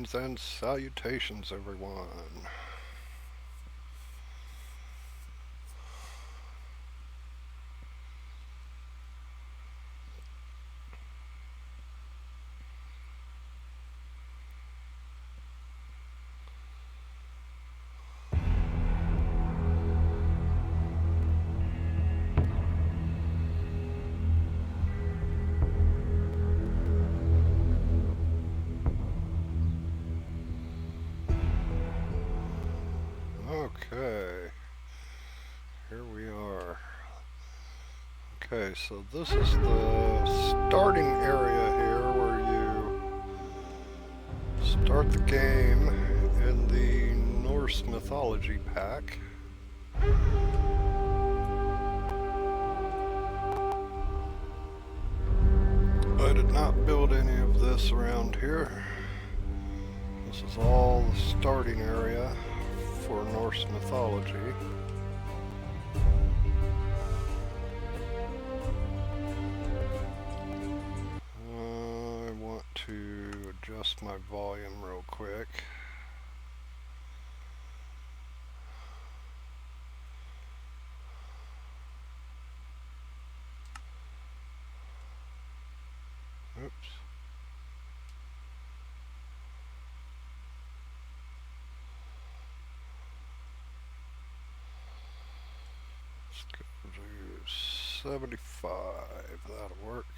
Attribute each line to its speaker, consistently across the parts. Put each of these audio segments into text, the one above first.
Speaker 1: Greetings and salutations, everyone. Okay, here we are. Okay, so this is the starting area here where you start the game in the Norse mythology pack. I did not build any of this around here. This is all the starting area for Norse mythology. I want to adjust my volume real quick. Oops. Let's go to 75. That'll work.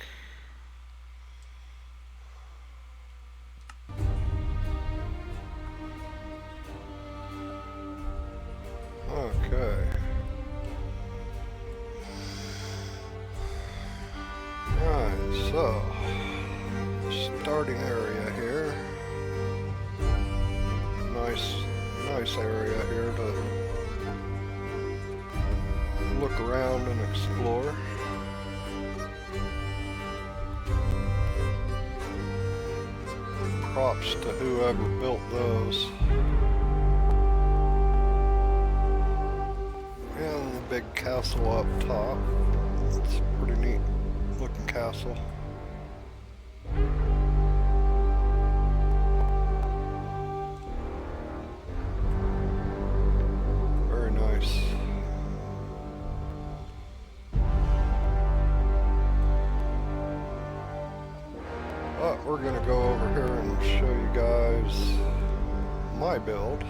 Speaker 1: Okay. Alright, so starting area here. Nice area here to look around and explore. Props to whoever built those. And the big castle up top. It's a pretty neat looking castle. Very nice. But we're gonna go over here and show you guys my build.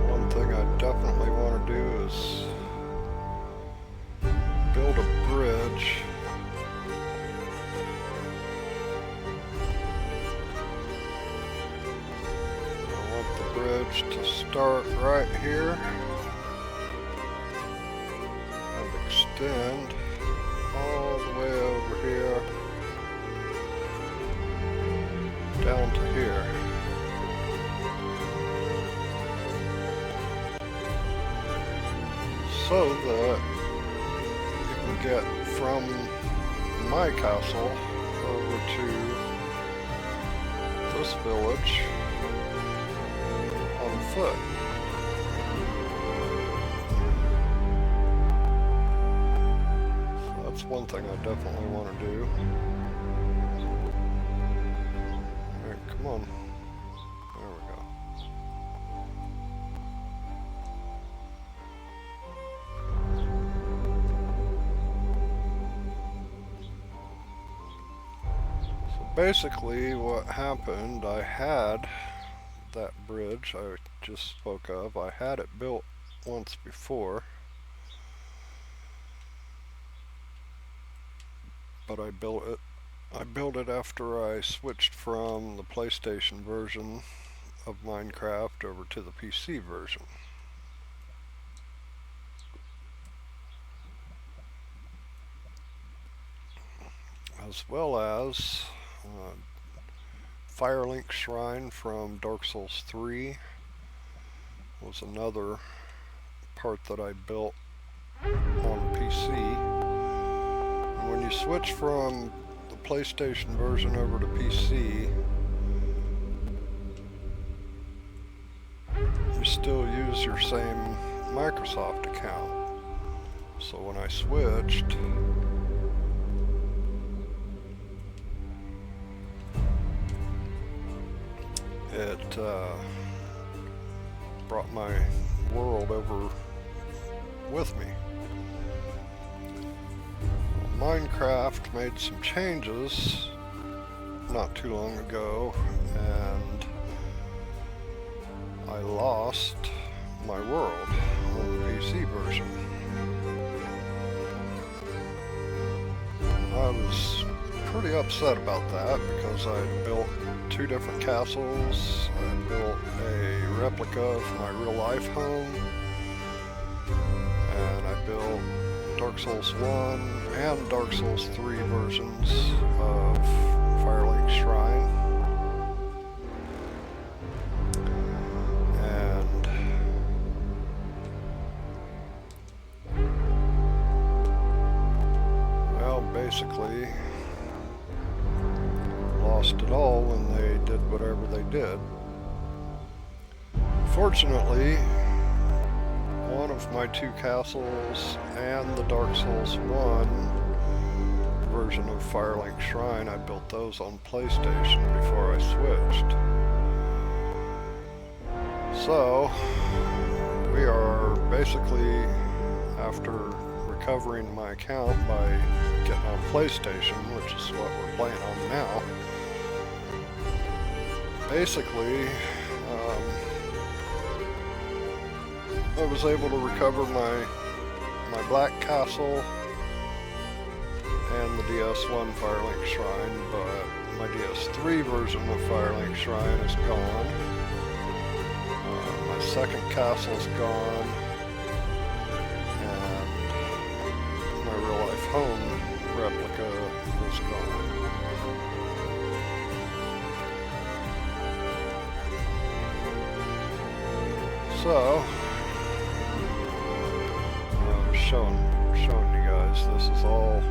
Speaker 1: One thing I definitely want to do is build a bridge. I want the bridge to start right here and extend all the way over here down to here. So that you can get from my castle over to this village on foot. So that's one thing I definitely want to do. Alright, come on. There we go. Basically what happened, I had that bridge I just spoke of. I had it built once before, but I built it after I switched from the PlayStation version of Minecraft over to the PC version. As well as Firelink Shrine from Dark Souls 3 was another part that I built on PC. And when you switch from the PlayStation version over to PC, you still use your same Microsoft account. So when I switched, it brought my world over with me. Minecraft made some changes not too long ago, and I lost my world on the PC version. I was pretty upset about that because I had built 2 different castles. I built a replica of my real life home, and I built Dark Souls 1 and Dark Souls 3 versions of Firelink Shrine. And well, basically lost it all when they did whatever they did. Fortunately, one of my 2 castles and the Dark Souls 1 version of Firelink Shrine, I built those on PlayStation before I switched. So, we are basically, after recovering my account by getting on PlayStation, which is what we're playing on now, basically, I was able to recover my Black Castle and the DS1 Firelink Shrine, but my DS3 version of Firelink Shrine is gone. My second castle's gone, and my real life home replica is gone. So, showing you guys, this is all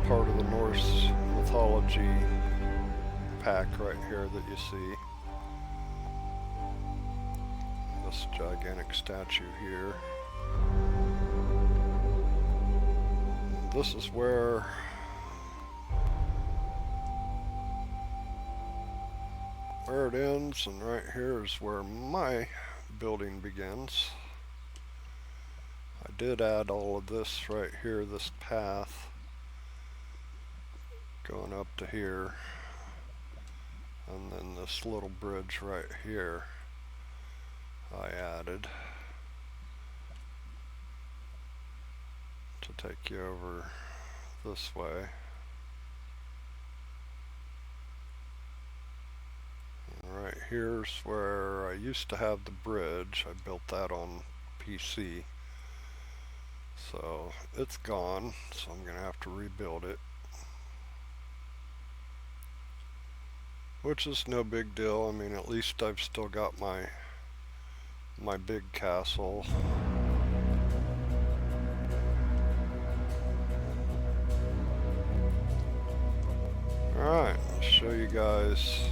Speaker 1: part of the Norse mythology pack right here that you see. This gigantic statue here. This is where it ends, and right here is where my building begins. I did add all of this right here, this path going up to here, and then this little bridge right here I added to take you over this way. And right here's where I used to have the bridge. I built that on PC. So it's gone, so I'm gonna have to rebuild it, which is no big deal. I mean, at least I've still got my big castle. Alright, I'll show you guys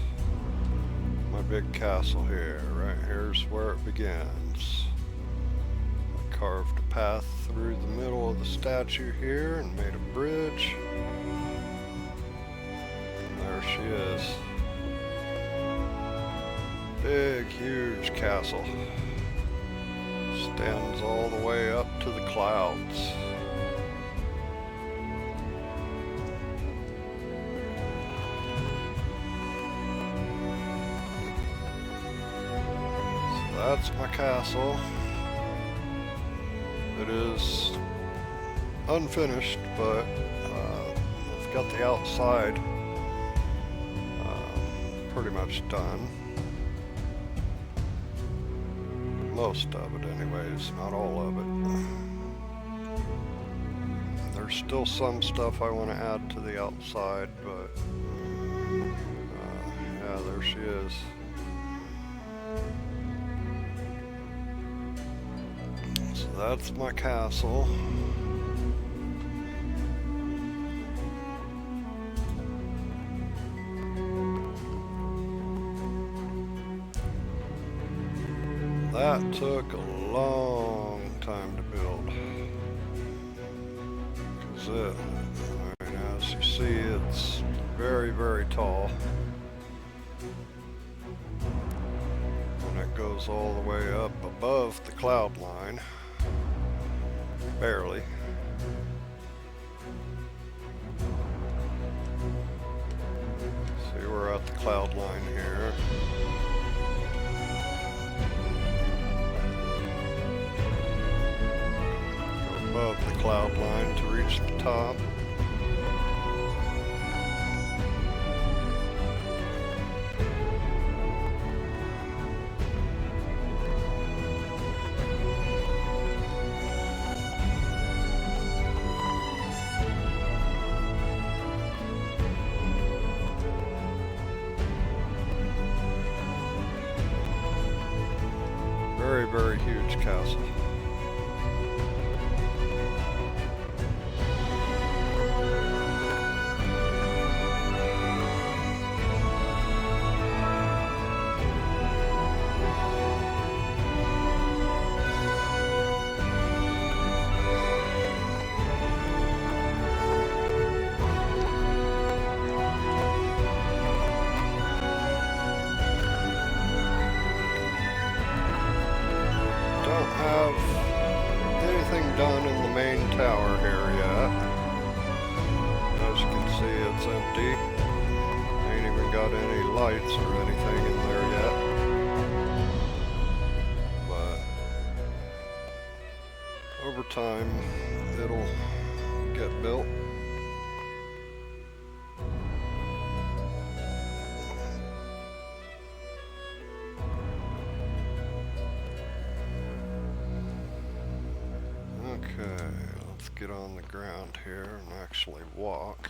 Speaker 1: my big castle here. Right here's where it begins. Carved a path through the middle of the statue here and made a bridge. And there she is. Big, huge castle. Stands all the way up to the clouds. So that's my castle. It is unfinished, but I've got the outside pretty much done. Most of it anyways, not all of it. There's still some stuff I want to add to the outside, but yeah, there she is. So that's my castle. That took a long time to build, because as you see, it's very, very tall. goes all the way up above the cloud line, barely. See, we're at the cloud line here. Go above the cloud line to reach the top. Very, very huge castle. Have anything done in the main tower here yet. As you can see, it's empty. Ain't even got any lights or anything in there yet. But over time, it'll get built. Okay, let's get on the ground here and actually walk.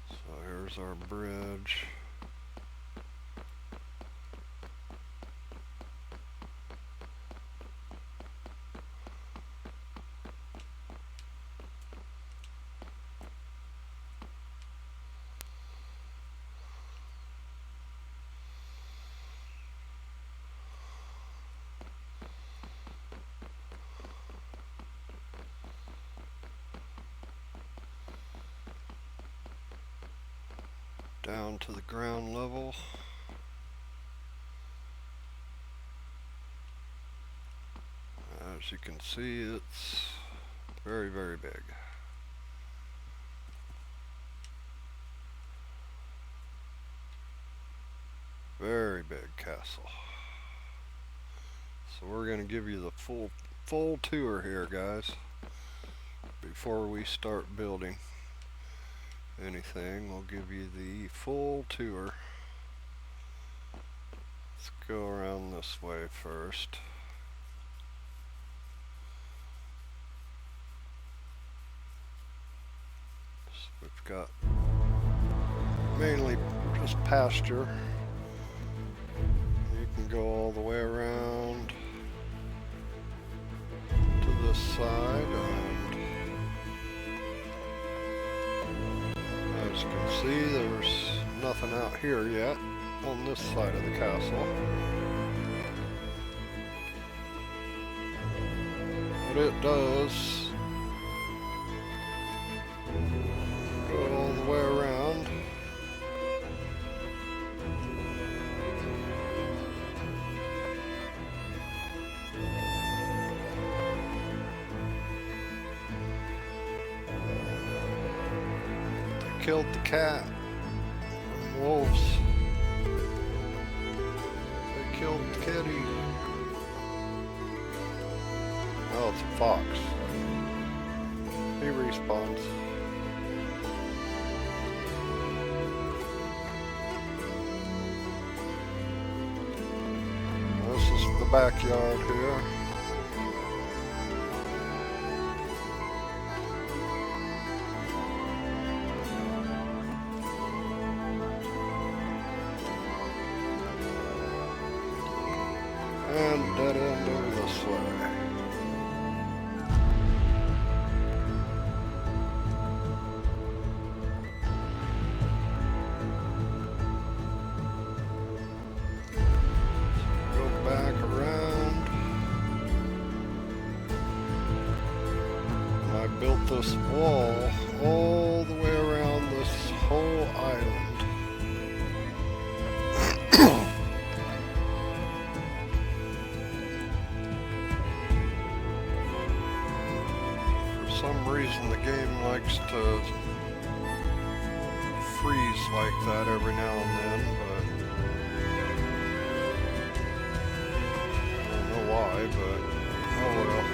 Speaker 1: So here's our bridge. Down to the ground level. As you can see, it's very, very big. Very big castle. So we're going to give you the full tour here, guys, before we start building anything. We'll give you the full tour. Let's go around this way first. So we've got mainly just pasture. You can go all the way around to this side, and as you can see, there's nothing out here yet on this side of the castle. But it does go all the way around. Killed the cat. Wolves. They killed the kitty. Oh, it's a fox. He respawns. This is the backyard here. And dead end over this way. Go back around. this wall all the way around this whole island. For some reason the game likes to freeze like that every now and then, but I don't know why, but oh well.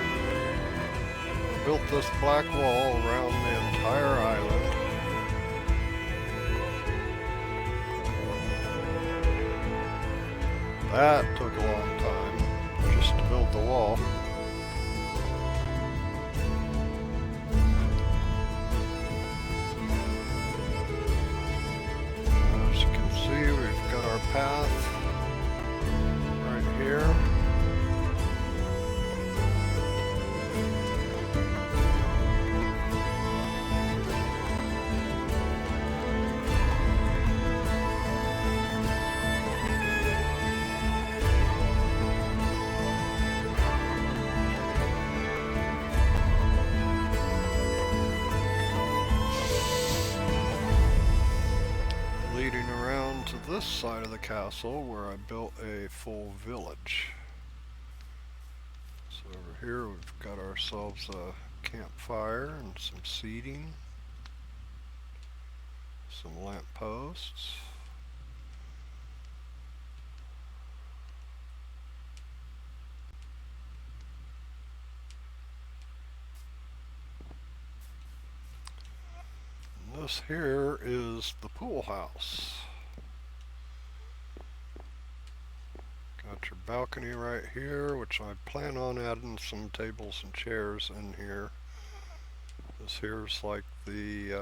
Speaker 1: I built this black wall around the entire island. That took a long time just to build the wall. As you can see, we've got our path right here. Leading around to this side of the castle where I built a full village. So over here we've got ourselves a campfire and some seating, some lamp posts. This here is the pool house. Got your balcony right here, which I plan on adding some tables and chairs in here. This here's like the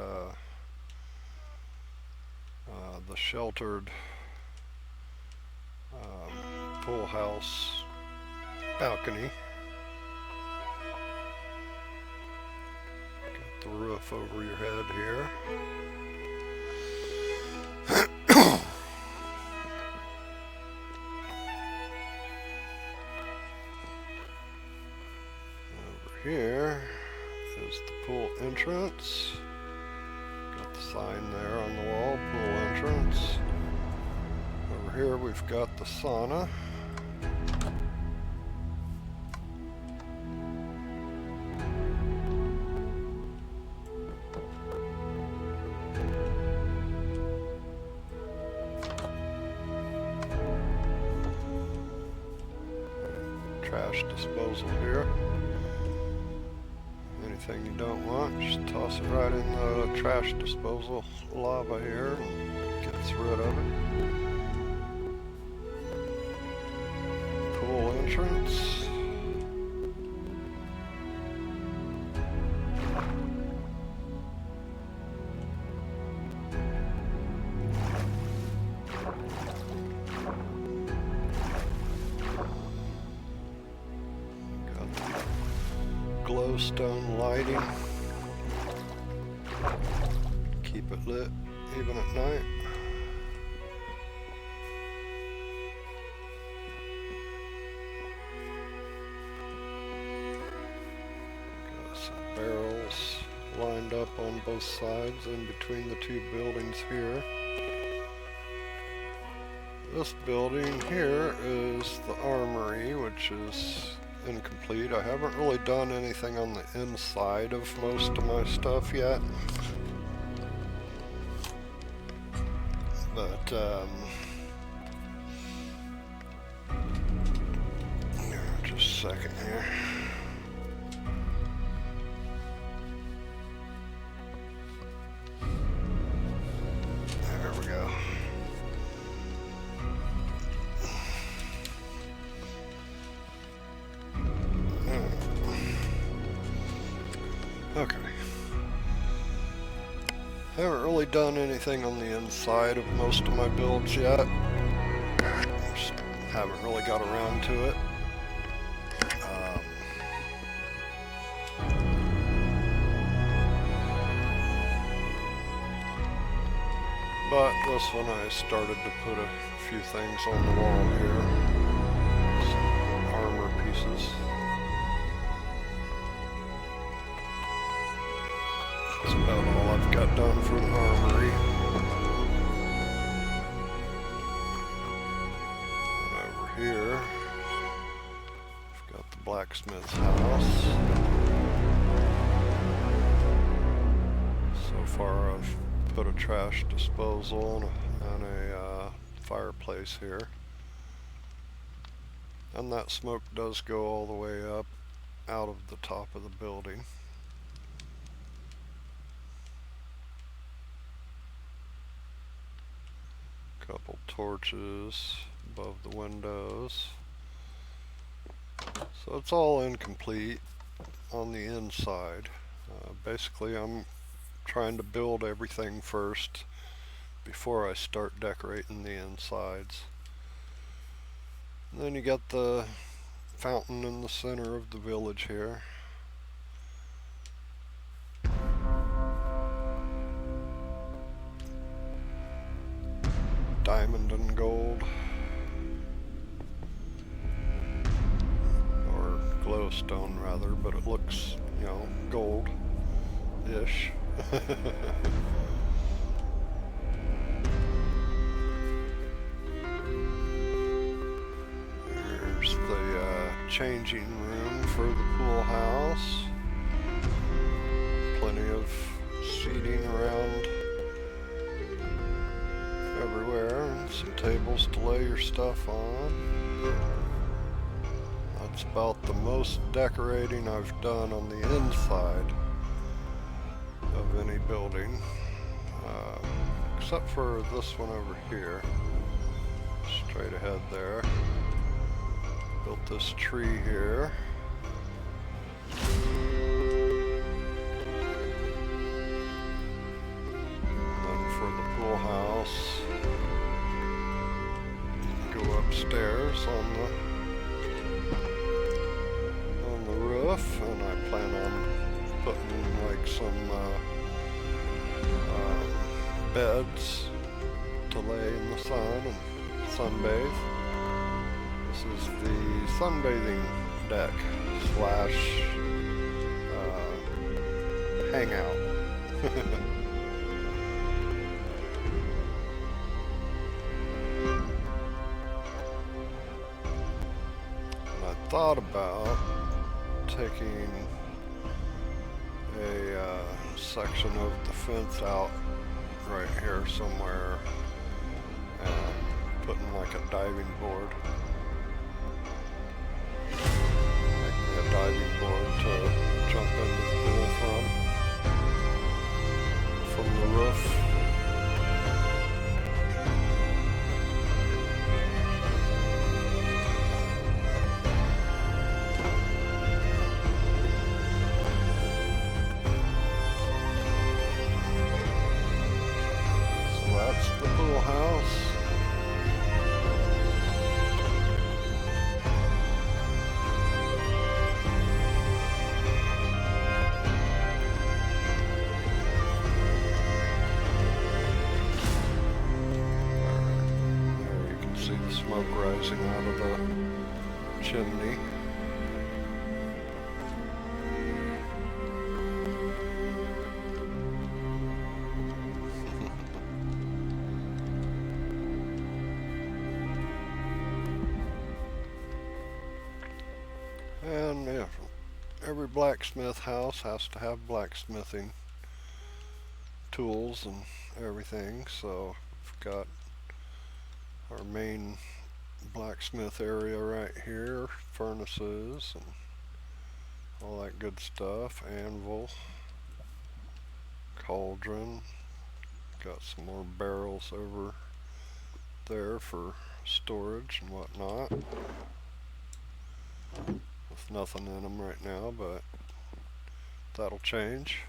Speaker 1: sheltered pool house balcony. The roof over your head here. Over here is the pool entrance. Got the sign there on the wall, pool entrance. Over here we've got the sauna. Trash disposal here. Anything you don't want, just toss it right in the trash disposal lava here and gets rid of it. Pool entrance. Glowstone lighting. Keep it lit even at night. Got some barrels lined up on both sides in between the two buildings here. This building here is the armory, which is incomplete. I haven't really done anything on the inside of most of my stuff yet. But just a second here. There we go. Okay. Haven't really done anything on the inside of most of my builds yet. Just haven't really got around to it. But this one I started to put a few things on the wall here. Some armor pieces. got done for the armory. And over here, we've got the blacksmith's house. So far I've put a trash disposal and a fireplace here. And that smoke does go all the way up out of the top of the building. Couple torches above the windows. So it's all incomplete on the inside. Basically I'm trying to build everything first before I start decorating the insides. And then you got the fountain in the center of the village here. Diamond and gold, or glowstone rather, but it looks, you know, gold-ish. There's the changing room for the pool house. Plenty of seating around everywhere, and some tables to lay your stuff on. That's about the most decorating I've done on the inside of any building, except for this one over here, straight ahead there. Built this tree here. House. You can go upstairs on the roof, and I plan on putting like some beds to lay in the sun and sunbathe. This is the sunbathing deck slash hangout. Thought about taking a section of the fence out right here somewhere and putting like a diving board. Making a diving board to jump into the pool from the roof. Smoke rising out of the chimney. And yeah, every blacksmith house has to have blacksmithing tools and everything, so we've got our main blacksmith area right here, furnaces and all that good stuff, anvil, cauldron, got some more barrels over there for storage and whatnot, with nothing in them right now, but that'll change.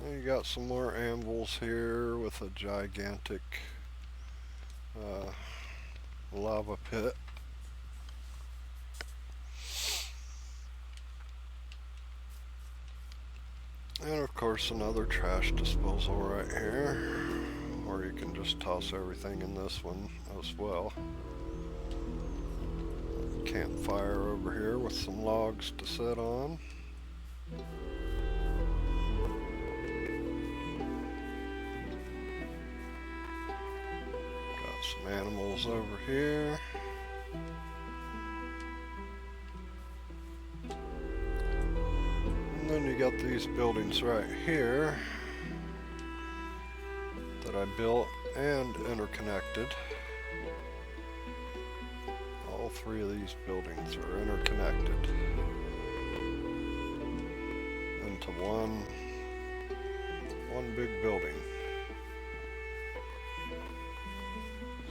Speaker 1: And you got some more anvils here with a gigantic lava pit. And of course another trash disposal right here, or you can just toss everything in this one as well. Campfire over here with some logs to sit on. Some animals over here. And then you got these buildings right here that I built and interconnected. All three of these buildings are interconnected into one big building.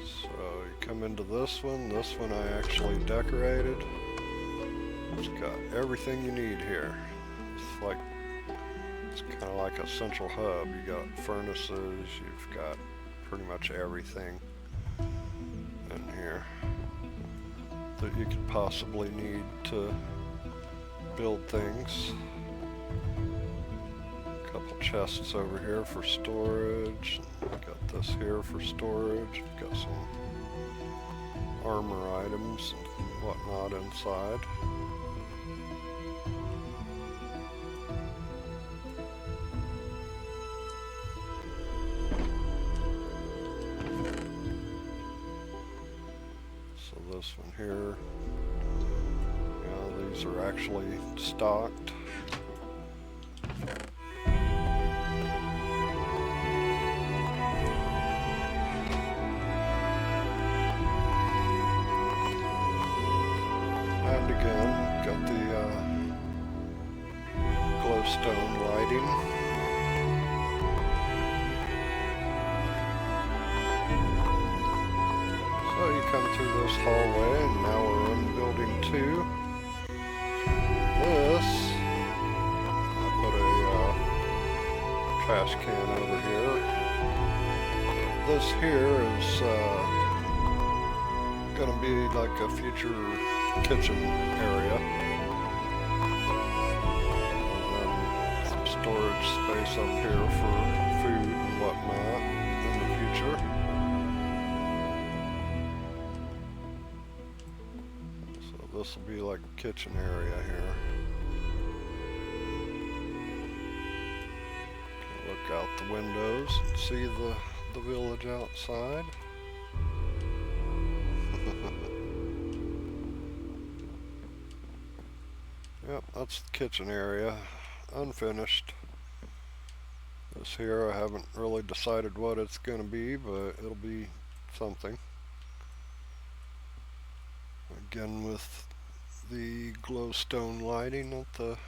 Speaker 1: So you come into this one I actually decorated. It's got everything you need here. It's kind of like a central hub. You got furnaces, you've got pretty much everything in here that you could possibly need to build things. A couple chests over here for storage. Got this here for storage. Got some armor items and whatnot inside. This one here, these are actually stocked. And again, got the glowstone lighting. So you come through this hallway, and now we're in building 2. This, I put a trash can over here. This here is going to be like a future kitchen area. And then some storage space up here for food and whatnot in the future. This will be like a kitchen area here. Look out the windows and see the village outside. Yep, that's the kitchen area, unfinished. This here, I haven't really decided what it's going to be, but it'll be something. Again, with the glowstone lighting at the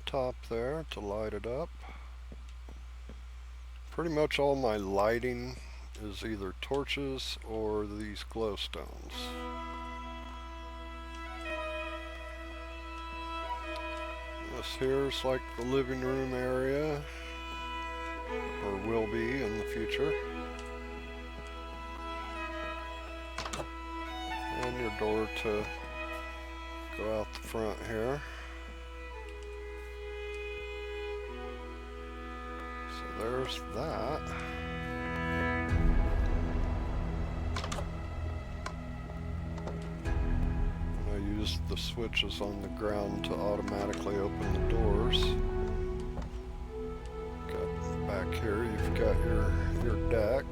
Speaker 1: top there to light it up. Pretty much all my lighting is either torches or these glowstones. This here is like the living room area, or will be in the future. And your door to go out the front here. So there's that. And I used the switches on the ground to automatically open the doors. Got back here, you've got your deck.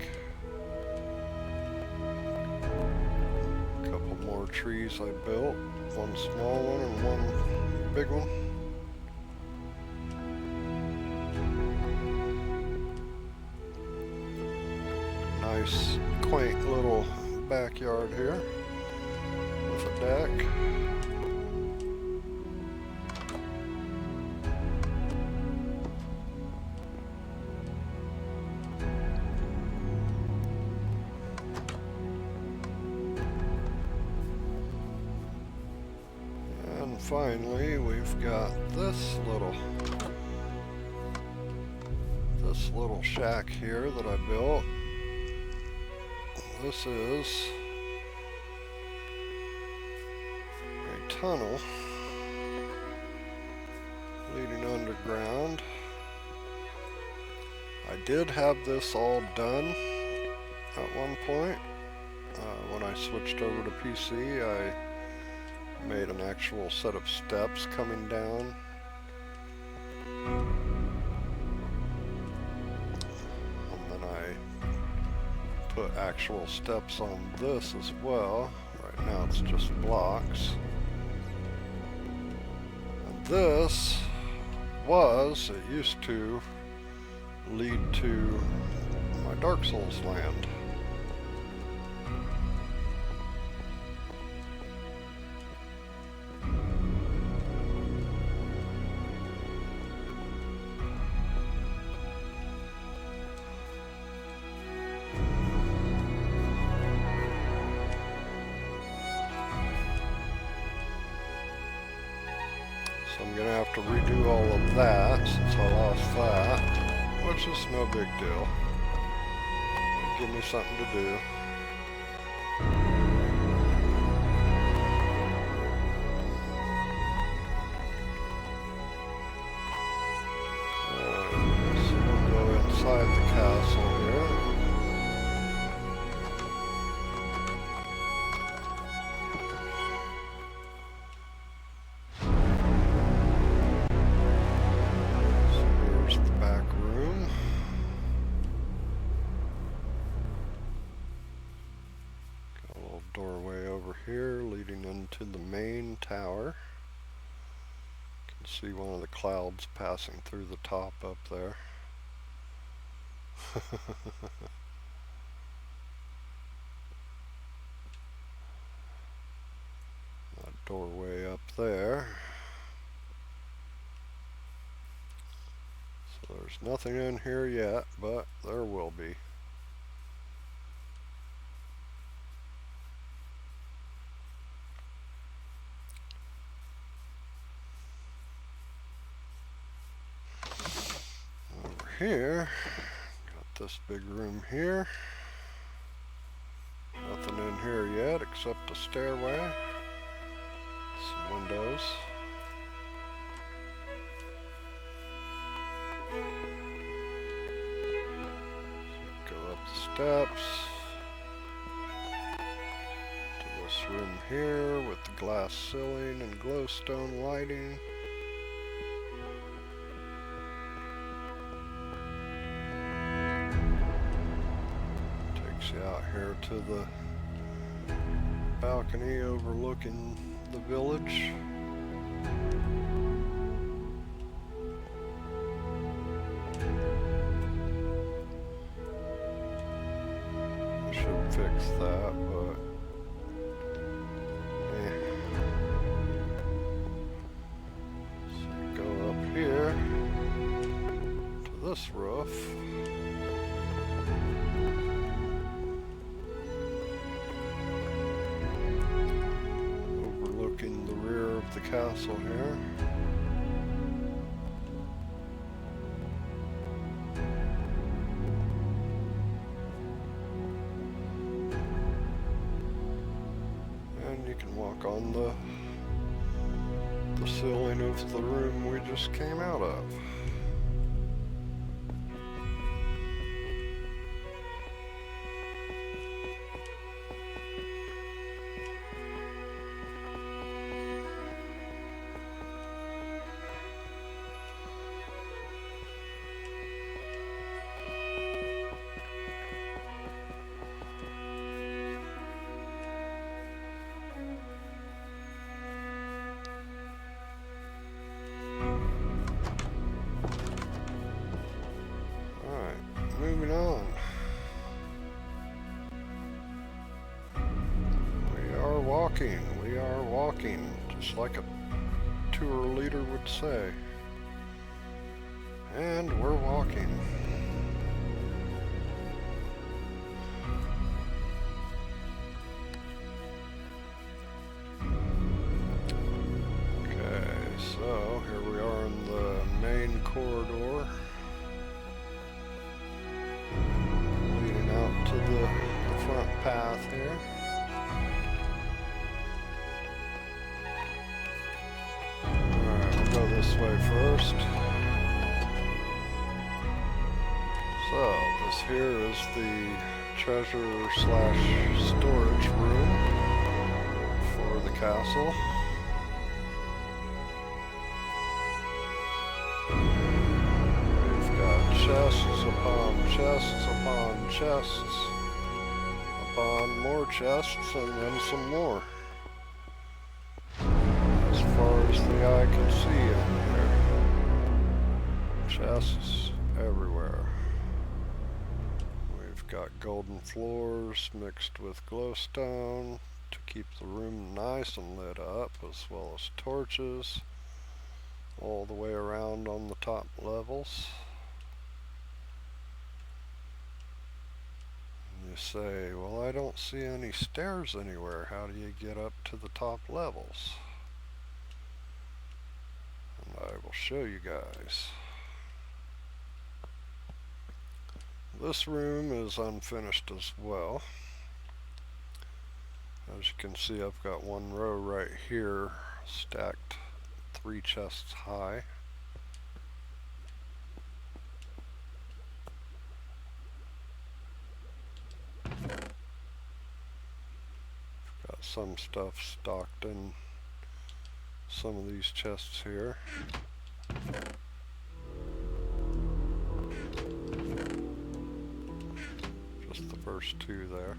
Speaker 1: More trees I built, one small one and one big one. Nice quaint little backyard here with a deck. Finally, we've got this little shack here that I built. This is a tunnel leading underground. I did have this all done at one point. When I switched over to PC, I made an actual set of steps coming down. And then I put put actual steps on this as well. Right now it's just blocks. And this it used to lead to my Dark Souls land. So I'm gonna have to redo all of that since I lost that, which is no big deal. Give me something to do. So we'll go inside the castle here. So here's the back room. Got a little doorway over here leading into the main tower. You can see one of the clouds passing through the top up there. That doorway up there. So there's nothing in here yet, but there will be. Over here, got this big room here. Nothing in here yet except a stairway, some windows. So go up the steps to this room here with the glass ceiling and glowstone lighting. Takes you out here to the balcony overlooking the village. I should fix that, but So you go up here to this roof. Overlooking the rear of the castle here. And you can walk on the ceiling of the room we just came out of. Moving on. We are walking, just like a tour leader would say. And we're walking. Okay, so here we are in the main corridor. To the front path here. Alright, we'll go this way first. So, this here is the treasure / storage room for the castle. We've got chests upon chests upon chests. and more chests, and then some more. As far as the eye can see in here. Chests everywhere. We've got golden floors mixed with glowstone to keep the room nice and lit up, as well as torches all the way around on the top levels. You say, well, I don't see any stairs anywhere. How do you get up to the top levels? And I will show you guys. This room is unfinished as well. As you can see, I've got one row right here stacked 3 chests high. Got some stuff stocked in some of these chests here. Just the first 2 there.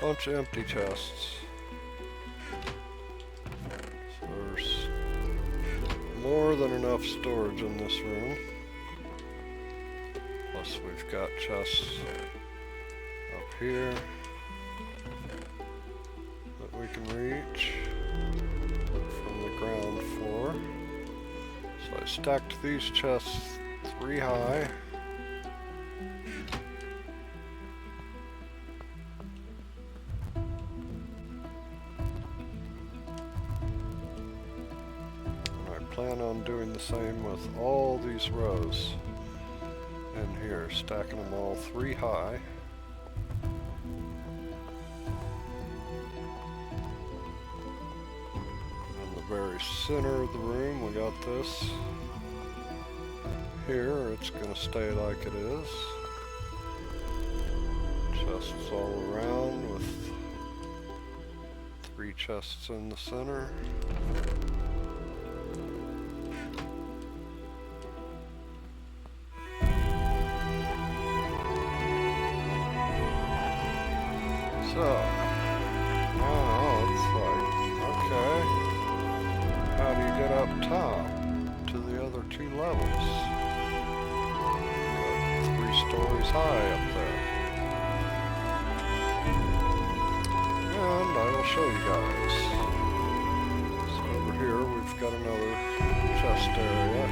Speaker 1: Bunch of empty chests. So there's more than enough storage in this room. Plus we've got chests up here that we can reach from the ground floor. So I stacked these chests 3 high. Plan on doing the same with all these rows in here, stacking them all 3 high. In the very center of the room we got this here. It's going to stay like it is. Chests all around with 3 chests in the center. So, now it's like, okay, how do you get up top to the other 2 levels? Got 3 stories high up there. And I will show you guys. So over here we've got another chest area.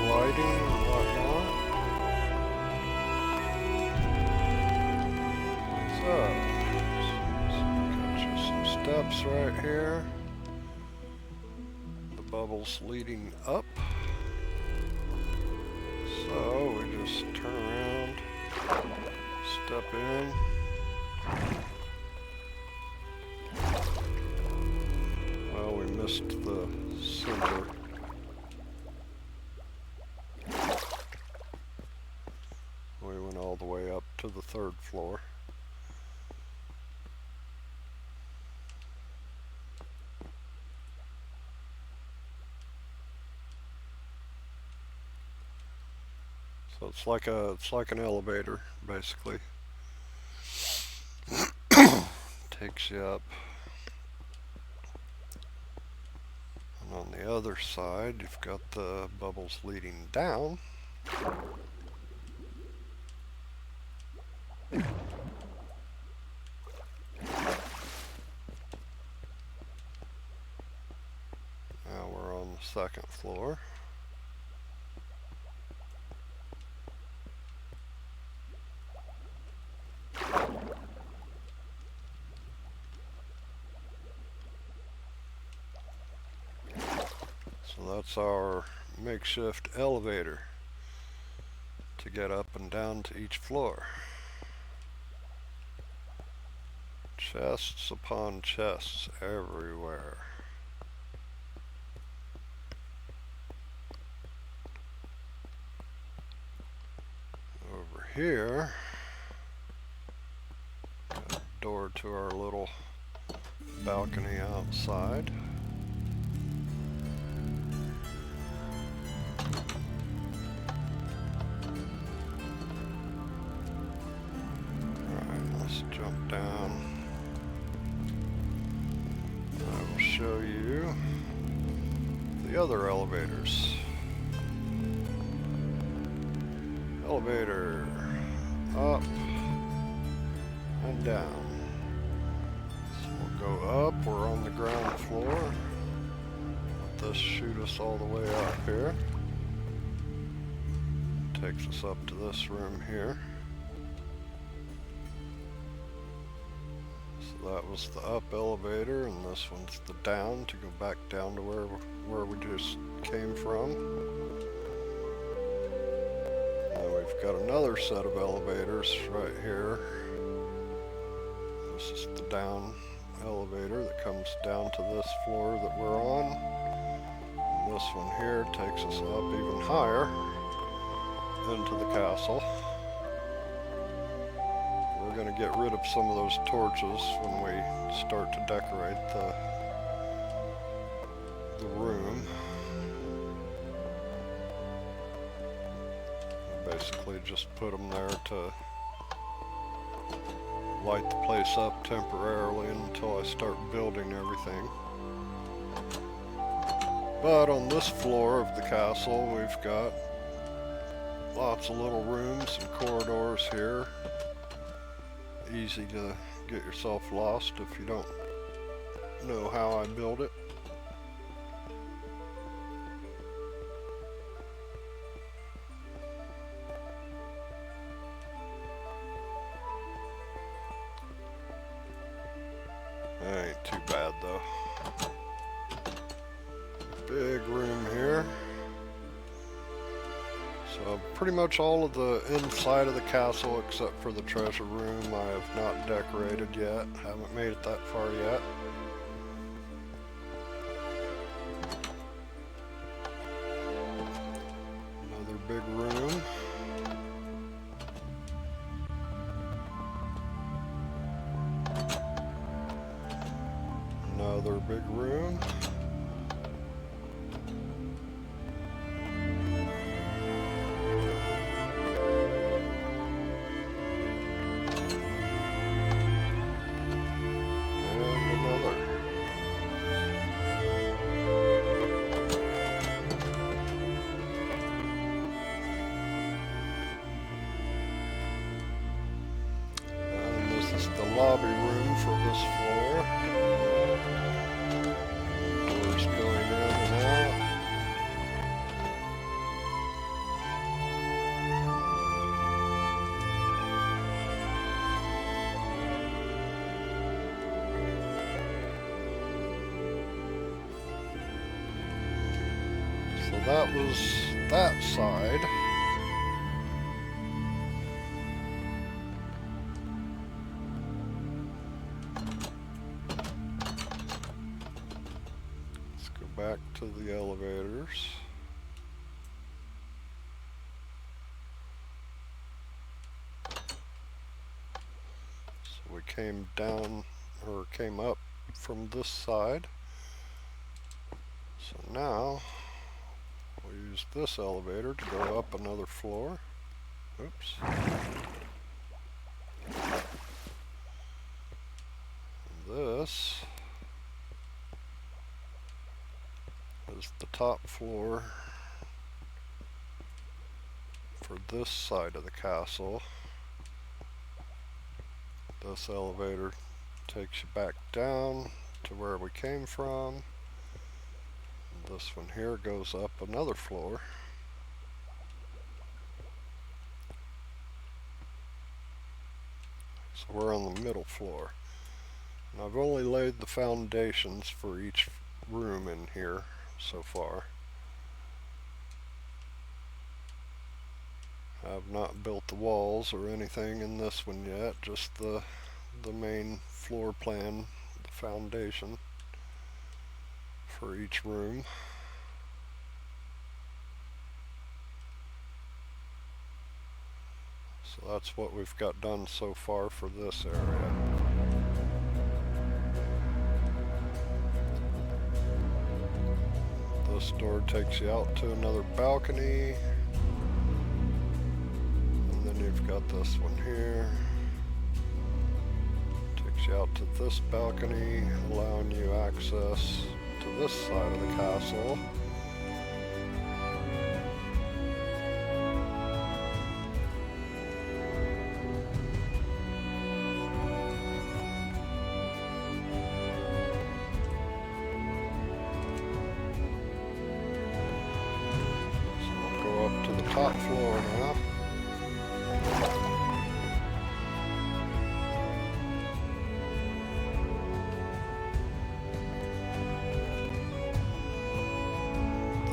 Speaker 1: Lighting and whatnot. So, got you some steps right here. The bubbles leading up. So we just turn around, step in. Well, we missed the center. We went all the way up to the 3rd floor. So it's like an elevator basically. Takes you up. And on the other side you've got the bubbles leading down. Now we're on the 2nd floor. So that's our makeshift elevator to get up and down to each floor. Chests upon chests everywhere. Over here, got a door to our little balcony outside. Alright, let's jump down. I will show you the other elevators. Elevator up and down. So we'll go up, we're on the ground floor. Let this shoot us all the way up here. Takes us up to this room here. So that was the up elevator, and this one's the down to go back down to where we just came from. And we've got another set of elevators right here. This is the down elevator that comes down to this floor that we're on. And this one here takes us up even higher into the castle. We're going to get rid of some of those torches when we start to decorate the room. Basically just put them there to light the place up temporarily until I start building everything. But on this floor of the castle, we've got lots of little rooms and corridors here. Easy to get yourself lost if you don't know how I build it. That ain't too bad though. Big room here. So pretty much all of the inside of the castle except for the treasure room I have not decorated yet. Haven't made it that far yet. Another big room. Another big room. Lobby room for this floor. Doors going in and out. So that was that side. Back to the elevators. So we came down, or came up from this side. So now we'll use this elevator to go up another floor. Oops. And this is the top floor for this side of the castle. This elevator takes you back down to where we came from. And this one here goes up another floor. So we're on the middle floor. And I've only laid the foundations for each room in here so far. I've not built the walls or anything in this one yet, just the main floor plan, the foundation for each room. So that's what we've got done so far for this area. This door takes you out to another balcony. And then you've got this one here. Takes you out to this balcony, allowing you access to this side of the castle. Top floor now.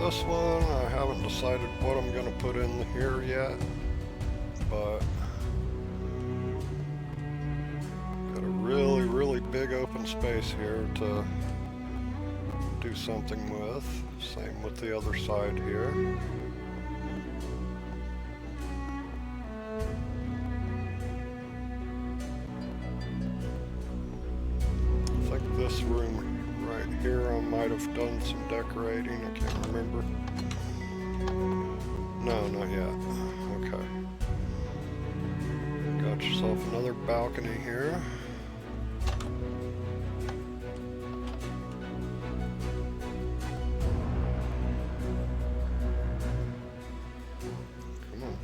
Speaker 1: This one, I haven't decided what I'm going to put in here yet, but got a really big open space here to do something with. Same with the other side here. This room right here, I might have done some decorating. I can't remember. No, not yet. Okay. Got yourself another balcony here. Come on.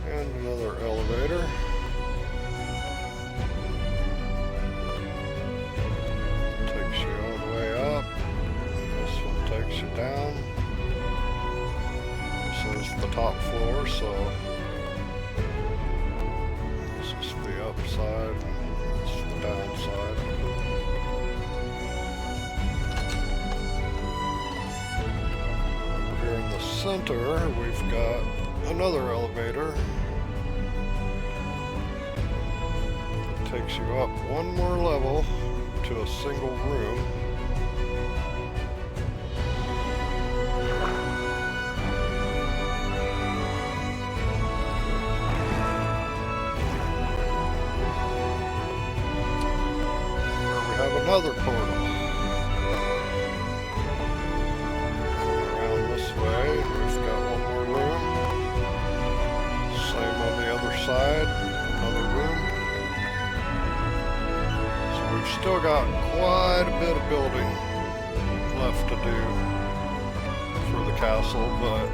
Speaker 1: And another elevator. Takes you all the way up. This one takes you down. This is the top floor, so this is the upside, this is the downside. Over here in the center, we've got another elevator. Takes you up one more level to a single room. Here we have another portal. Around this way, we've got one more room. Same on the other side, another room. We've still got quite a bit of building left to do for the castle, but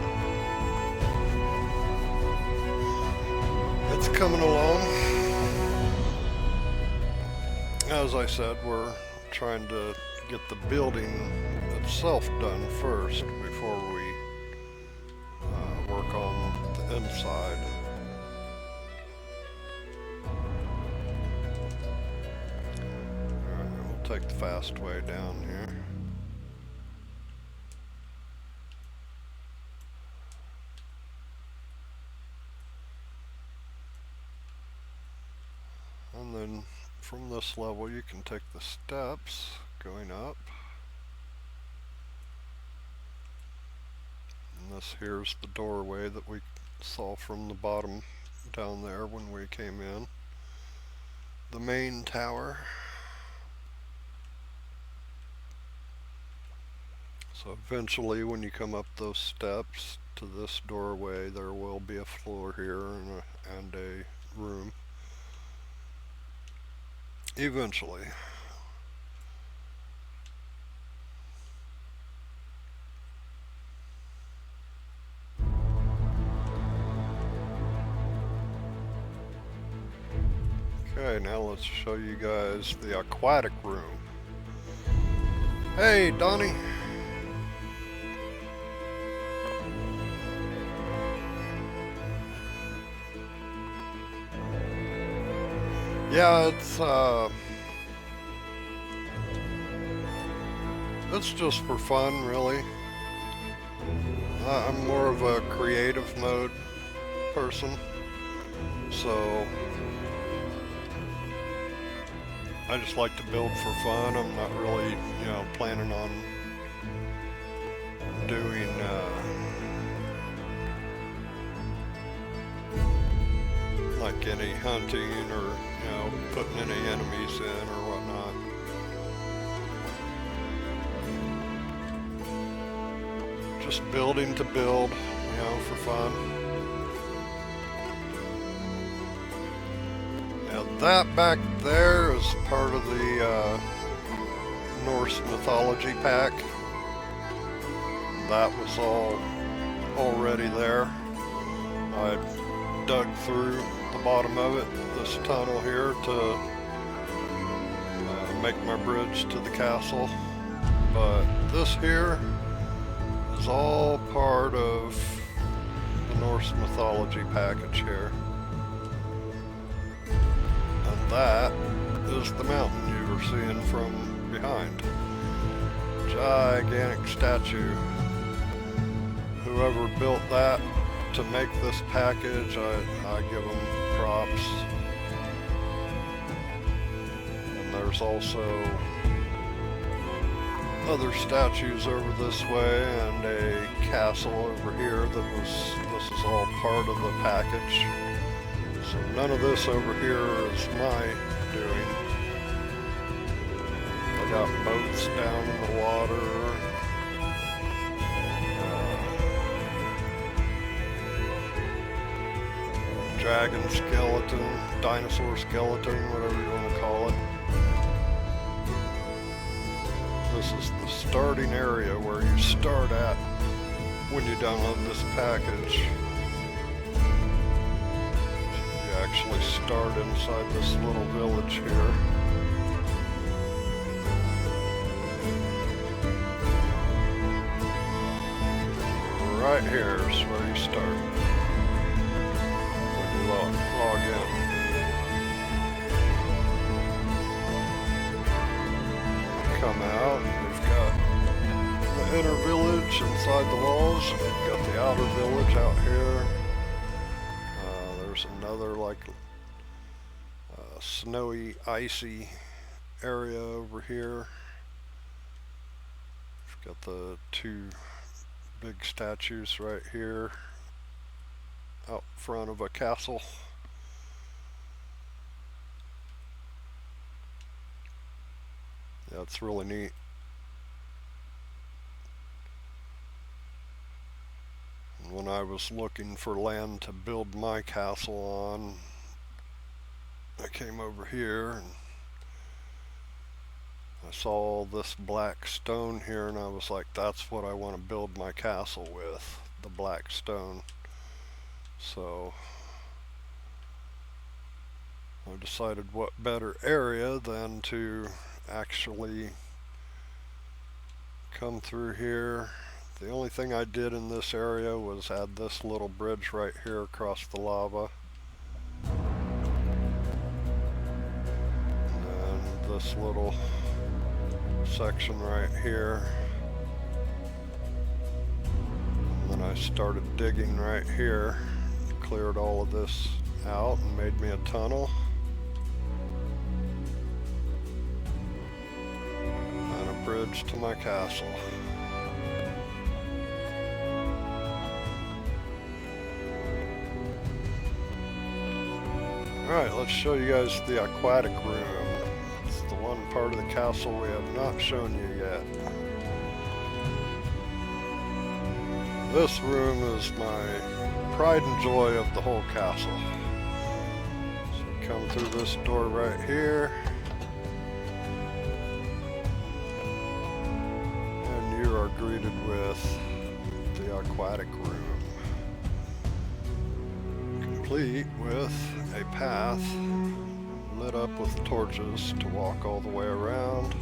Speaker 1: it's coming along. As I said, we're trying to get the building itself done first before we work on the inside. Take the fast way down here. And then from this level you can take the steps going up. And this here's the doorway that we saw from the bottom down there when we came in. The main tower. So eventually when you come up those steps to this doorway, there will be a floor here and a room. Eventually. Okay, now let's show you guys the aquatic room. Hey, Donnie. Yeah, it's just for fun, really. I'm more of a creative mode person, so I just like to build for fun. I'm not really, planning on doing like any hunting or putting any enemies in or whatnot. Just building to build, for fun. Now that back there is part of the Norse mythology pack. That was all already there. I dug through the bottom of it, this tunnel here, to make my bridge to the castle. But this here is all part of the Norse mythology package here. And that is the mountain you were seeing from behind. Gigantic statue. Whoever built that to make this package, I give them props. And there's also other statues over this way and a castle over here this is all part of the package. So none of this over here is my doing. I got boats down in the water. Dragon skeleton, dinosaur skeleton, whatever you want to call it. This is the starting area where you start at when you download this package. You actually start inside this little village here. Right here is where you start. Log in. Come out, we've got the inner village inside the walls, we've got the outer village out here. There's another snowy, icy area over here. We've got the two big statues right here out front of a castle. Yeah, it's really neat. And when I was looking for land to build my castle on, I came over here and I saw this black stone here and I was like, that's what I want to build my castle with, the black stone. So I decided what better area than to actually come through here. The only thing I did in this area was add this little bridge right here across the lava. And this little section right here. And then I started digging right here. Cleared all of this out and made me a tunnel. And a bridge to my castle. Alright, let's show you guys the aquatic room. It's the one part of the castle we have not shown you yet. This room is my pride and joy of the whole castle. So you come through this door right here, and you are greeted with the aquatic room, complete with a path lit up with torches to walk all the way around.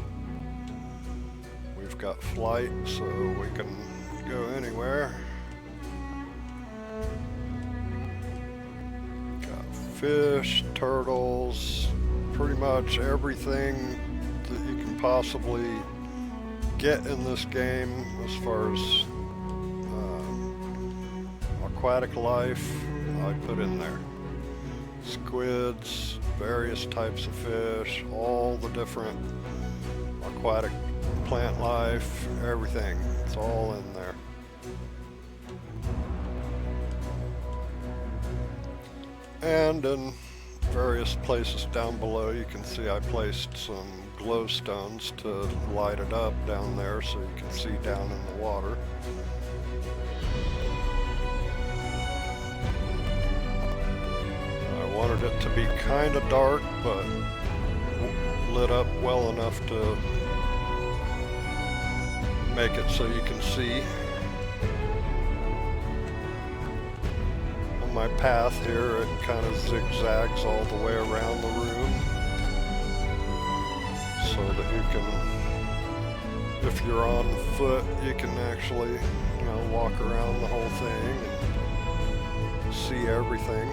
Speaker 1: We've got flight so we can go anywhere. Got fish, turtles, pretty much everything that you can possibly get in this game as far as aquatic life, I put in there. Squids, various types of fish, all the different aquatic plant life, everything. It's all in there. And in various places down below, you can see I placed some glow stones to light it up down there so you can see down in the water. I wanted it to be kind of dark, but lit up well enough to make it so you can see. On my path here, it kind of zigzags all the way around the room so that you can, if you're on foot, you can actually, walk around the whole thing and see everything.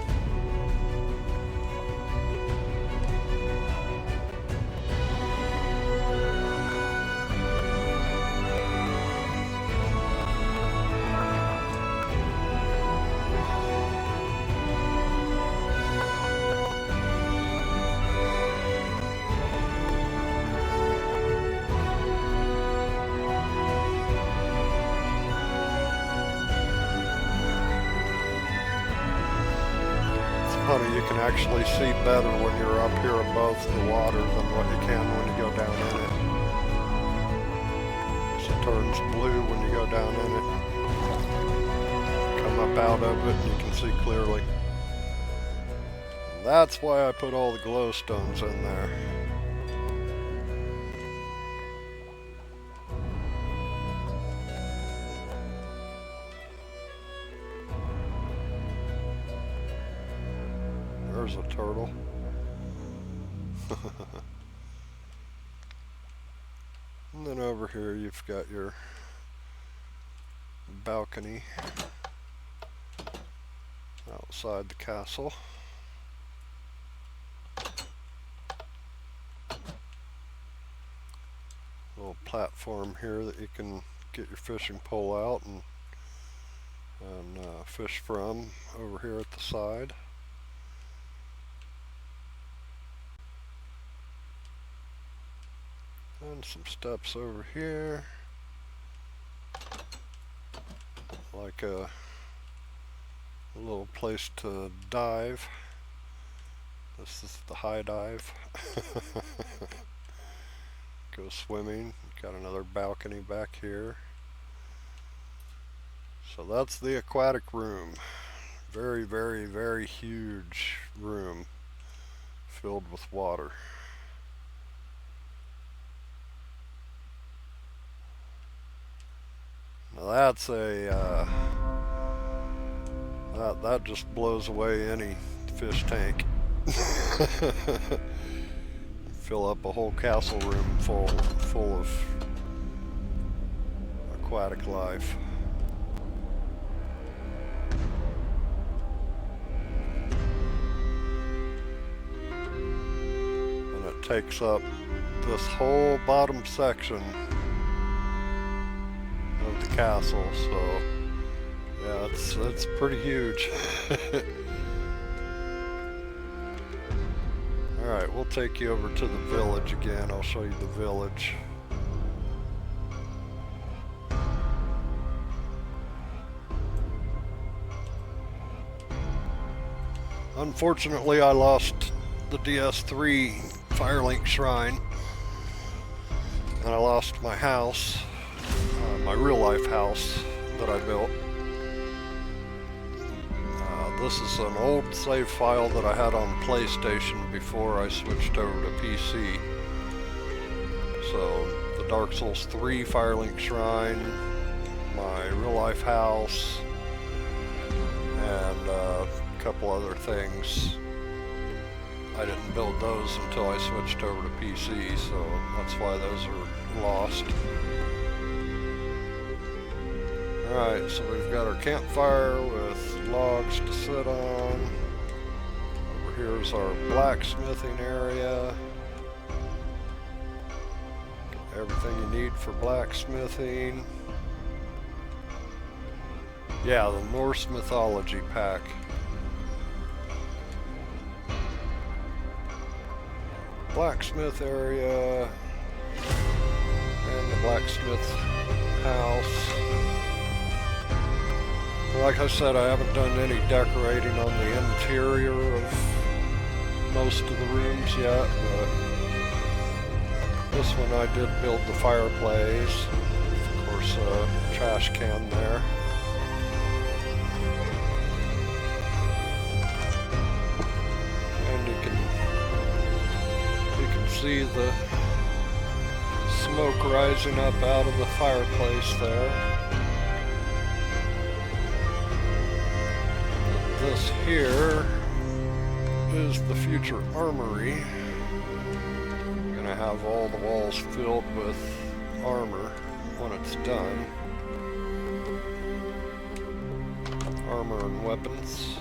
Speaker 1: You can actually see better when you're up here above the water than what you can when you go down in it. So it turns blue when you go down in it. Come up out of it and you can see clearly. And that's why I put all the glow stones in there. There's a turtle. And then over here you've got your balcony outside the castle. Little platform here that you can get your fishing pole out and fish from over here at the side. And some steps over here, like a little place to dive. This is the high dive. Go swimming. Got another balcony back here. So that's the aquatic room. Very, very, very huge room filled with water. Now that's that just blows away any fish tank. Fill up a whole castle room full of aquatic life. And it takes up this whole bottom section of the castle, so yeah, it's pretty huge. Alright, we'll take you over to the village again. I'll show you the village. Unfortunately, I lost the DS3 Firelink Shrine, and I lost my house, my real life house that I built. This is an old save file that I had on PlayStation before I switched over to PC. So the Dark Souls 3 Firelink Shrine, my real life house, and a couple other things. I didn't build those until I switched over to PC, so that's why those are lost. Alright, so we've got our campfire with logs to sit on. Over Here's our blacksmithing area. Everything you need for blacksmithing. Yeah, the Norse mythology pack. Blacksmith area. And the blacksmith house. Like I said, I haven't done any decorating on the interior of most of the rooms yet, but this one I did build the fireplace. Of course, a trash can there. And you can see the smoke rising up out of the fireplace there. This here is the future armory. I'm gonna have all the walls filled with armor when it's done. Armor and weapons.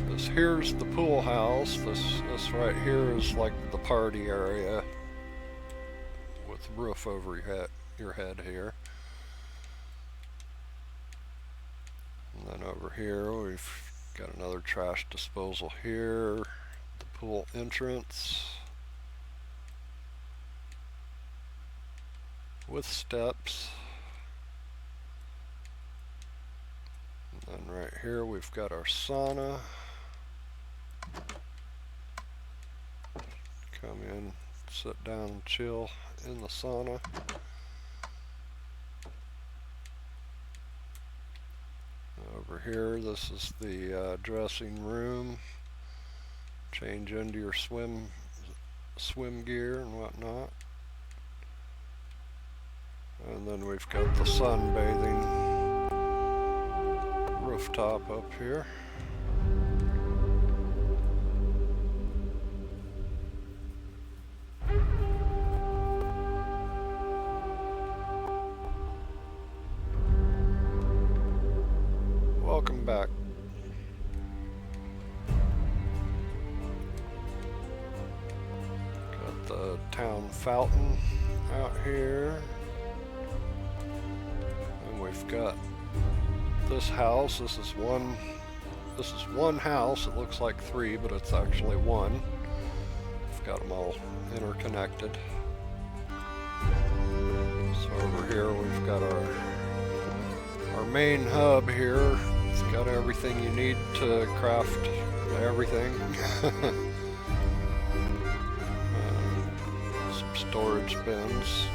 Speaker 1: This here's the pool house. This right here is like the party area with roof over your head here. And then over here we've got another trash disposal here, the pool entrance with steps. And then right here we've got our sauna. Come in, sit down and chill in the sauna. Over here, this is the dressing room. Change into your swim gear and whatnot. And then we've got the sunbathing rooftop up here. Welcome back. Got the town fountain out here. And we've got this house. This is one house. It looks like three, but it's actually one. We've got them all interconnected. So over here we've got our main hub here. It's got everything you need to craft everything. Some storage bins.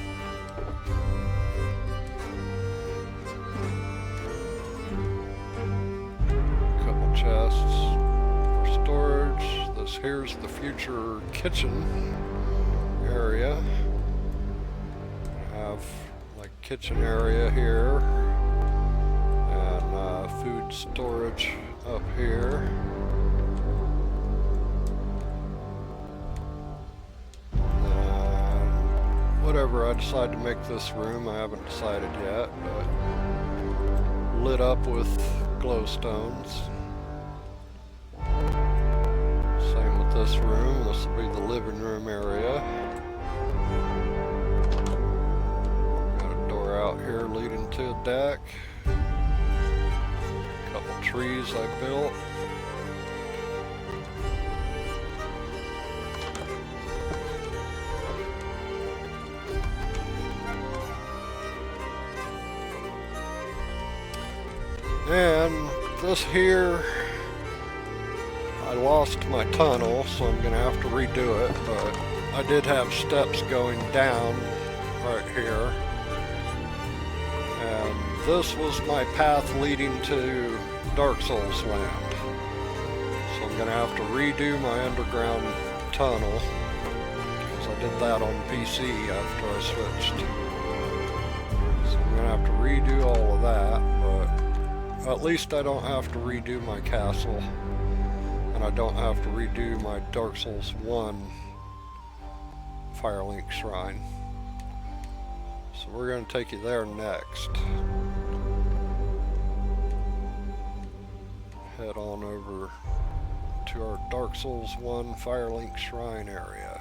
Speaker 1: Couple chests for storage. This here's the future kitchen area. We have like kitchen area here. Food storage up here. And whatever I decide to make this room, I haven't decided yet, but lit up with glowstones. Same with this room. This will be the living room area. Got a door out here leading to a deck. Couple trees I built. And this here, I lost my tunnel, so I'm gonna have to redo it, but I did have steps going down right here. And this was my path leading to Dark Souls land. So I'm gonna have to redo my underground tunnel, because I did that on PC after I switched. So I'm gonna have to redo all of that, but at least I don't have to redo my castle, and I don't have to redo my Dark Souls 1 Firelink Shrine. So we're going to take you there next. Head on over to our Dark Souls 1 Firelink Shrine area.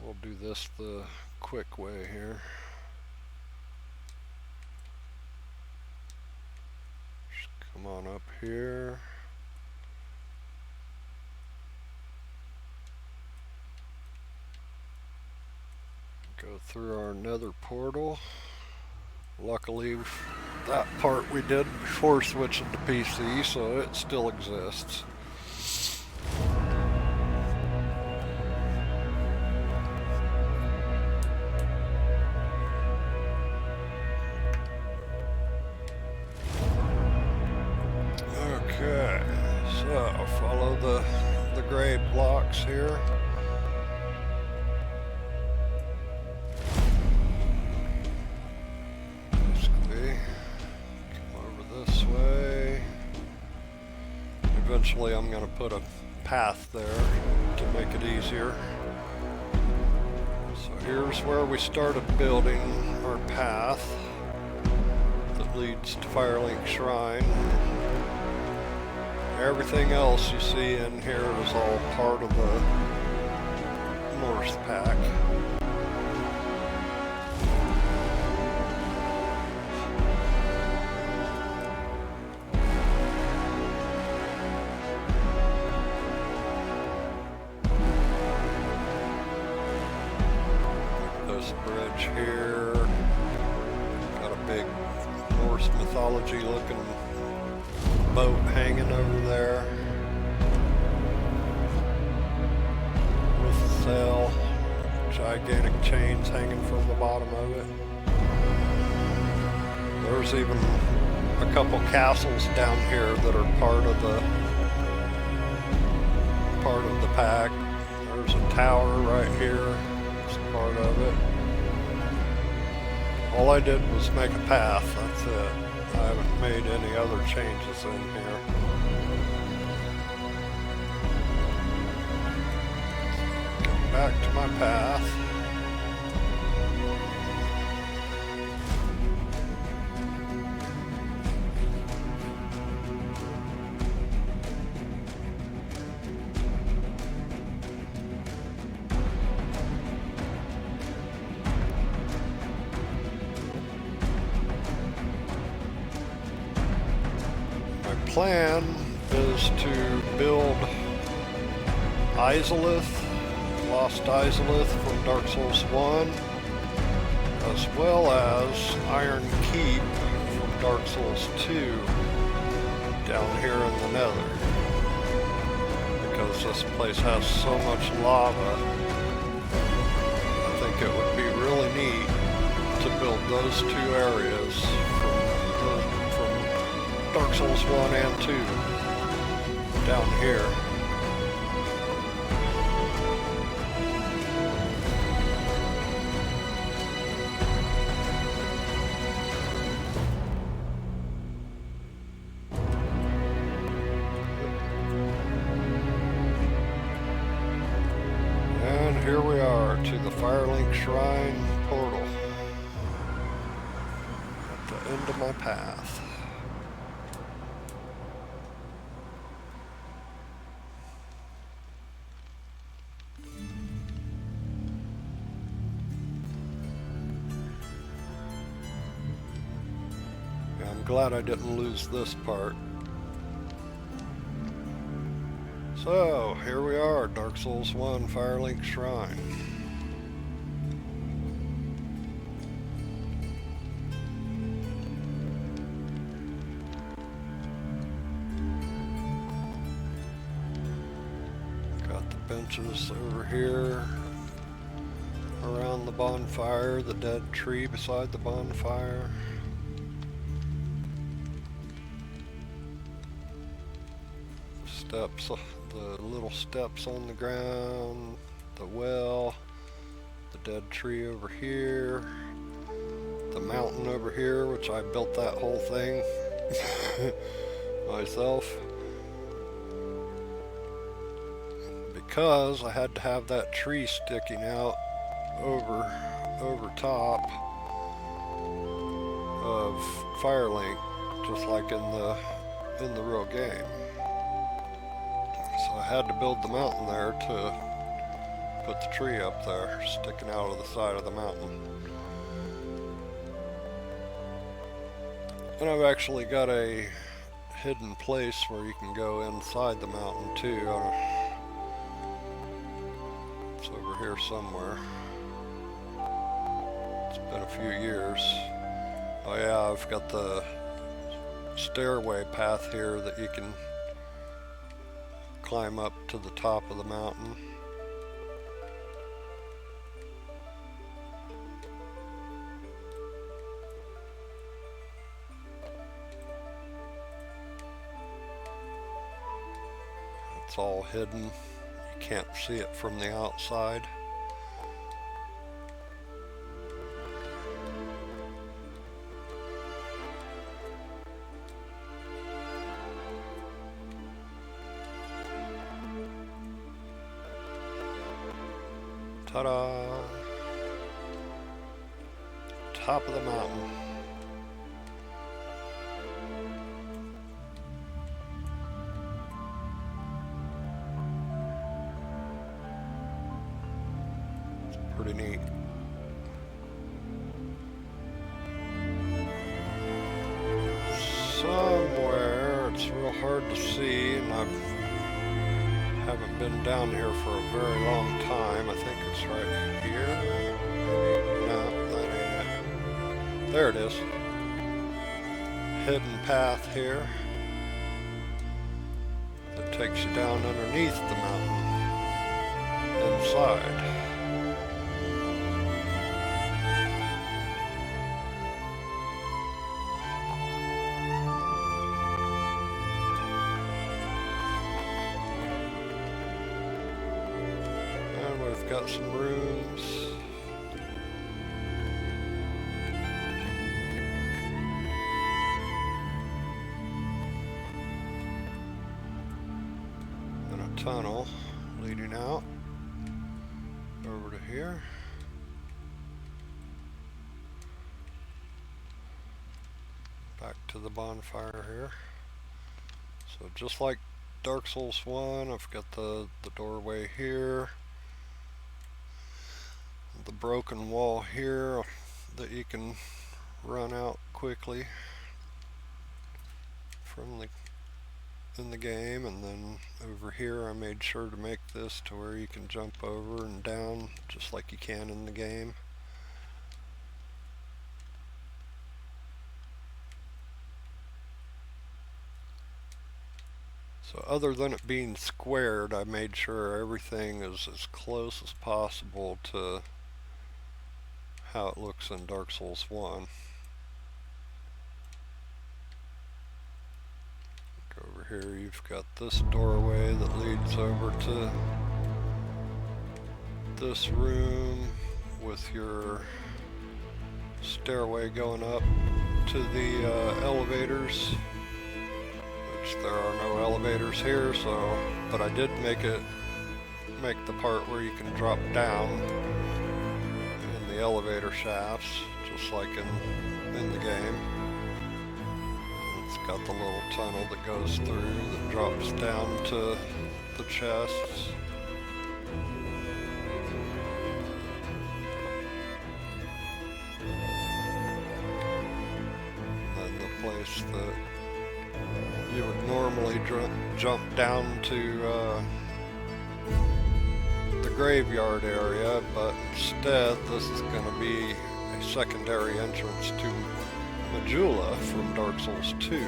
Speaker 1: We'll do this the quick way here. Just come on up here. Go through our nether portal. Luckily, that part we did before switching to PC, so it still exists. Okay, so follow the gray blocks here. Eventually I'm going to put a path there to make it easier. So here's where we started building our path that leads to Firelink Shrine. Everything else you see in here is all part of the North Pack. Bridge here, got a big Norse mythology looking boat hanging over there with a sail, gigantic chains hanging from the bottom of it. There's even a couple castles down here that are part of the pack. There's a tower right here, it's part of it. All I did was make a path, that's it. I haven't made any other changes in here. Get back to my path. Plan is to build Izalith, Lost Izalith from Dark Souls 1, as well as Iron Keep from Dark Souls 2 down here in the Nether. Because this place has so much lava, I think it would be really neat to build those two areas from Dark Souls 1 and 2 down here. And here we are to the Firelink Shrine portal at the end of my path. I'm glad I didn't lose this part. So, here we are, Dark Souls 1 Firelink Shrine. Got the benches over here around the bonfire, the dead tree beside the bonfire. Steps, the little steps on the ground, the well, the dead tree over here, the mountain over here, which I built that whole thing myself because I had to have that tree sticking out over top of Firelink, just like in the real game. So I had to build the mountain there to put the tree up there, sticking out of the side of the mountain. And I've actually got a hidden place where you can go inside the mountain too. It's over here somewhere. It's been a few years. Oh yeah, I've got the stairway path here that you can climb up to the top of the mountain. It's all hidden. You can't see it from the outside. Ta-da! Top of the mountain. It's pretty neat. Somewhere, it's real hard to see, and I haven't been down here for a very long time. I think it's right here. No, that ain't it. There it is. Hidden path here that takes you down underneath the mountain inside. Got some rooms. And a tunnel leading out over to here. Back to the bonfire here. So just like Dark Souls 1, I've got the doorway here. The broken wall here that you can run out quickly from in the game, and then over here I made sure to make this to where you can jump over and down just like you can in the game. So other than it being squared, I made sure everything is as close as possible to how it looks in Dark Souls 1. Over here you've got this doorway that leads over to this room with your stairway going up to the elevators, which there are no elevators here, so but I did make the part where you can drop down the elevator shafts, just like in the game. It's got the little tunnel that goes through that drops down to the chests. And then the place that you would normally jump down to graveyard area, but instead this is going to be a secondary entrance to Majula from Dark Souls 2.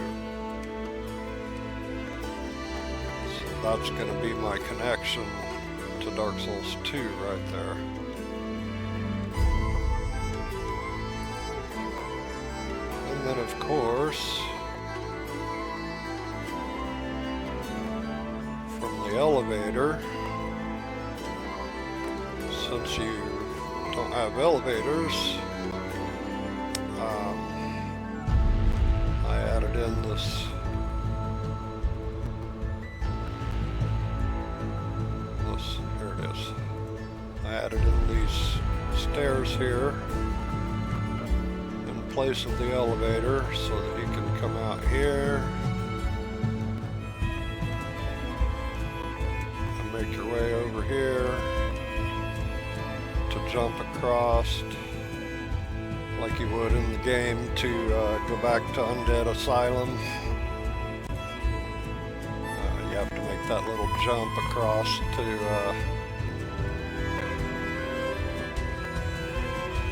Speaker 1: So that's going to be my connection to Dark Souls 2 right there. And then of course, from the elevator, since you don't have elevators, I added in this here it is. I added in these stairs here in place of the elevator so that you can come out here and make your way over here to jump across like you would in the game to go back to Undead Asylum. You have to make that little jump across to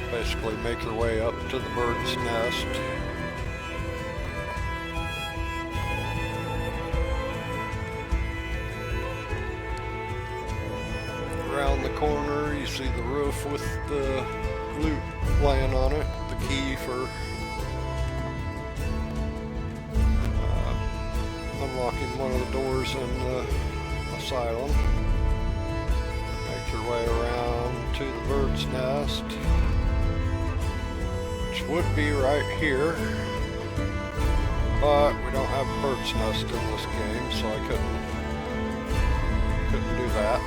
Speaker 1: basically make your way up to the bird's nest. Around the corner you see the roof with the loot laying on it, the key for unlocking one of the doors in the asylum. Make your way around to the bird's nest, which would be right here, but we don't have a bird's nest in this game, so I couldn't do that.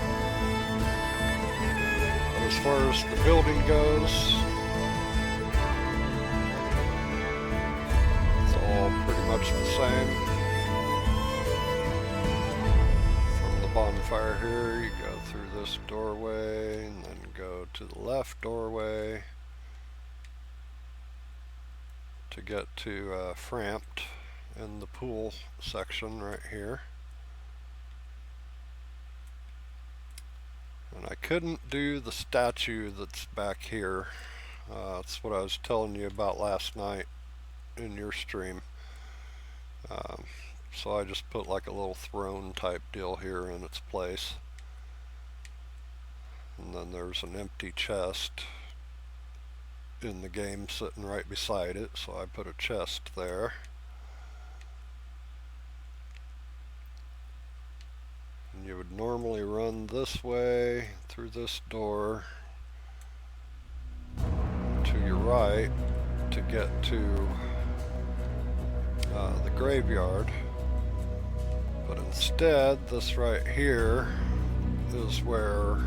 Speaker 1: But as far as the building goes, it's all pretty much the same. From the bonfire here, you go through this doorway and then go to the left doorway to get to Frampt in the pool section right here. And I couldn't do the statue that's back here. That's what I was telling you about last night in your stream. So I just put like a little throne type deal here in its place. And then there's an empty chest in the game sitting right beside it, so I put a chest there. And you would normally run this way through this door to your right to get to the graveyard, but instead this right here is where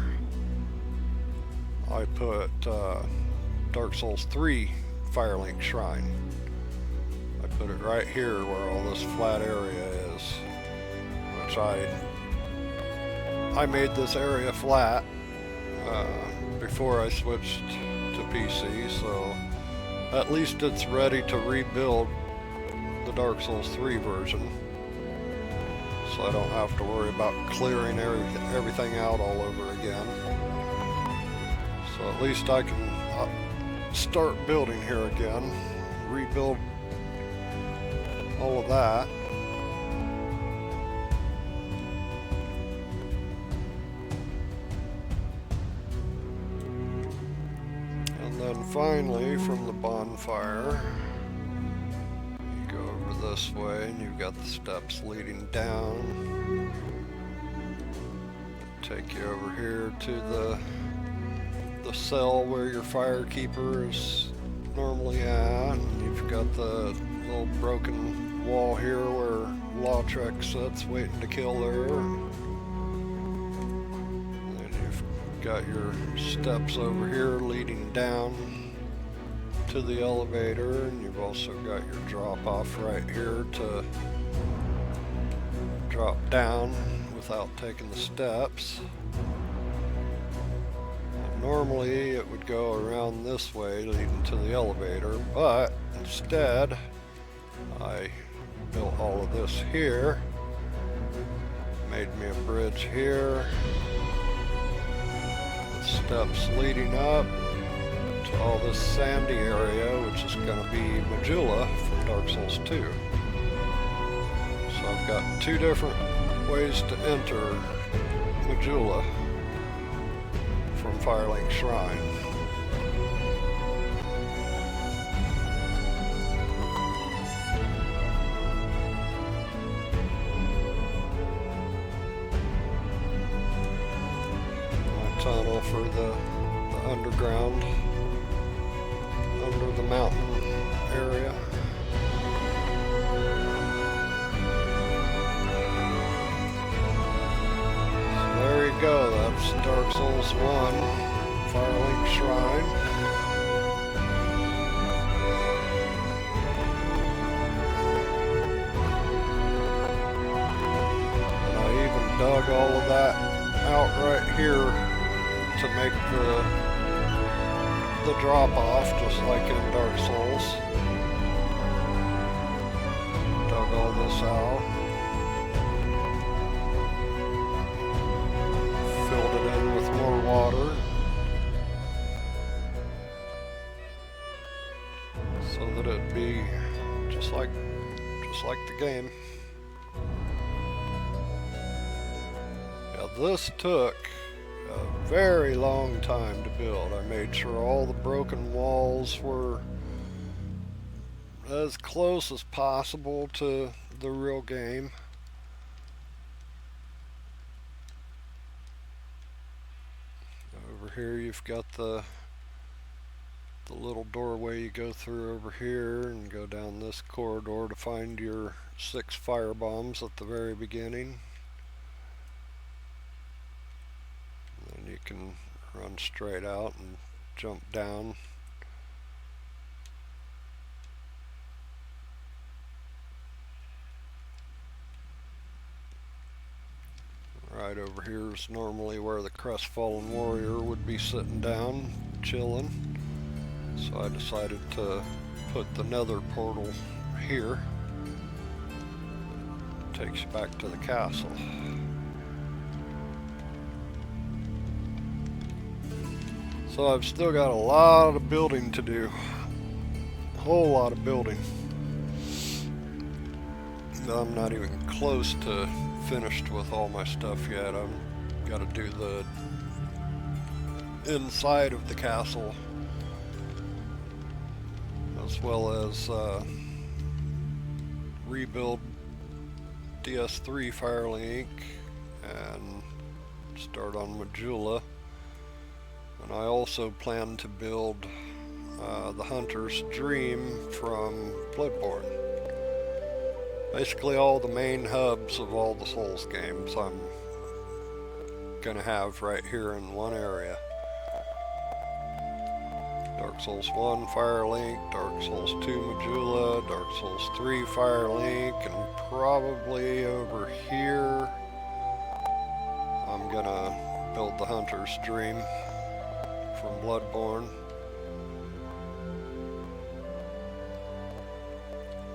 Speaker 1: I put Dark Souls 3 Firelink Shrine. I put it right here where all this flat area is, which I made this area flat before I switched to PC, so at least it's ready to rebuild the Dark Souls 3 version, so I don't have to worry about clearing everything out all over again. So at least I can start building here again, rebuild all of that. And then finally from the bonfire you go over this way and you've got the steps leading down, take you over here to the cell where your firekeeper is normally at. And you've got the little broken wall here where Lautrec sits waiting to kill her. And then you've got your steps over here leading down to the elevator, and you've also got your drop off right here to drop down without taking the steps. Normally it would go around this way leading to the elevator, but instead I built all of this here, made me a bridge here with steps leading up to all this sandy area, which is going to be Majula from Dark Souls 2. So I've got two different ways to enter Majula from Firelink Shrine. My tunnel for the underground, under the mountain area. There you go, that's Dark Souls 1, Firelink Shrine. all of that out right here to make the drop off, just like in Dark Souls. Dug all this out. Filled it in with more water. So that it'd be just like the game. Now this took a very long time to build. I made sure all the broken walls were as close as possible to the real game. Over here you've got the little doorway you go through over here and go down this corridor to find your 6 fire bombs at the very beginning. And then you can run straight out and jump down. Right over here is normally where the crestfallen warrior would be sitting down, chilling. So I decided to put the nether portal here. It takes you back to the castle. So I've still got a lot of building to do. A whole lot of building. I'm not even close to finished with all my stuff yet. I've got to do the inside of the castle, as well as rebuild DS3 Firelink and start on Majula. And I also plan to build the Hunter's Dream from Bloodborne. Basically all the main hubs of all the Souls games I'm gonna have right here in one area. Dark Souls 1 Firelink, Dark Souls 2 Majula, Dark Souls 3 Firelink, and probably over here I'm gonna build the Hunter's Dream from Bloodborne.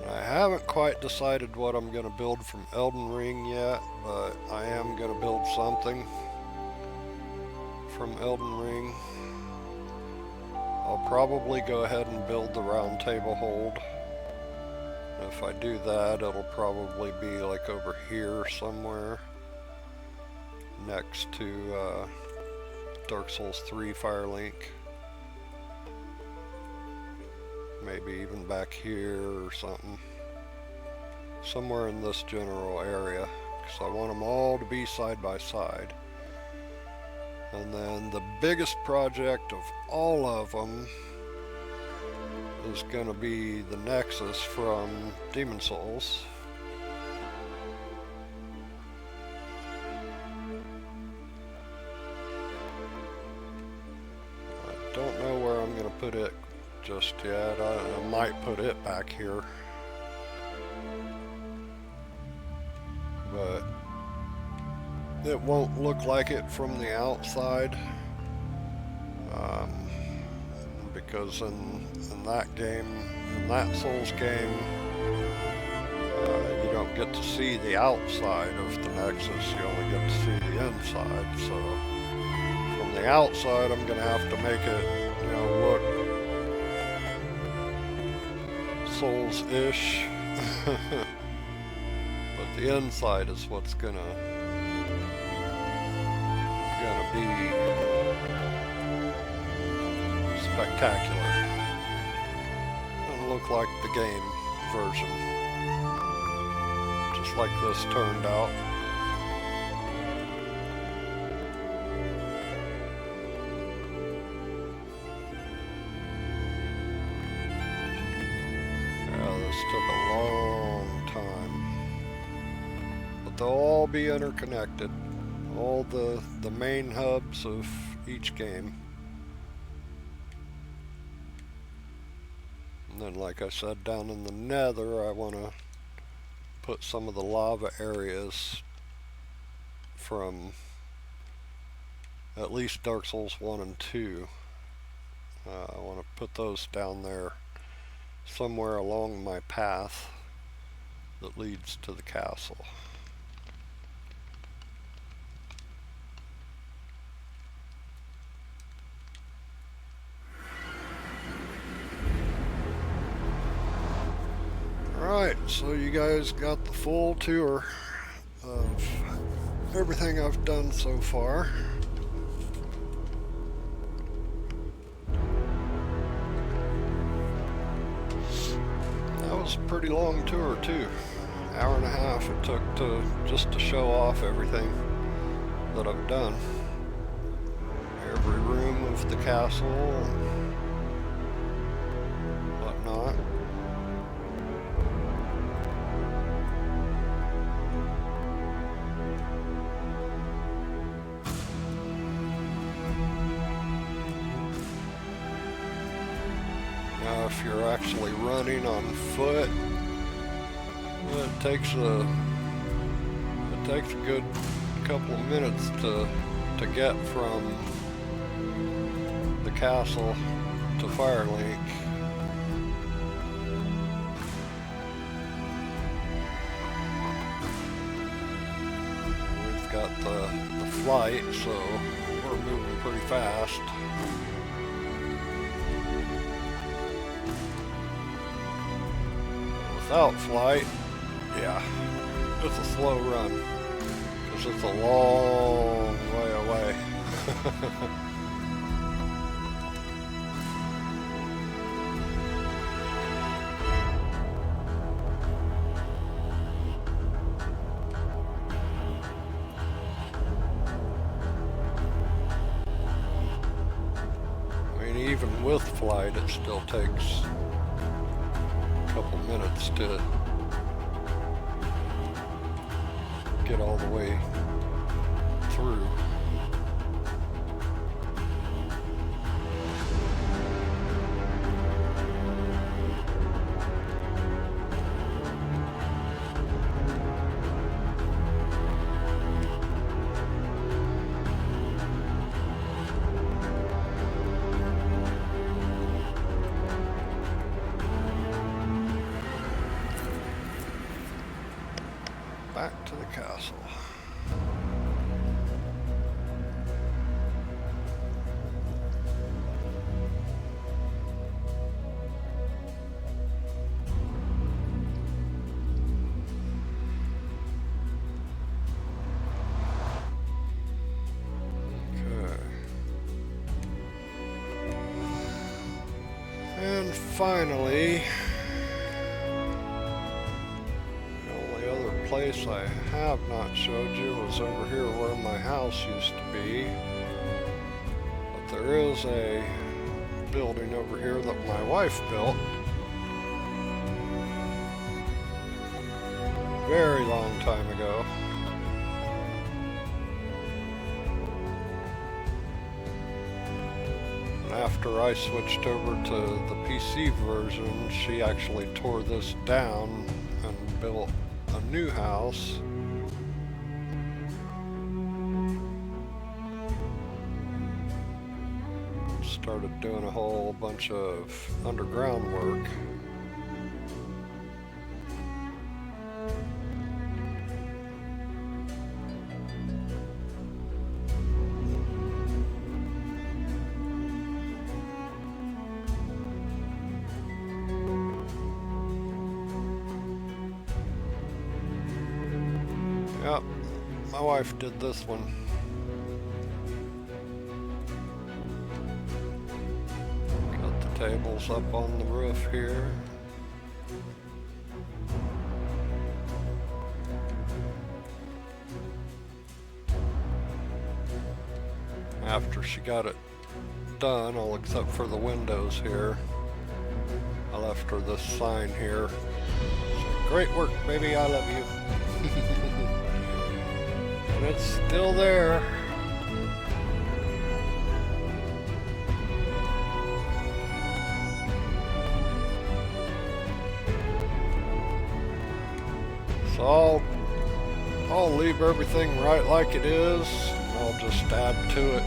Speaker 1: I haven't quite decided what I'm going to build from Elden Ring yet, but I am going to build something from Elden Ring. I'll probably go ahead and build the round table hold. If I do that, it'll probably be like over here somewhere, next to Dark Souls 3 Firelink. Maybe even back here or something. Somewhere in this general area, because I want them all to be side by side. And then the biggest project of all of them is going to be the Nexus from Demon Souls. I don't know where I'm going to put it just yet. I might put it back here, but it won't look like it from the outside, because in that game, in that Souls game, you don't get to see the outside of the Nexus, you only get to see the inside. So from the outside I'm gonna have to make it, you know, look Souls-ish. But the inside is what's gonna be spectacular. It'll look like the game version, just like this turned out. Yeah, this took a long time, but they'll all be interconnected. All the main hubs of each game. And then, like I said, down in the Nether, I want to put some of the lava areas from at least Dark Souls 1 and 2. I want to put those down there somewhere along my path that leads to the castle. Alright, so you guys got the full tour of everything I've done so far. That was a pretty long tour too. Hour and a half it took just to show off everything that I've done. Every room of the castle and whatnot. Now if you're actually running on foot, it takes a good couple of minutes to get from the castle to Firelink. We've got the flight, so we're moving pretty fast. Without flight, yeah, it's a slow run, because it's a long way away. I mean, even with flight, it still takes a couple minutes to get all the way through. Back to the castle. Okay. And finally, place I have not showed you was over here where my house used to be. But there is a building over here that my wife built a very long time ago. And after I switched over to the PC version, she actually tore this down and built a new house. Started doing a whole bunch of underground work. Yep, my wife did this one. Got the tables up on the roof here. After she got it done, all except for the windows here, I left her this sign here. Great work, baby, I love you. And it's still there. So I'll leave everything right like it is, and I'll just add to it.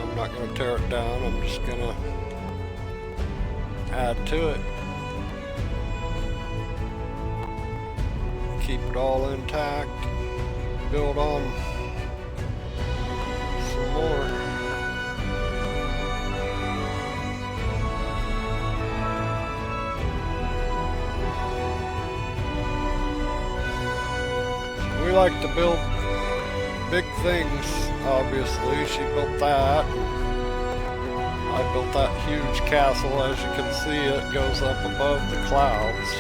Speaker 1: I'm not going to tear it down, I'm just going to add to it. Keep it all intact, build on some more. We like to build big things, obviously. She built that. I built that huge castle. As you can see, it goes up above the clouds.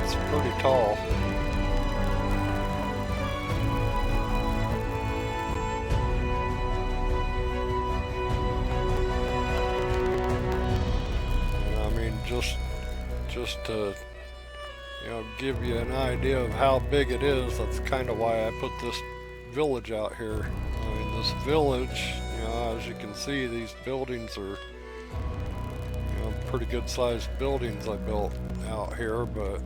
Speaker 1: It's pretty tall. And I mean, just to give you an idea of how big it is, that's kind of why I put this village out here. I mean, this village, as you can see, these buildings are, pretty good sized buildings I built out here, but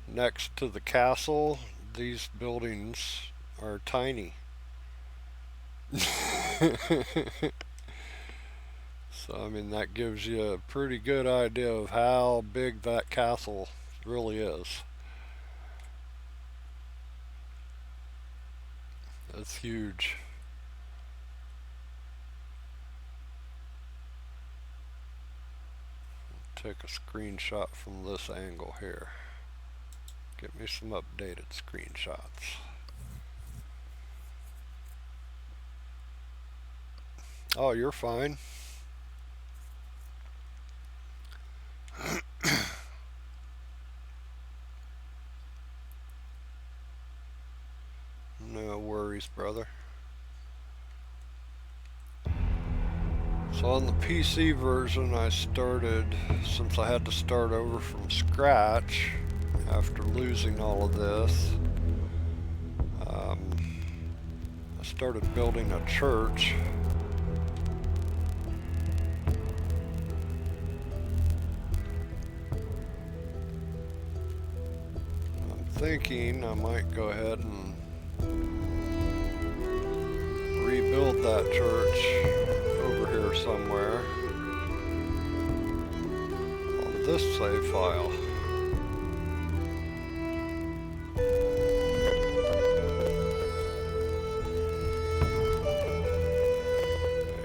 Speaker 1: next to the castle, these buildings are tiny. So, I mean, that gives you a pretty good idea of how big that castle really is. It's huge. Take a screenshot from this angle here. Get me some updated screenshots. Oh, you're fine. No worries, brother. So on the PC version, I started, since I had to start over from scratch after losing all of this, I started building a church. I'm thinking I might go ahead and rebuild that church over here somewhere on this save file.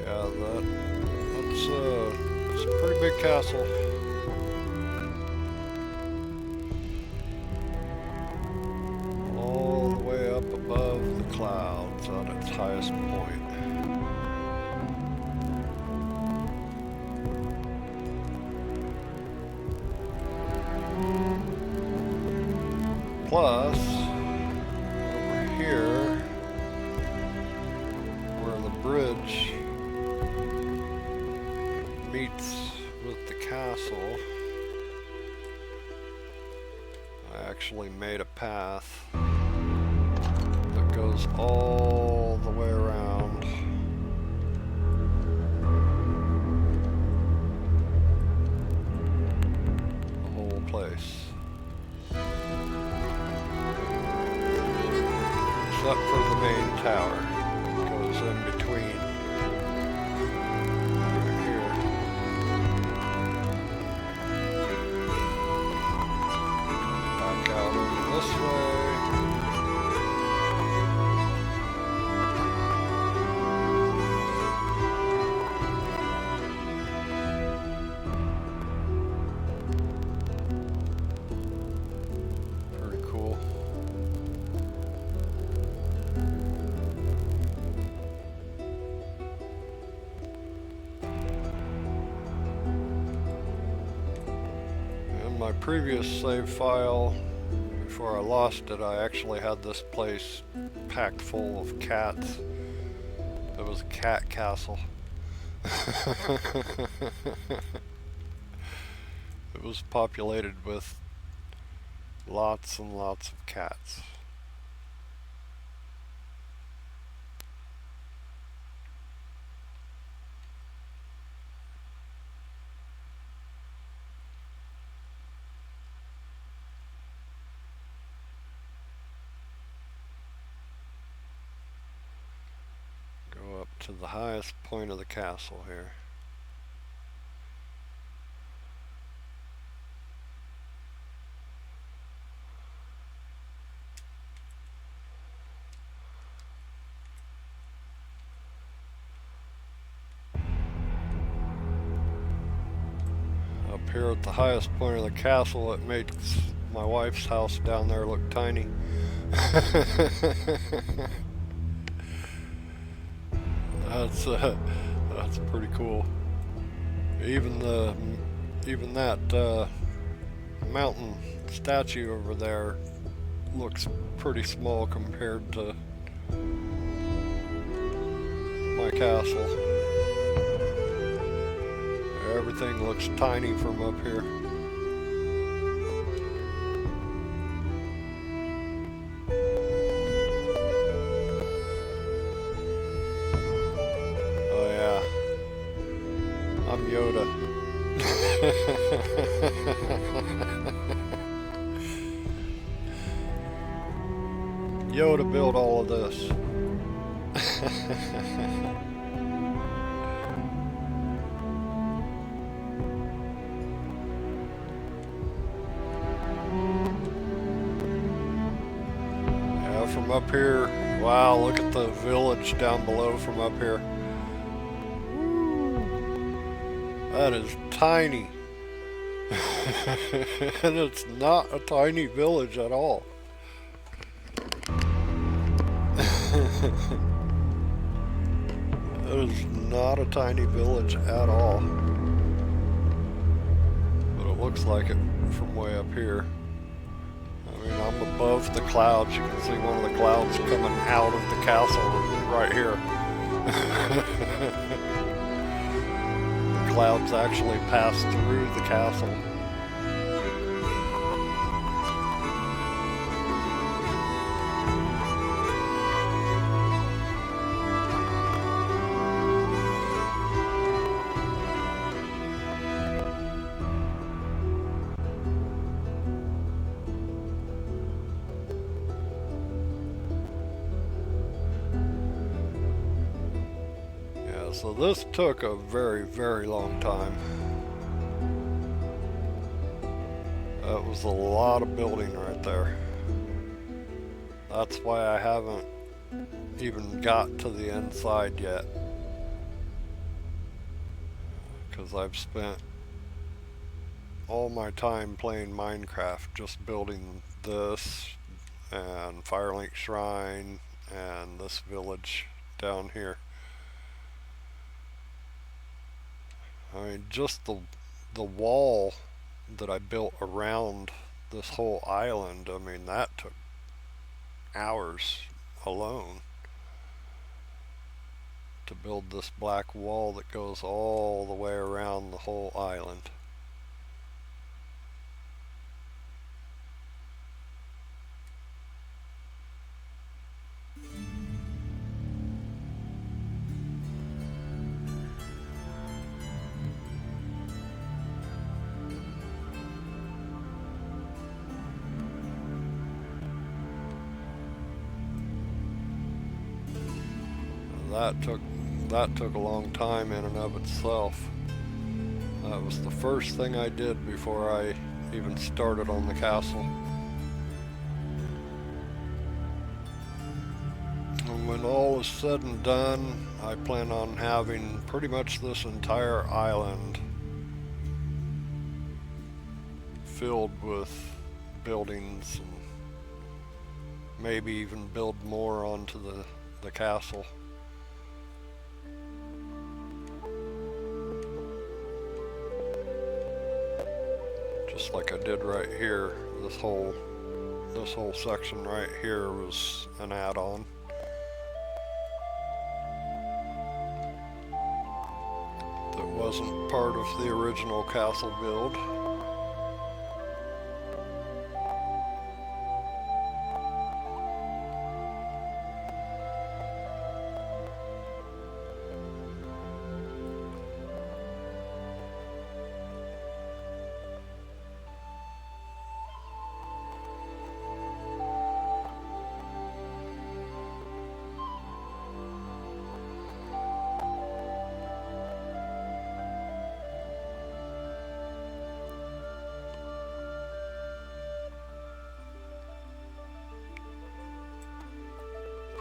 Speaker 1: Yeah, that's a pretty big castle. All the way up above the clouds at its highest point. Plus, over here, where the bridge meets with the castle, I actually made a path that goes all the way around. The whole place. Except for the main tower. It goes in between. Right here. Back out over this way. Pretty cool. In my previous save file, before I lost it, I actually had this place packed full of cats. It was a cat castle. It was populated with lots and lots of cats. to the highest point of the castle here. Up here at the highest point of the castle, it makes my wife's house down there look tiny. That's pretty cool. Even that mountain statue over there looks pretty small compared to my castle. Everything looks tiny from up here. Oh yeah, I'm Yoda. Yoda built all of this. Yeah, from up here, wow, look at the village down below from up here. That is tiny. And it's not a tiny village at all. It is not a tiny village at all. But it looks like it from way up here. I mean, I'm above the clouds. You can see one of the clouds coming out of the castle right here. The clouds actually pass through the castle. So this took a very, very long time. That was a lot of building right there. That's why I haven't even got to the inside yet. Because I've spent all my time playing Minecraft just building this and Firelink Shrine and this village down here. I mean, just the wall that I built around this whole island, I mean, that took hours alone to build this black wall that goes all the way around the whole island. That took a long time in and of itself. That was the first thing I did before I even started on the castle. And when all is said and done, I plan on having pretty much this entire island filled with buildings, and maybe even build more onto the castle. Just like I did right here. This whole section right here was an add-on. That wasn't part of the original castle build.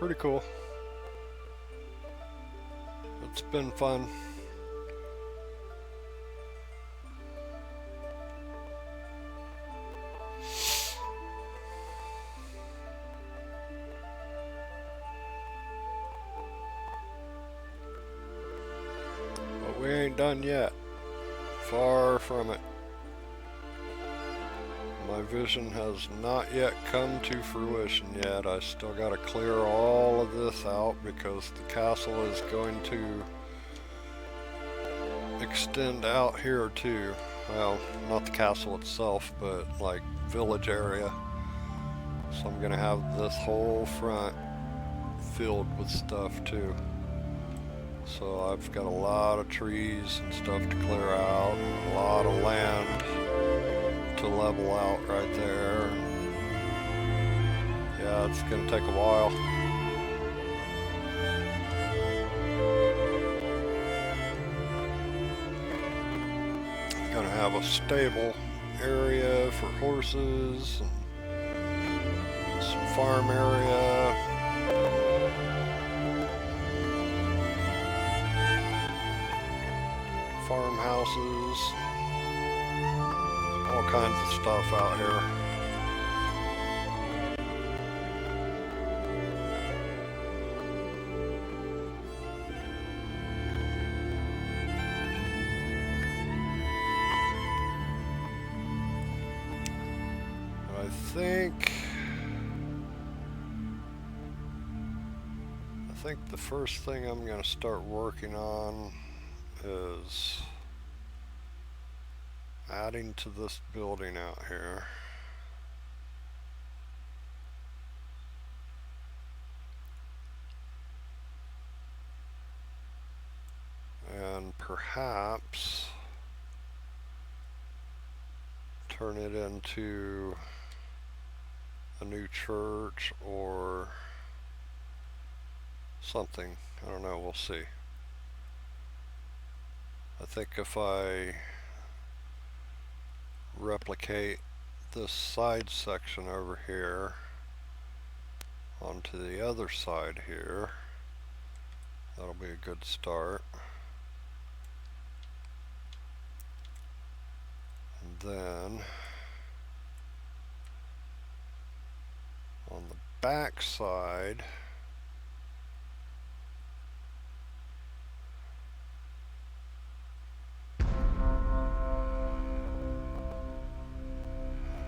Speaker 1: pretty cool. It's been fun. But we ain't done yet. Far from it. My vision has not yet come to fruition yet. I still got to clear all of this out because the castle is going to extend out here too. Well, not the castle itself, but like village area. So I'm gonna have this whole front filled with stuff too. So I've got a lot of trees and stuff to clear out, a lot of land to level out right there. Yeah, it's gonna take a while. Gonna have a stable area for horses and some farm area. Farmhouses. All kinds of stuff out here. I think the first thing I'm going to start working on is adding to this building out here. And perhaps turn it into a new church or something. I don't know, we'll see. I think if I replicate this side section over here onto the other side here, that'll be a good start. And then on the back side,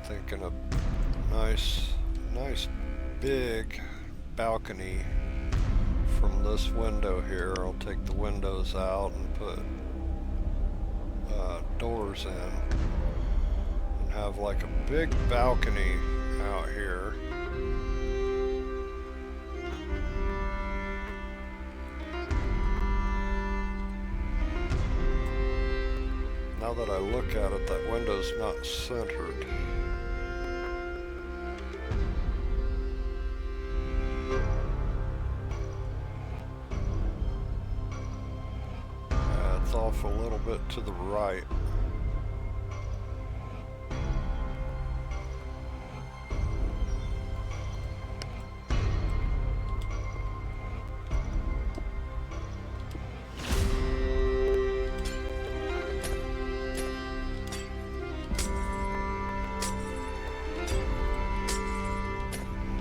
Speaker 1: thinking a nice big balcony from this window here. I'll take the windows out and put doors in and have like a big balcony out here. Now that I look at it, that window's not centered. Off a little bit to the right.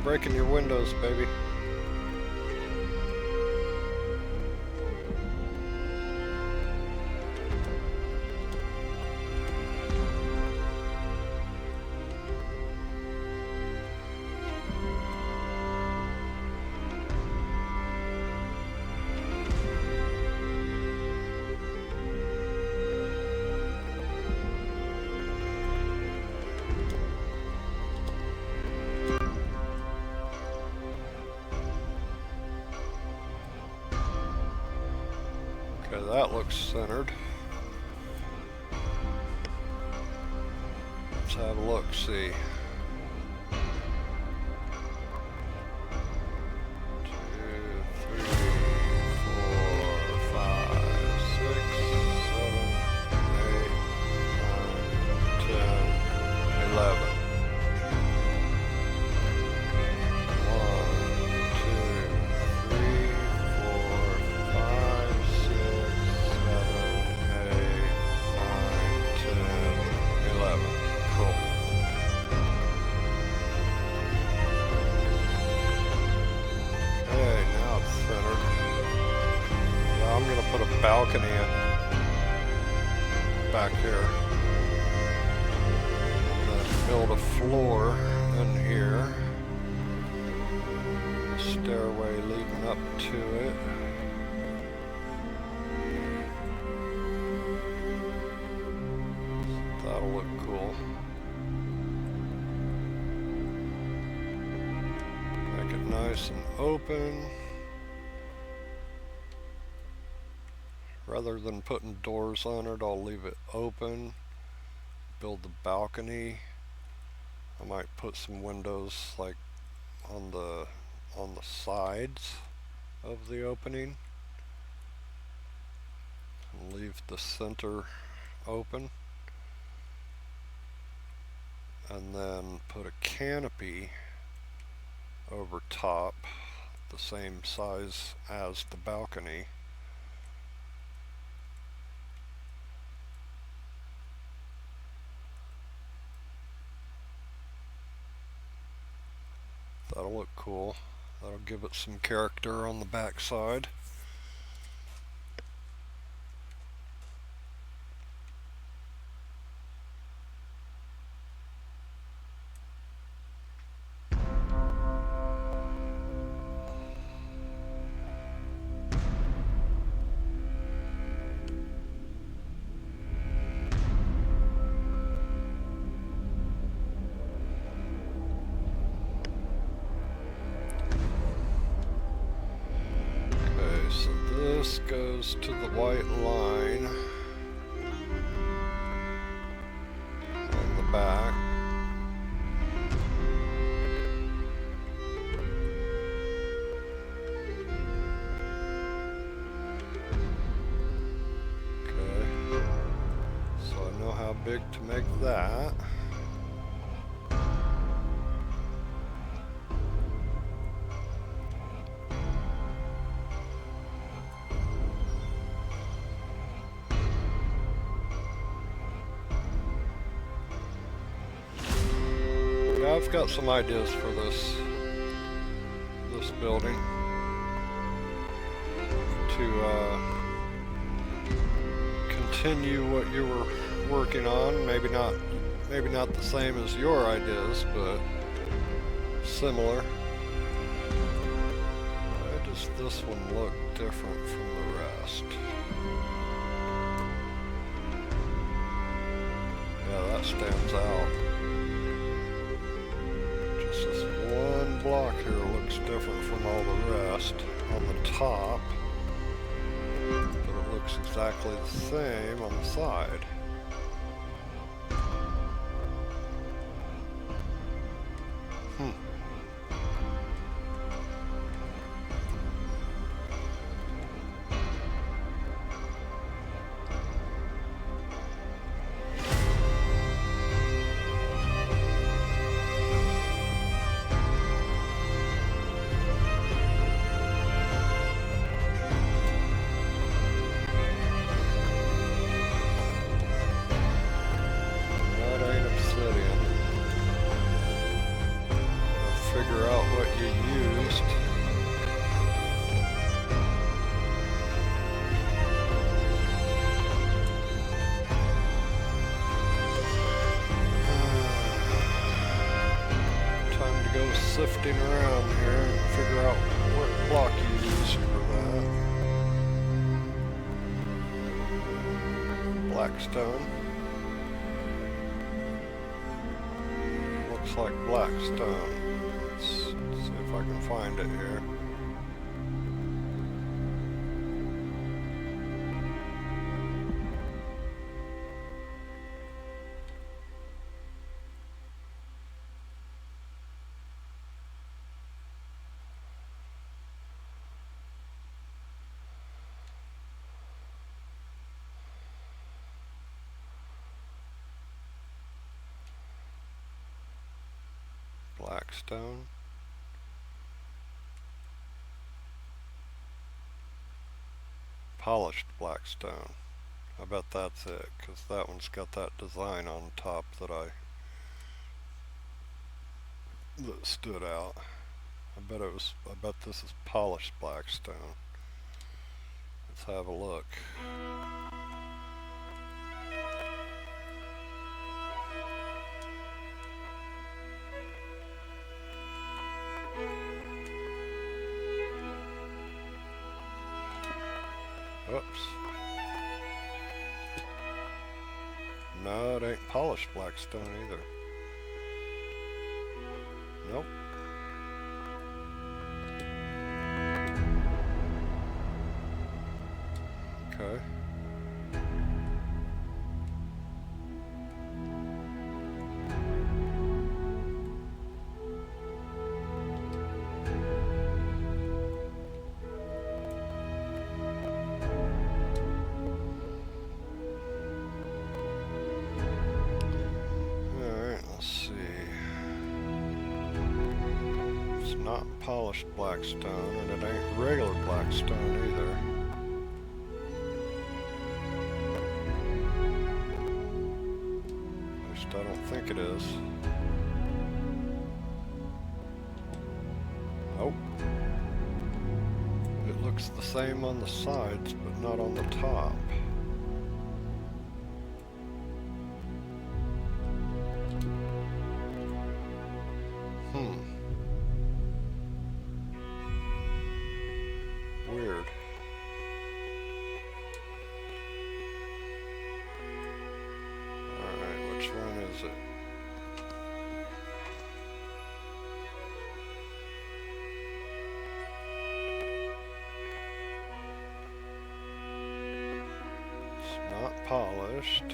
Speaker 1: Breaking your windows, baby. Okay, that looks centered. Let's have a look, see. 2, 3, 4, 5, 6, 7, 8, 9, 10, 11. 1, 2, balcony back here. And then build a floor in here. A stairway leading up to it. That'll look cool. Make it nice and open. Rather than putting doors on it, I'll leave it open. Build the balcony. I might put some windows like on the sides of the opening. And leave the center open. And then put a canopy over top, the same size as the balcony. That'll look cool. That'll give it some character on the back side. This goes to the white line on the back. Okay, so I know how big to make that. I've got some ideas for this building to continue what you were working on. Maybe not the same as your ideas, but similar. Why does this one look different from the rest? Yeah, that stands out. This one block here looks different from all the rest on the top, but it looks exactly the same on the side. Figure out what you used. Time to go sifting around here and figure out what block you used for that. Blackstone. Looks like Blackstone. Let's see if I can find it here. Blackstone. Polished Blackstone. I bet that's it, because that one's got that design on top that stood out. I bet this is polished Blackstone. Let's have a look. Oops. No, it ain't polished black stone either. Nope. Okay. Not polished black stone, and it ain't regular black stone either. At least I don't think it is. Nope. It looks the same on the sides, but not on the top. Weird. Alright, which one is it? It's not polished.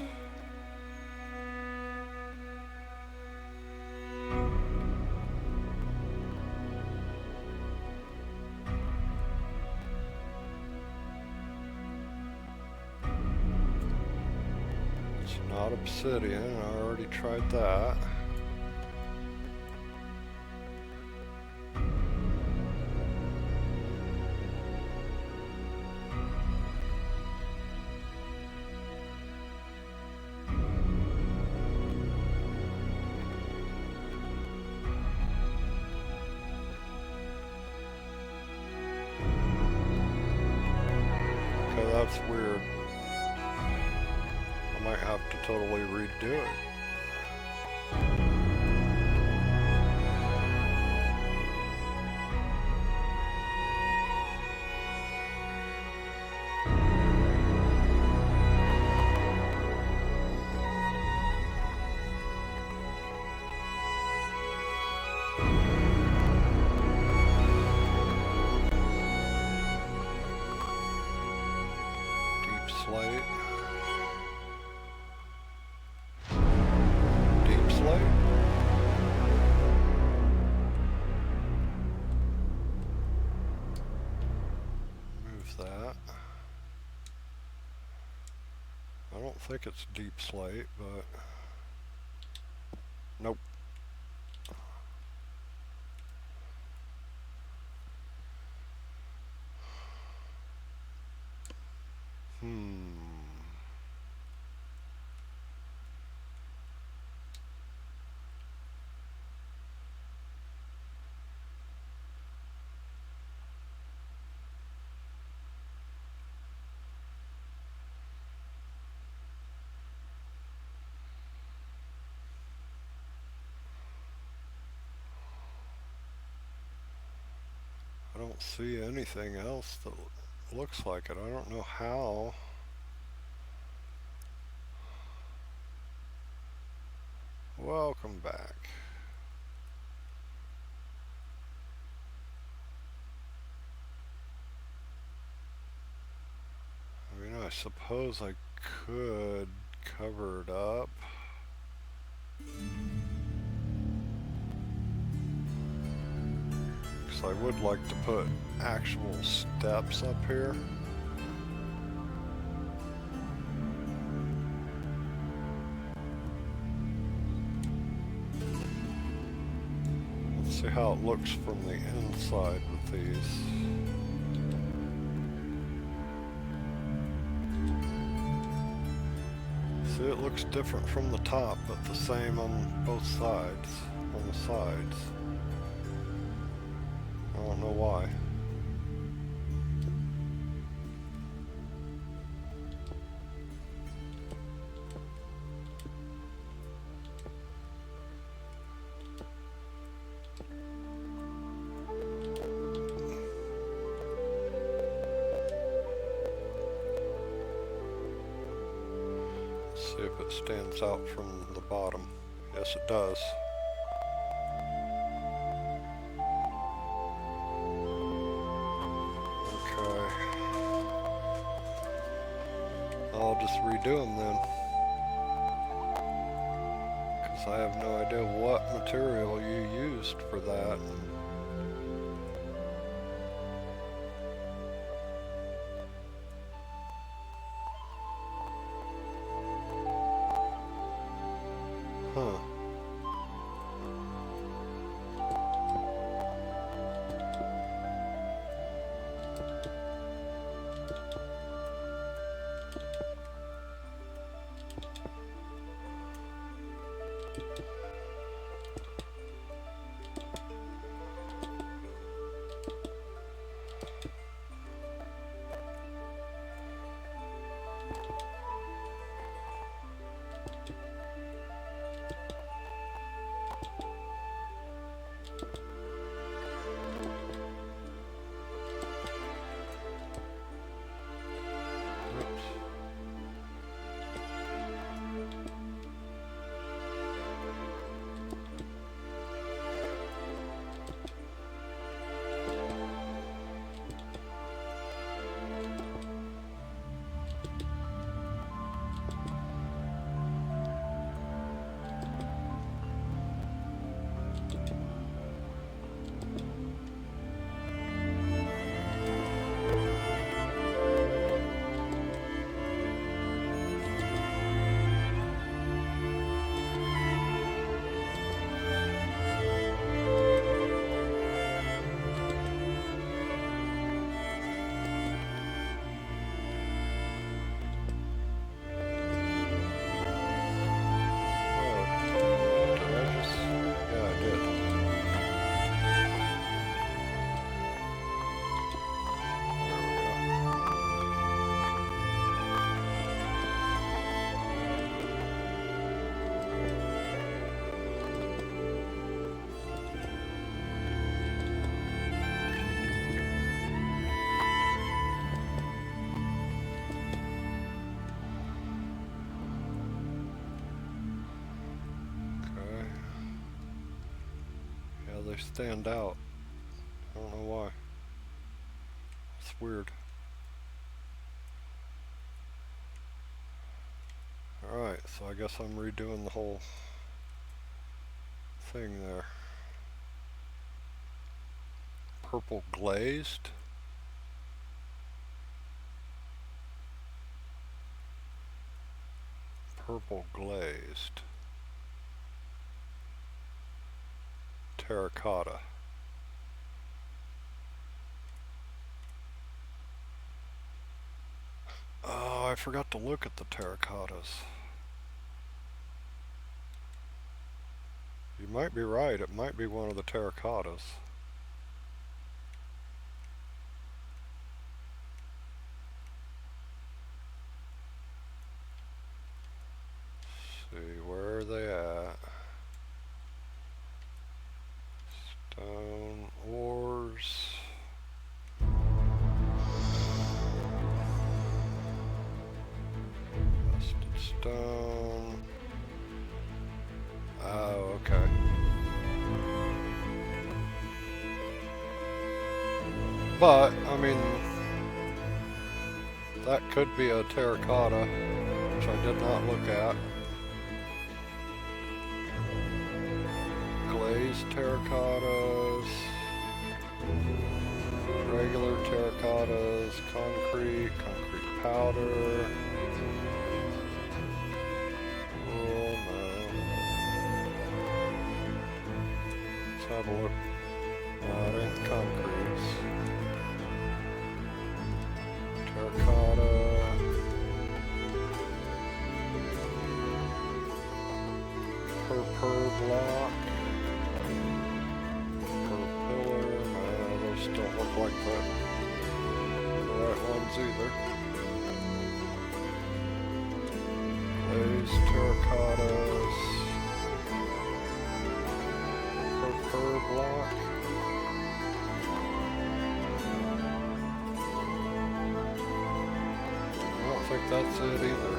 Speaker 1: Not obsidian, I already tried that. Okay, that's weird. I might have to totally redo it. Deep slate. Move that. I don't think it's deep slate, but nope. I don't see anything else that looks like it. I don't know how. Welcome back. I mean, I suppose I could cover it up. Because I would like to put actual steps up here. Let's see how it looks from the inside with these. See, it looks different from the top, but the same on both sides, on the sides. I don't know why. See if it stands out from the bottom. Yes, it does. Okay. I'll just redo them then. Because I have no idea what material you used for that. Huh. They stand out. I don't know why. It's weird. Alright, so I guess I'm redoing the whole thing there. Purple glazed. Purple glazed. Terracotta. Oh, I forgot to look at the terracottas. You might be right, it might be one of the terracottas. Let's see, where are they at? Stone ores. Rusted stone. Oh, okay. But, I mean, that could be a terracotta, which I did not look at. Glazed terracottas, regular terracottas, concrete powder. Oh no. Let's have a look. No, it ain't concretes. Terracotta. Per block. Don't look like the right ones either. Glazed terracottas. Per block. I don't think that's it either.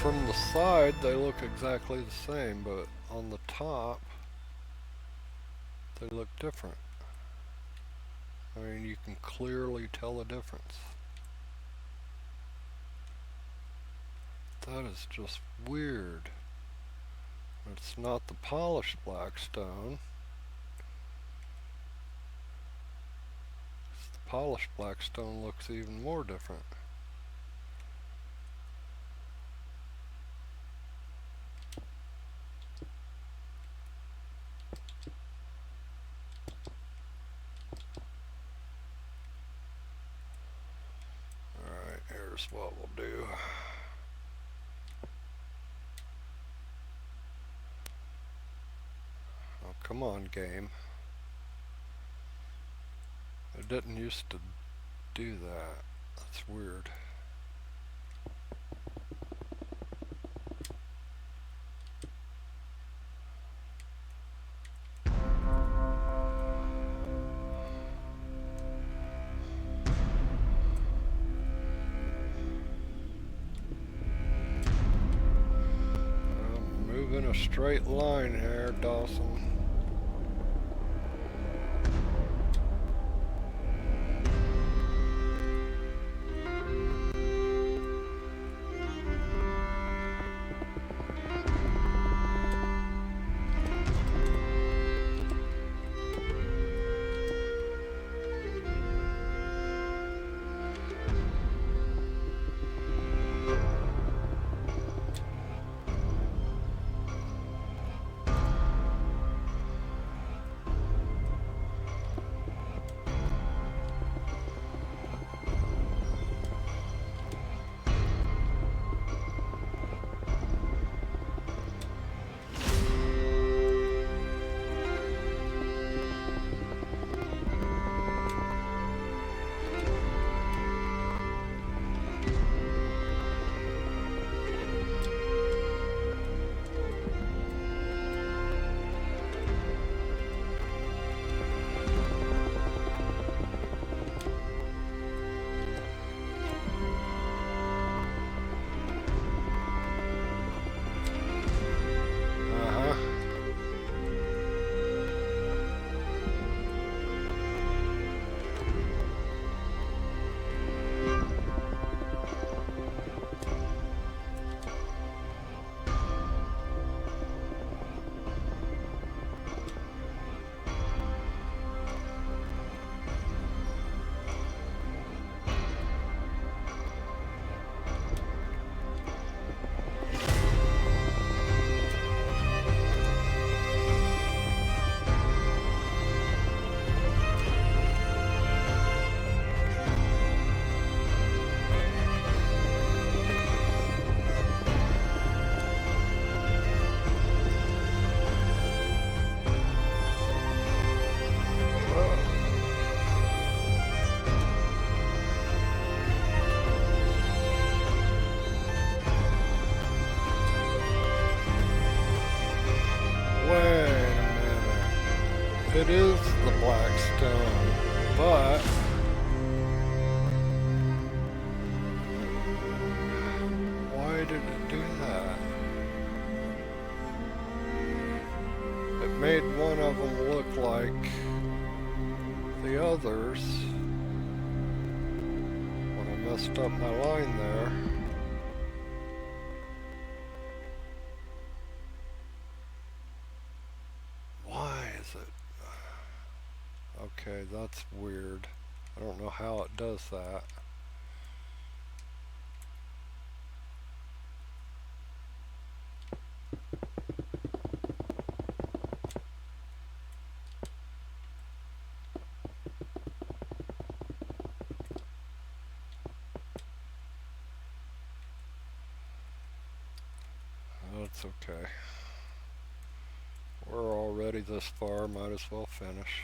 Speaker 1: from the side they look exactly the same, but on the top they look different. I mean, you can clearly tell the difference. That is just weird. It's not the polished black stone. The polished black stone looks even more different. Alright, here's what we'll do. Oh, come on, game. It didn't used to do that. That's weird. I'm moving a straight line here, Dawson. It is the black stone, but why did it do that? It made one of them look like the others when I messed up my line there. Okay, that's weird. I don't know how it does that. That's okay. We're already this far, might as well finish.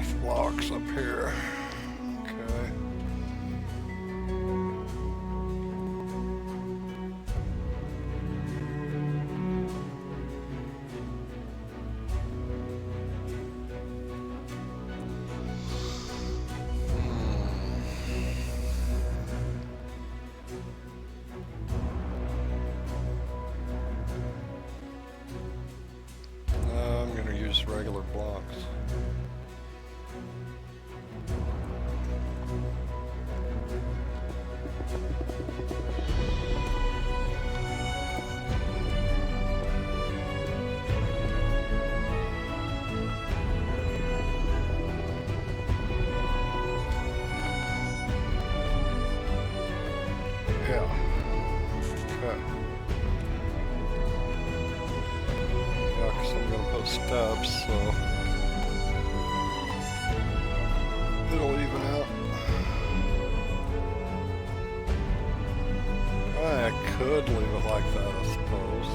Speaker 1: half blocks up here. Okay. I'm going to use regular blocks. Yeah. Okay. Yeah, because I'm going to put steps, so it'll even out. I could leave it like that, I suppose.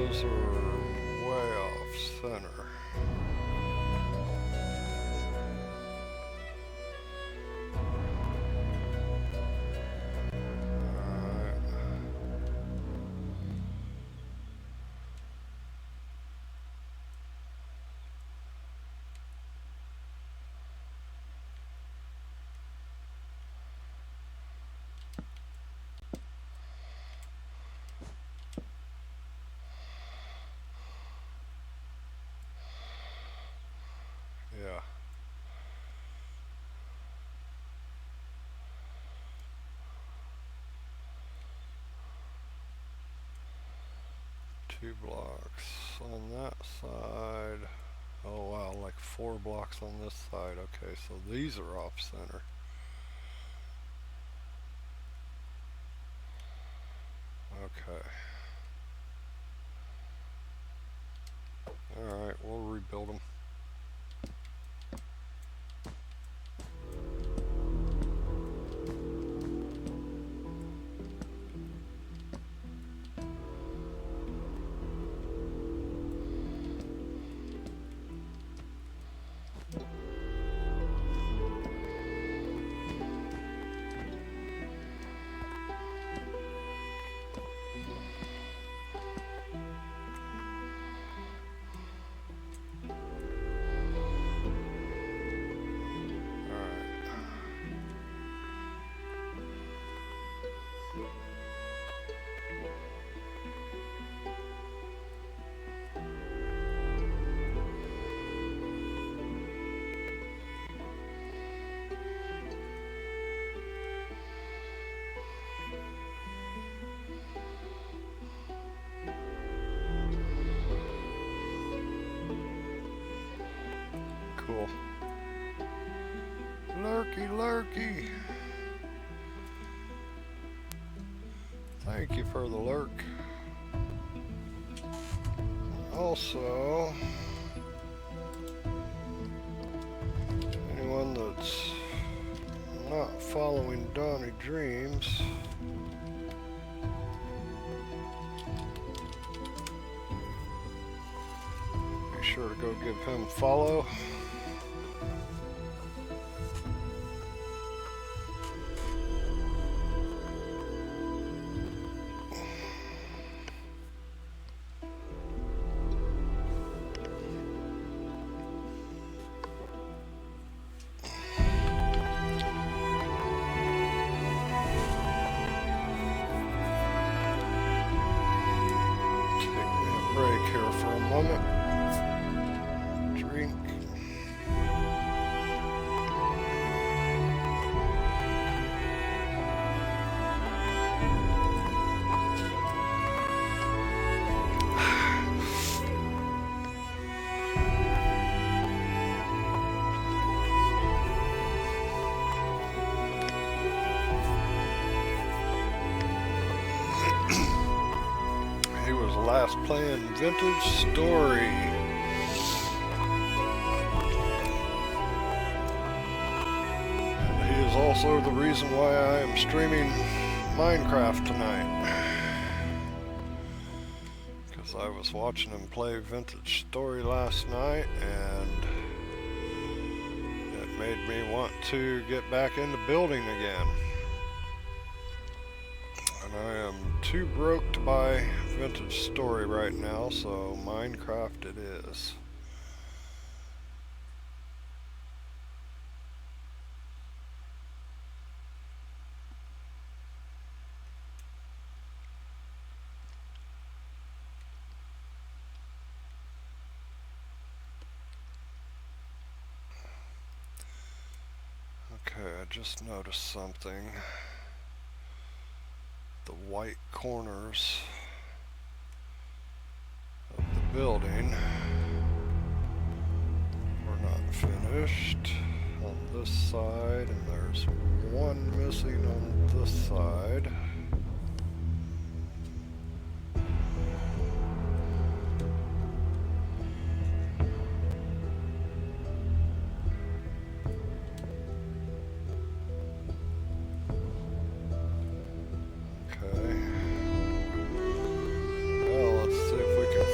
Speaker 1: Those are way off center. Alright. Yeah. Two blocks on that side. Oh wow, like 4 blocks on this side. Okay, so these are off center. Okay. Alright, we'll rebuild them. Cool. Lurky, lurky. Thank you for the lurk. Also, anyone that's not following Donnie Dreams, be sure to go give him a follow. break here for a moment. Drink. He was last playing Vintage Story. And he is also the reason why I am streaming Minecraft tonight. Because I was watching him play Vintage Story last night and it made me want to get back into building again. And I am too broke to buy Vintage Story right now, so Minecraft it is. Okay, I just noticed something. The white corners of the building are not finished on this side, and there's one missing on this side.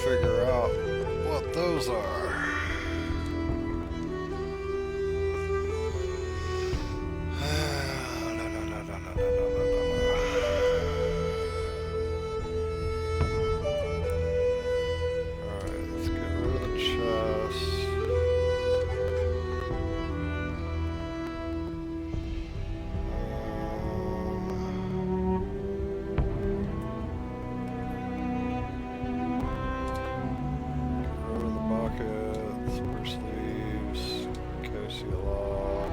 Speaker 1: Figure out what those are. Alright, let's get rid of the chest. Spruce leaves, acacia log.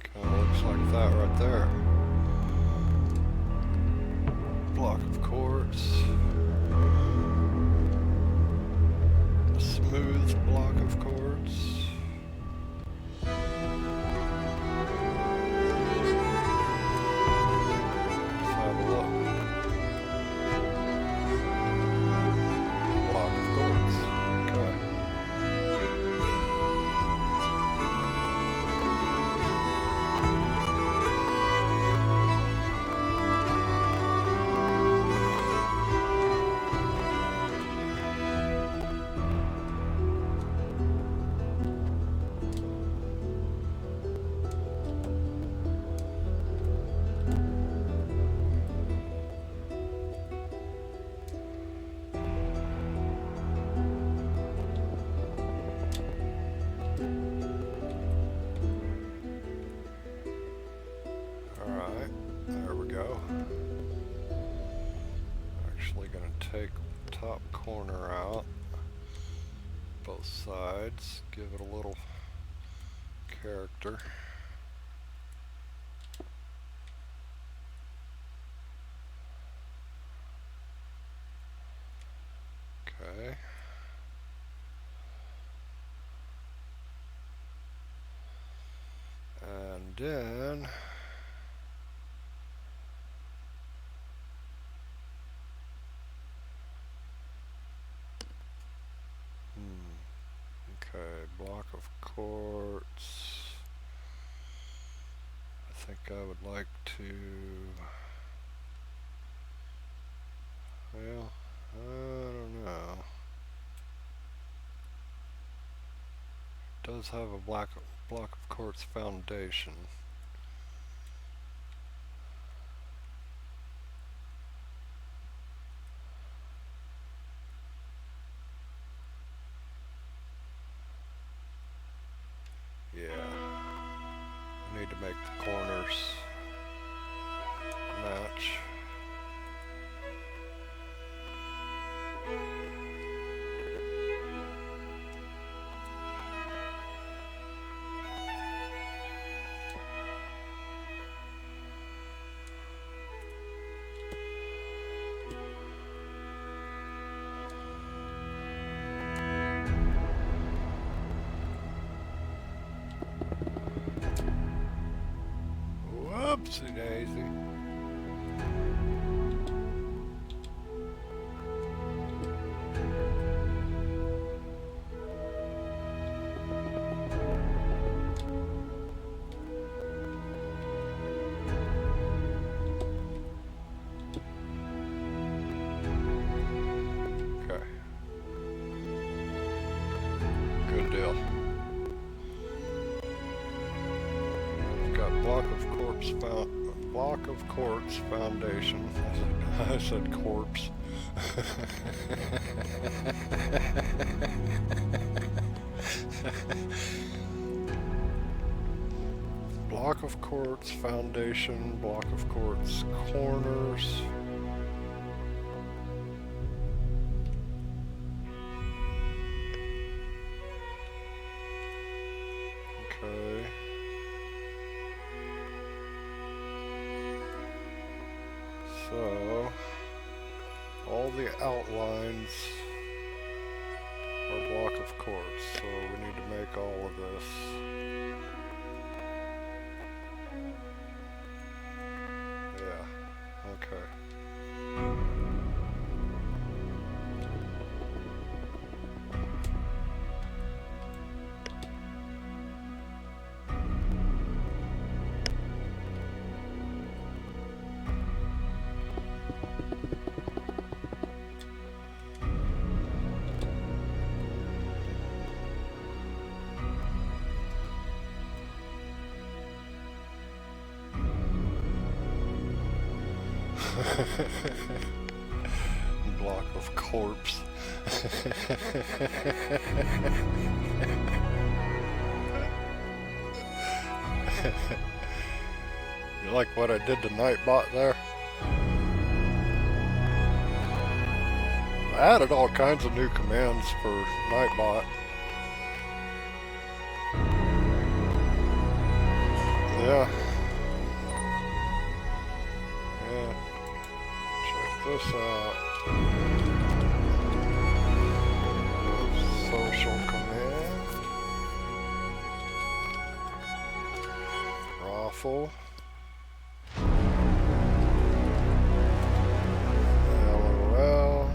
Speaker 1: Kind of looks like that right there. Block of quartz. Smooth block of quartz. Let's have a look. Block of quartz. Okay. There we go. Actually going to take the top corner out, both sides, give it a little character. Okay. And then okay, block of quartz. I think I would like to, well, I don't know. It does have a block of quartz foundation. make the corners match. Whoopsie daisy. Okay. Good deal. I've got block of quartz foundation. I said corpse. Block of quartz foundation, block of quartz corners. Okay. So, all the outlines are block of quartz, so we need to make all of this. Yeah, okay. Block of corpse. You like what I did to Nightbot there? I added all kinds of new commands for Nightbot. Yeah. Check this out. Social command. Raffle. LOL.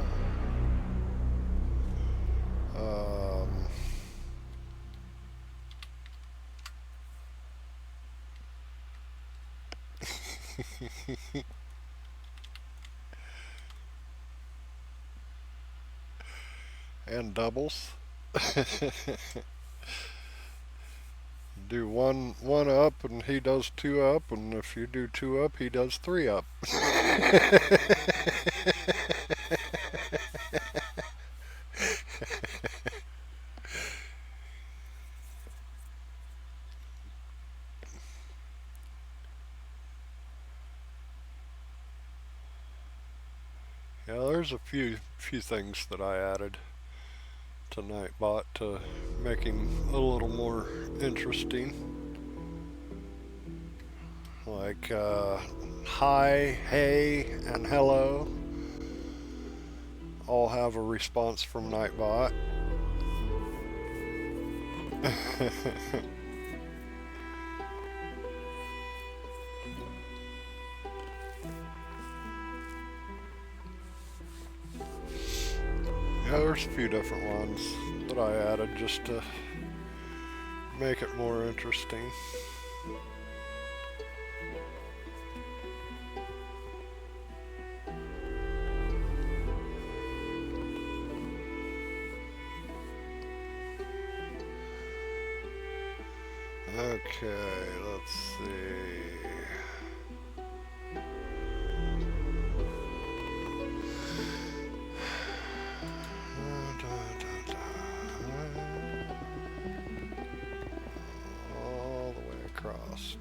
Speaker 1: And doubles. Do one up and he does two up, and if you do two up he does three up. Yeah, there's a few things that I added to Nightbot to make him a little more interesting. Like hi, hey, and hello all have a response from Nightbot. Yeah, there's a few different ones that I added just to make it more interesting. Okay, let's see. All the way across.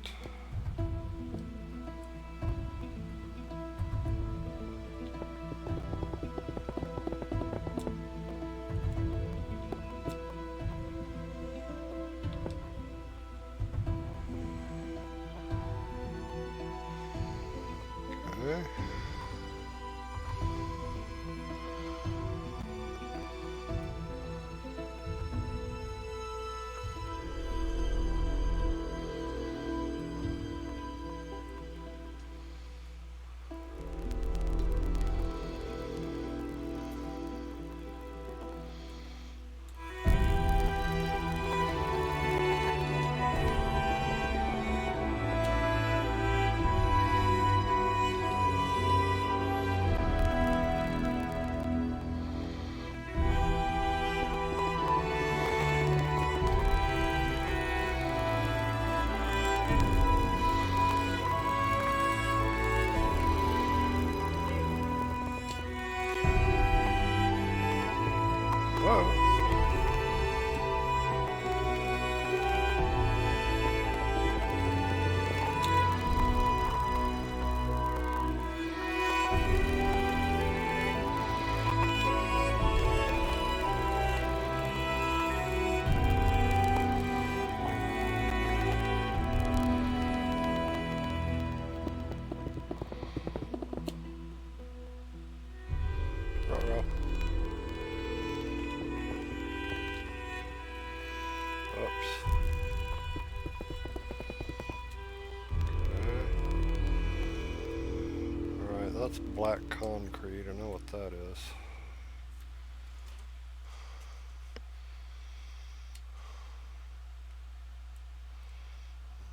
Speaker 1: Whoa. Uh-oh. Oops. Alright, that's black concrete. I know what that is.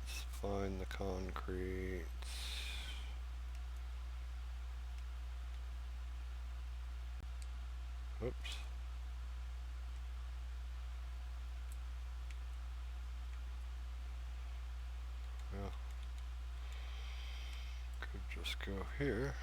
Speaker 1: Let's find the concrete. Oops. Yeah. Could just go here.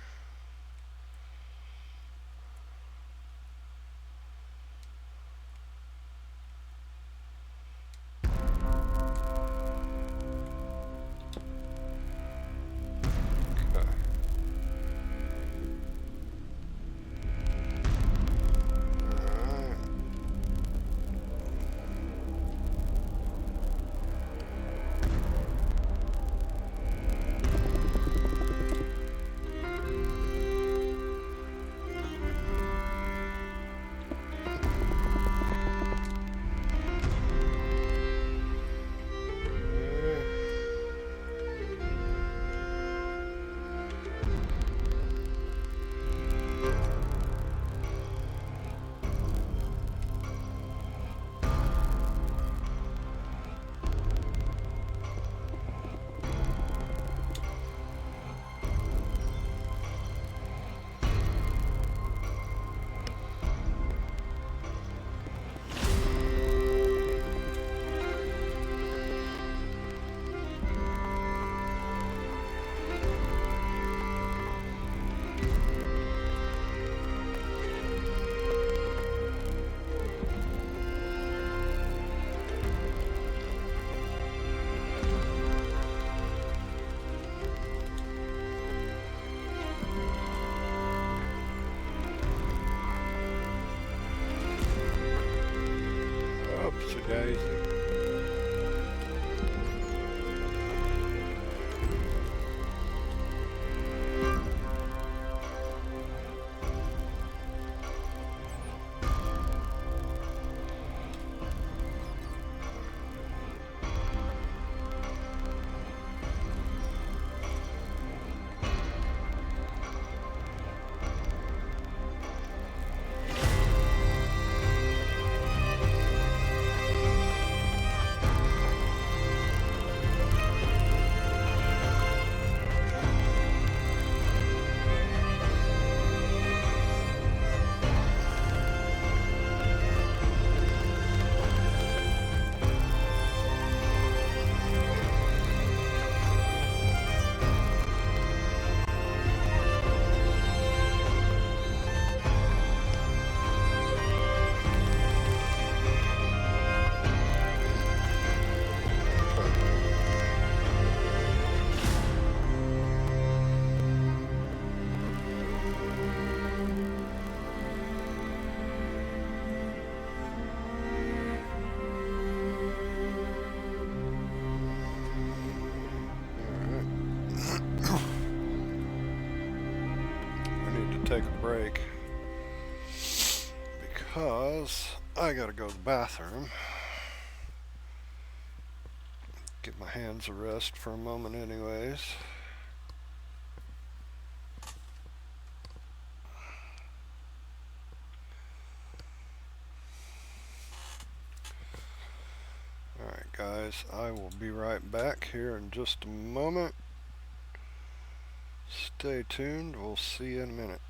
Speaker 1: Oopsie daisy. Take a break because I gotta go to the bathroom. Give my hands a rest for a moment anyways. Alright guys, I will be right back here in just a moment. Stay tuned, we'll see you in a minute.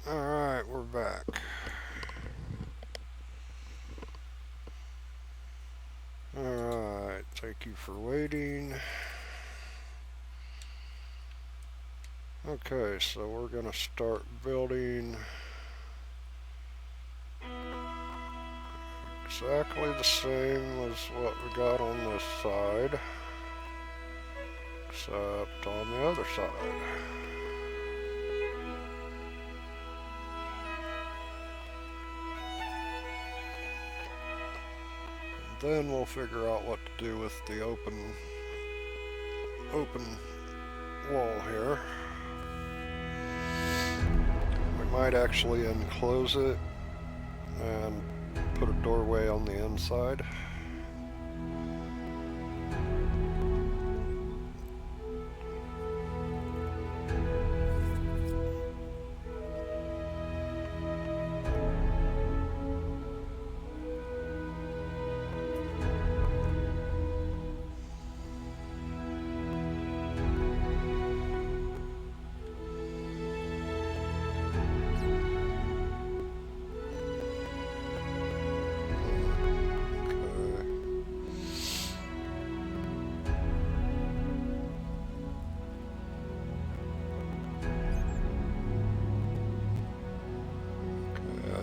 Speaker 1: Alright, we're back. Alright, thank you for waiting. Okay, so we're gonna start building exactly the same as what we got on this side, except on the other side. Then we'll figure out what to do with the open wall here. We might actually enclose it and put a doorway on the inside.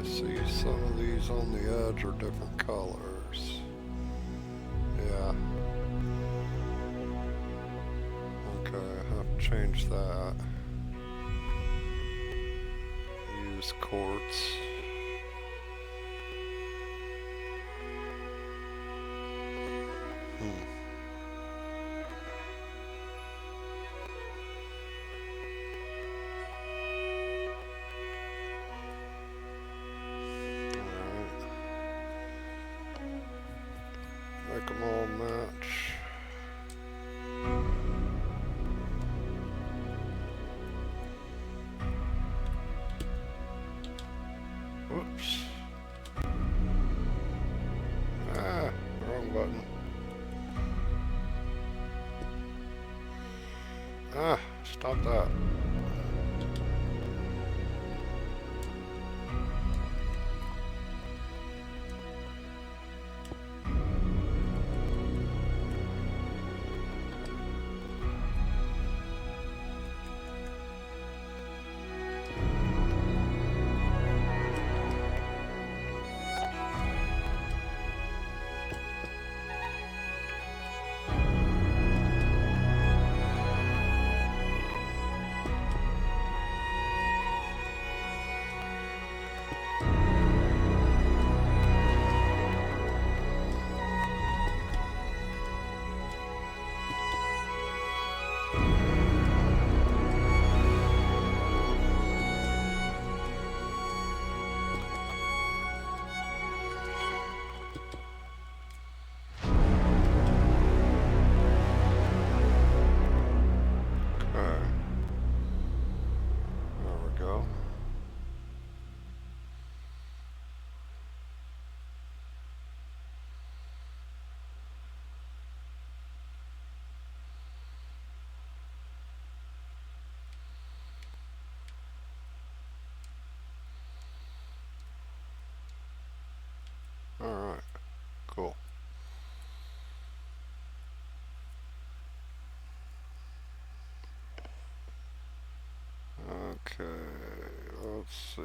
Speaker 1: See, some of these on the edge are different colors. Yeah. Okay, I have to change that. Use quartz. Make them all match. Whoops. Ah, wrong button. Ah, stop that. Alright, cool. Okay, let's see.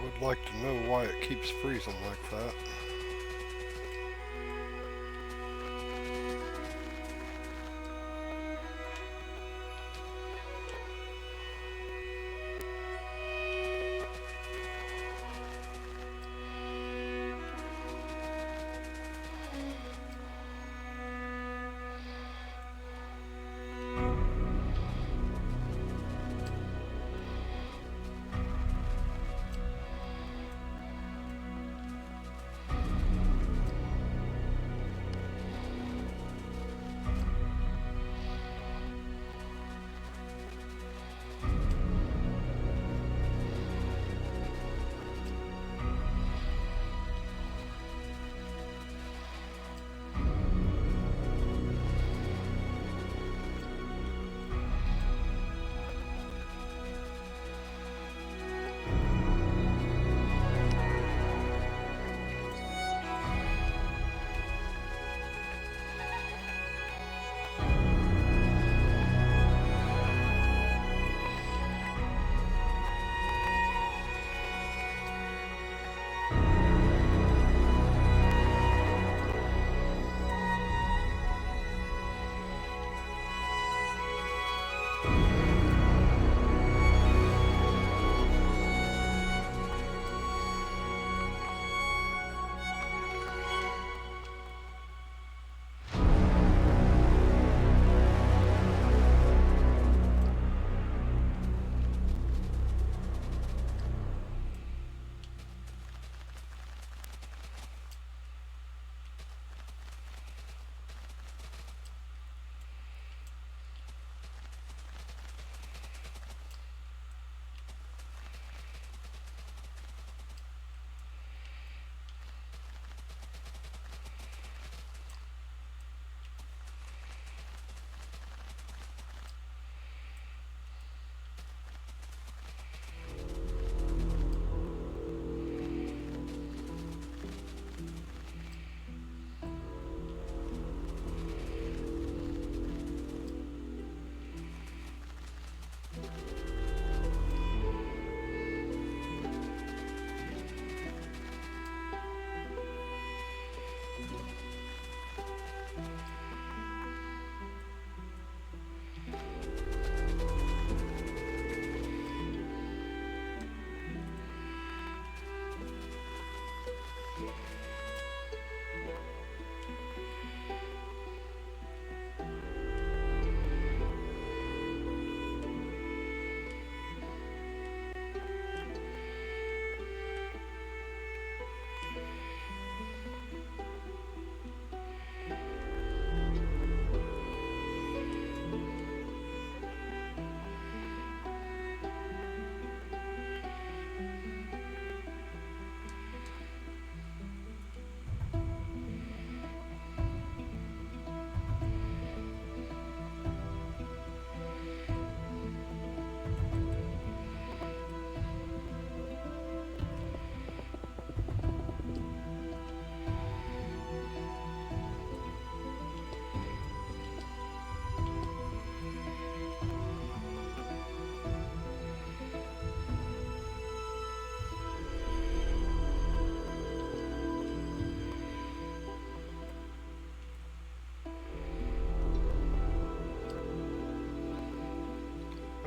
Speaker 1: would like to know why it keeps freezing like that.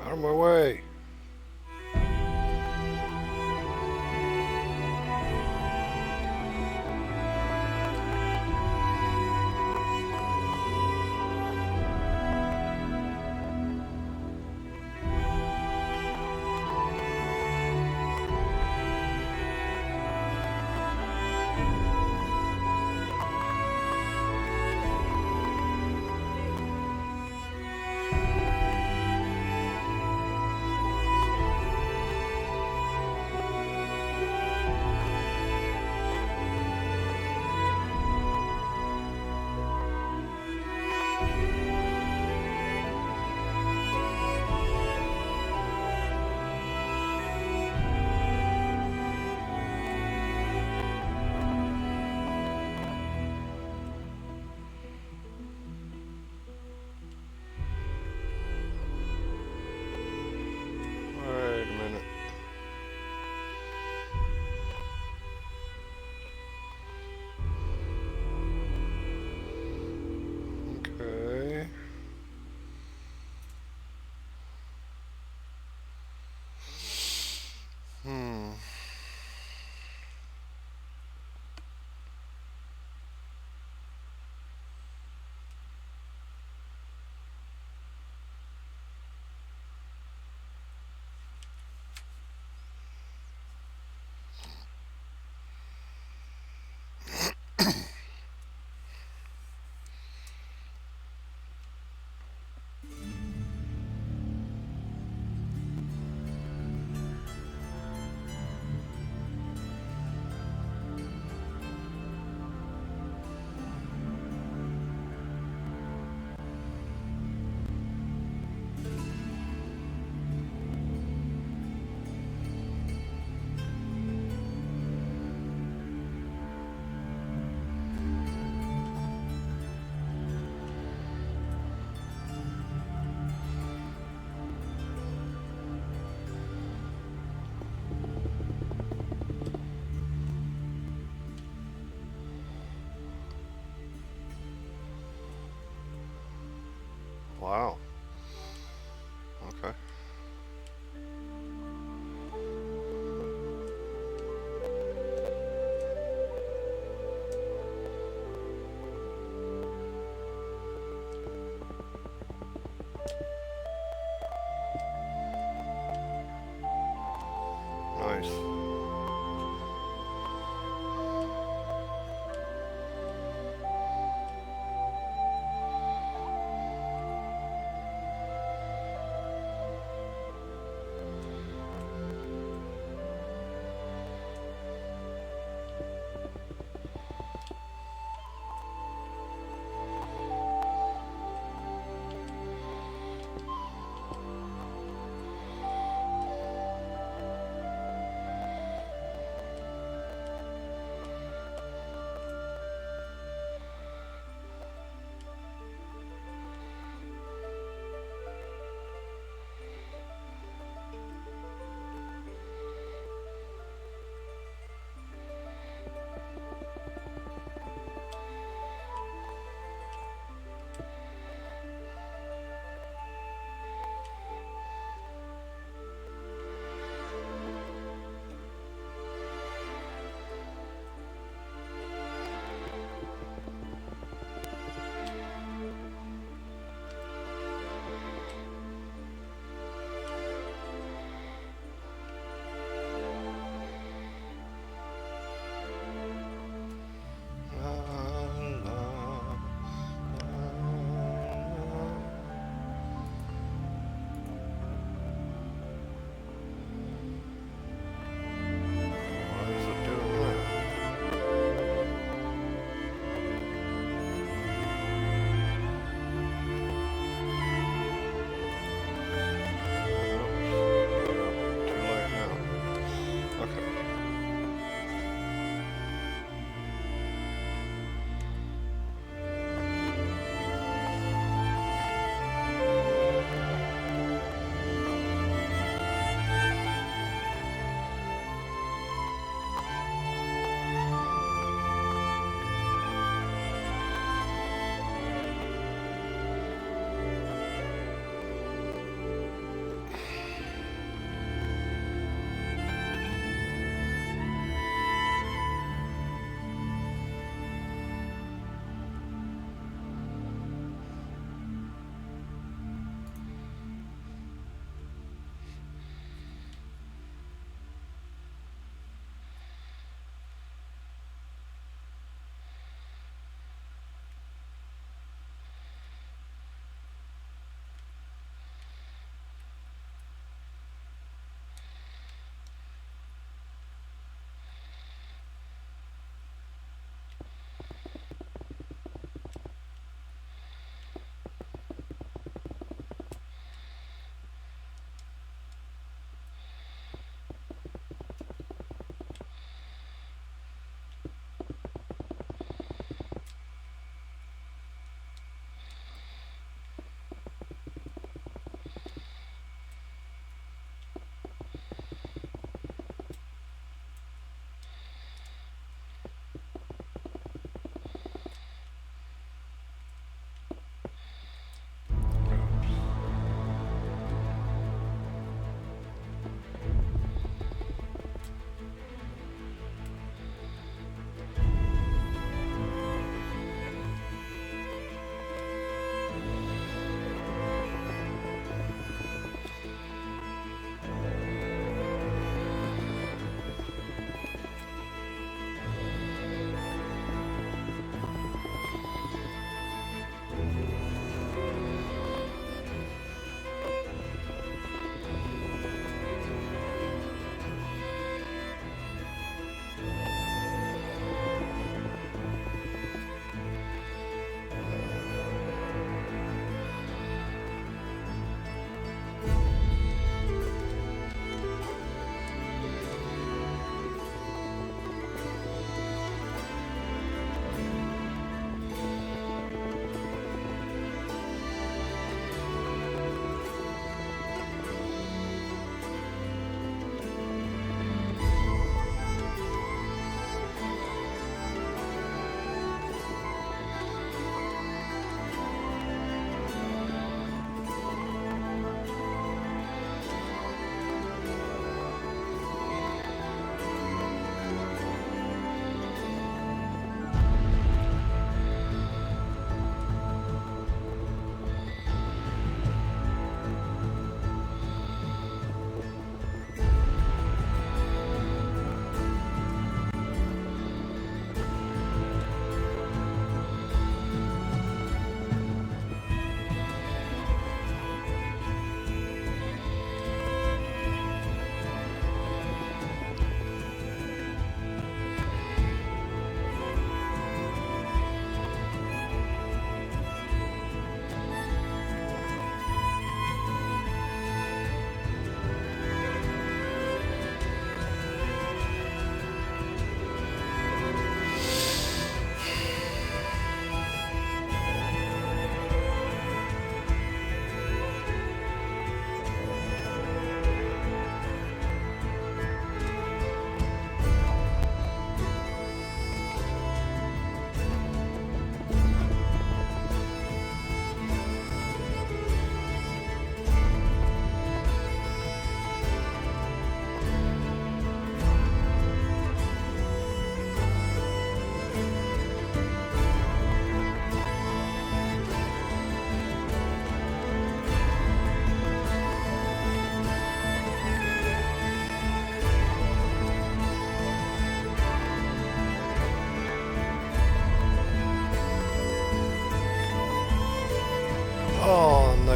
Speaker 1: Out of my way.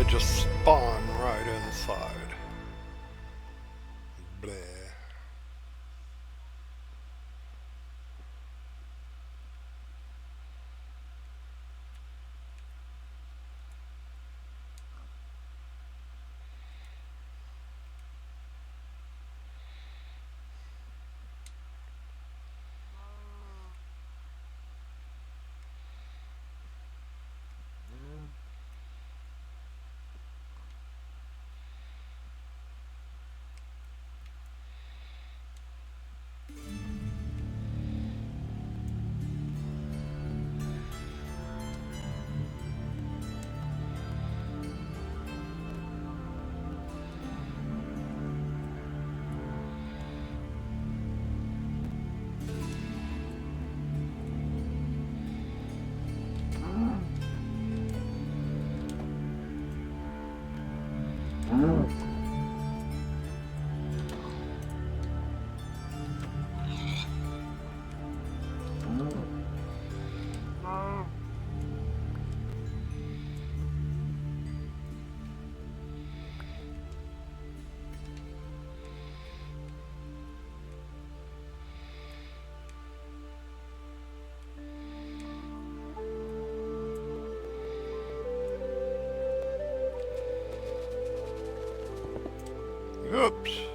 Speaker 1: just spawn right inside. Bleh. Oops.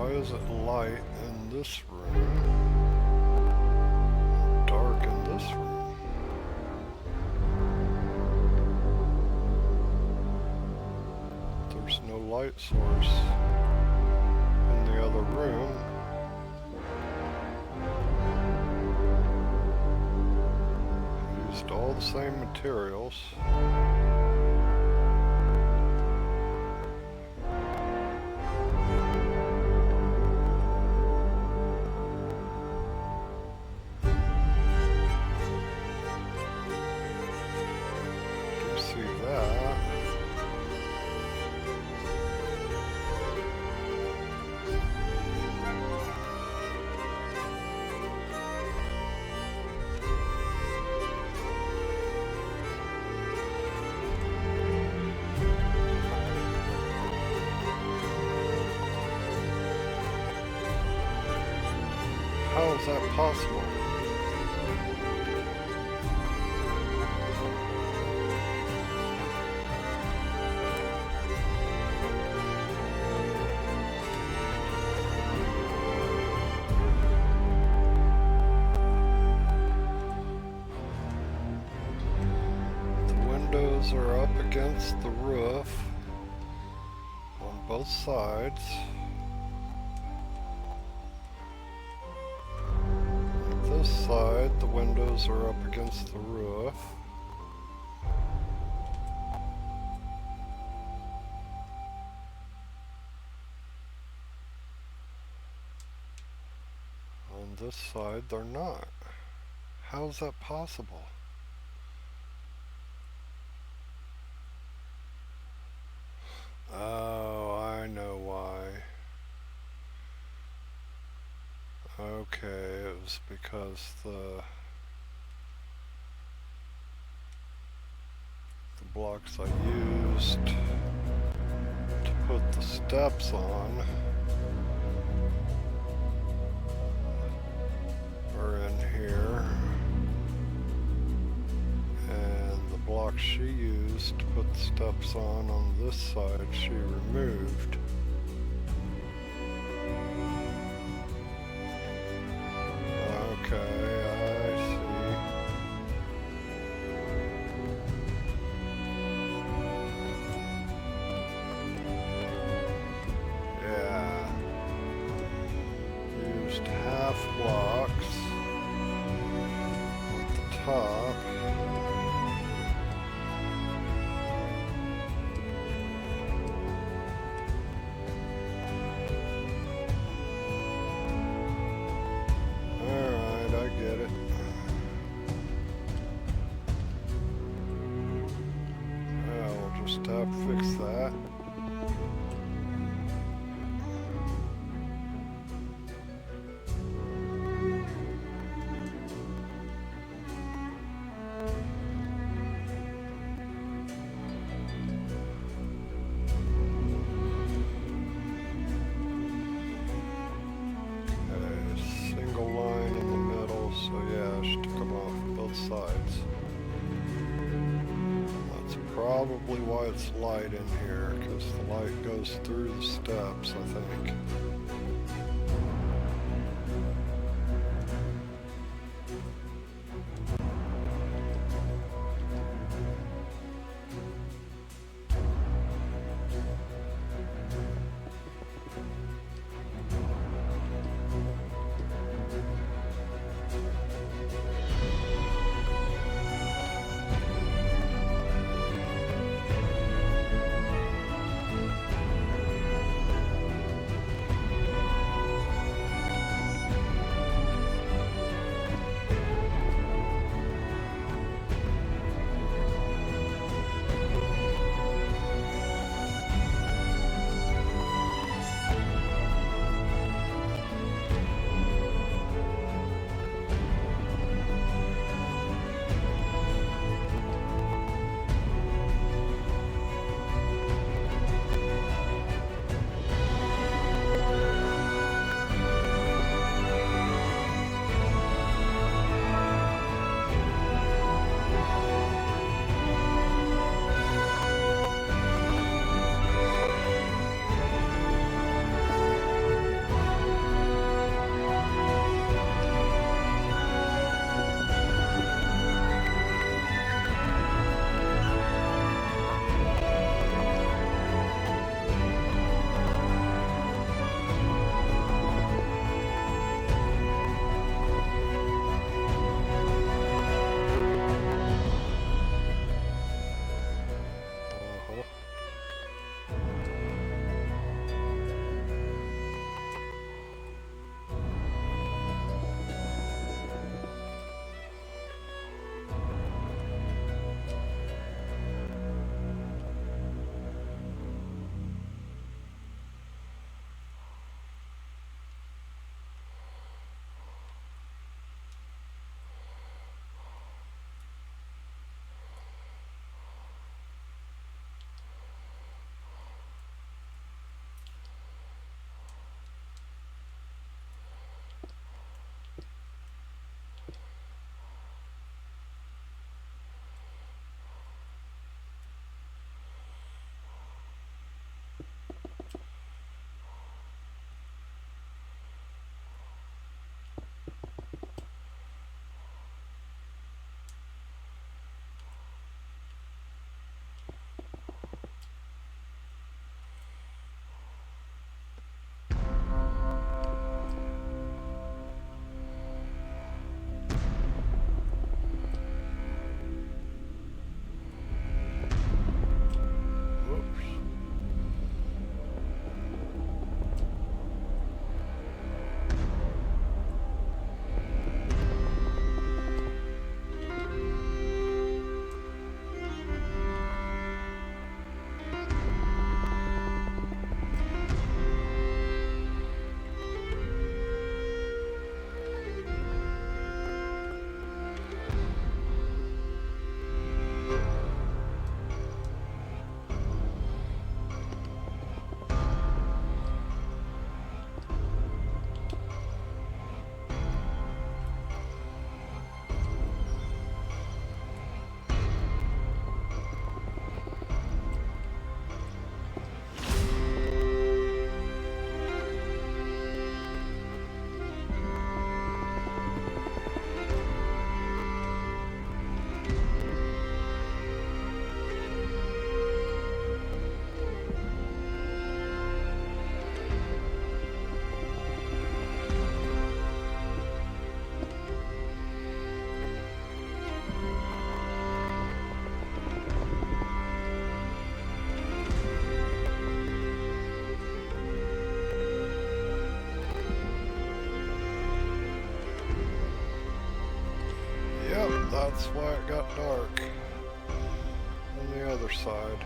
Speaker 1: Why is it light in this room? Dark in this room? There's no light source in the other room. I used all the same materials. How is that possible? The windows are up against the roof on both sides. This side, the windows are up against the roof. On this side, they're not. How is that possible? Oh, I know why. Okay, it was because the blocks I used to put the steps on are in here, and the blocks she used to put the steps on this side she removed. Okay, I see. Yeah. Used half blocks at the top. Fix that. Okay, single line in the middle, so yeah, she took them off both sides. Probably why it's light in here, because the light goes through the steps, I think. That's why it got dark on the other side.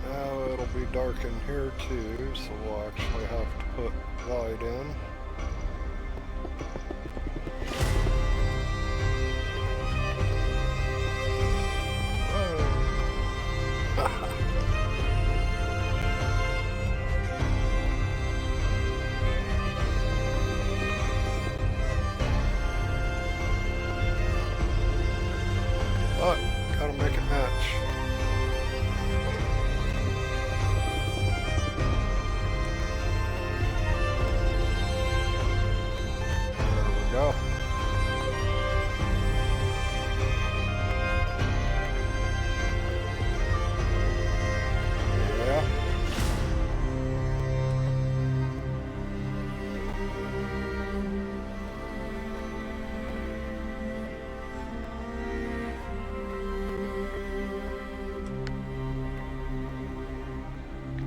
Speaker 1: Now it'll be dark in here too, so we'll actually have to put light in. But gotta make it match. There we go. Yeah.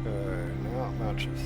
Speaker 1: Okay, now it matches.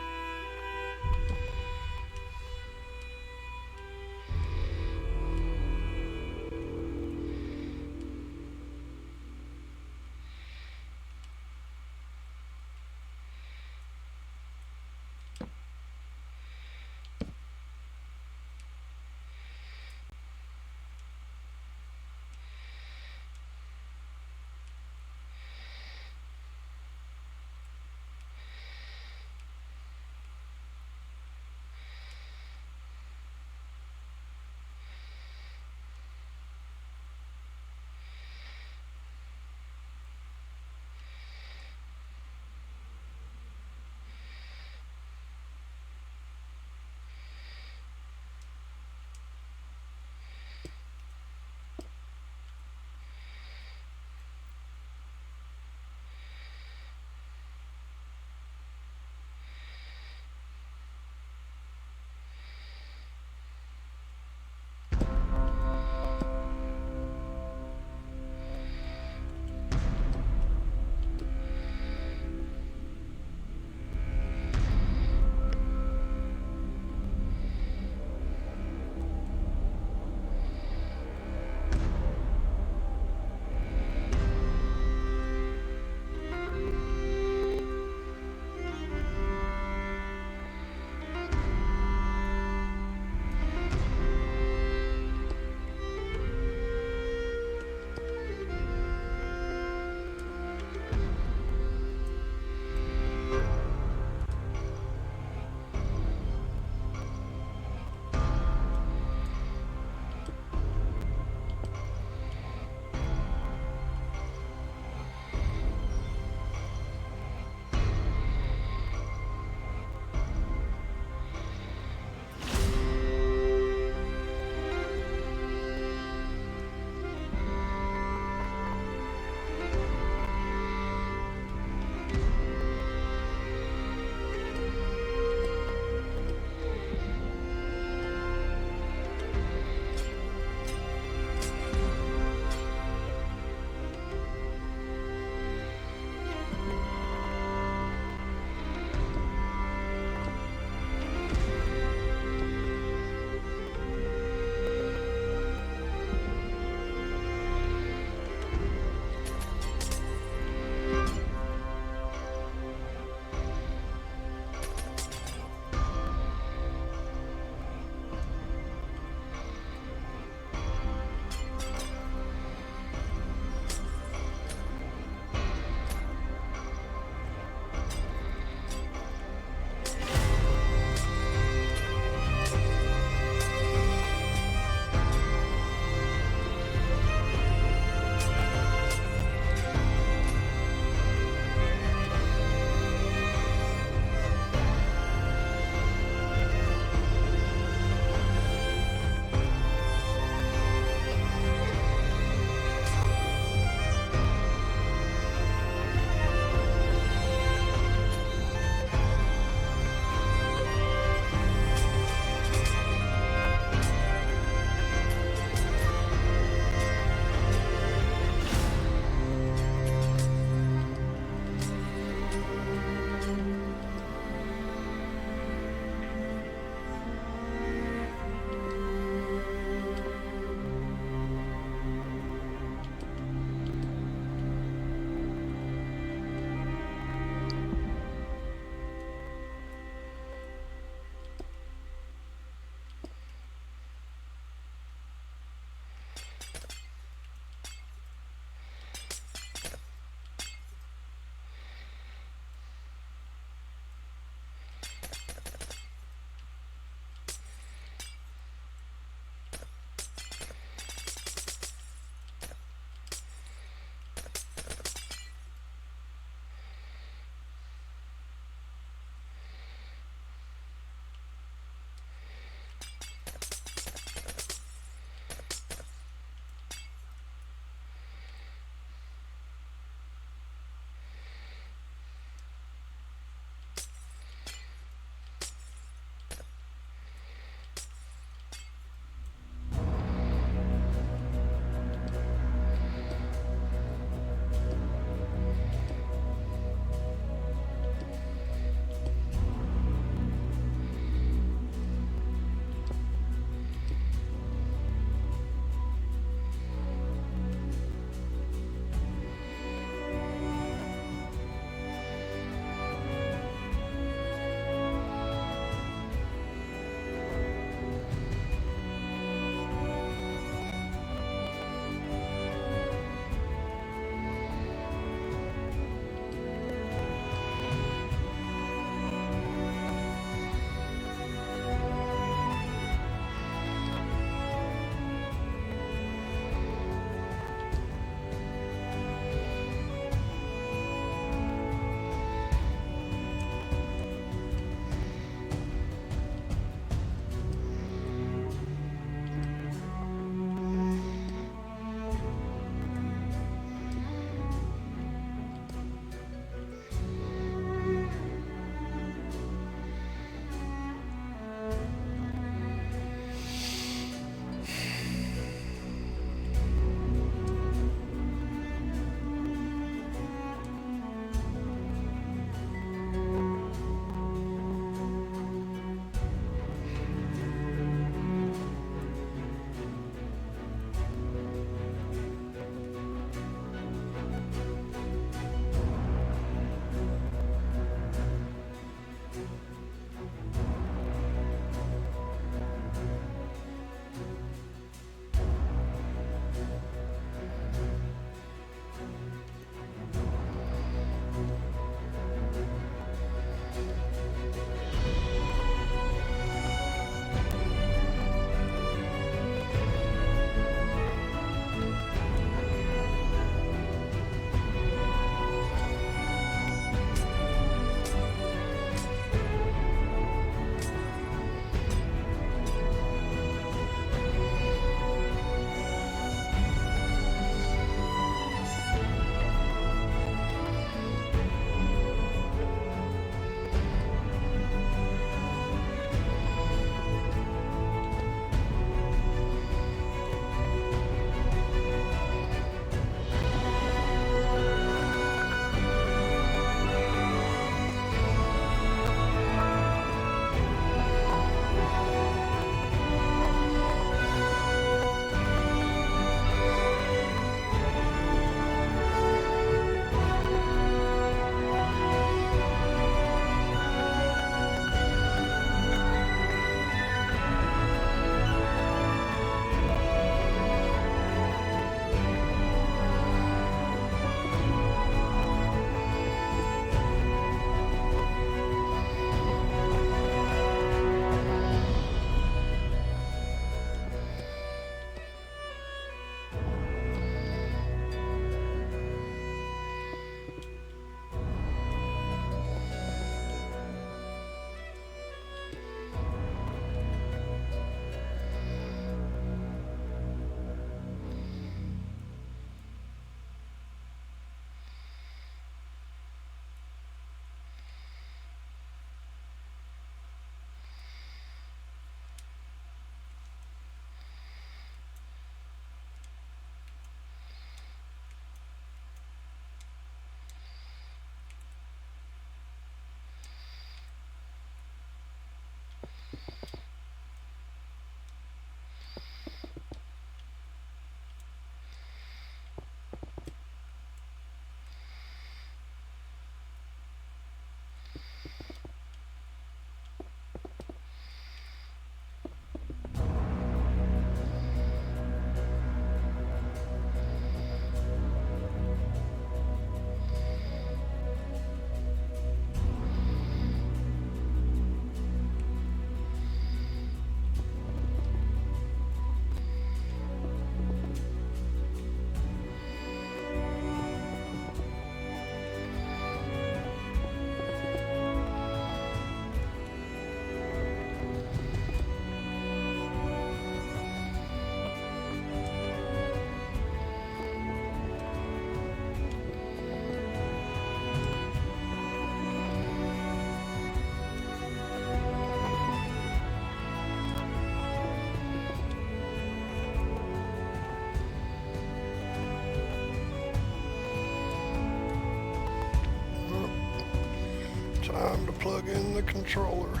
Speaker 1: Time to plug in the controller.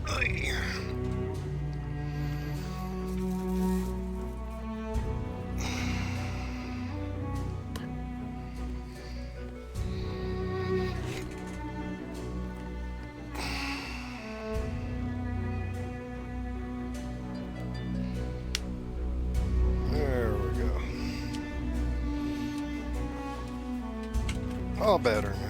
Speaker 1: Aye. There we go. All better now.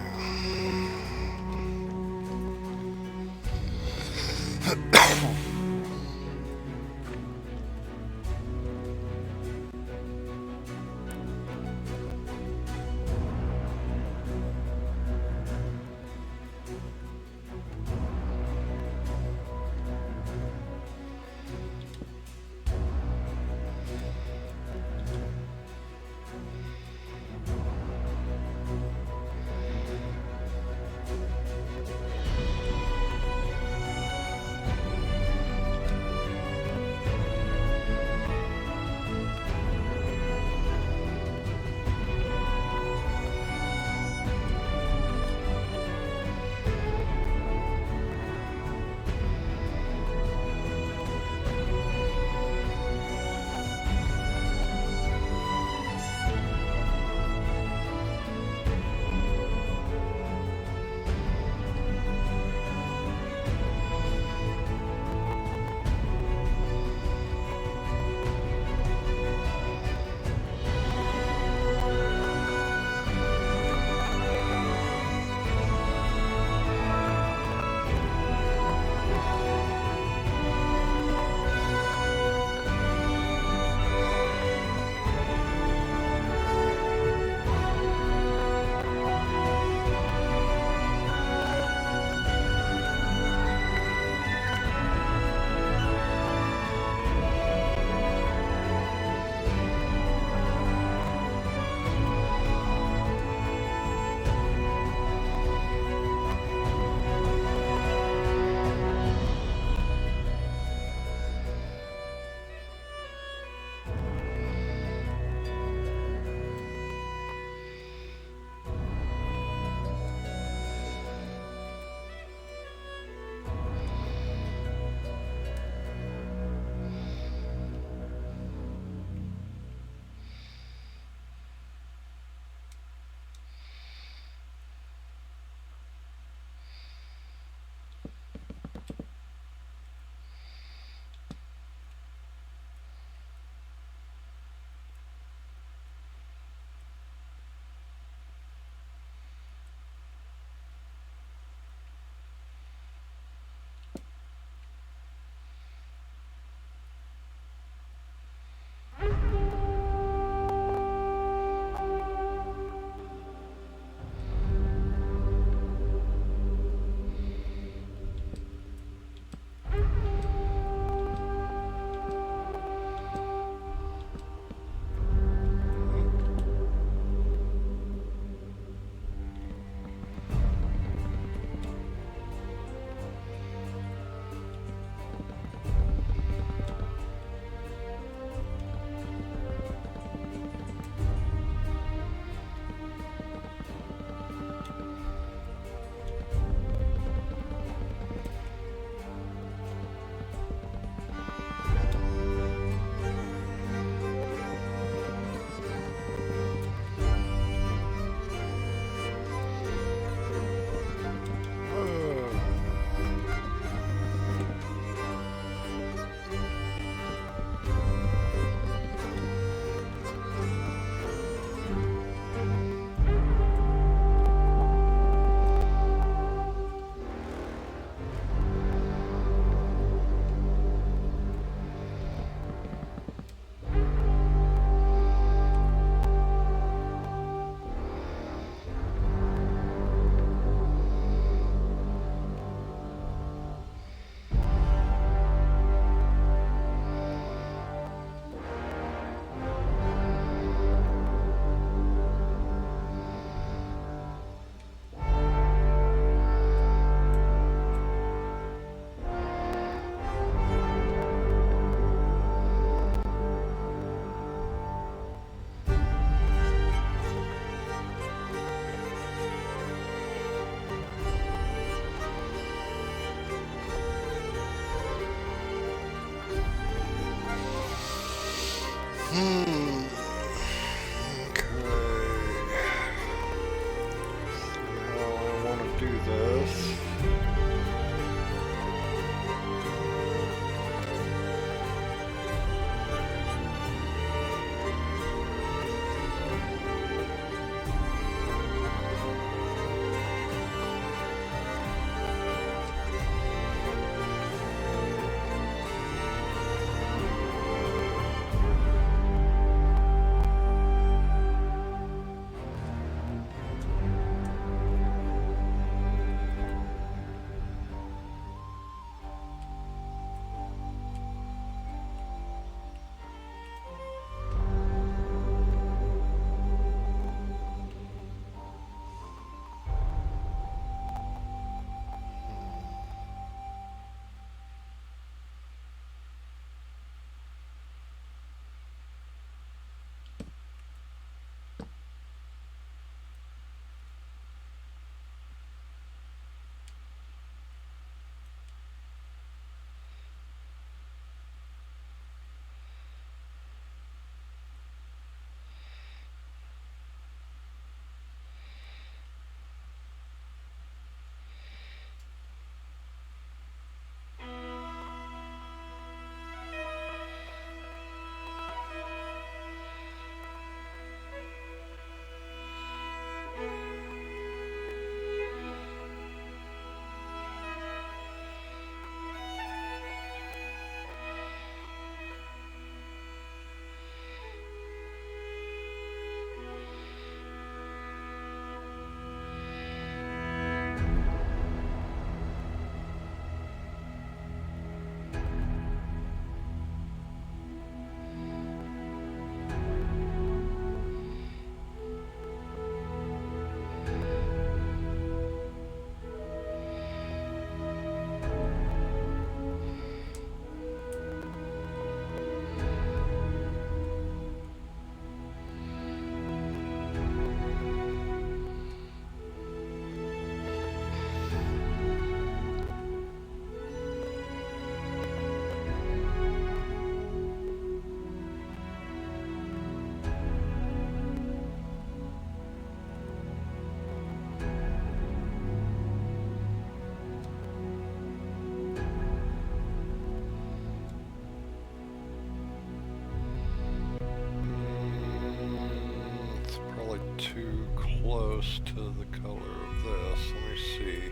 Speaker 1: close to the color of this. Let me see.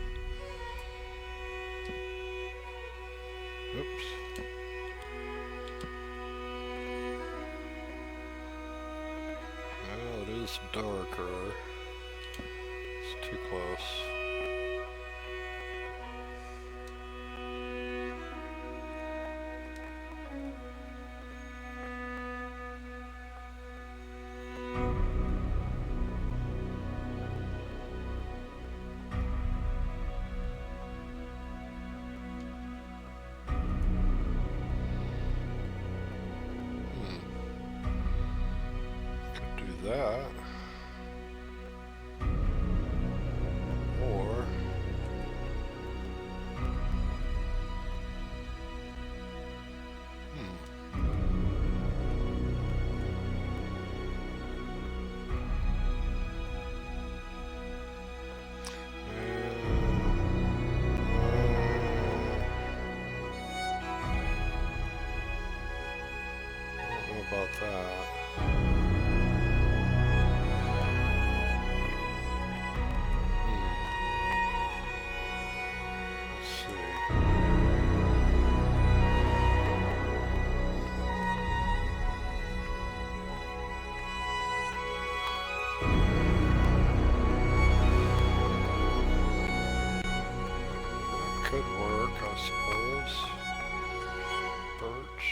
Speaker 1: Oops. Well, it is darker. It's too close. That or I don't know about that. Could work, I suppose. Birch.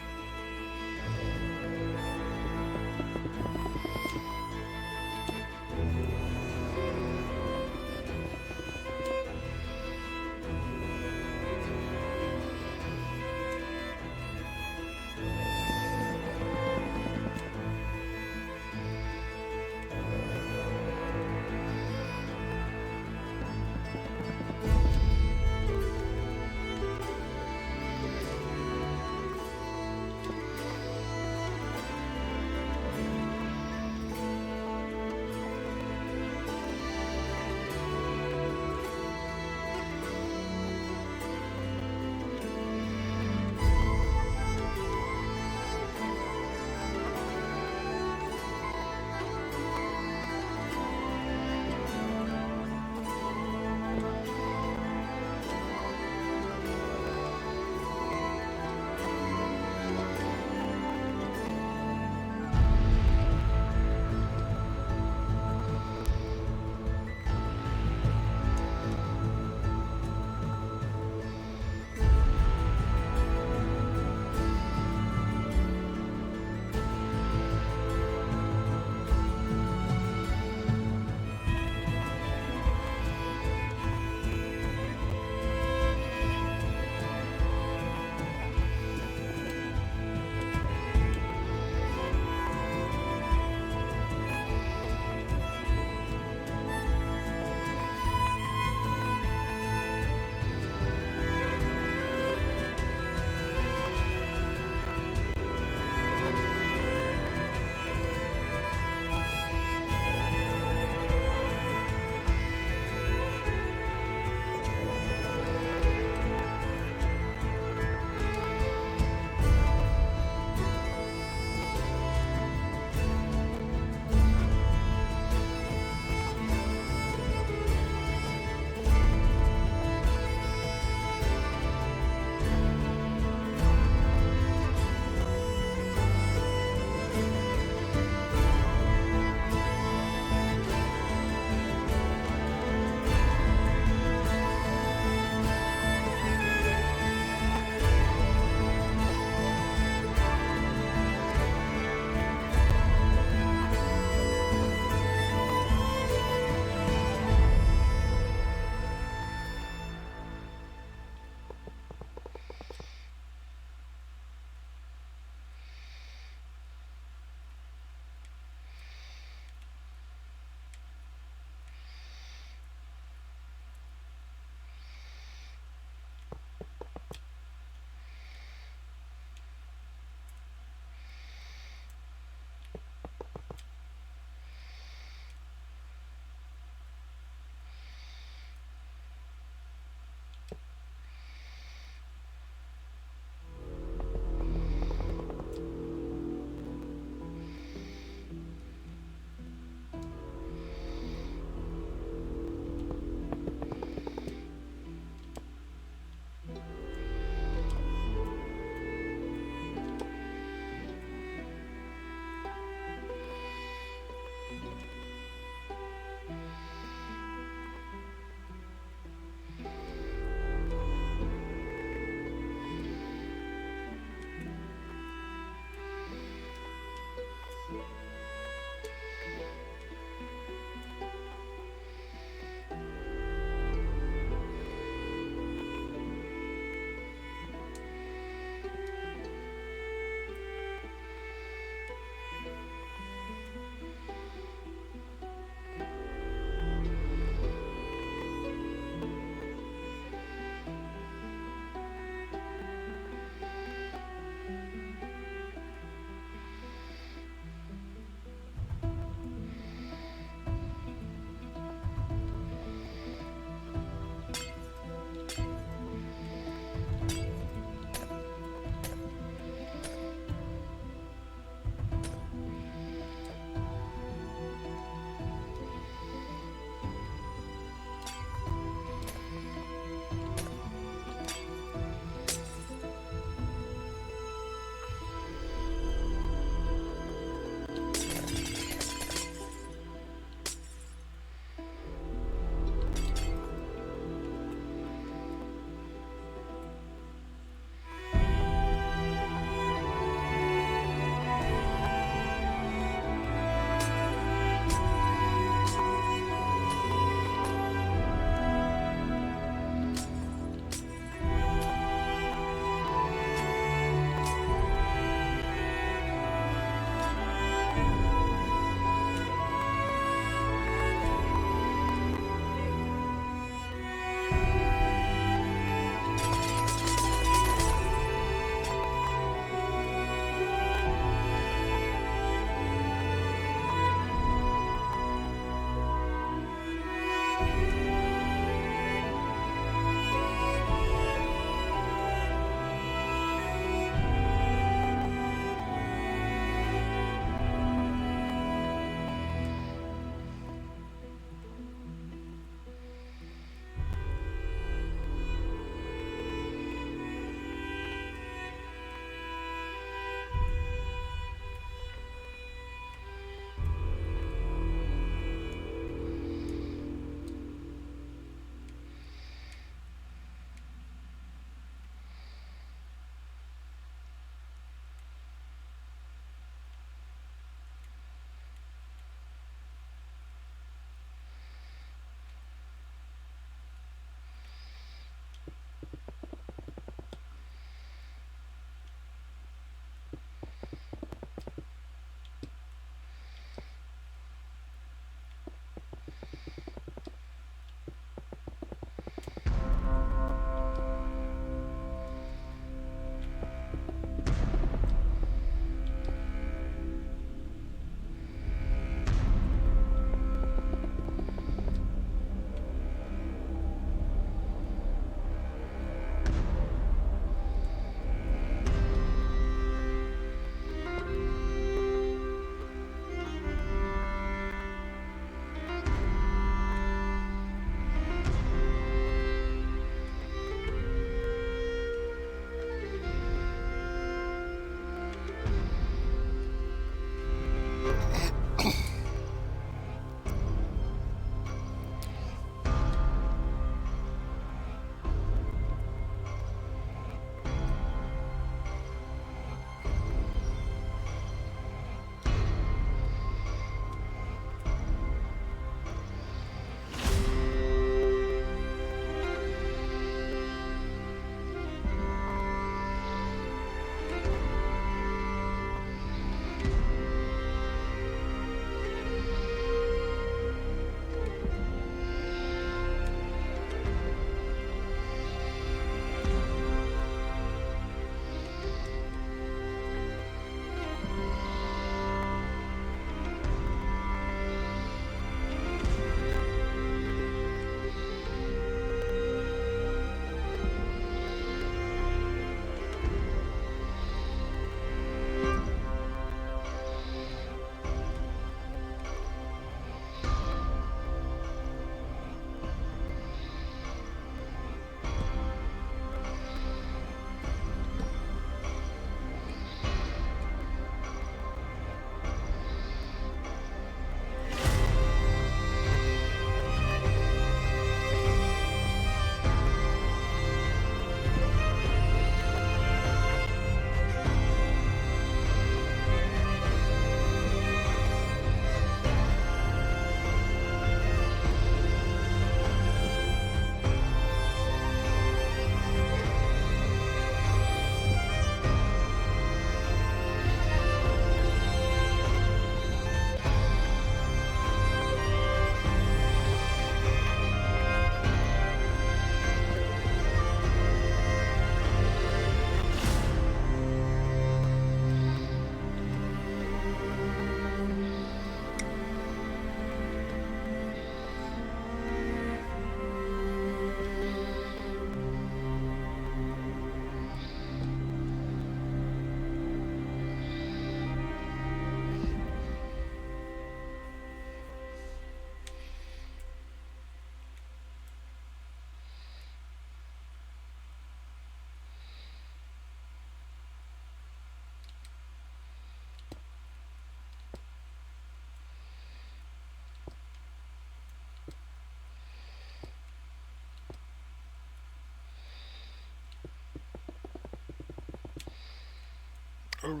Speaker 1: Oh.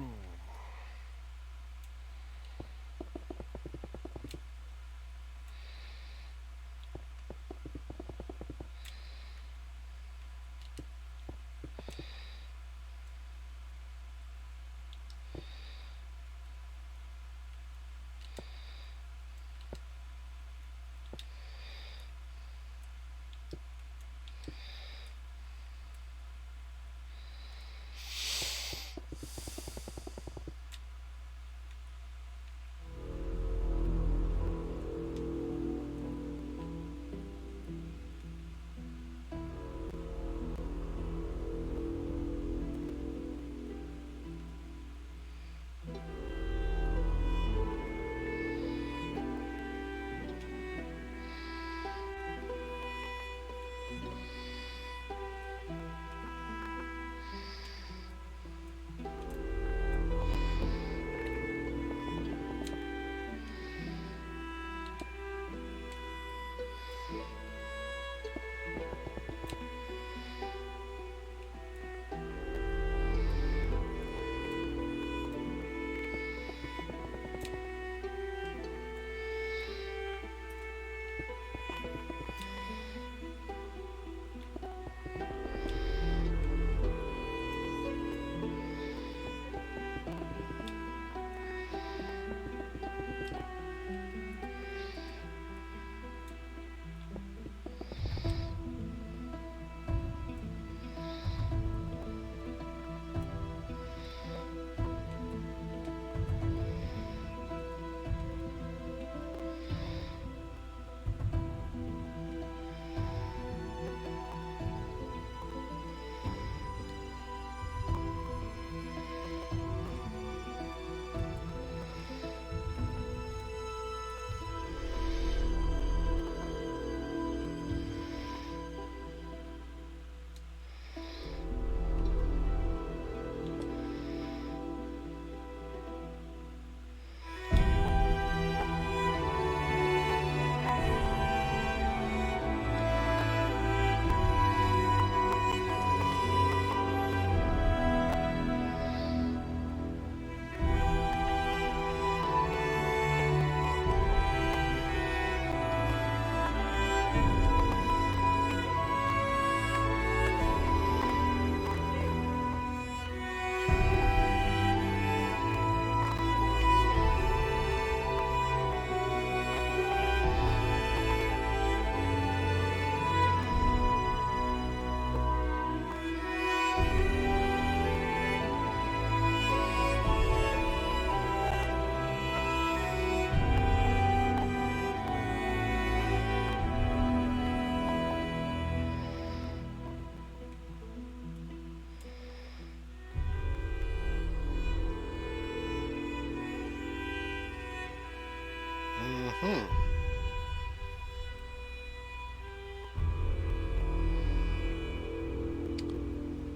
Speaker 1: Hmm.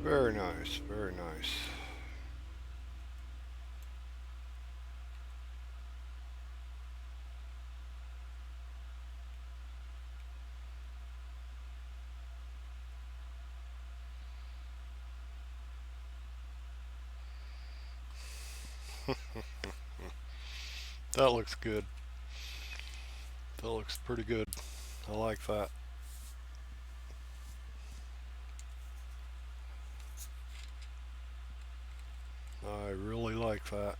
Speaker 1: Very nice, very nice. That looks good. That looks pretty good. I like that. I really like that.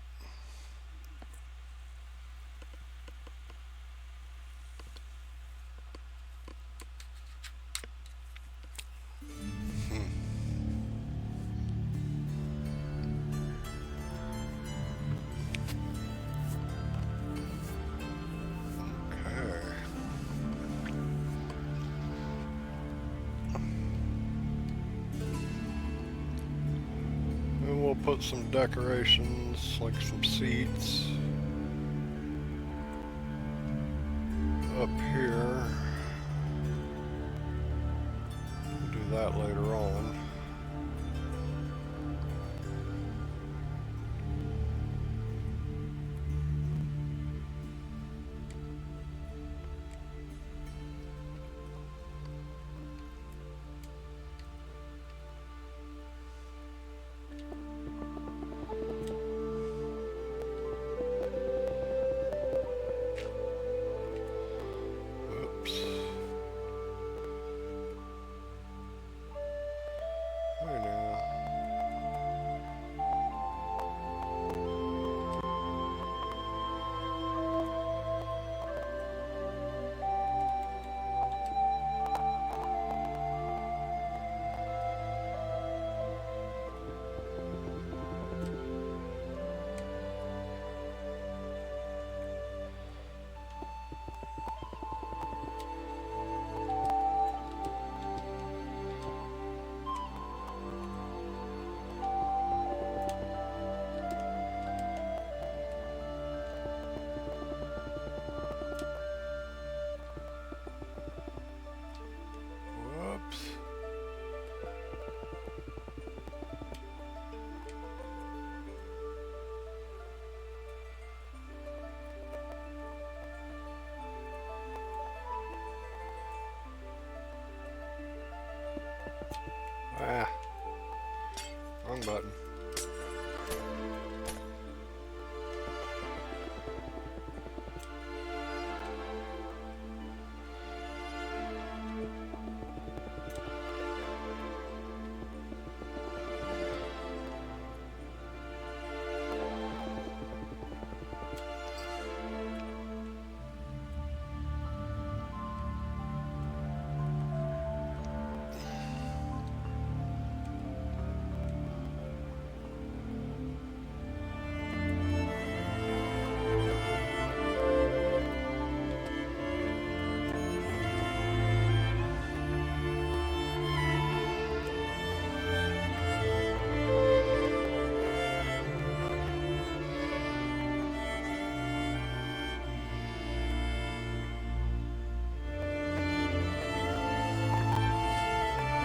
Speaker 1: Hmm. Okay. And we'll put some decorations, like some seats, up here. We'll do that later on. Ah, wrong button.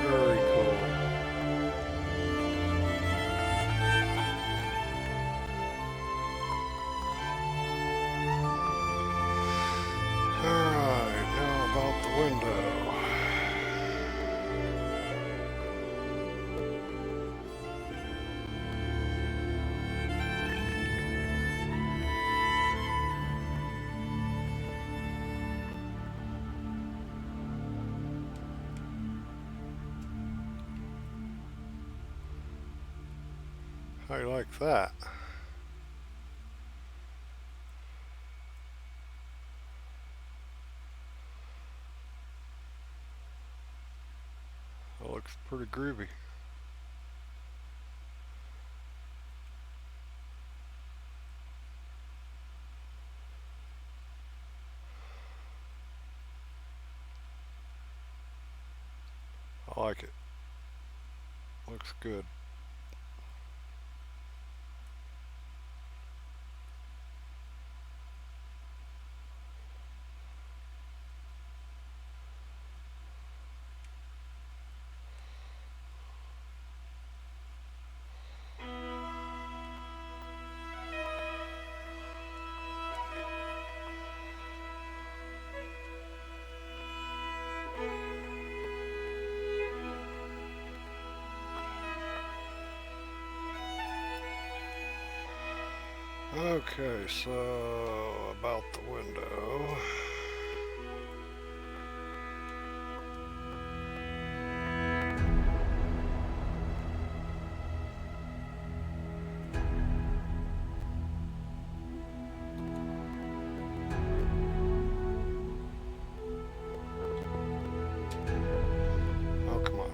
Speaker 1: Very cool. Alright, now about the window. How you like that? That looks pretty groovy. I like it. Looks good. Okay, so about the window. Oh, come on.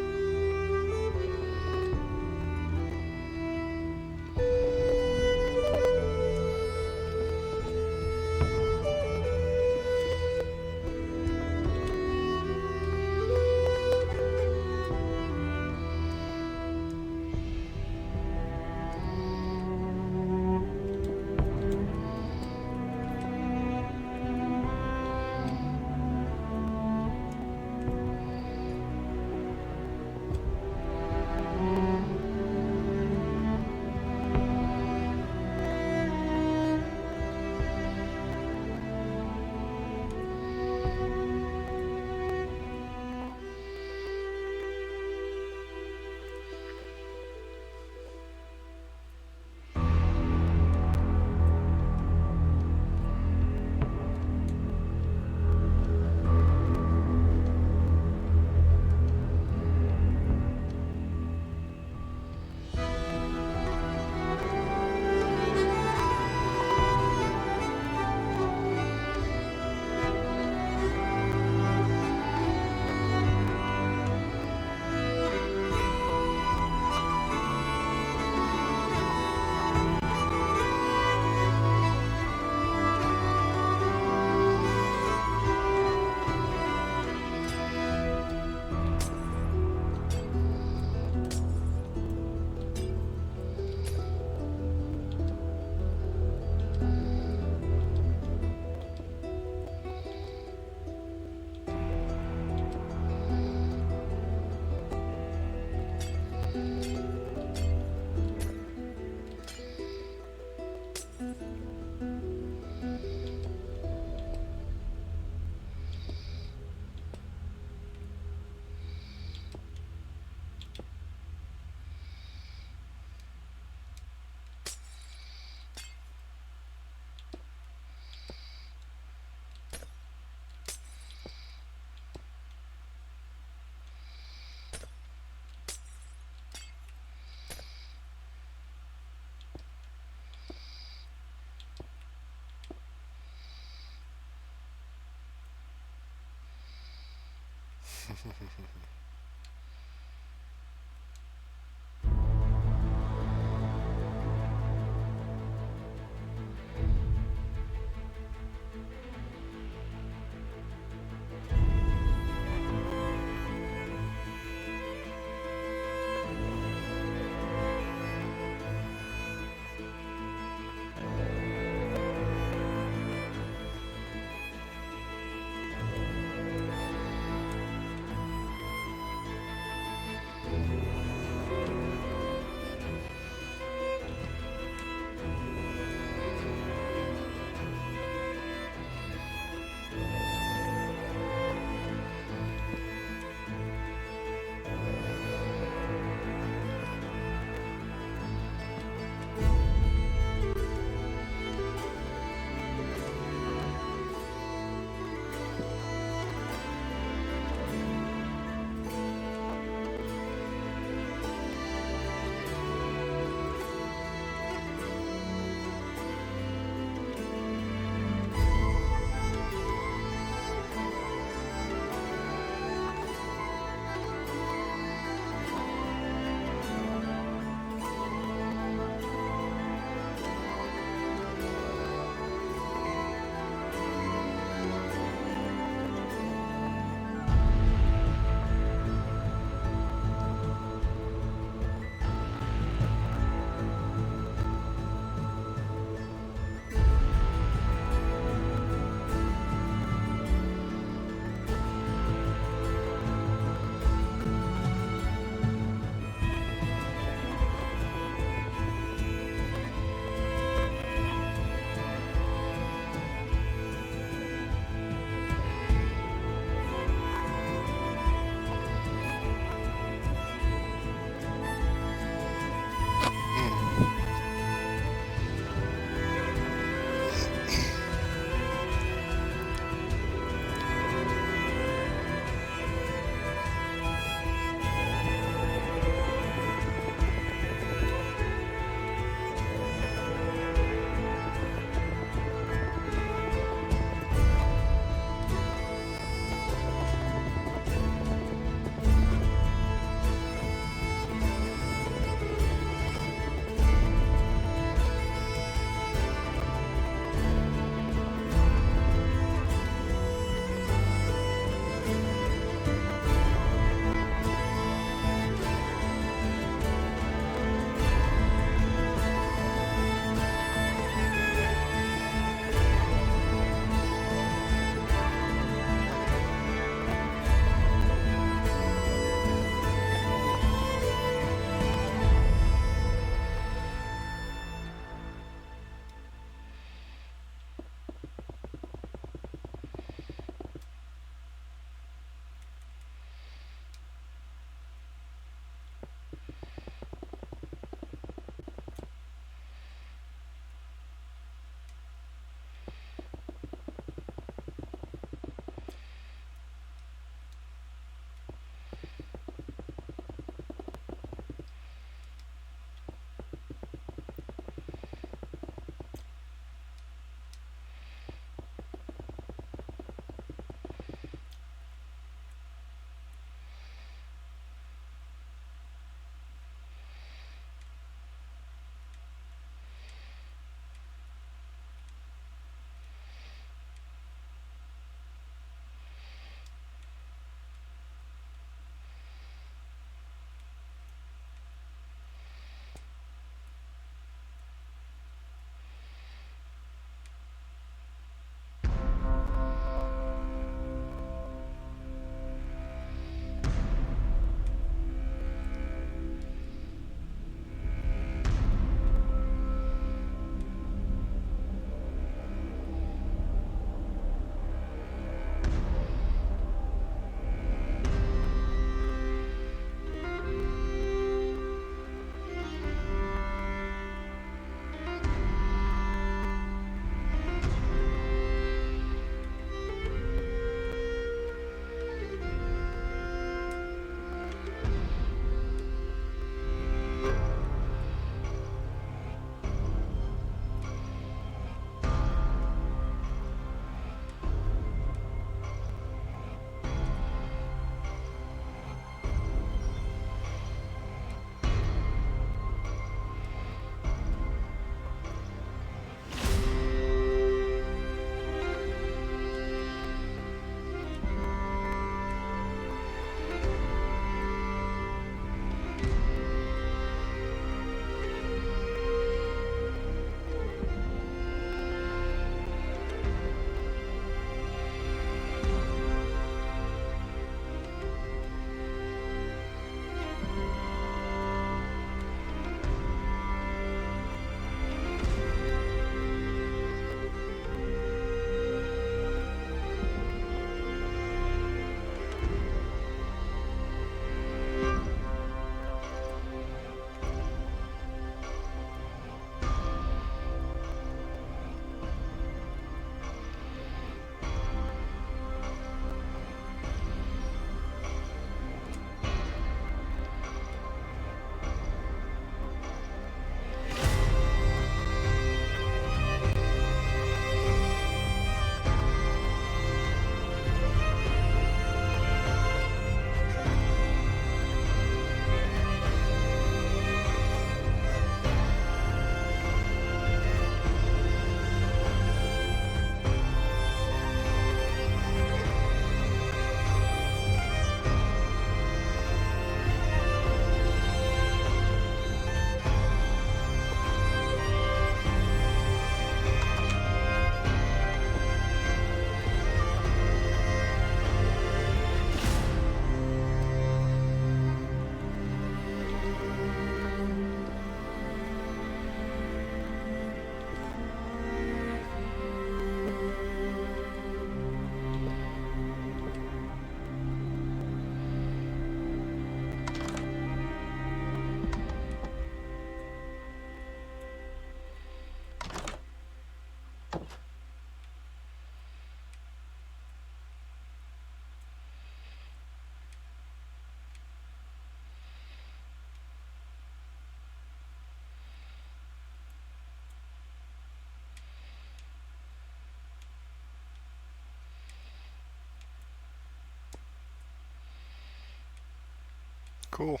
Speaker 1: Cool.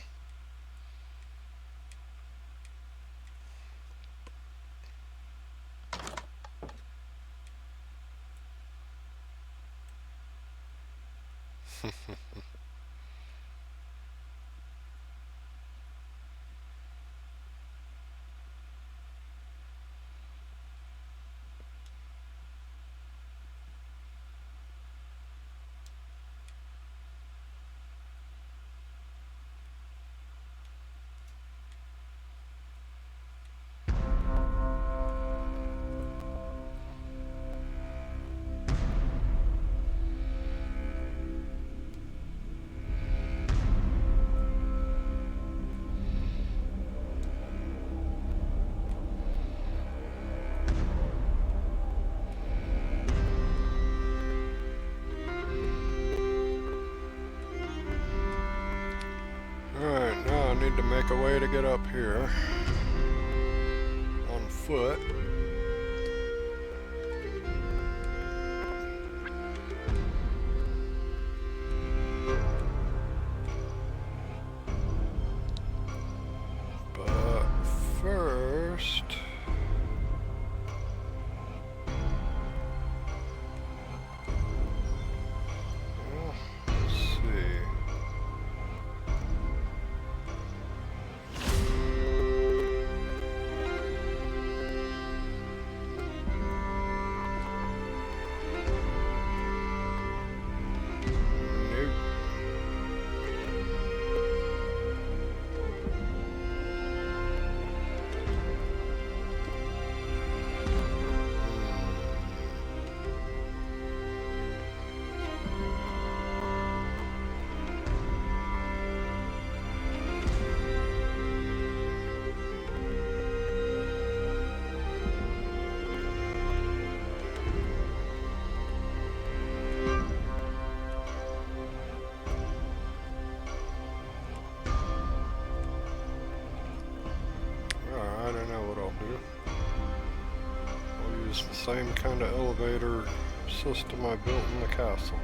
Speaker 1: Alright, now I need to make a way to get up here on foot. But first, well, let's see. Nope. Alright, I know what I'll do. I'll use the same kind of elevator system I built in the castle.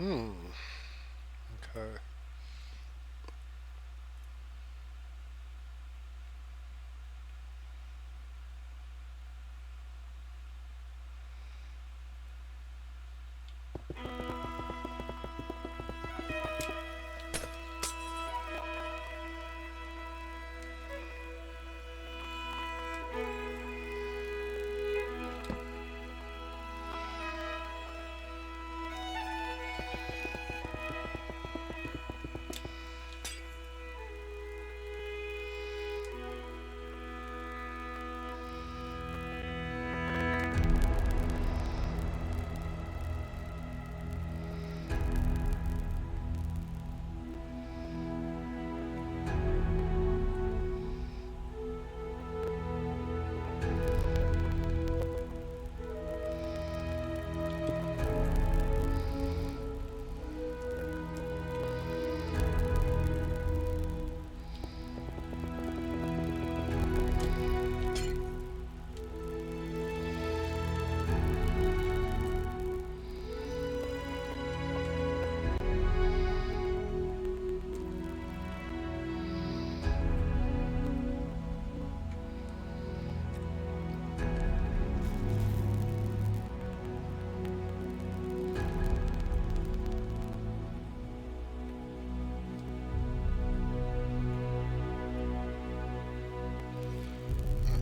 Speaker 1: Okay.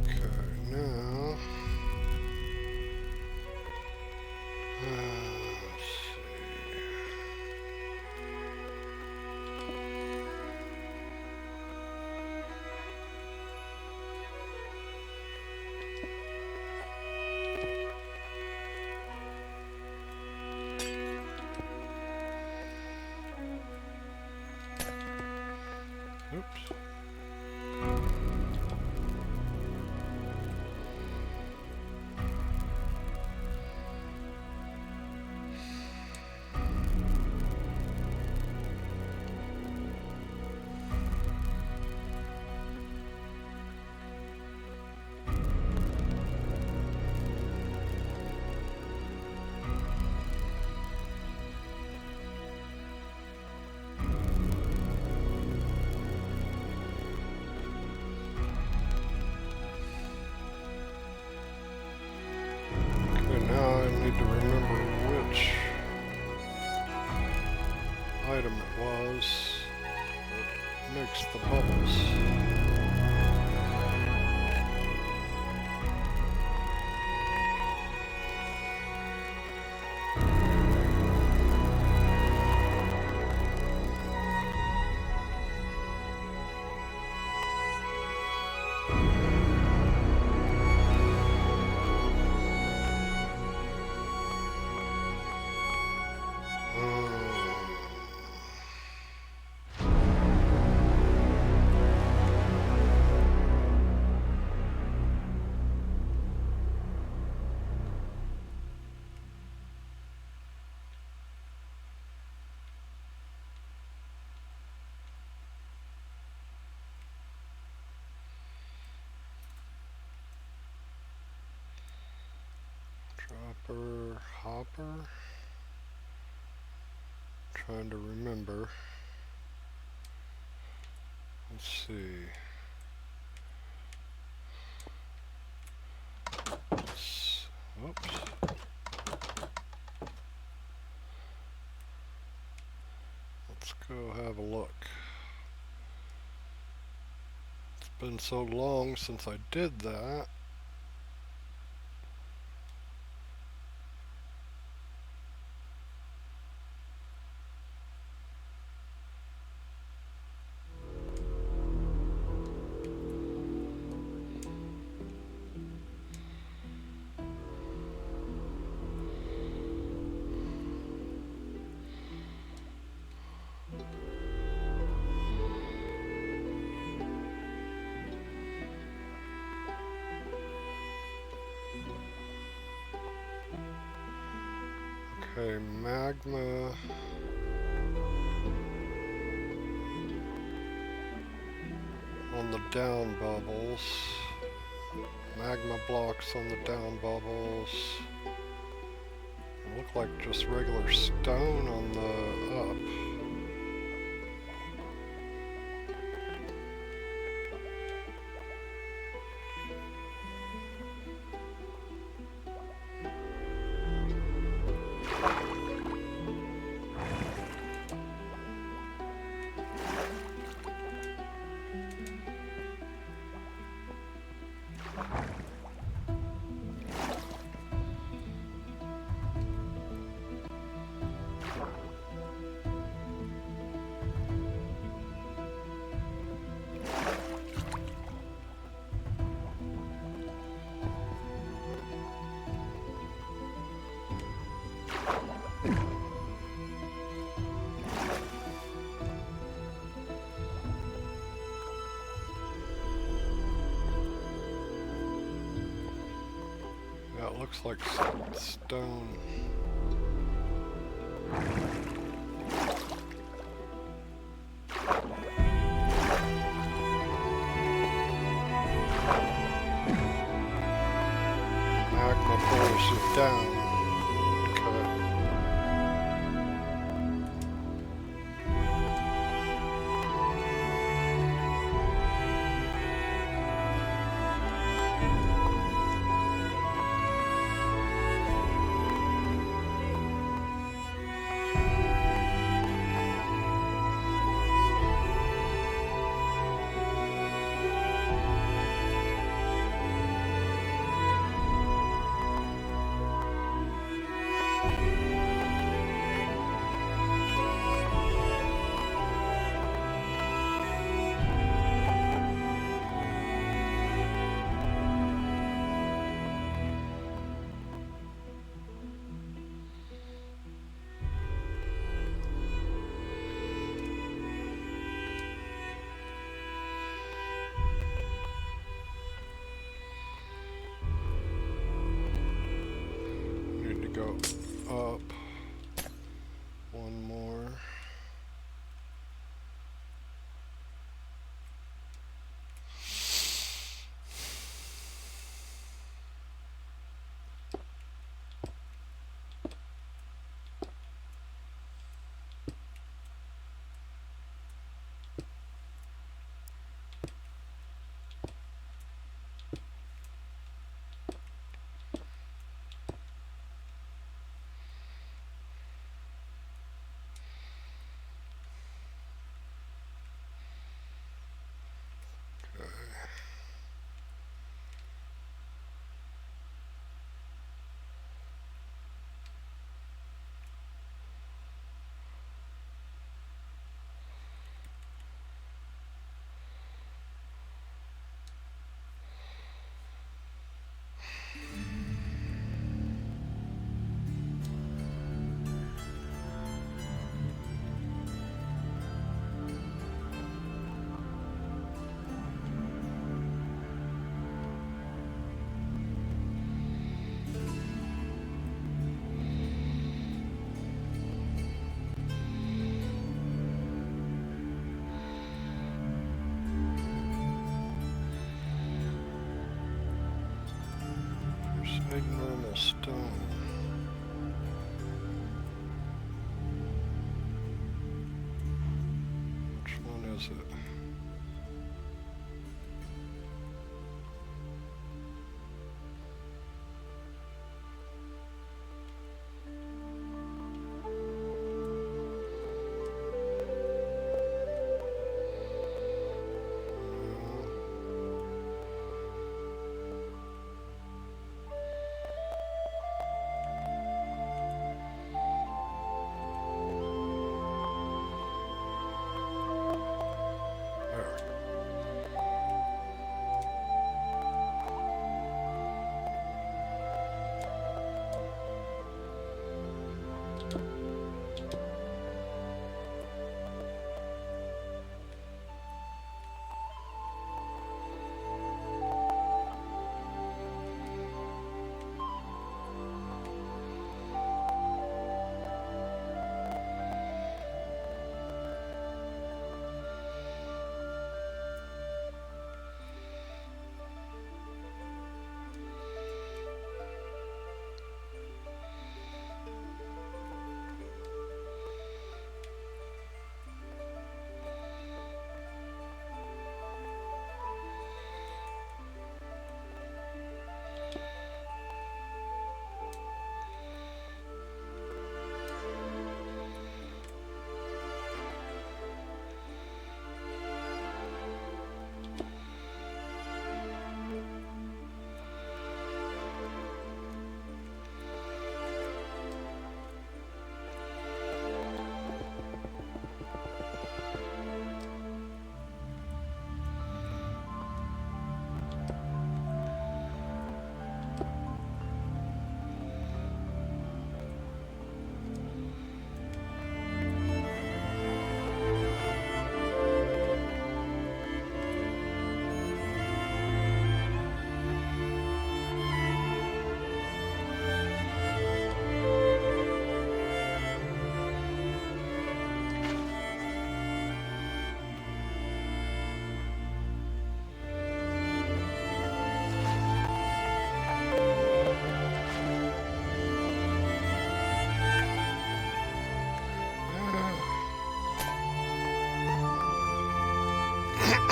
Speaker 1: Okay, now let's see. Oops. Okay, now I need to remember which item it was that makes the bubbles. Dropper, hopper. Trying to remember. Let's see. Oops. Let's go have a look. It's been so long since I did that. Okay, magma. On the down bubbles. Magma blocks on the down bubbles. We'll look like just regular stone on the up. Yeah, it looks like stone. Magma pulls it down. Okay. Need to go up one more. Just need normal stone. Which one is it?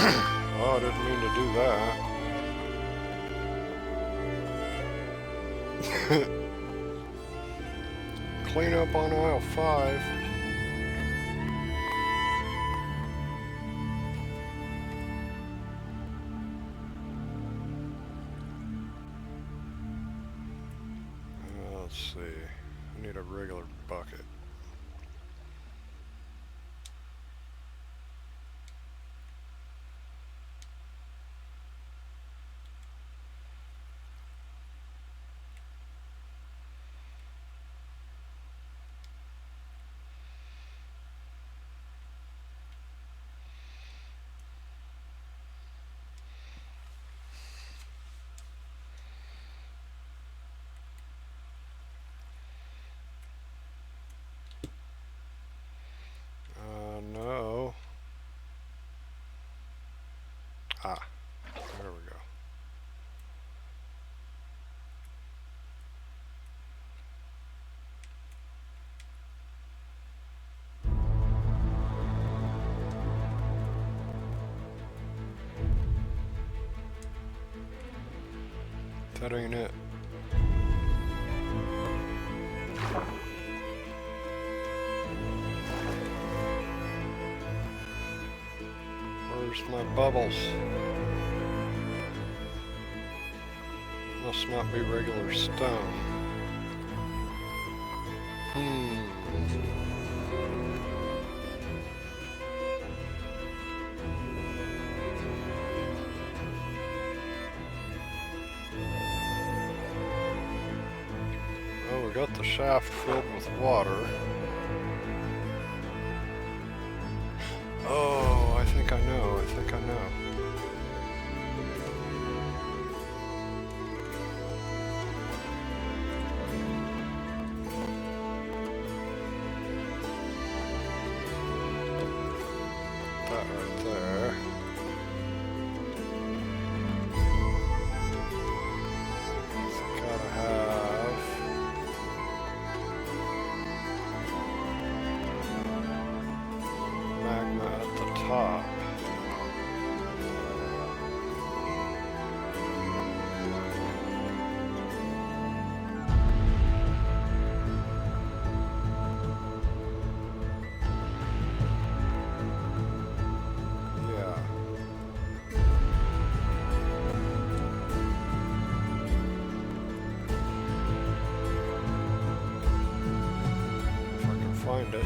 Speaker 1: Oh, I didn't mean to do that. Clean up on aisle 5. Let's see. I need a regular bucket. No. Ah, there we go. That ain't it. Where's my bubbles? Must not be regular stone. Oh, we got the shaft filled with water. Oh, I think I know. That right there. It's gotta have magma at the top. Find it.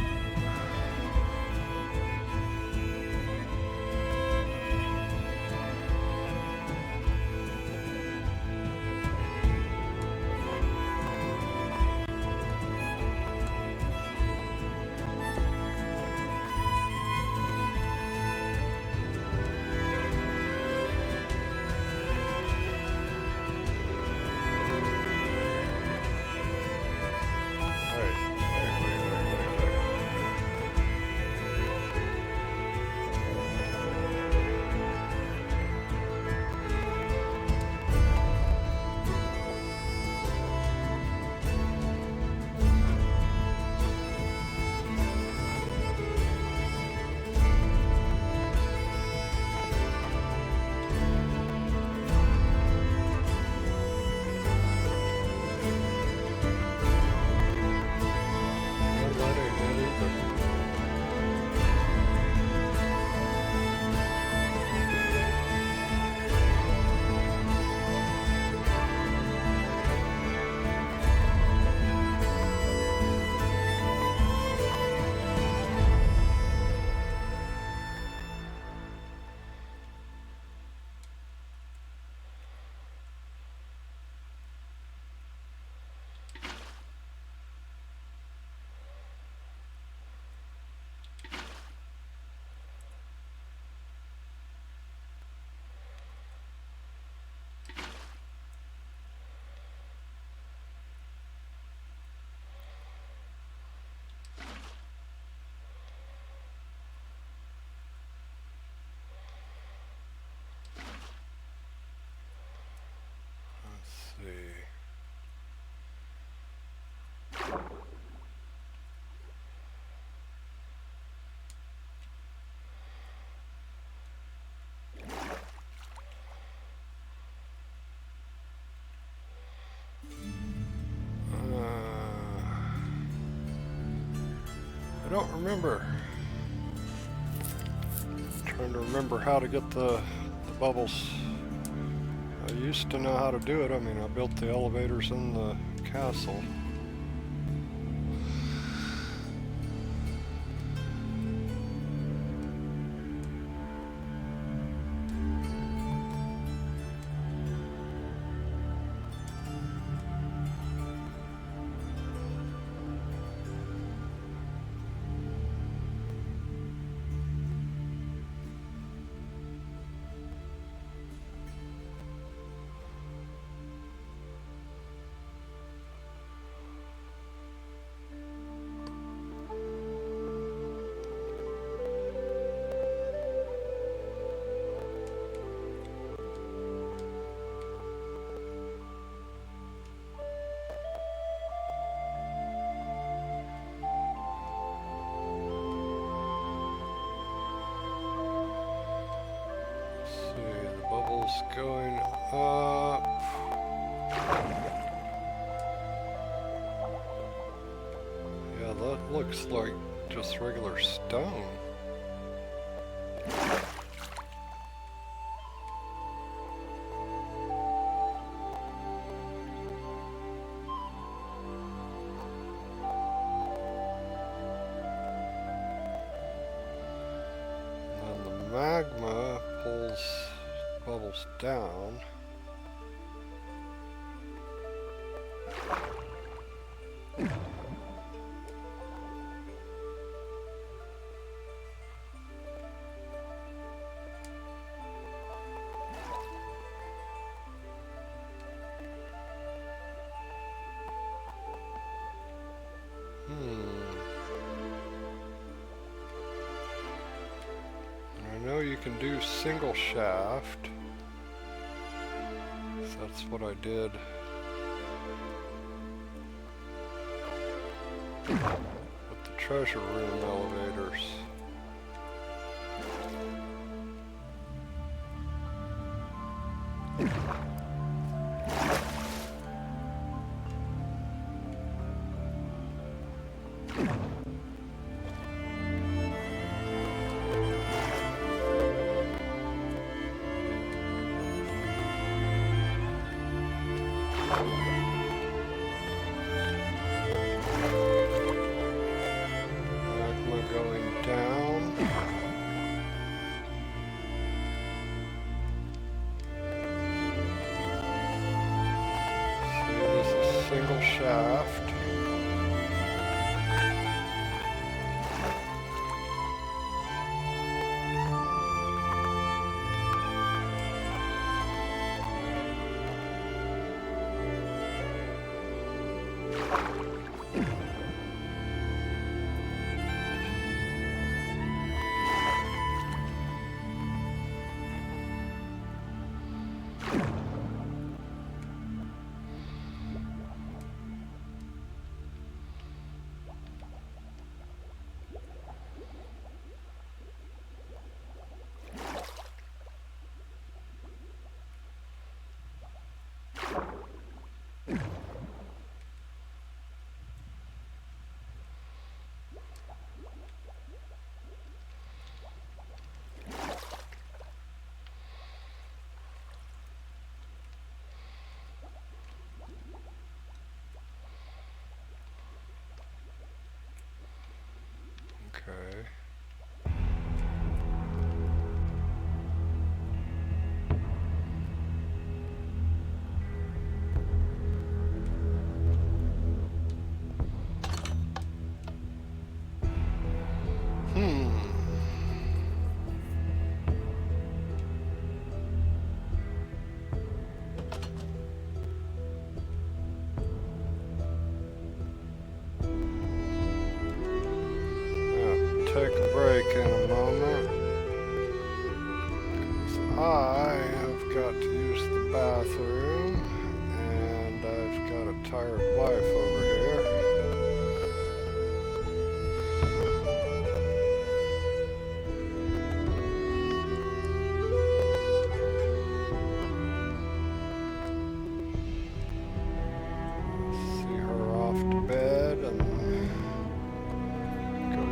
Speaker 1: Wait. I don't remember. Trying to remember how to get the bubbles. I used to know how to do it. I mean, I built the elevators in the castle. Going up. Yeah, that looks like just regular stone. And the magma pulls bubbles down. I know you can do single shaft. That's what I did with the treasure room elevators. Single shaft. Okay. Take a break in a moment. I have got to use the bathroom, and I've got a tired wife over here. See her off to bed and go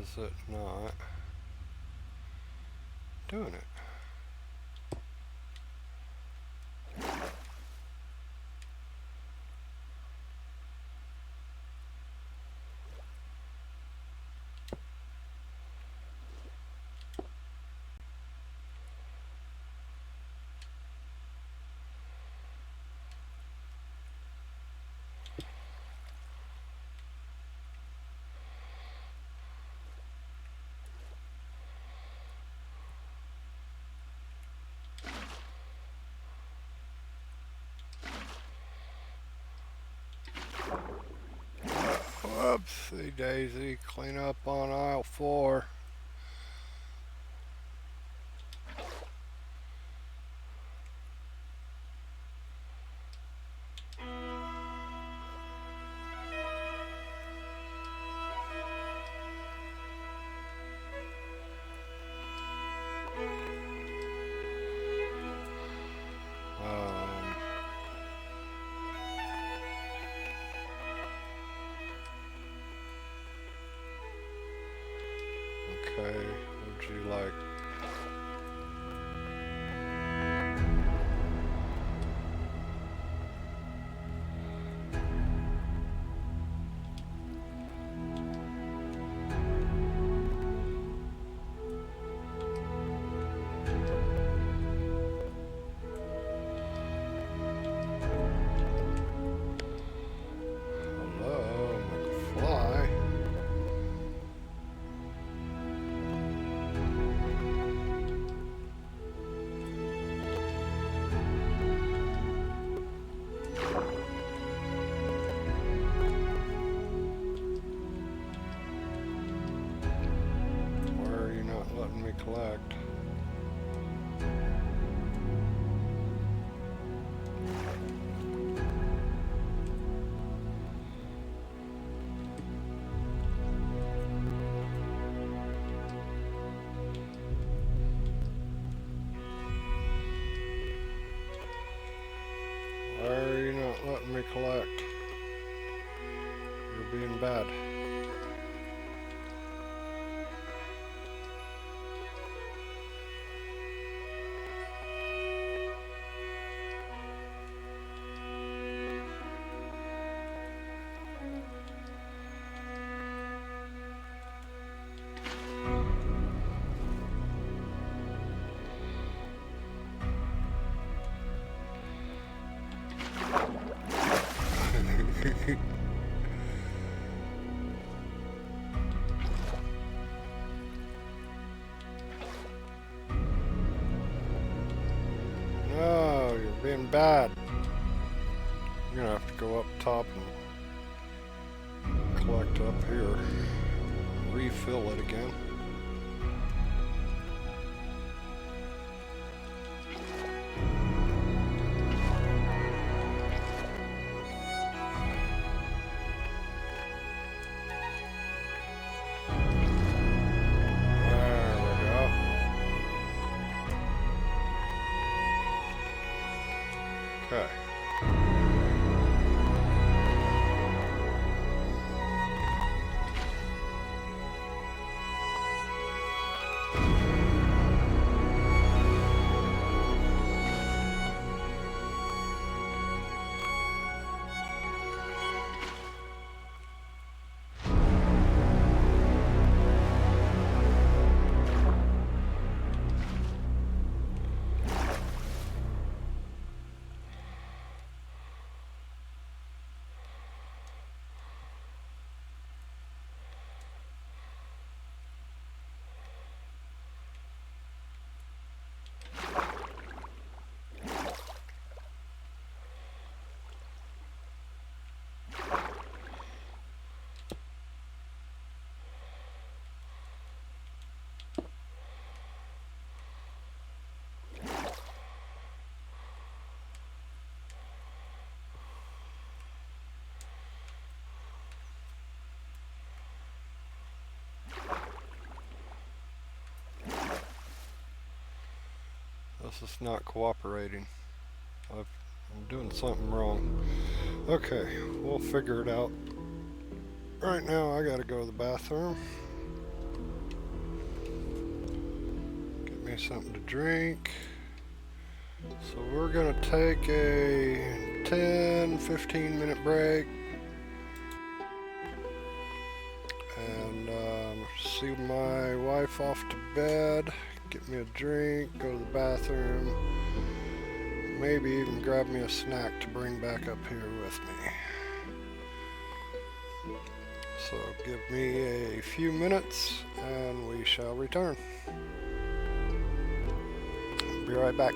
Speaker 1: is it not doing it? Whoopsie daisy, clean up on aisle 4. Okay, would you like? Hello, McFly. Why are you not letting me collect? Why are you not letting me collect? You're being bad. No, you're being bad. You're gonna have to go up top and collect up here. Refill it again. Okay. This is not cooperating. I'm doing something wrong. Okay, we'll figure it out. Right now I gotta go to the bathroom. me something to drink. So we're gonna take a 10-15 minute break and see my wife off to bed, get me a drink, go to the bathroom, maybe even grab me a snack to bring back up here with me. So give me a few minutes and we shall return. Be right back.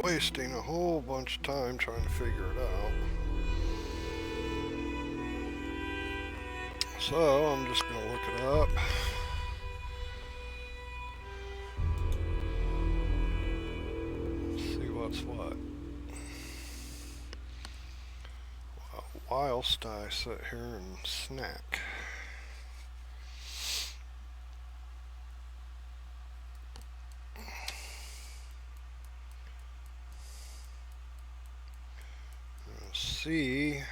Speaker 1: wasting a whole bunch of time trying to figure it out. So I'm just going to look it up. See what's what. Whilst I sit here and snack. See if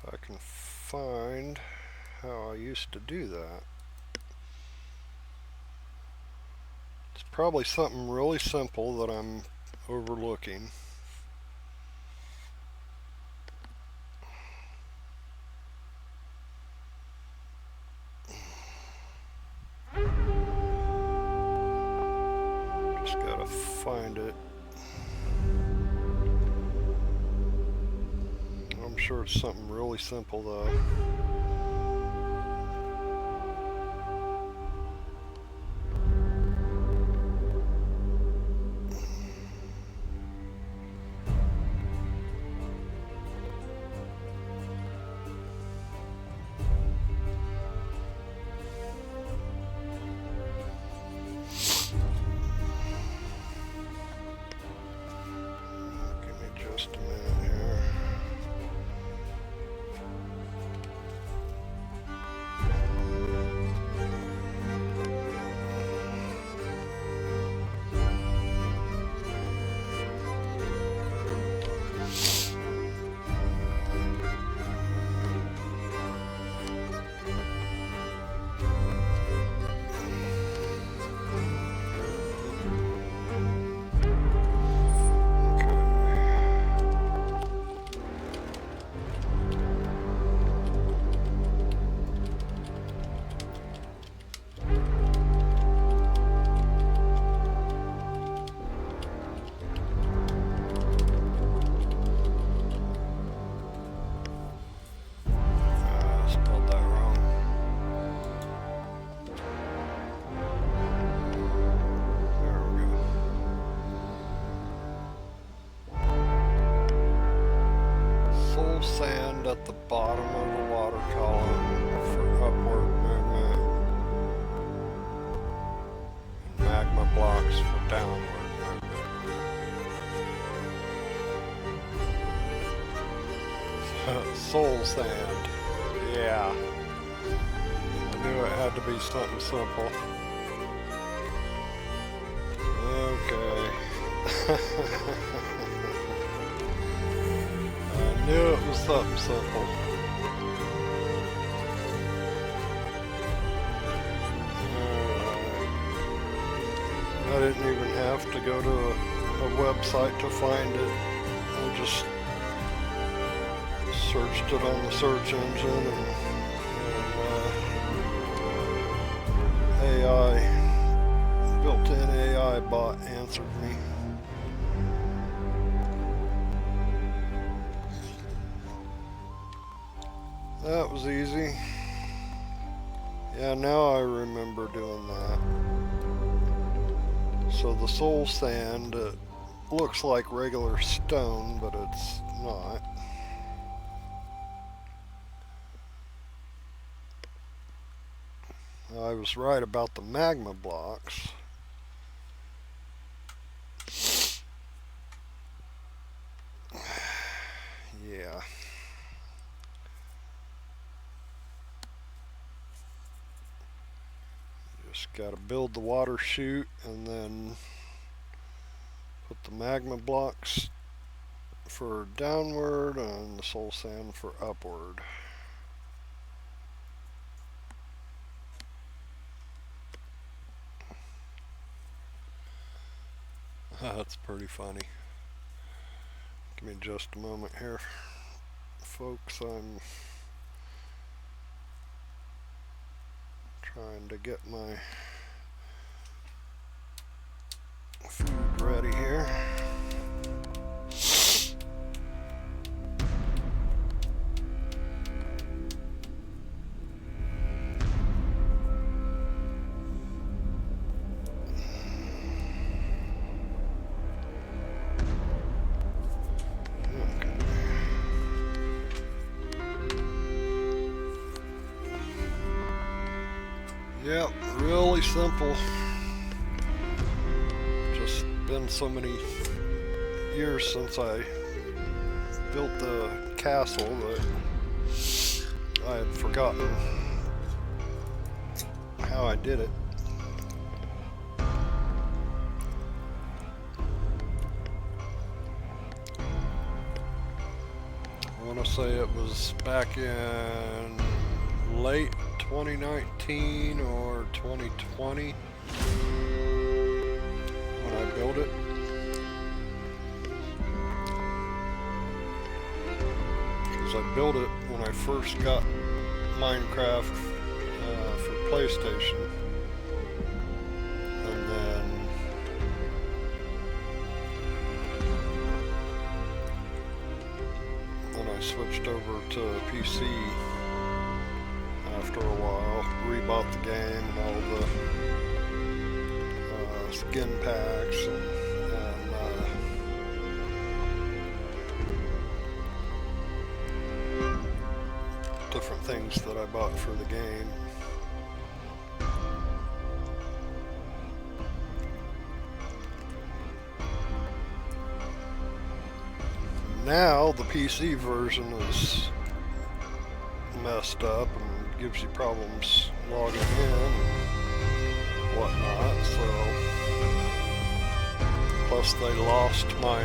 Speaker 1: I can find how I used to do that. It's probably something really simple that I'm overlooking. Just gotta find it. I'm sure it's something really simple though. Give me just a minute here. Spelled that wrong. There we go. Soul sand at the bottom of the water column for upward movement, and magma blocks for downward movement. Soul sand. Yeah. I knew it had to be something simple. Okay. I knew it was something simple. Alright. I didn't even have to go to a website to find it. I just searched it on the search engine and AI, built-in AI bot answered me. That was easy. Yeah, now I remember doing that. So the soul sand looks like regular stone, but it's not. I was right about the magma blocks. Yeah. Just got to build the water chute and then put the magma blocks for downward and the soul sand for upward. That's pretty funny. Give me just a moment here, folks. I'm trying to get my food ready here. Yeah, really simple. Just been so many years since I built the castle that I had forgotten how I did it. I want to say it was back in late 2019 or 2020 when I built it. Because I built it when I first got Minecraft for PlayStation, and then I switched over to PC after a while, rebought the game and all the skin packs and different things that I bought for the game. Now the PC version is messed up and gives you problems logging in and whatnot, so plus they lost my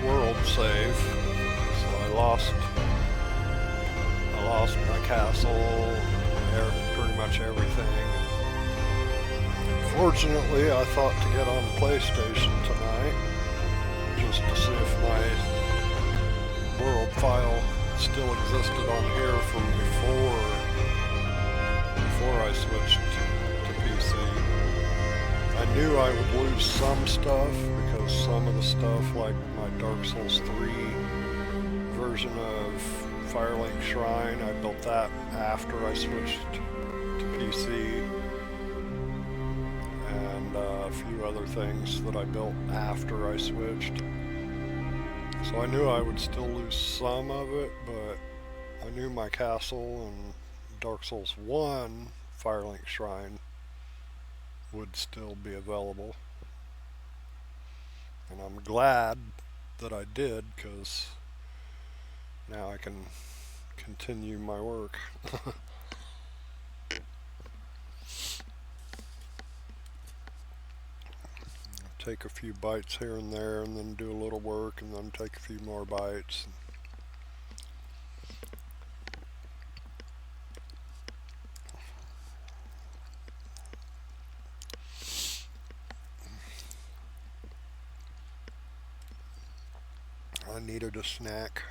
Speaker 1: world save, so I lost my castle, pretty much everything. Fortunately, I thought to get on PlayStation tonight just to see if my world file still existed on here from before I switched to PC. I knew I would lose some stuff because some of the stuff, like my Dark Souls 3 version of Firelink Shrine, I built that after I switched to PC. A few other things that I built after I switched. So I knew I would still lose some of it, but I knew my castle and Dark Souls 1 Firelink Shrine would still be available. And I'm glad that I did, because now I can continue my work. Take a few bites here and there, and then do a little work, and then take a few more bites. I needed a snack.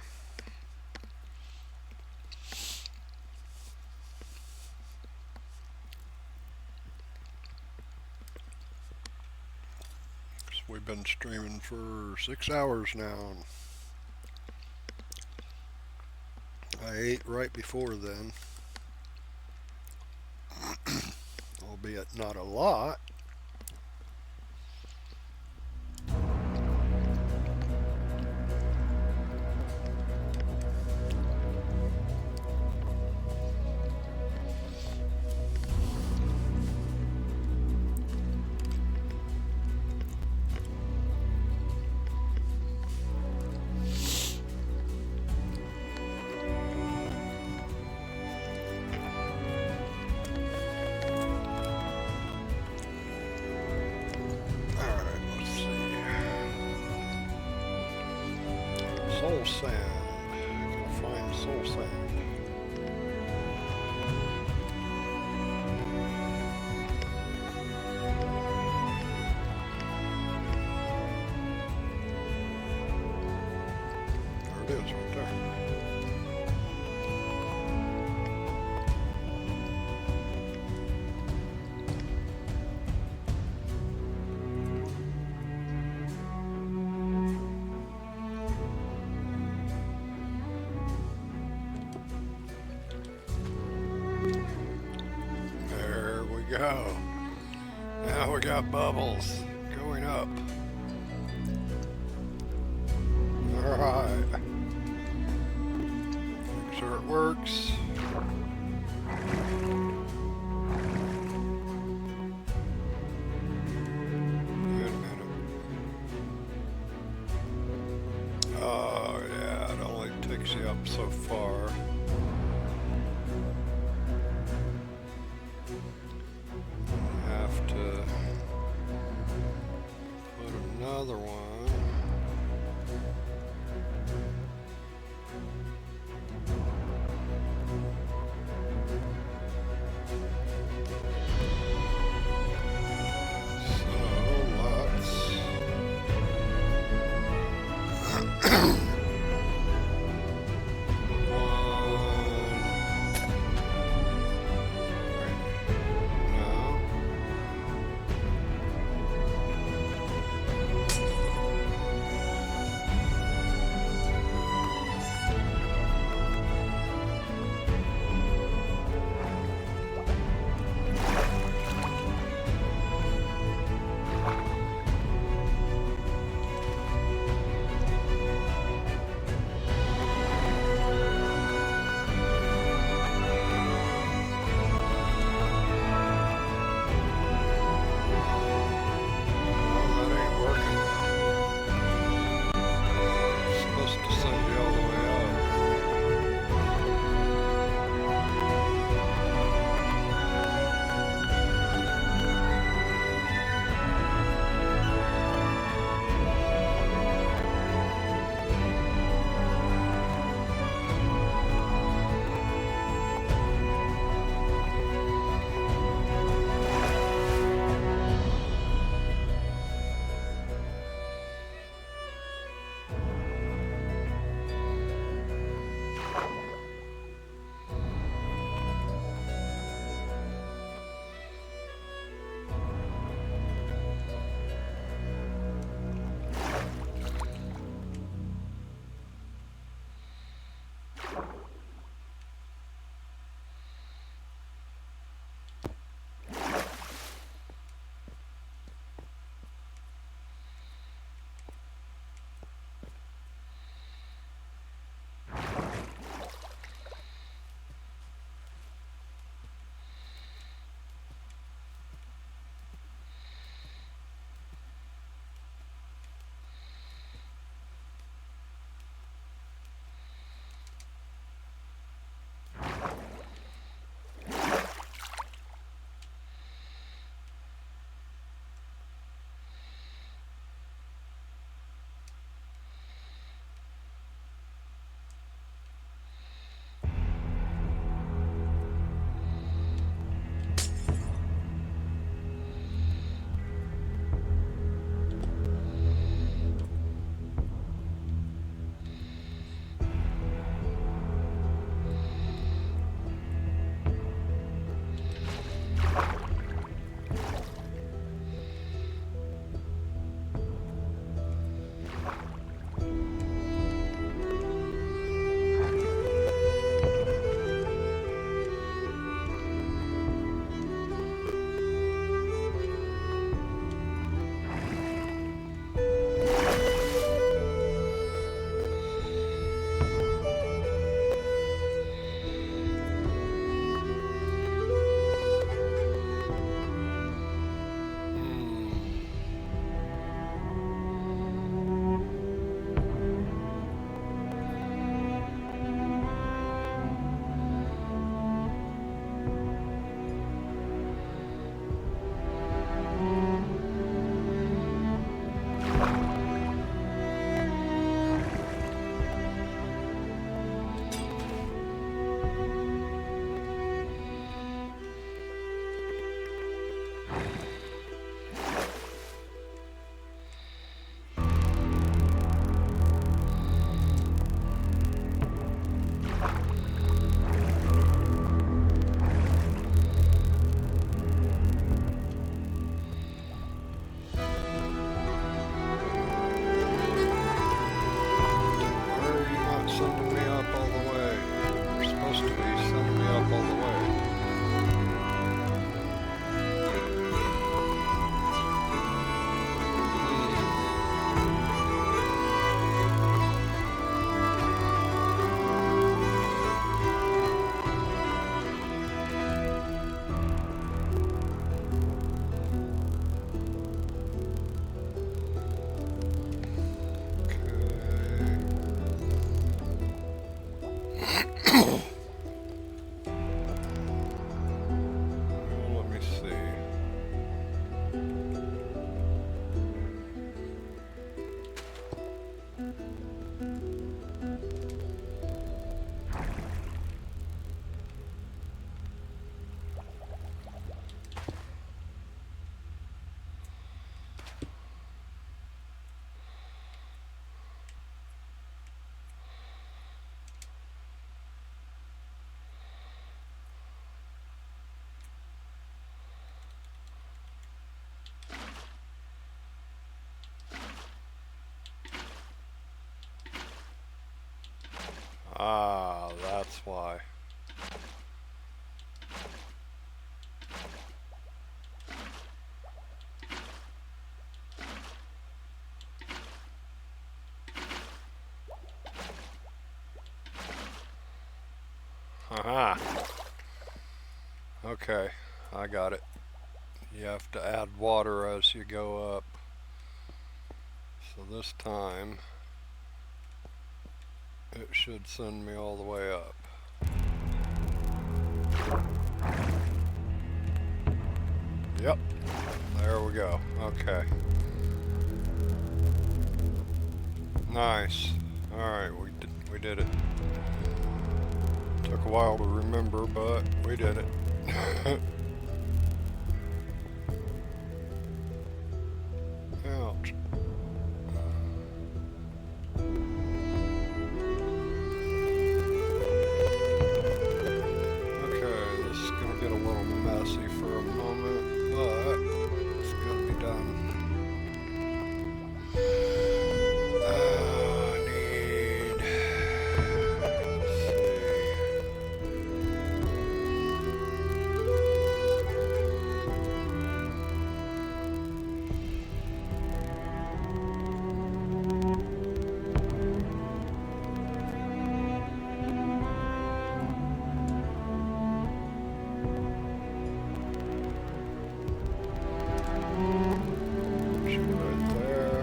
Speaker 1: We've been streaming for 6 hours now. I ate right before then, albeit not a lot. Soul sand. Gotta find soul sand. There it is, right there. Go. Now we got bubbles going up. Alright. Make sure sure it works. Wait a minute. Oh yeah, it only takes you up so far. Have to put another one. Ah, that's why. Aha. Okay, I got it. You have to add water as you go up. So this time, it should send me all the way up. Yep, there we go. Okay. Nice. Alright, we did it. Took a while to remember, but we did it. Ouch. Okay, this is gonna get a little messy for a moment, but it's gonna be done. I need... let's see. Should right there.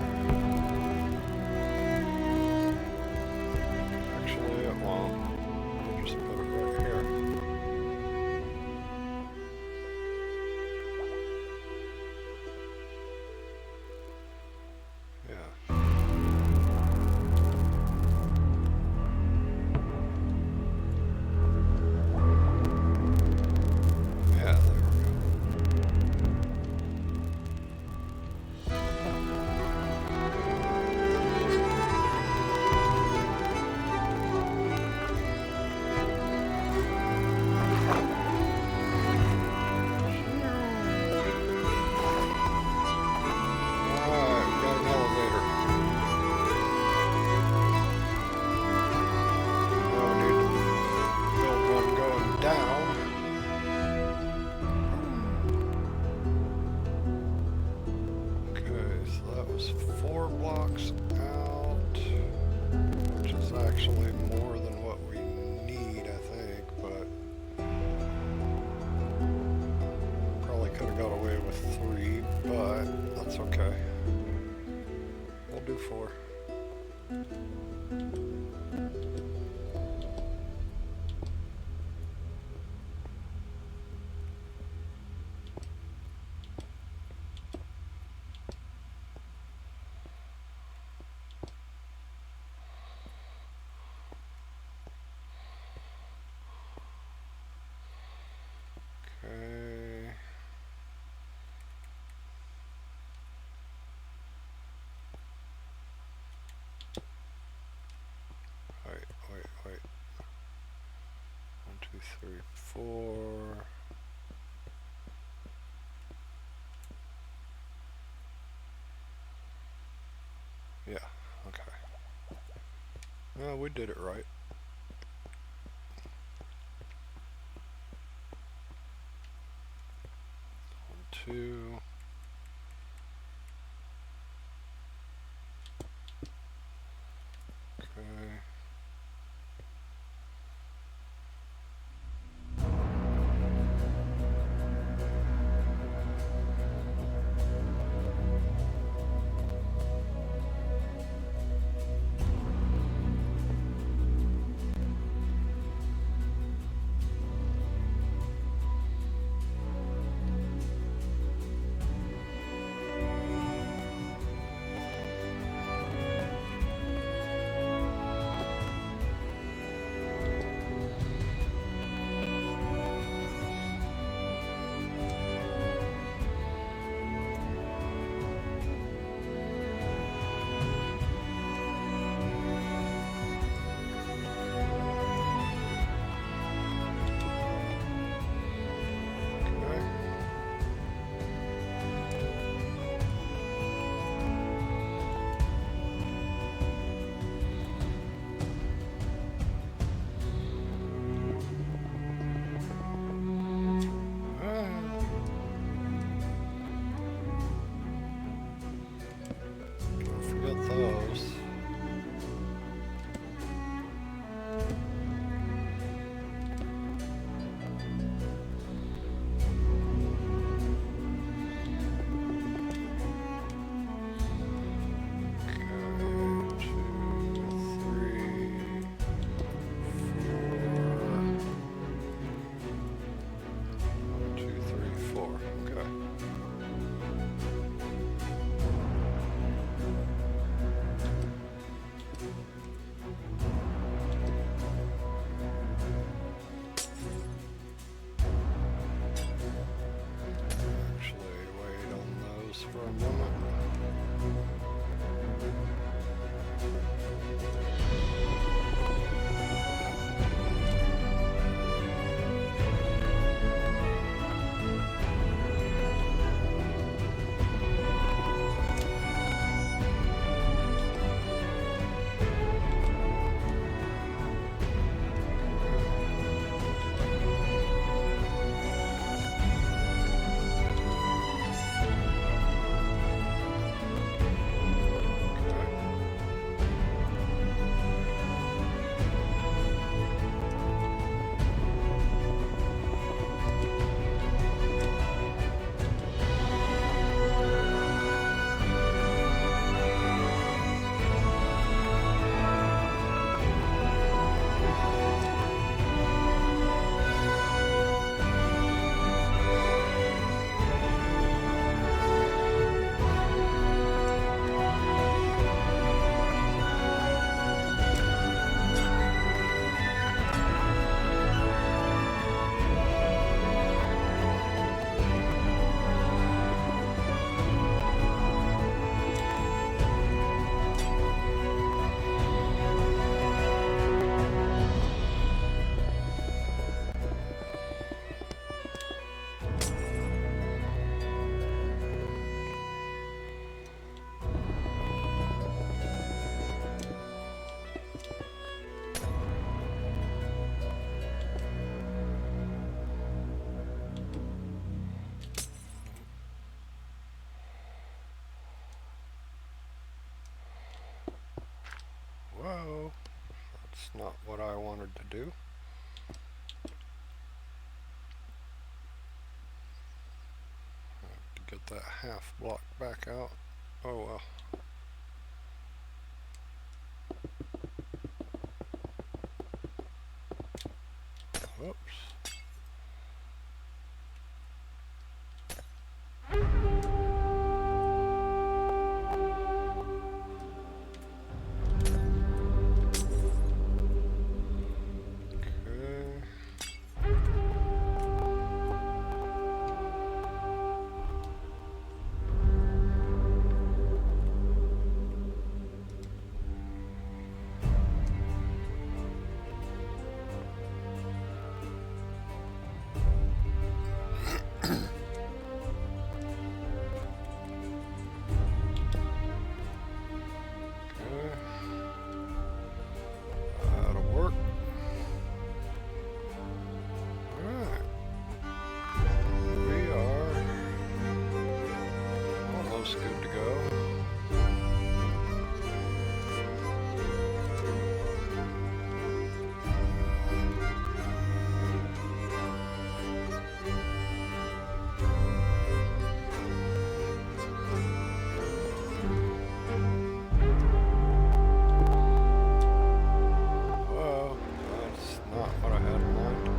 Speaker 1: Actually, it won't. I'll just put it right here. Yeah. Yeah, there we go. Alright, we got an elevator. Now we need to build one going down. Okay, so that was 4 blocks out, which is actually more than what we need, I think, but probably could have got away with 3, but that's okay. We'll do 4. Okay. Wait. 1, 2, 3, 4. Yeah, okay. Well, we did it right. 1, 2. Okay. just for a moment. Whoa, that's not what I wanted to do. I have to get that half block back out. Oh well. Whoops. Good to go. Well, that's not what I had in mind.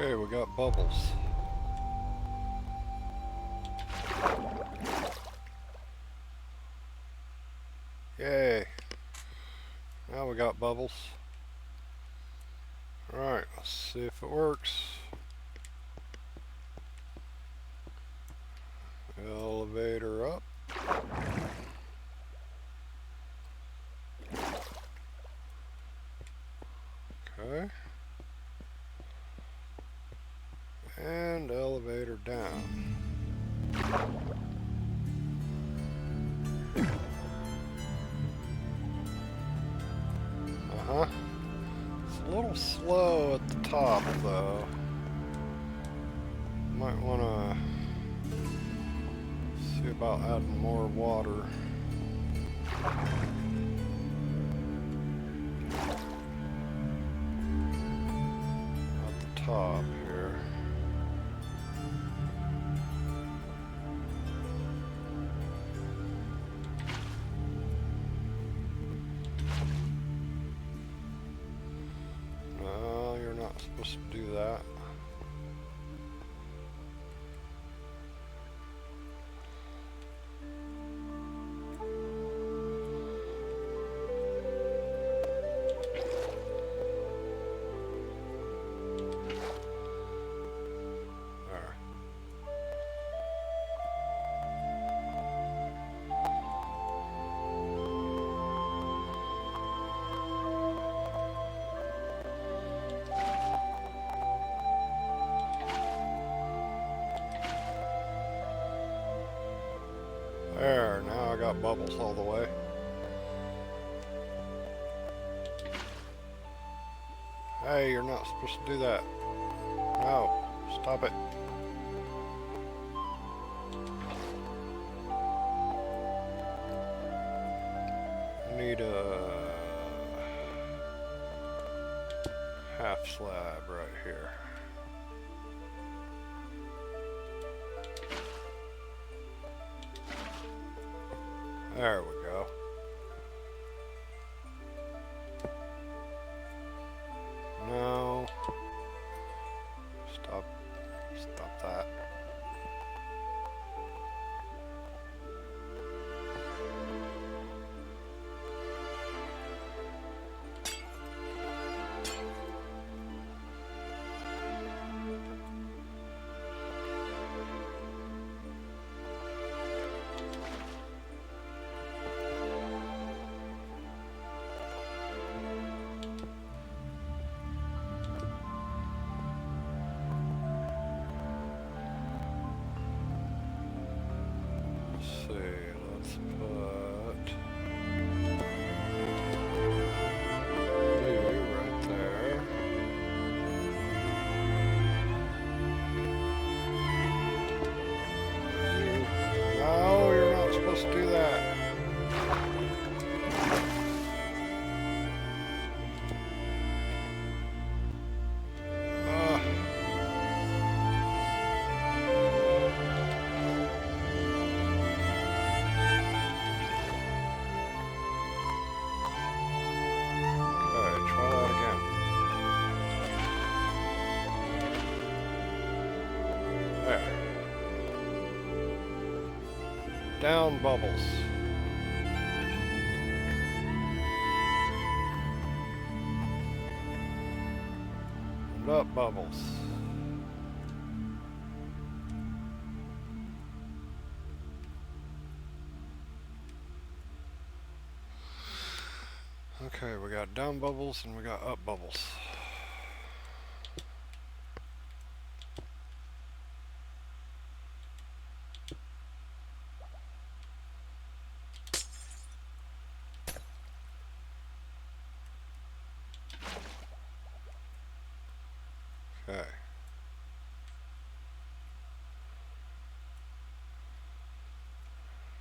Speaker 1: Okay, we got bubbles. Yay. Now we got bubbles. Alright, let's see if it works. Elevator up. Okay. And elevator down. Uh-huh. It's a little slow at the top, though. Might want to see about adding more water. At the top here. No, you're not supposed to do that. There, now I got bubbles all the way. Hey, you're not supposed to do that. No, stop it. I need a half slab right here. There we go. No. Stop that. Let's put blue right there. No, you're not supposed to do that. Down bubbles. And up bubbles. Okay, we got down bubbles and we got up bubbles. Okay.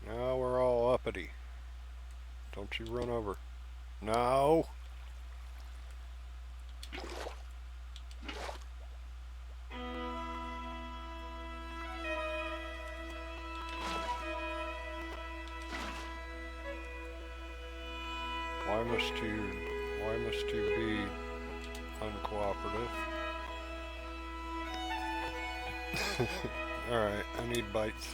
Speaker 1: Now we're all uppity. Don't you run over. No. Why must you be uncooperative? Alright, I need bites.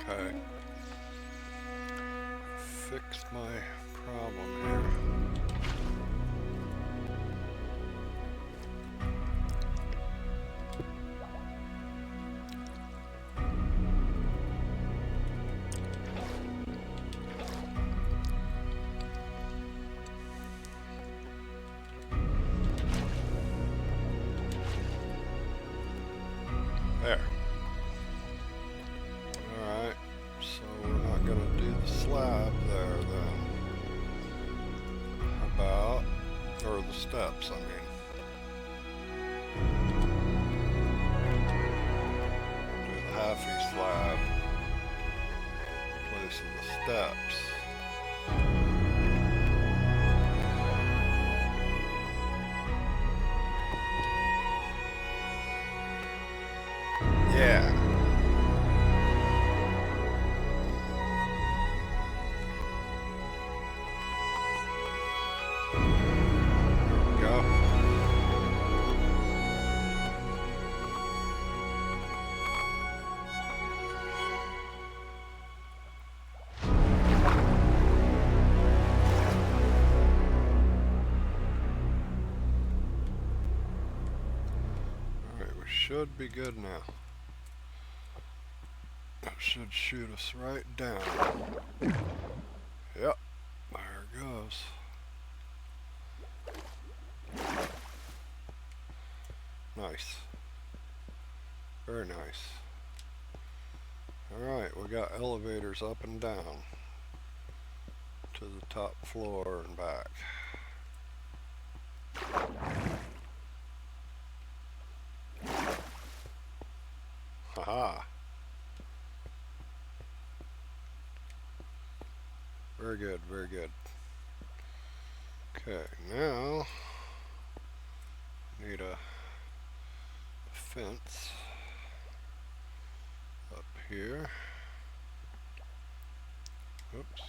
Speaker 1: Okay. Fix my problem here. There. Alright, so we're not going to do the slab there then. How about, or the steps, I mean. Do the halfy slab. Placing the steps. Yeah. Go. Alright, we should be good now. That should shoot us right down. Yep, there it goes. Nice. Very nice. Alright, we got elevators up and down to the top floor and back. Haha. Very good, very good. Okay, now need a fence up here. Oops.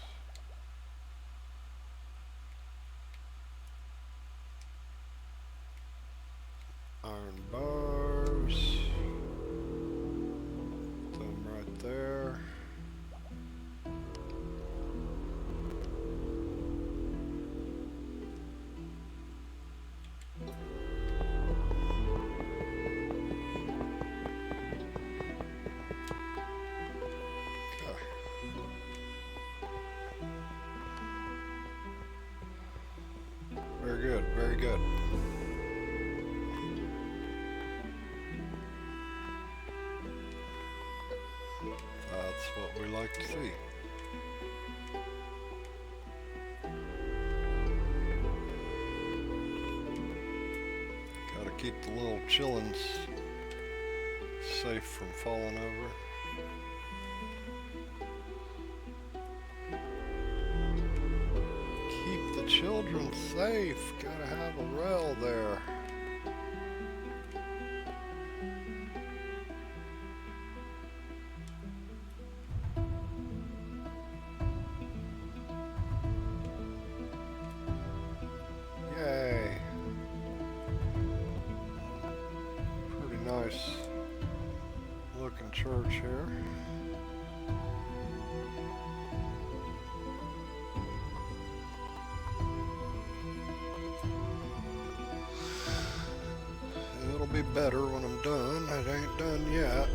Speaker 1: Iron bars. Put them right there. Very good, very good. That's what we like to see. Gotta keep the little chillins safe from falling over. Children safe. Gotta have a rail there. nice looking church here. It'll be better when I'm done. It ain't done yet.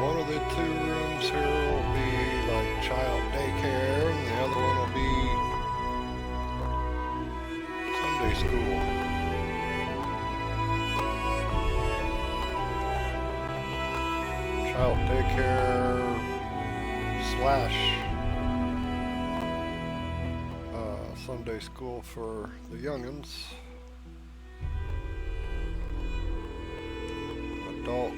Speaker 1: One of the 2 rooms here will be like child daycare, and the other one will be Sunday school. Child daycare / Sunday school for the youngins. Adult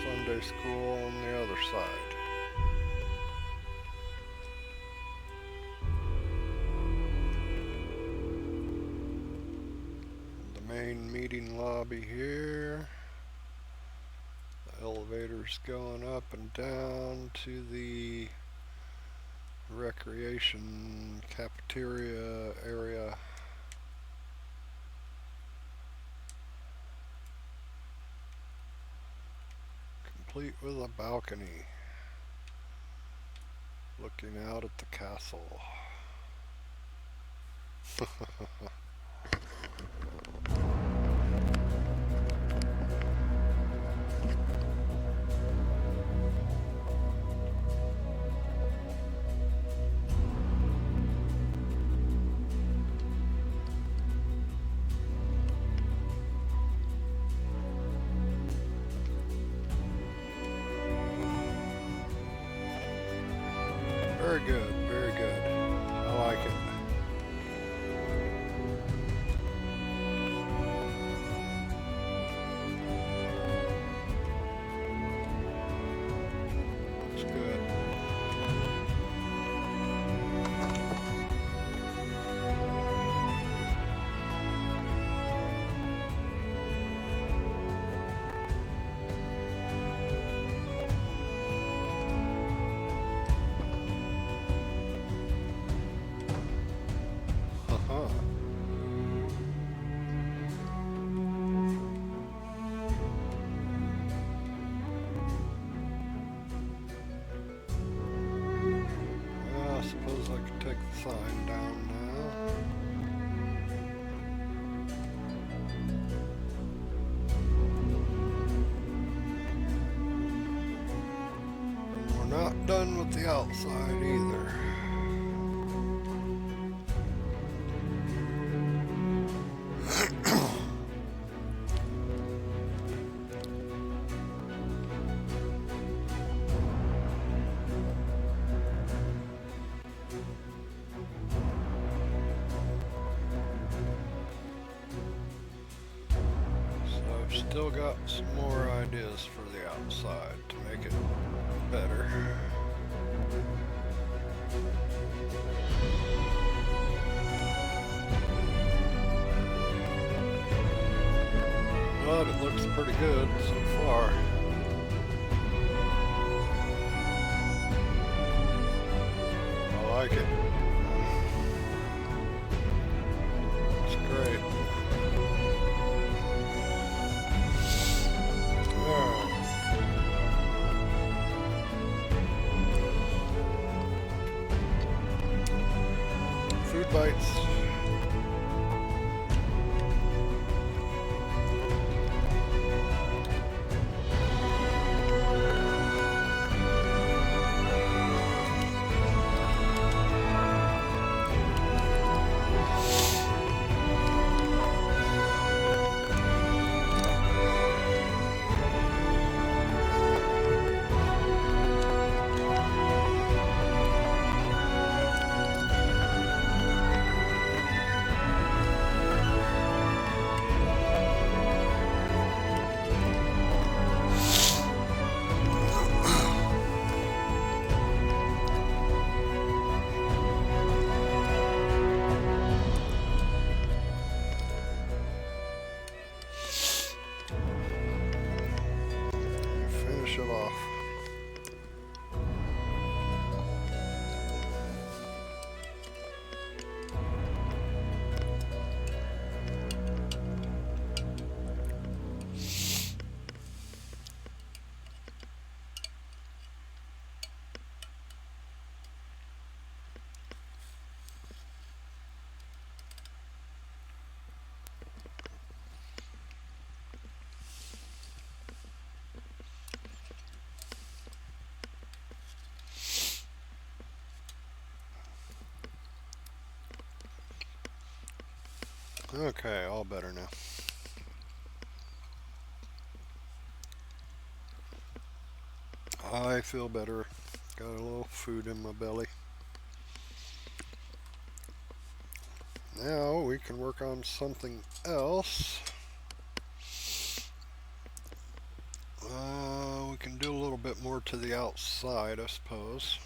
Speaker 1: Sunday school on the other side. The main meeting lobby here. The elevators going up and down to the recreation cafeteria area. Complete with a balcony looking out at the castle. Very good, very good. I like it. It's good. Well, I suppose I could take the sign down now. And we're not done with the outside either. Still got some more ideas for the outside to make it better. But it looks pretty good so far. I like it. It's great. Food bites. finish it off. Okay, all better now. I feel better. Got a little food in my belly. Now we can work on something else. We can do a little bit more to the outside, I suppose.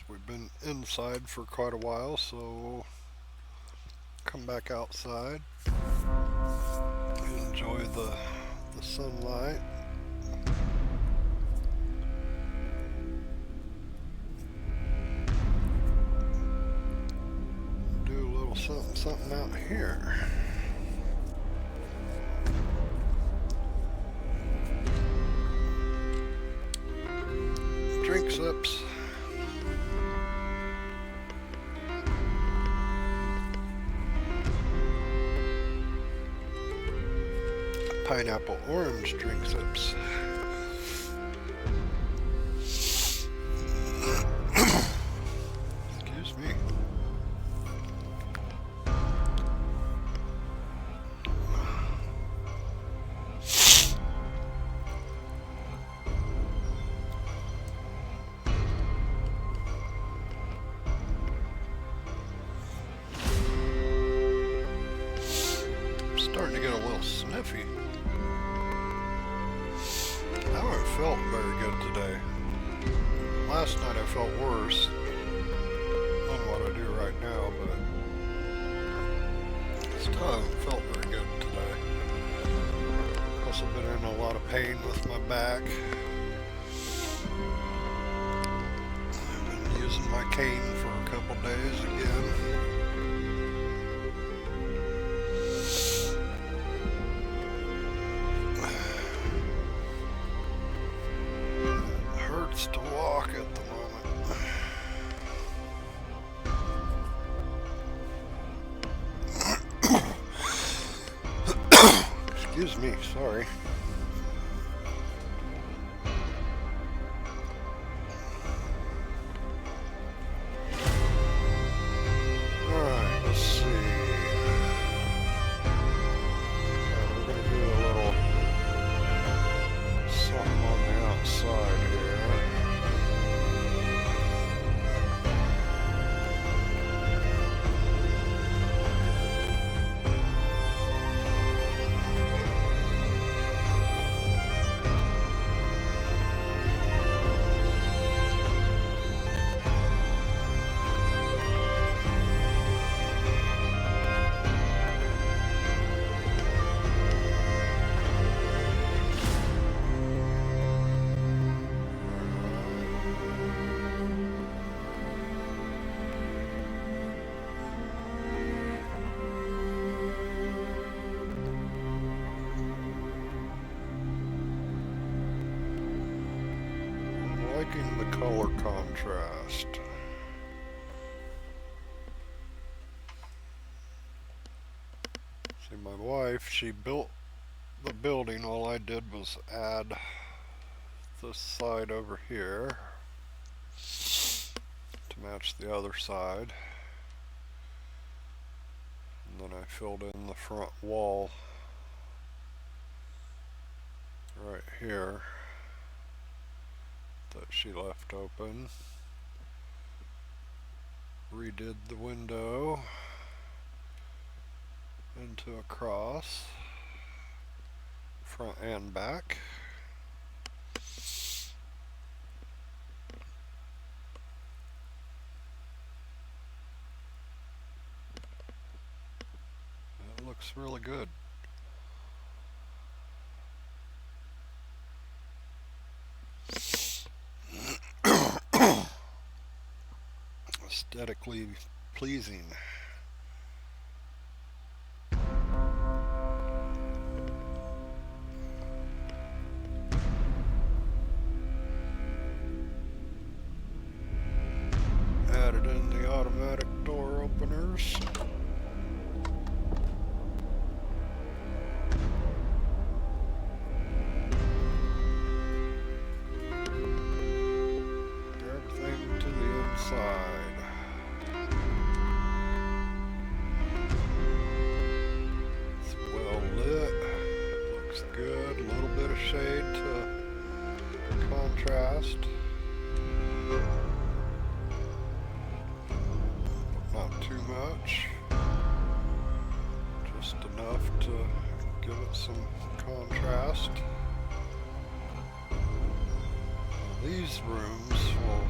Speaker 1: We've been inside for quite a while, so come back outside, enjoy the sunlight. Do a little something out here. Drink sips. Pineapple orange drink sips. Excuse me. I'm starting to get a little sniffy. I haven't felt very good today. Last night I felt worse than what I do right now, but still haven't felt very good today. Also been in a lot of pain with my back. I've been using my cane for a couple days again. To walk at the moment. Excuse me, sorry. Alright, let's see. We're going to do a little something on the outside here. Liking the color contrast. See, my wife, she built the building. All I did was add this side over here to match the other side. And then I filled in the front wall right here that she left open. Redid the window into a cross, front and back. That looks really good. aesthetically pleasing. Added in the automatic door openers. Everything to the inside. It's well lit. Looks good. A little bit of shade to contrast. Not too much. Just enough to give it some contrast. These rooms will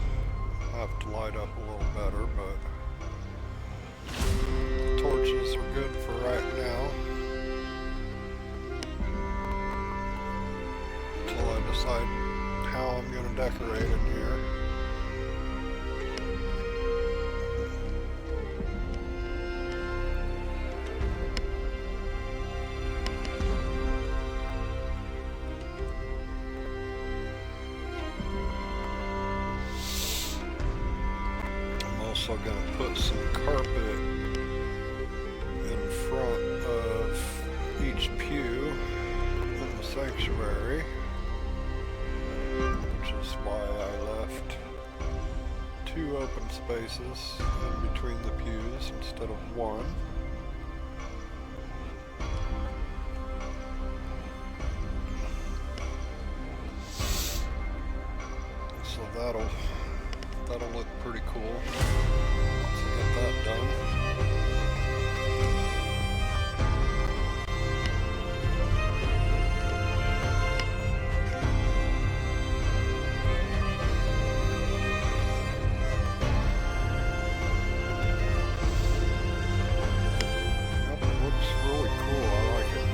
Speaker 1: have to light up a little better, but the torches are good for right now. Until I decide how I'm going to decorate in here. Also going to put some carpet in front of each pew in the sanctuary, which is why I left 2 open spaces in between the pews instead of 1. So that'll look pretty cool once I get that done. Yep, it looks really cool. I like it.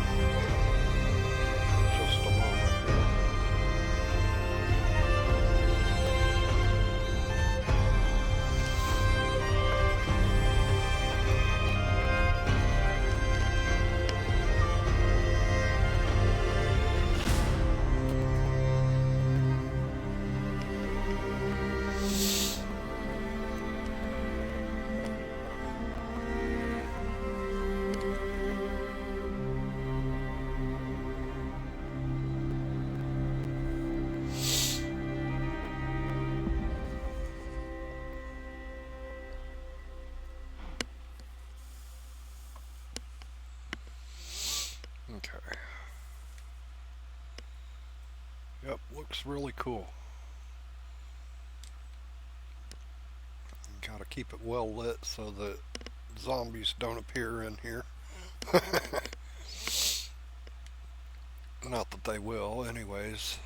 Speaker 1: Just a moment here. Okay. Yep, looks really cool. Gotta keep it well lit so that zombies don't appear in here. Not that they will, anyways,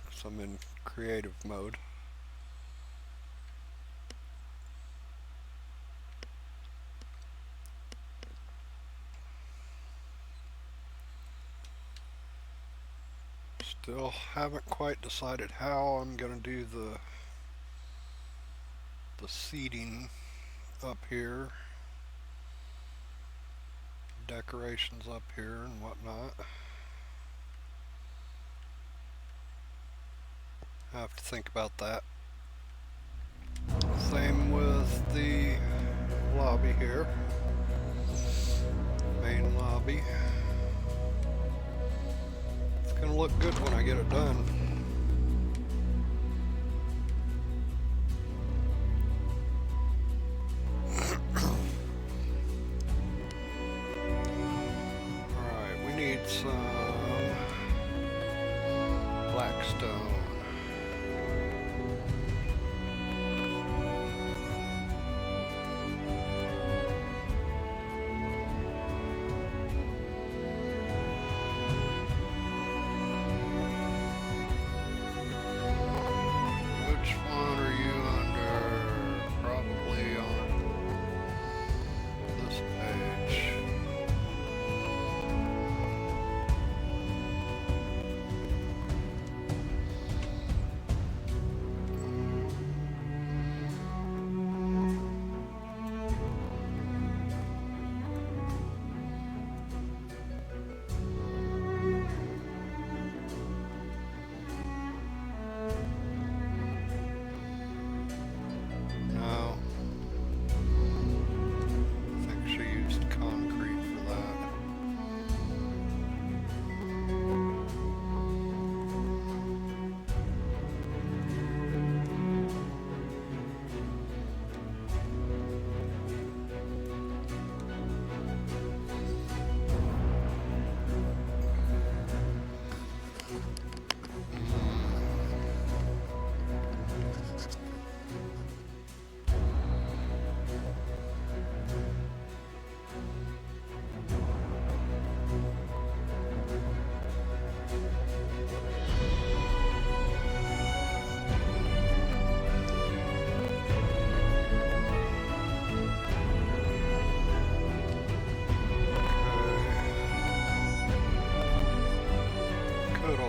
Speaker 1: because I'm in creative mode. Still haven't quite decided how I'm gonna do the seating up here, decorations up here and whatnot. I have to think about that. Same with the lobby here, main lobby. It's gonna look good when I get it done. Alright, we need some blackstone.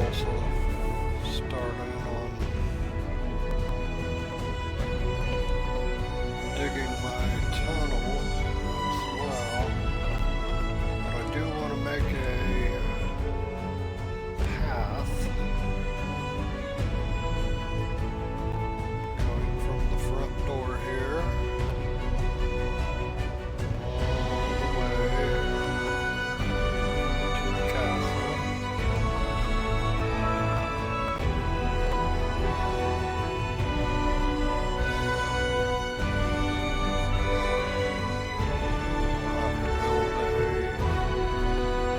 Speaker 1: also start in on digging my tunnel as well. But I do want to make a path going from the front door here all the way to the castle.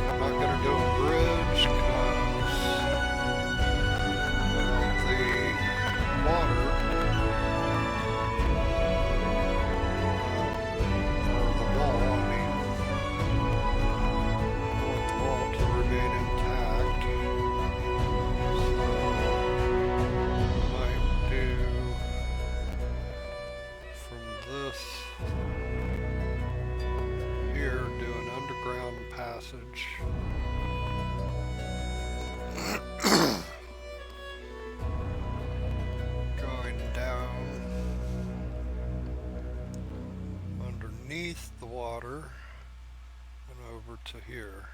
Speaker 1: I'm not going to do a bridge because the water or the wall, I mean, I want the wall to remain intact. So I might do from this here, do an underground passage. Going down underneath the water and over to here.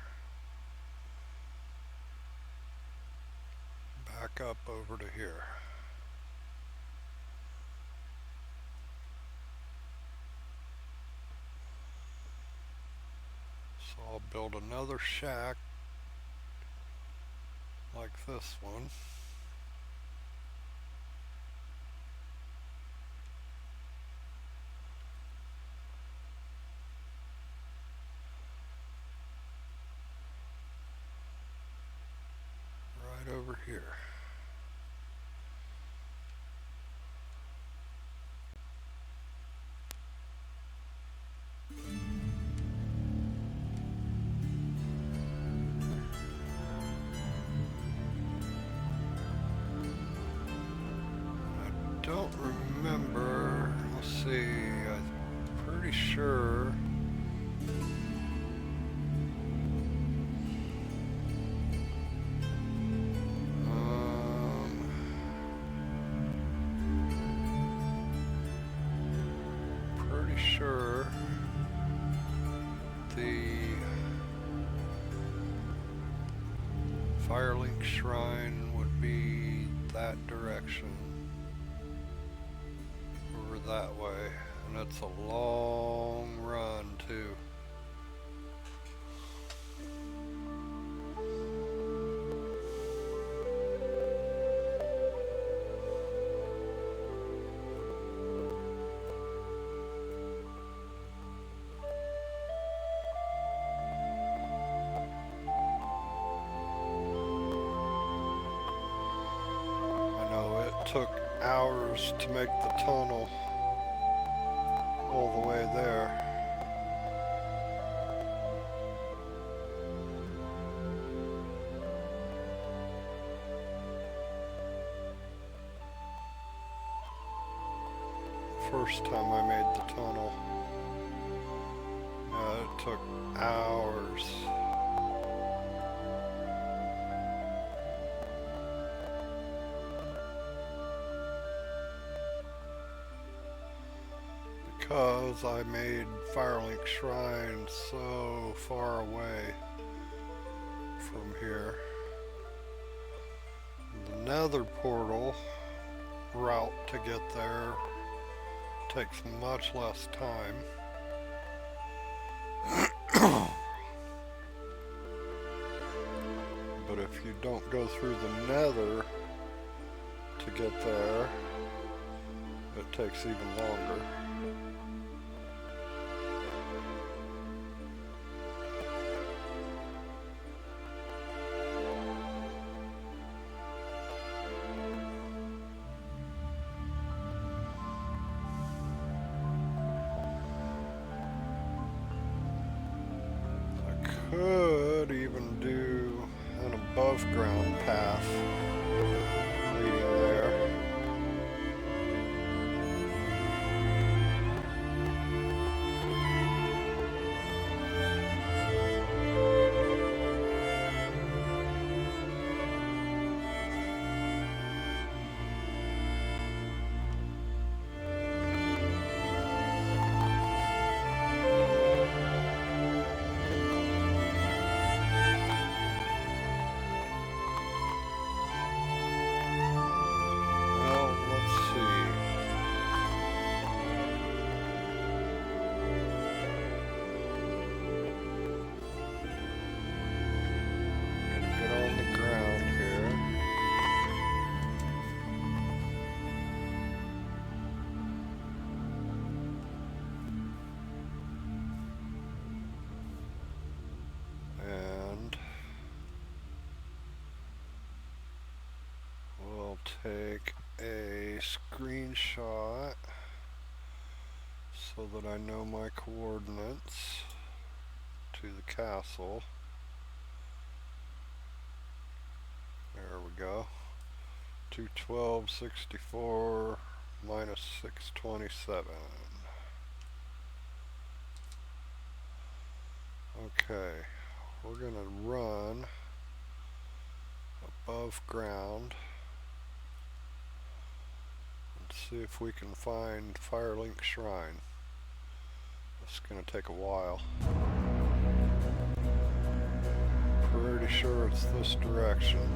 Speaker 1: Back up over to here. So I'll build another shack like this one. Right over here. Don't remember. Let's see. I'm pretty sure. Pretty sure the Firelink Shrine would be that direction. Over that way, and it's a long run too. I know it took hours to make the tunnel all the way there. First time I made the tunnel, it took hours. Because I made Firelink Shrine so far away from here. The Nether portal route to get there takes much less time. But if you don't go through the Nether to get there, it takes even longer. Could even do an above ground path leading there. that I know my coordinates to the castle. There we go. 212.64 minus 627. Okay, we're gonna run above ground and see if we can find Firelink Shrine. It's gonna take a while. Pretty sure it's this direction.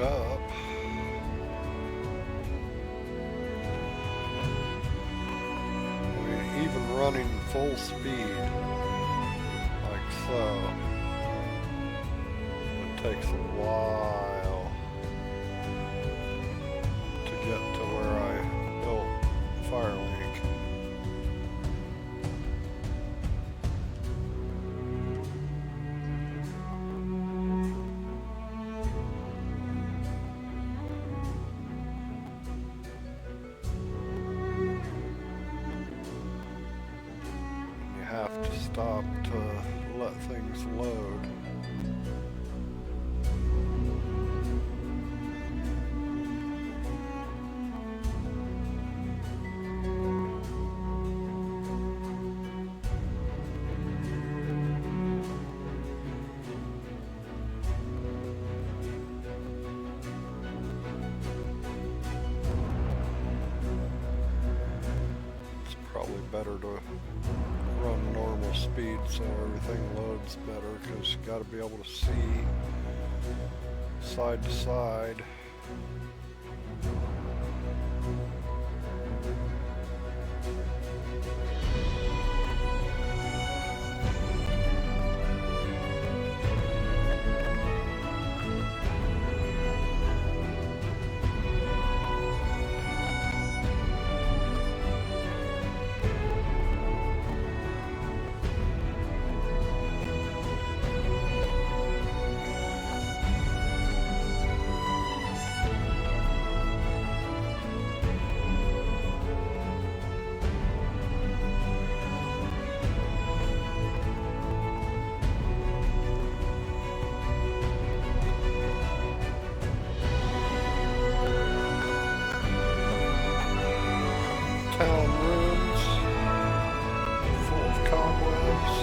Speaker 1: Up. I mean, even running full speed, like so, it takes a while to get to where I built Firelink. Stop to let things load. It's probably better to run normal speed so everything loads better, because you got to be able to see side to side. Town rooms full of cobwebs.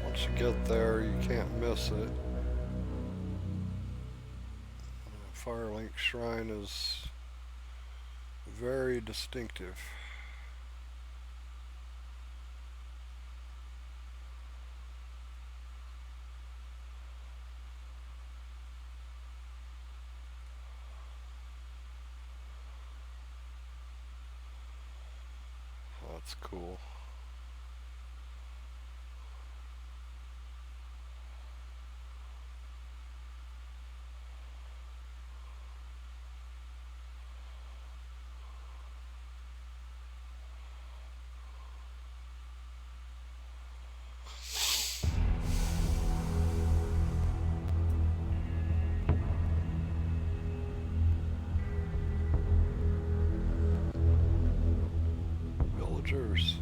Speaker 1: Once you get there, you can't miss it. Firelink Shrine is very distinctive. That's cool. Villagers.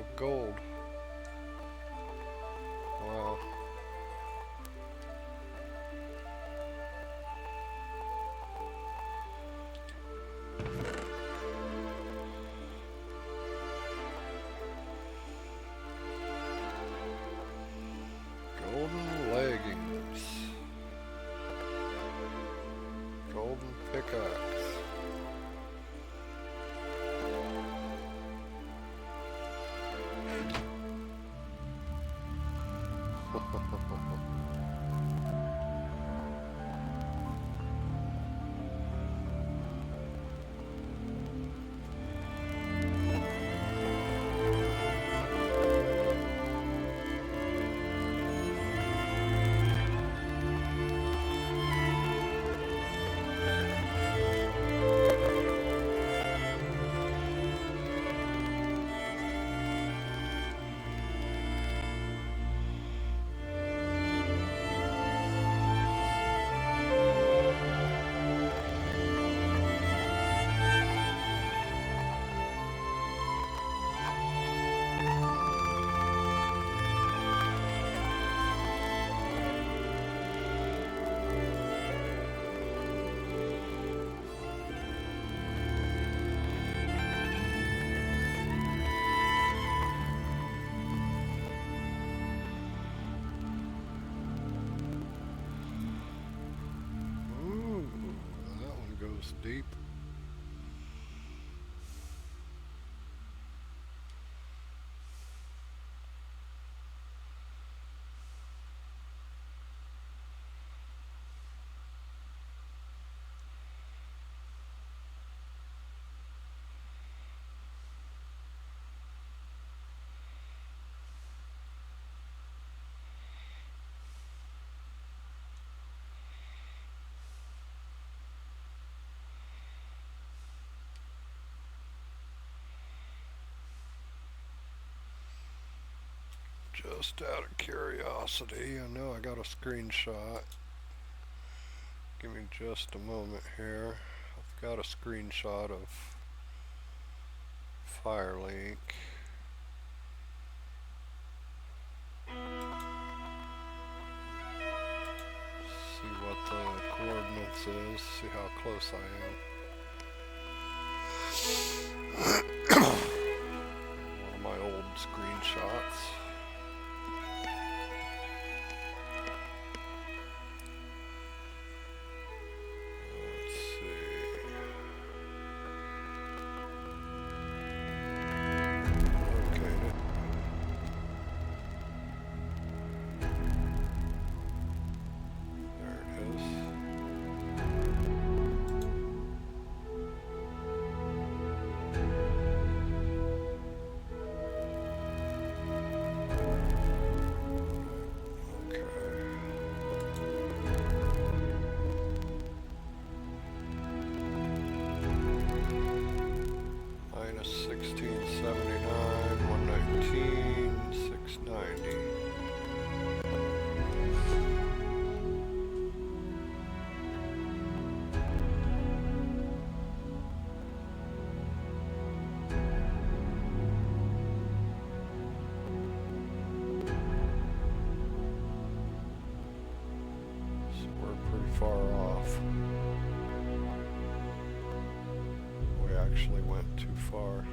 Speaker 1: of gold. Wow. Golden leggings. Golden pickaxe. Ooh, that one goes deep. Just out of curiosity, I know I got a screenshot. Give me just a moment here. I've got a screenshot of Firelink. See what the coordinates is, see how close I am. One of my old screenshots. Far off. We actually went too far.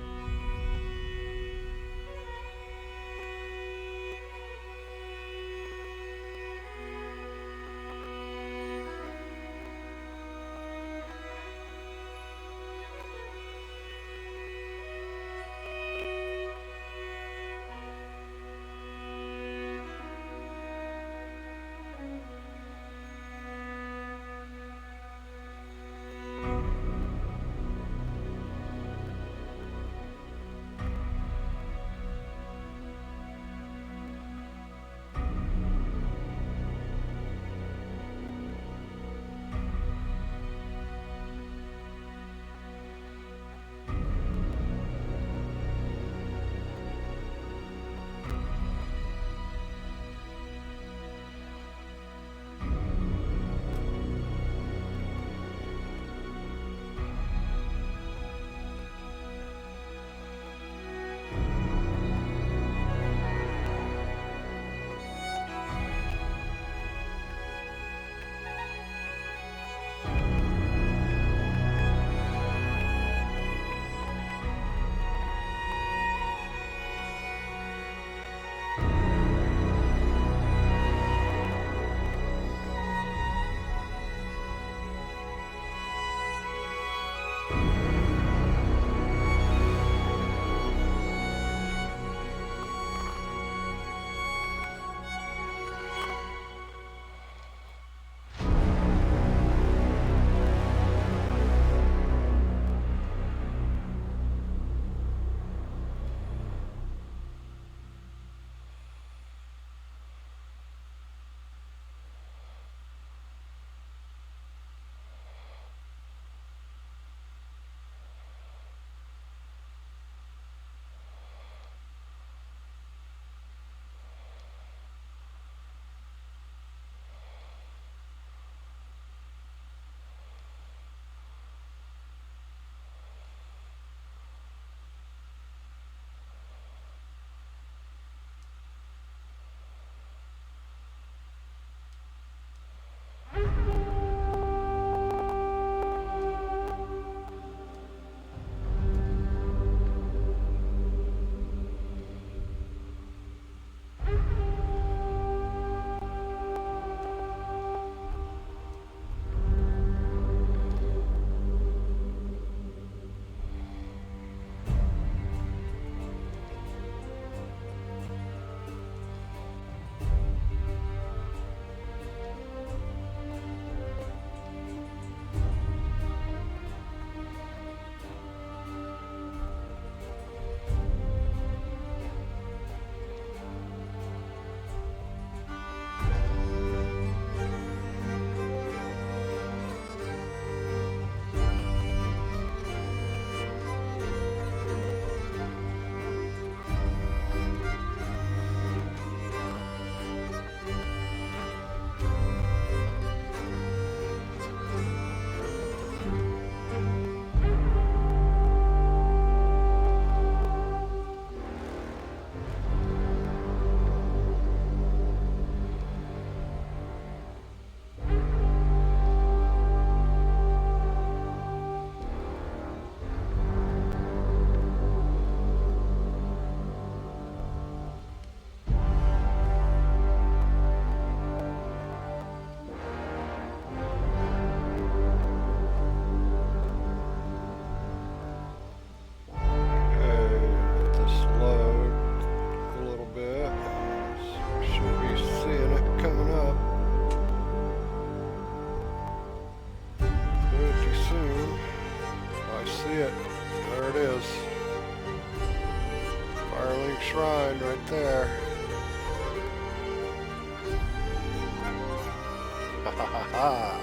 Speaker 1: there. Ha ha ha ha.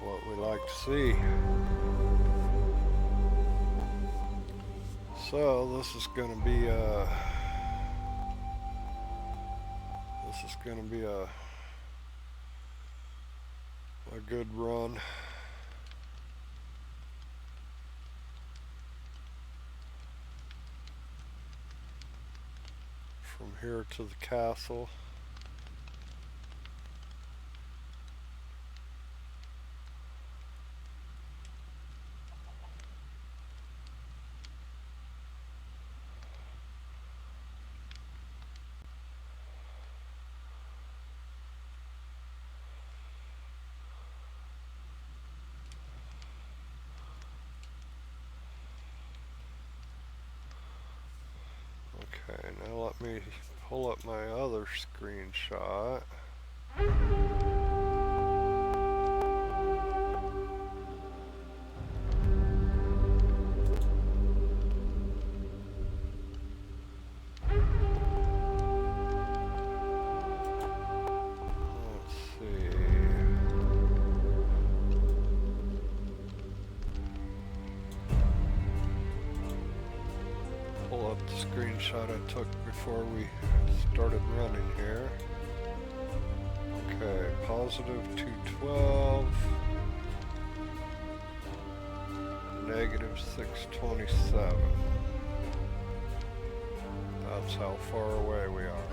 Speaker 1: What we like to see. So this is going to be a good run. From here to the castle. Okay, now let me pull up my other screenshot. Screenshot I took before we started running here. Okay, positive 212, negative 627. That's how far away we are.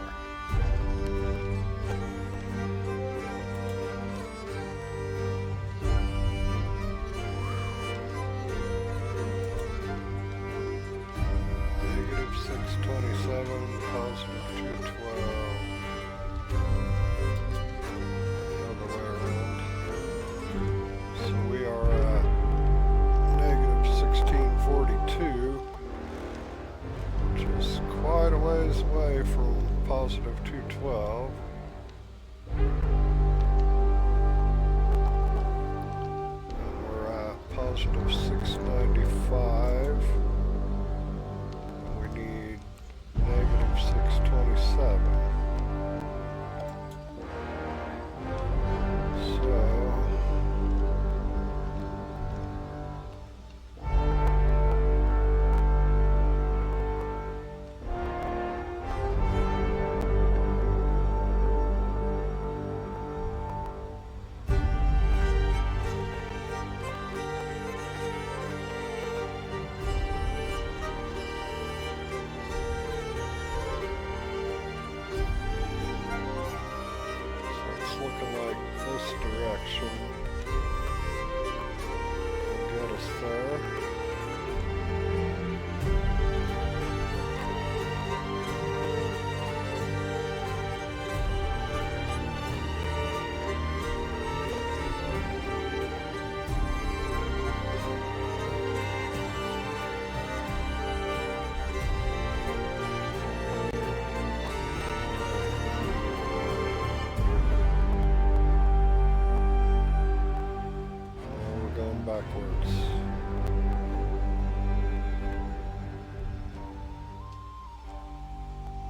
Speaker 1: Positive 212. The other way around. So we are at negative 1642, which is quite a ways away from positive 212. And we're at positive 695. Negative 627. So looking like this direction will get us there. Backwards.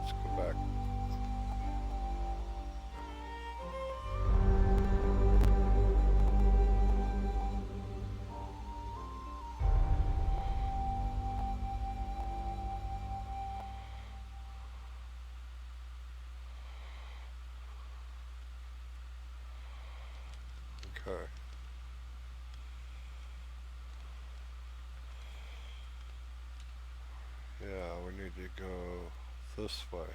Speaker 1: Let's go back. Okay. Yeah, we need to go this way.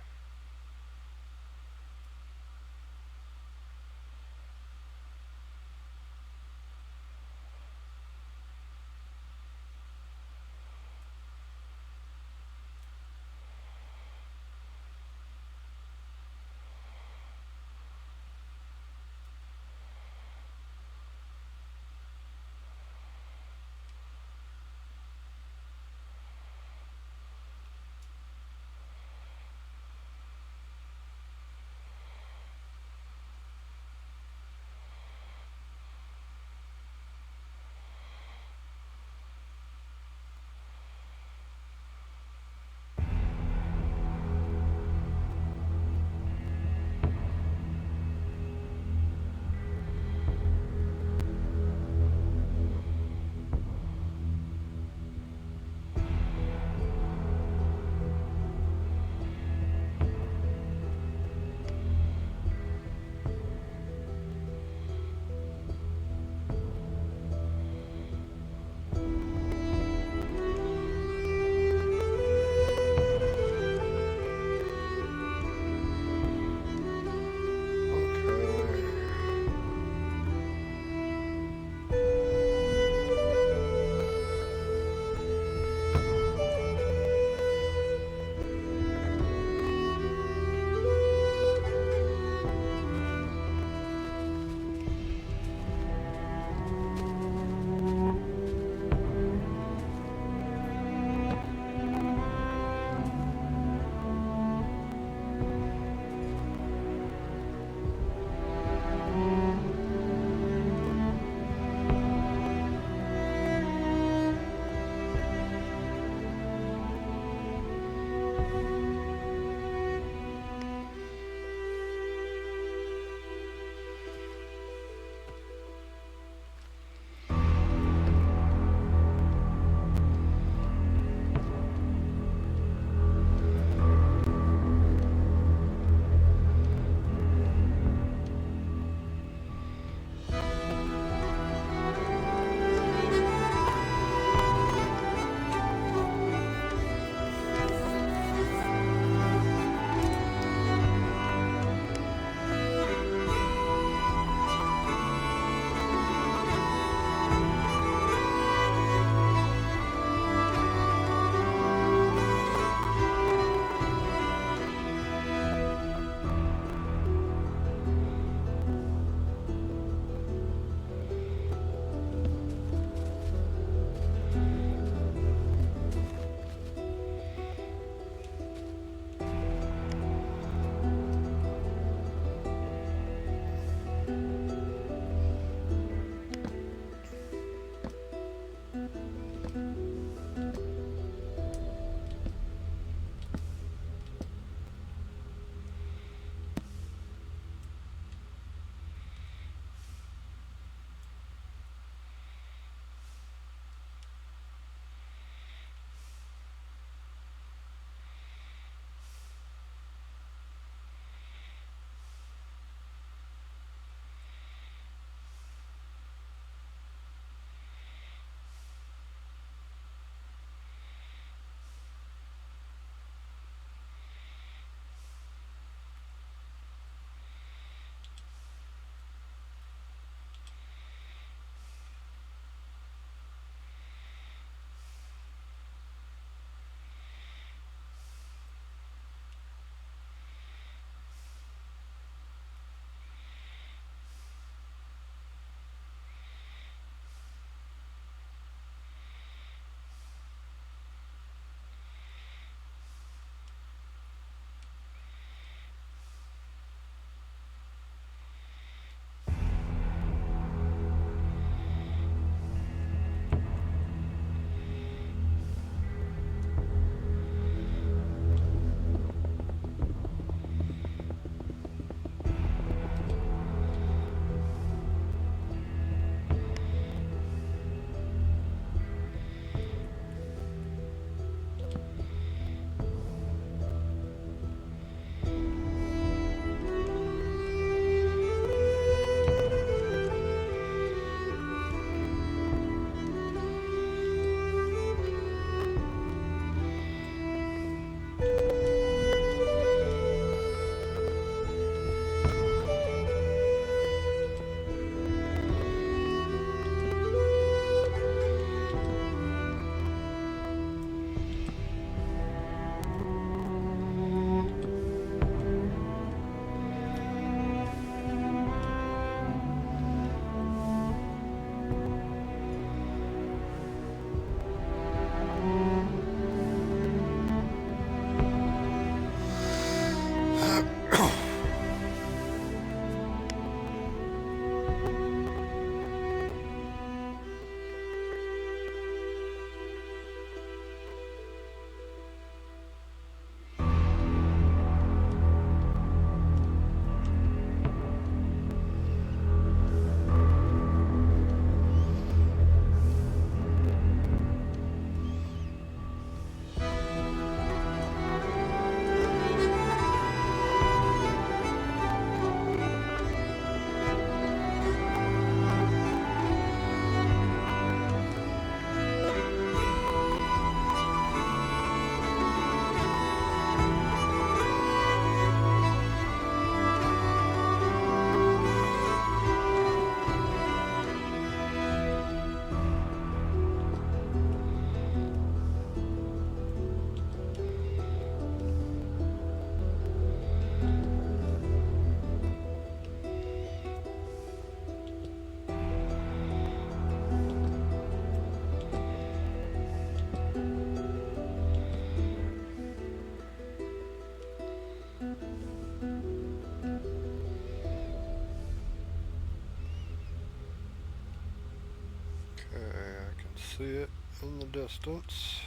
Speaker 1: see it in the distance.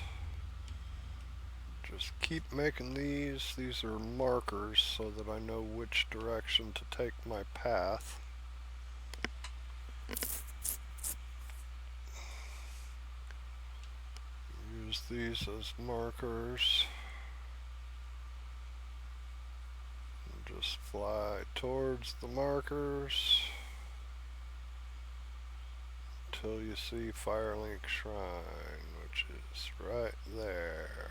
Speaker 1: Just keep making these. These are markers so that I know which direction to take my path. Use these as markers. And just fly towards the markers until you see Firelink Shrine, which is right there.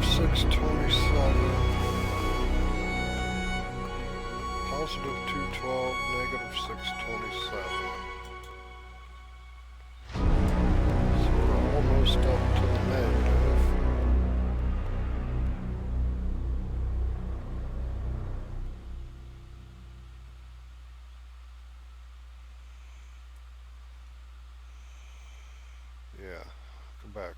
Speaker 1: -627. +212, -627. So we're almost up to the negative. Yeah, go back.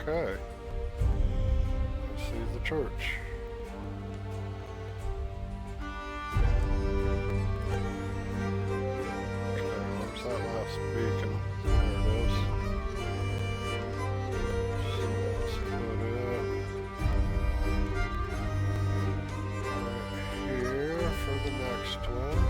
Speaker 1: Okay. I see the church. Okay, where's that last beacon? There it is. So let's put it right here for the next one.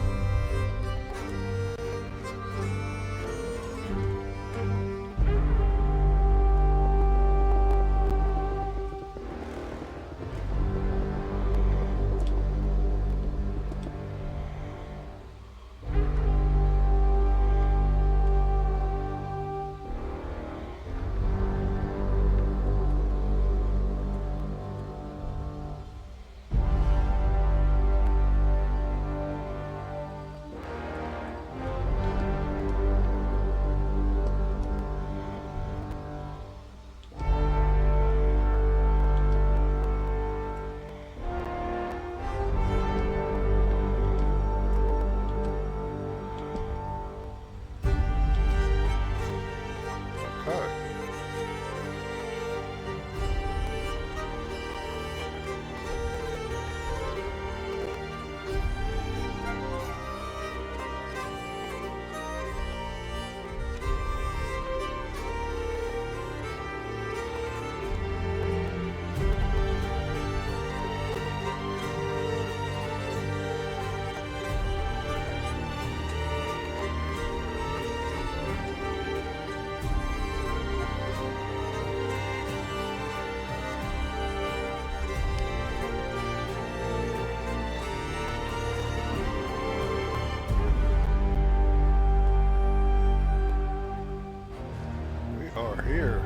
Speaker 1: Here.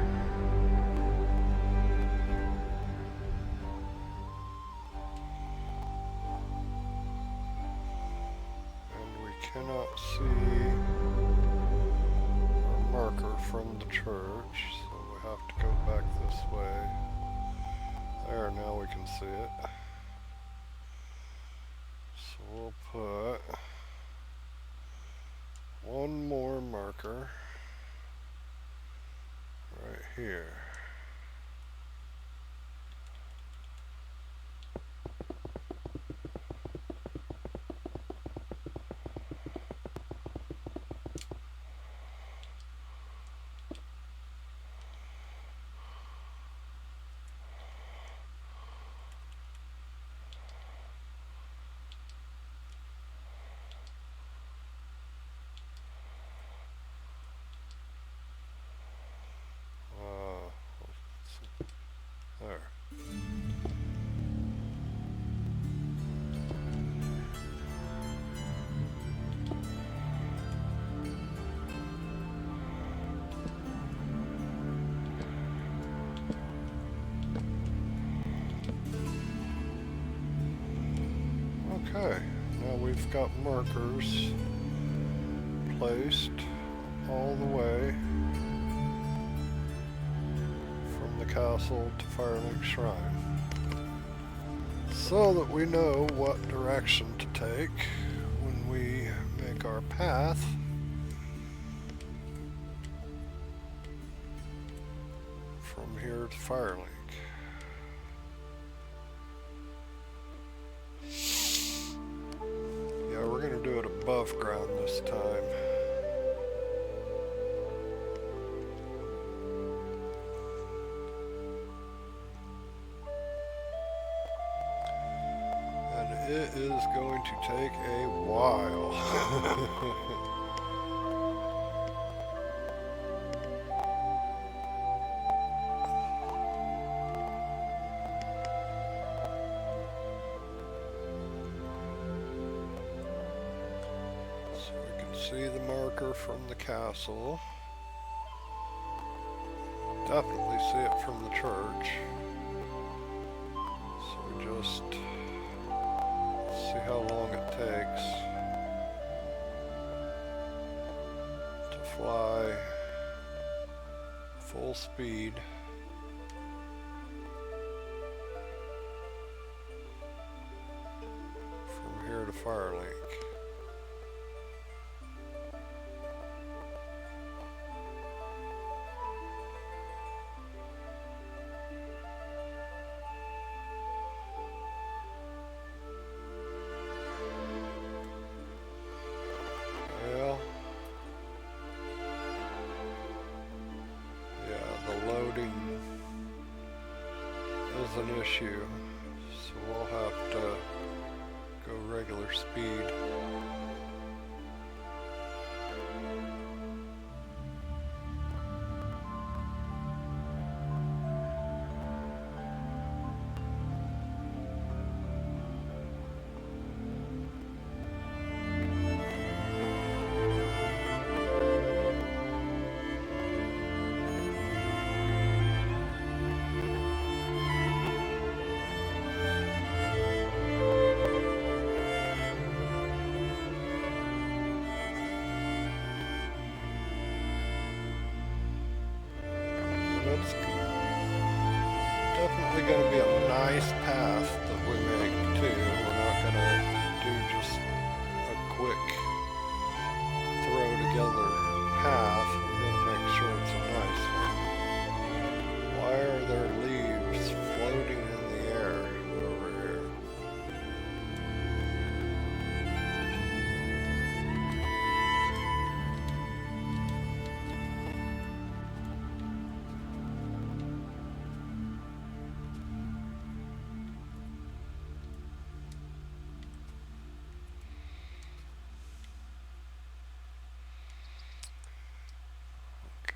Speaker 1: And we cannot see our marker from the church, so we have to go back this way. There, now we can see it. So we'll put one more marker right here. There. Okay, now we've got markers placed all the way from the castle to Firelink Shrine. So so that we know what direction to take when we make our path. From here to Firelink. Yeah, we're going to do it above ground this time. And it is going to take a while. See the marker from the castle. Definitely see it from the church. So we just see how long it takes to fly full speed. From here to Firelink. Is an issue, so we'll have to go regular speed. Definitely going to be a nice path that we make too. We're not going to do just a quick throw together path. We're going to make sure it's a nice one. Why are there leaves floating in the air over here?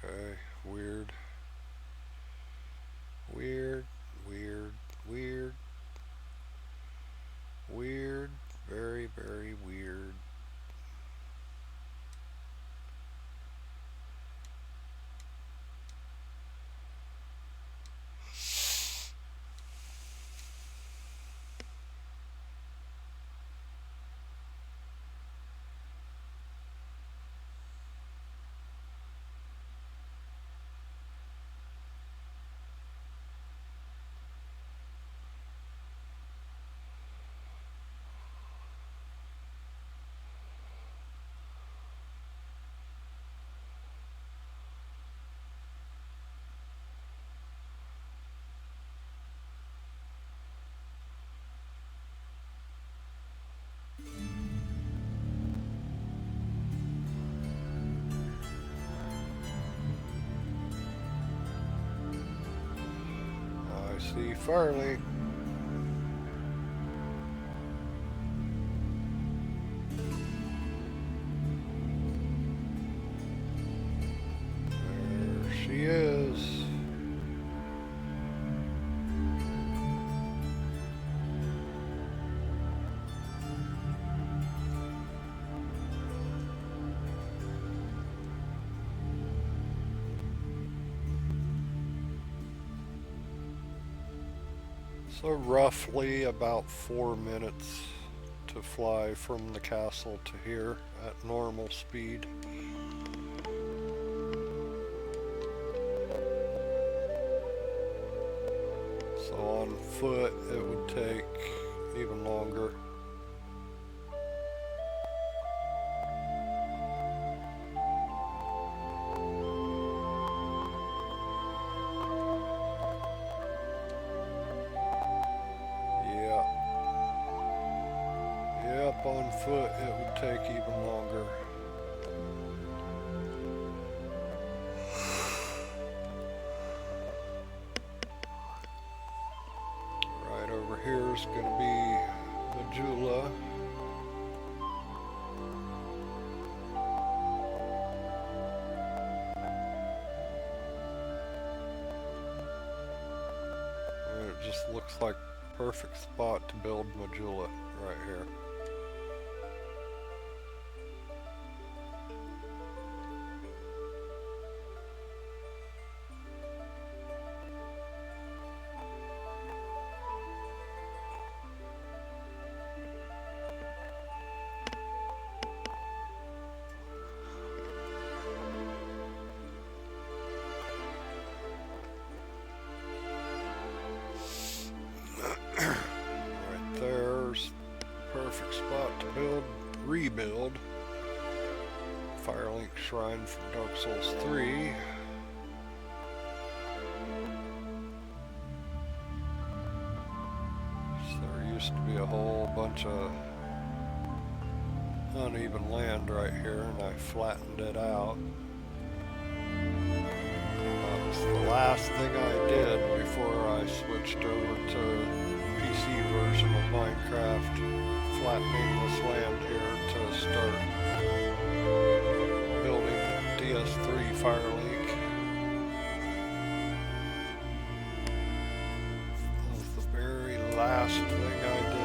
Speaker 1: Okay, weird. Weird, weird, weird. Weird, very, very weird. I see Firelink. There she is. So roughly about 4 minutes to fly from the castle to here at normal speed. So on foot it would take, even longer. Yep, on foot it would take even longer. Right over here is going to be Majula. And it just looks like a perfect spot to build Majula right here. Perfect spot to rebuild Firelink Shrine from Dark Souls 3. So there used to be a whole bunch of uneven land right here, and I flattened it out. That was the last thing I did before I switched over to PC version of Minecraft. Flattening this land here to start building DS3 Firelink. That was the very last thing I did.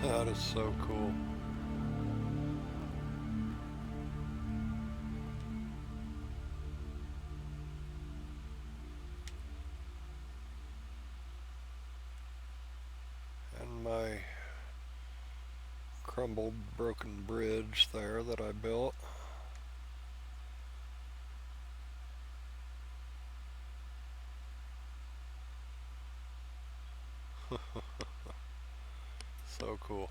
Speaker 1: That is so cool. And my crumbled, broken bridge there that I built. So cool.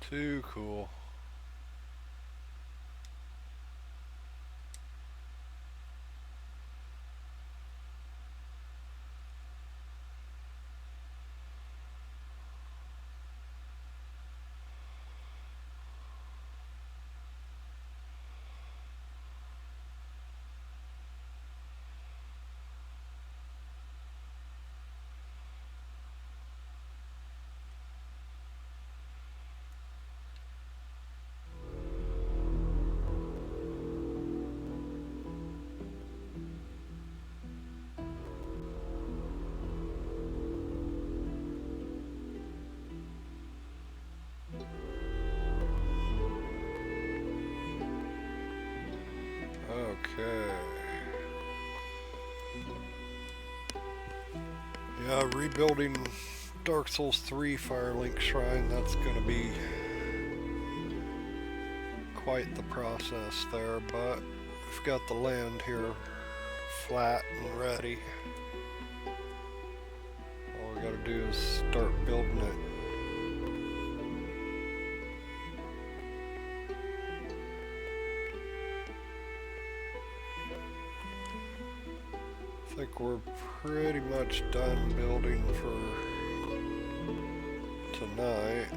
Speaker 1: Too cool. Okay. Yeah, rebuilding Dark Souls 3 Firelink Shrine, that's going to be quite the process there, but we've got the land here flat and ready. All we got to do is start building it. I think we're pretty much done building for tonight.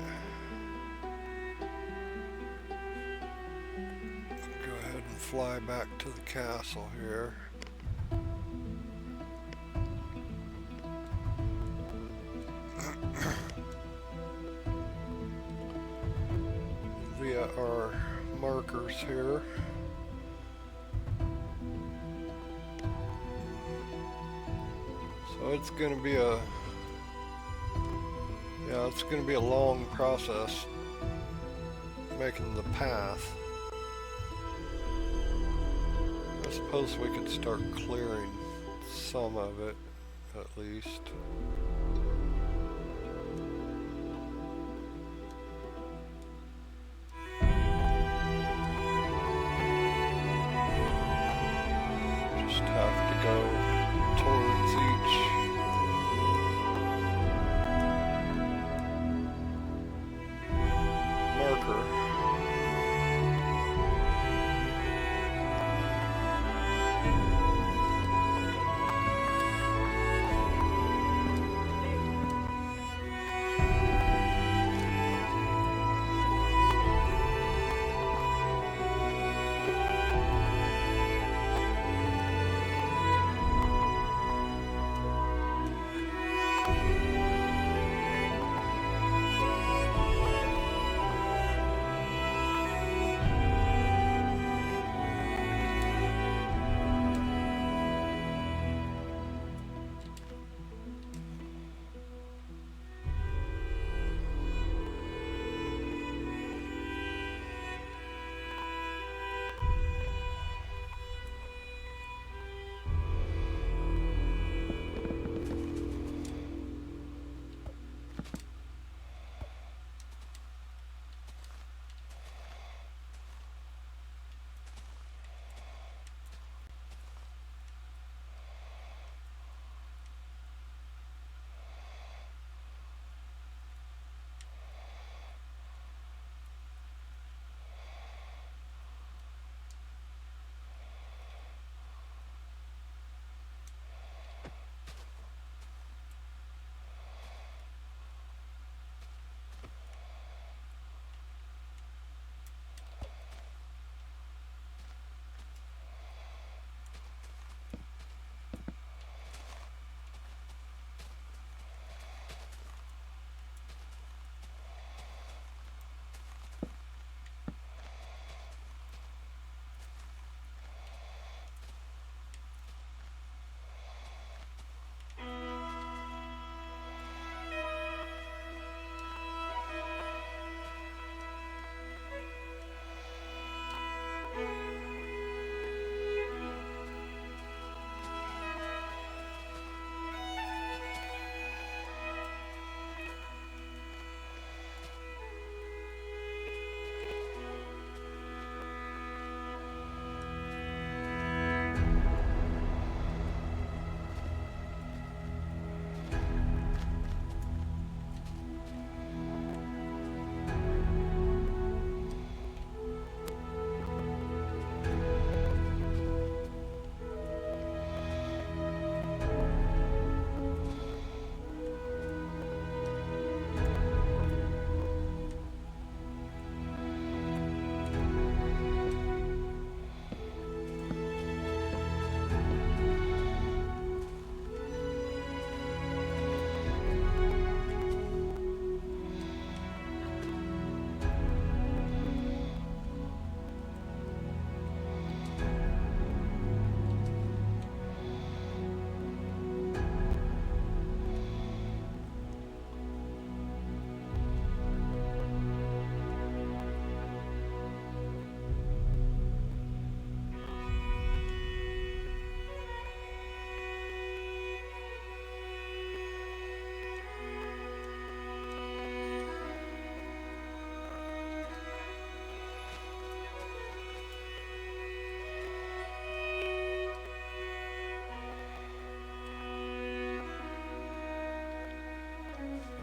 Speaker 1: Go ahead and fly back to the castle here. Via our markers here. it's going to be it's going to be a long process making the path. I suppose we could start clearing some of it at least. Just have to go towards each marker.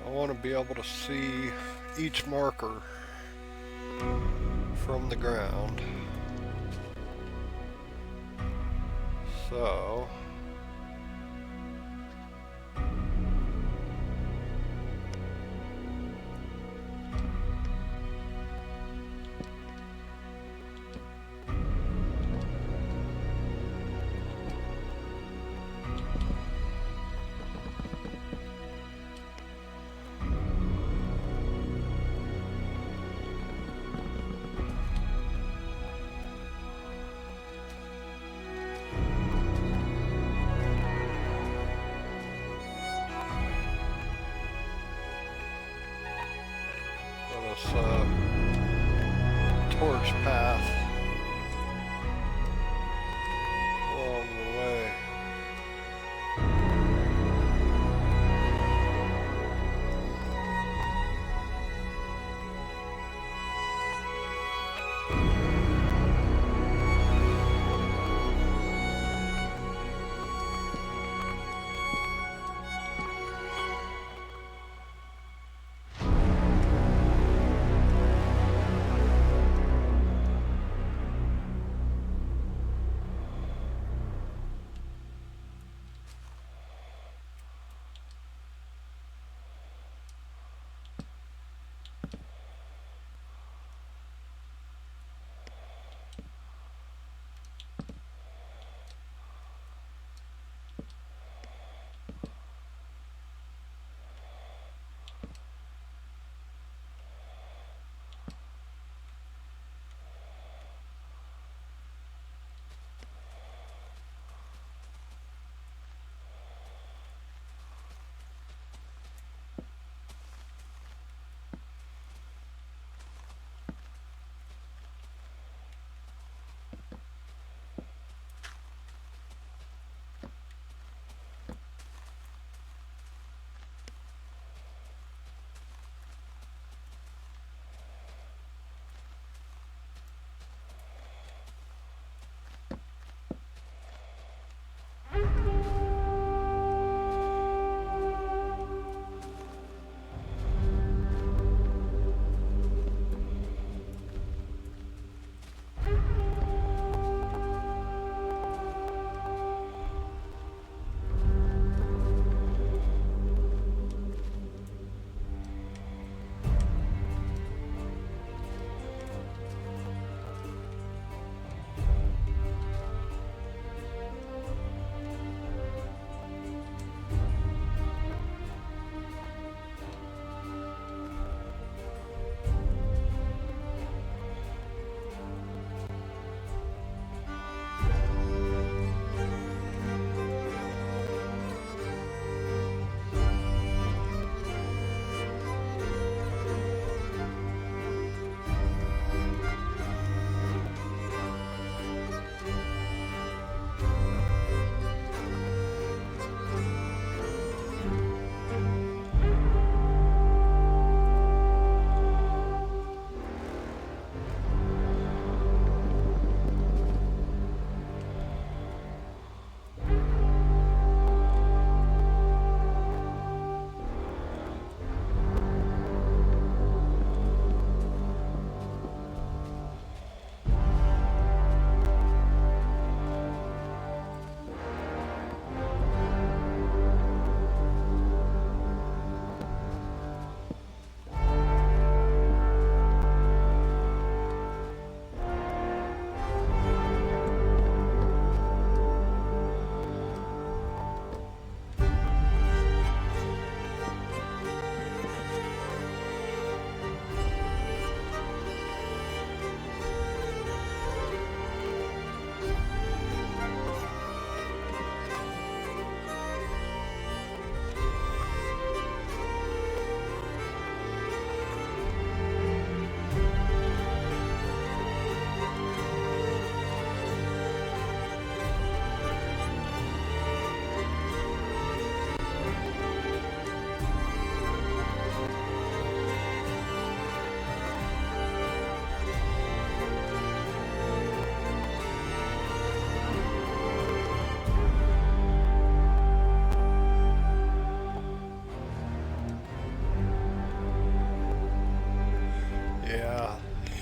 Speaker 1: I want to be able to see each marker from the ground. So this torch path along the way.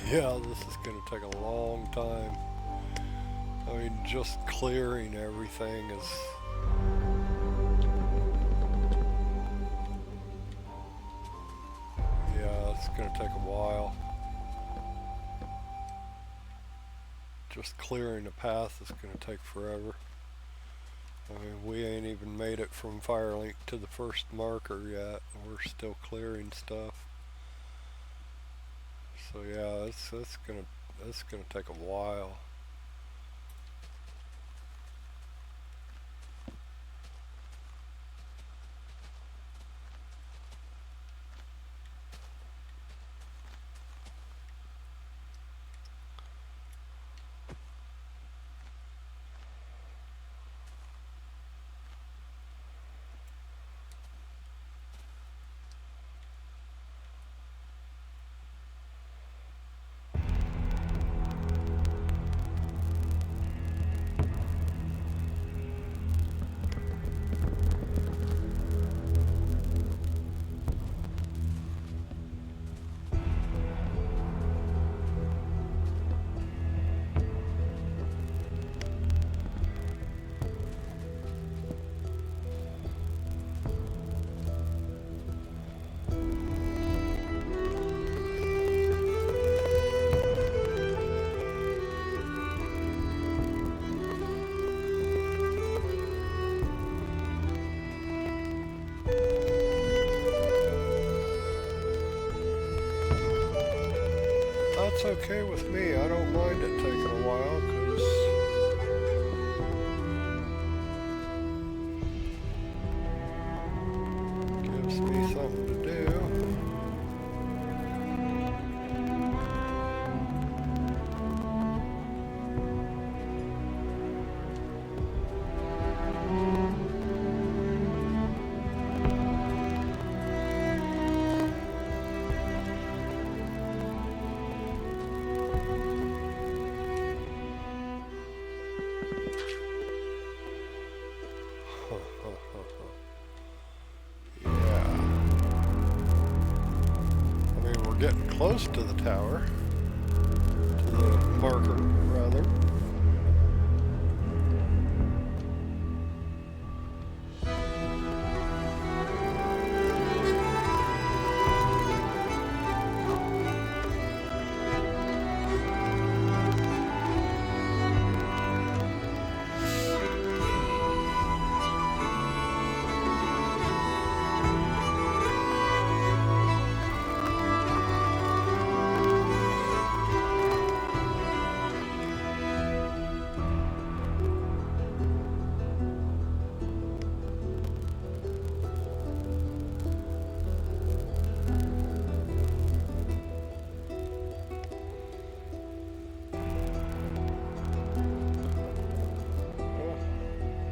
Speaker 1: Yeah, this is going to take a long time. I mean, just clearing everything is... Yeah, it's going to take a while. Just clearing the path is going to take forever. I mean, we ain't even made it from Firelink to the first marker yet. We're still clearing stuff. So yeah, it's gonna take a while. That's okay with me. I don't mind it taking a while because it gives me something to do. Yeah. I mean, we're getting close to the tower. To the marker, rather.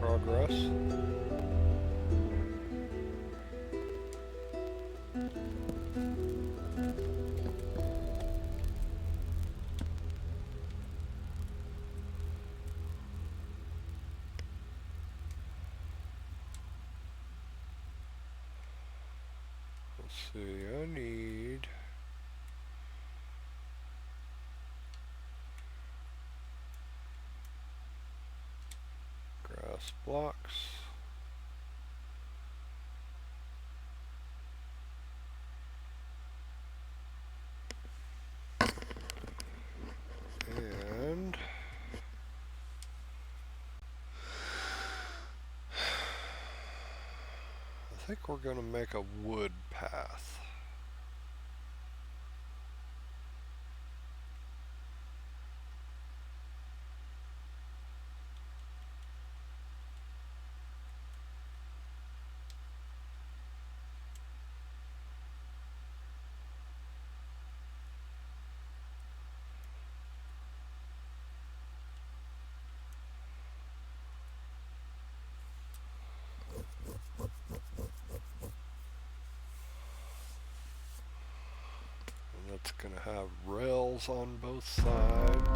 Speaker 1: Progress. Let's see, I need grass blocks. And I think we're going to make a wood path. And it's going to have rails on both sides.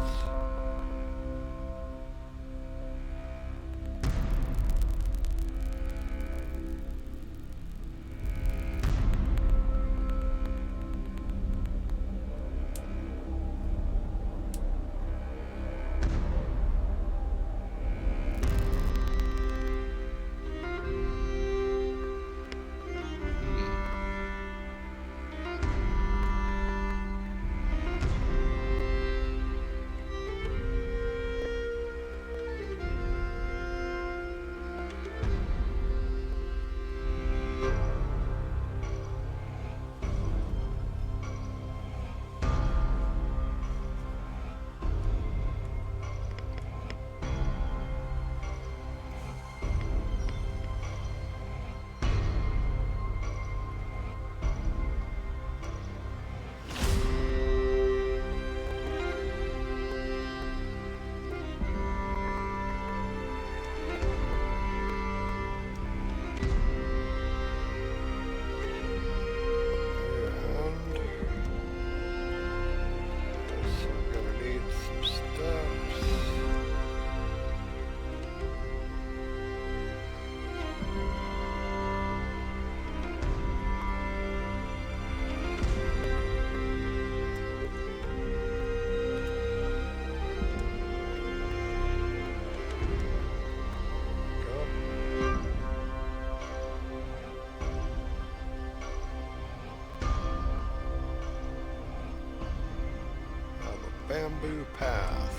Speaker 1: Bamboo path.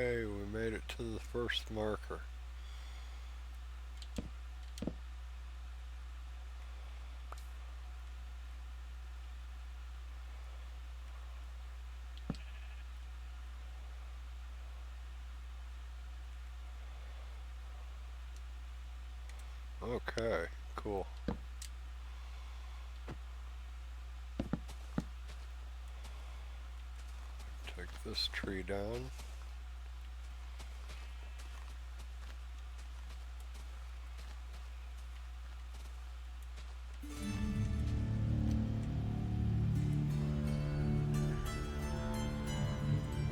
Speaker 1: Okay, we made it to the first marker. Okay, cool. Take this tree down.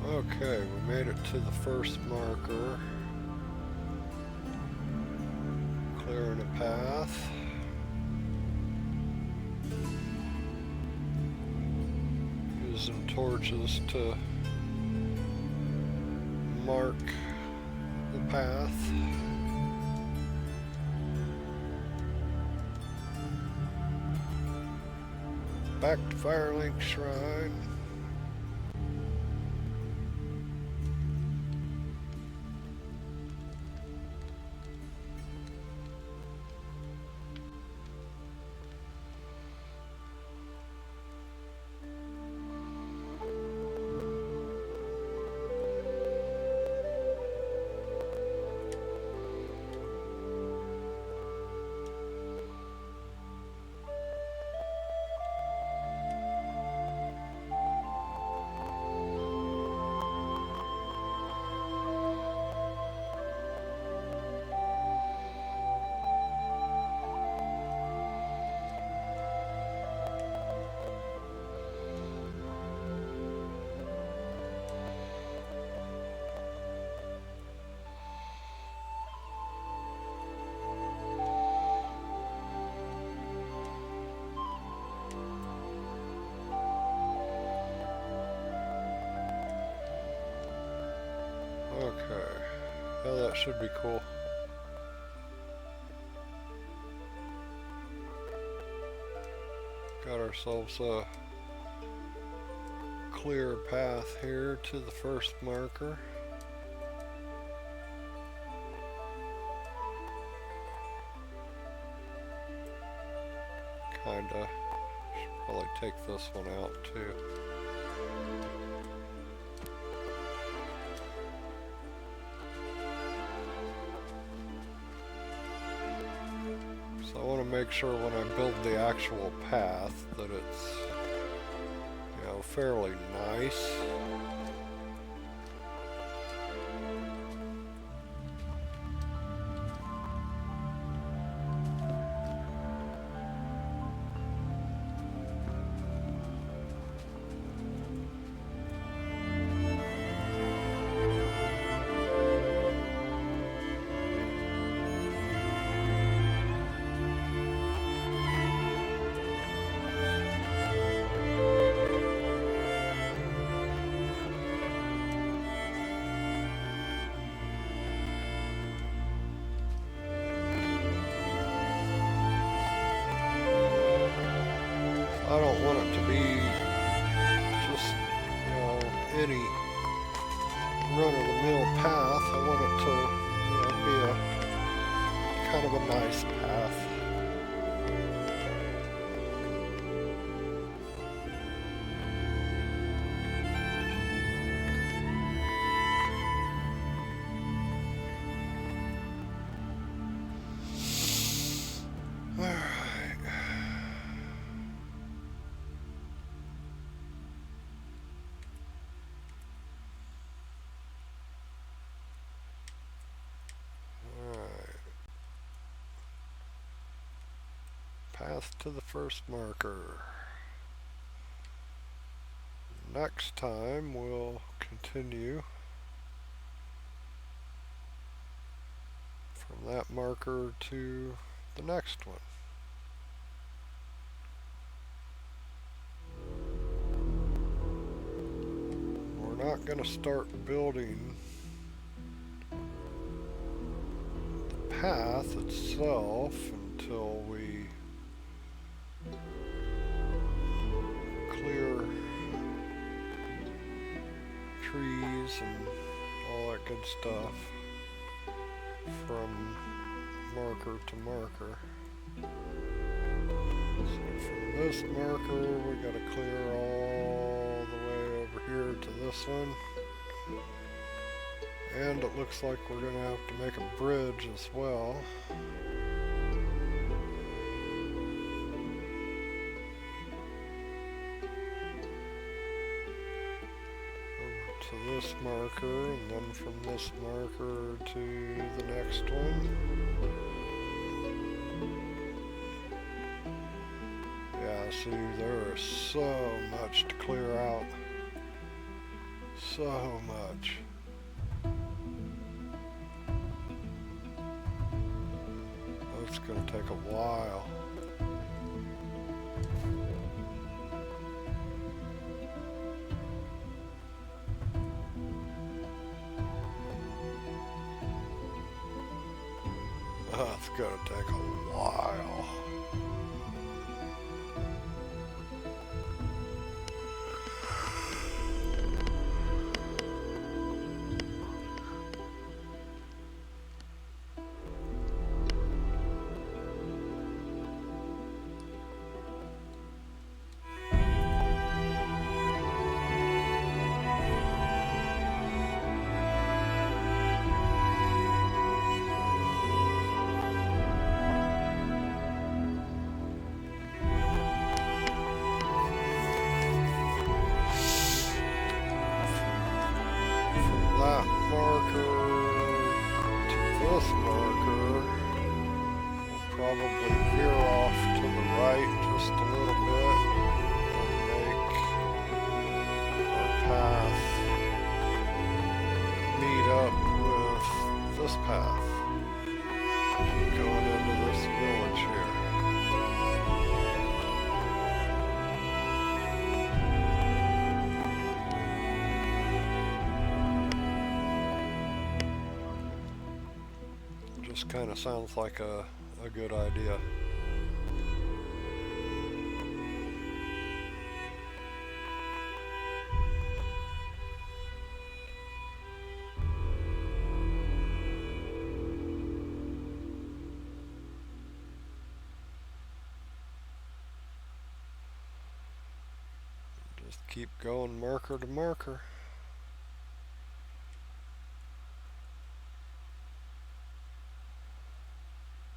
Speaker 1: Okay, we made it to the first marker. Clearing a path. Using torches to mark the path. Back to Firelink Shrine. Okay, well, that should be cool. Got ourselves a clear path here to the first marker. Kinda. Should probably take this one out too. So I want to make sure when I build the actual path that it's, you know, fairly nice. I don't want it to be just, you know, any run-of-the-mill path. I want it to, you know, be a kind of a nice path. Path to the first marker. Next time we'll continue from that marker to the next one. We're not going to start building the path itself until we clear trees and all that good stuff from marker to marker. So from this marker we gotta clear all the way over here to this one. And it looks like we're gonna have to make a bridge as well. To this marker, and then from this marker to the next one. Yeah, see, there is so much to clear out. So much. It's going to take a while. It's going to take a while. That marker to this marker, we'll probably veer off to the right just a little bit and make our path meet up with this path going into this village here. Just kind of sounds like a good idea. Just keep going marker to marker.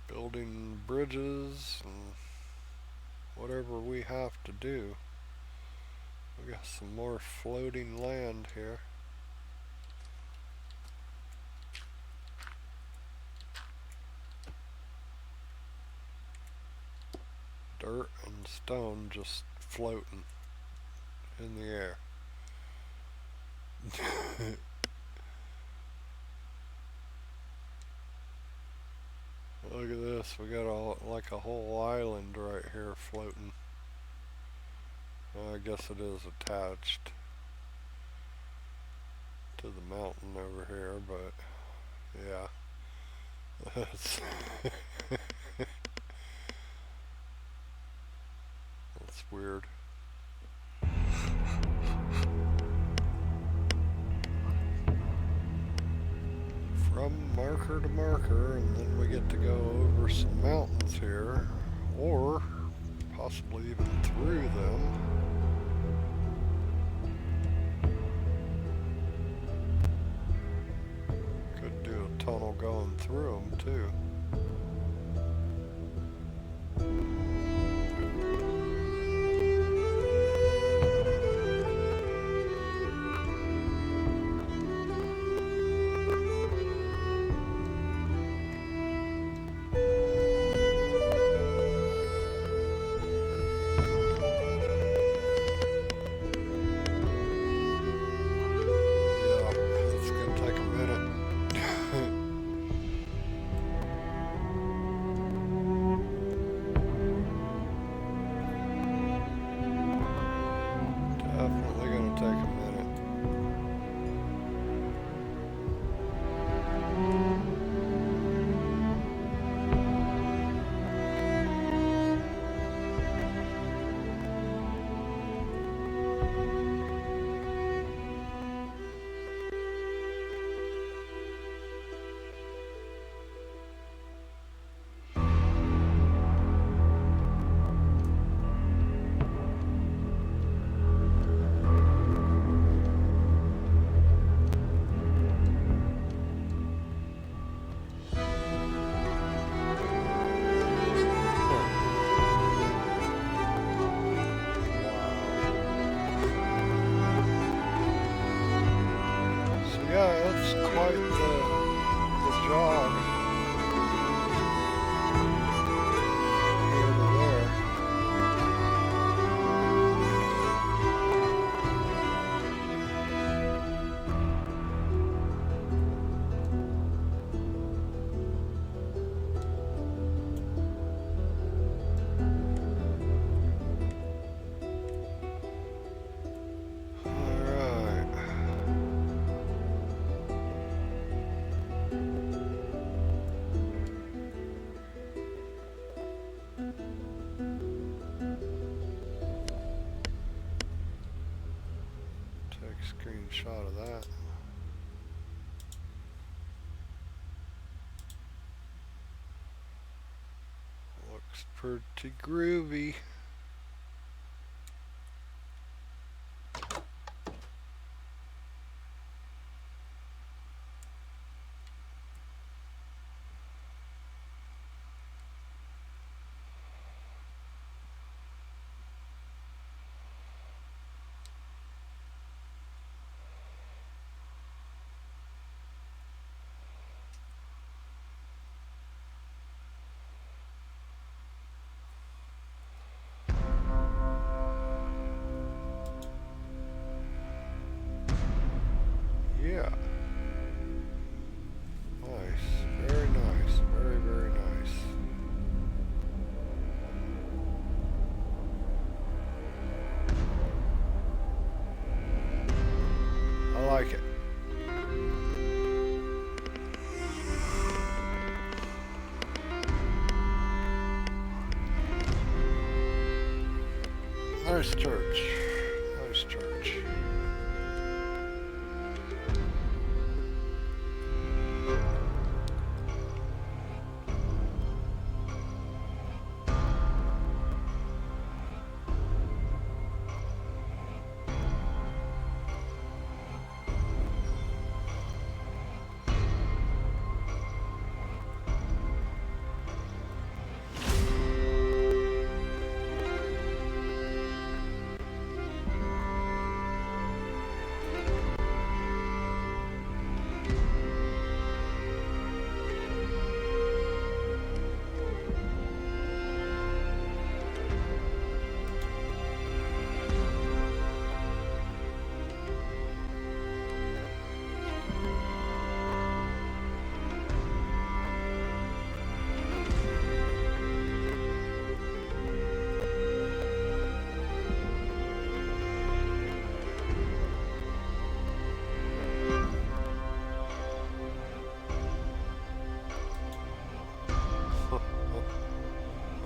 Speaker 1: Building bridges and whatever we have to do. We got some more floating land here. Dirt and stone just floating in the air. Look at this, we got like a whole island right here floating. Well, I guess it is attached to the mountain over here, but yeah. That's that's weird. From marker to marker, and then we get to go over some mountains here, or possibly even through them. Could do a tunnel going through them too. quite the jog here to there. Screenshot of that. Looks pretty groovy. Yeah. Nice. Very nice. Very, very nice. I like it. Nice church. Nice church.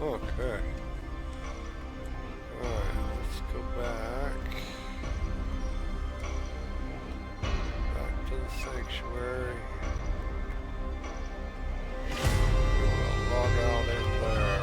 Speaker 1: Okay. Alright, let's go back. Back to the sanctuary. We'll log out in there.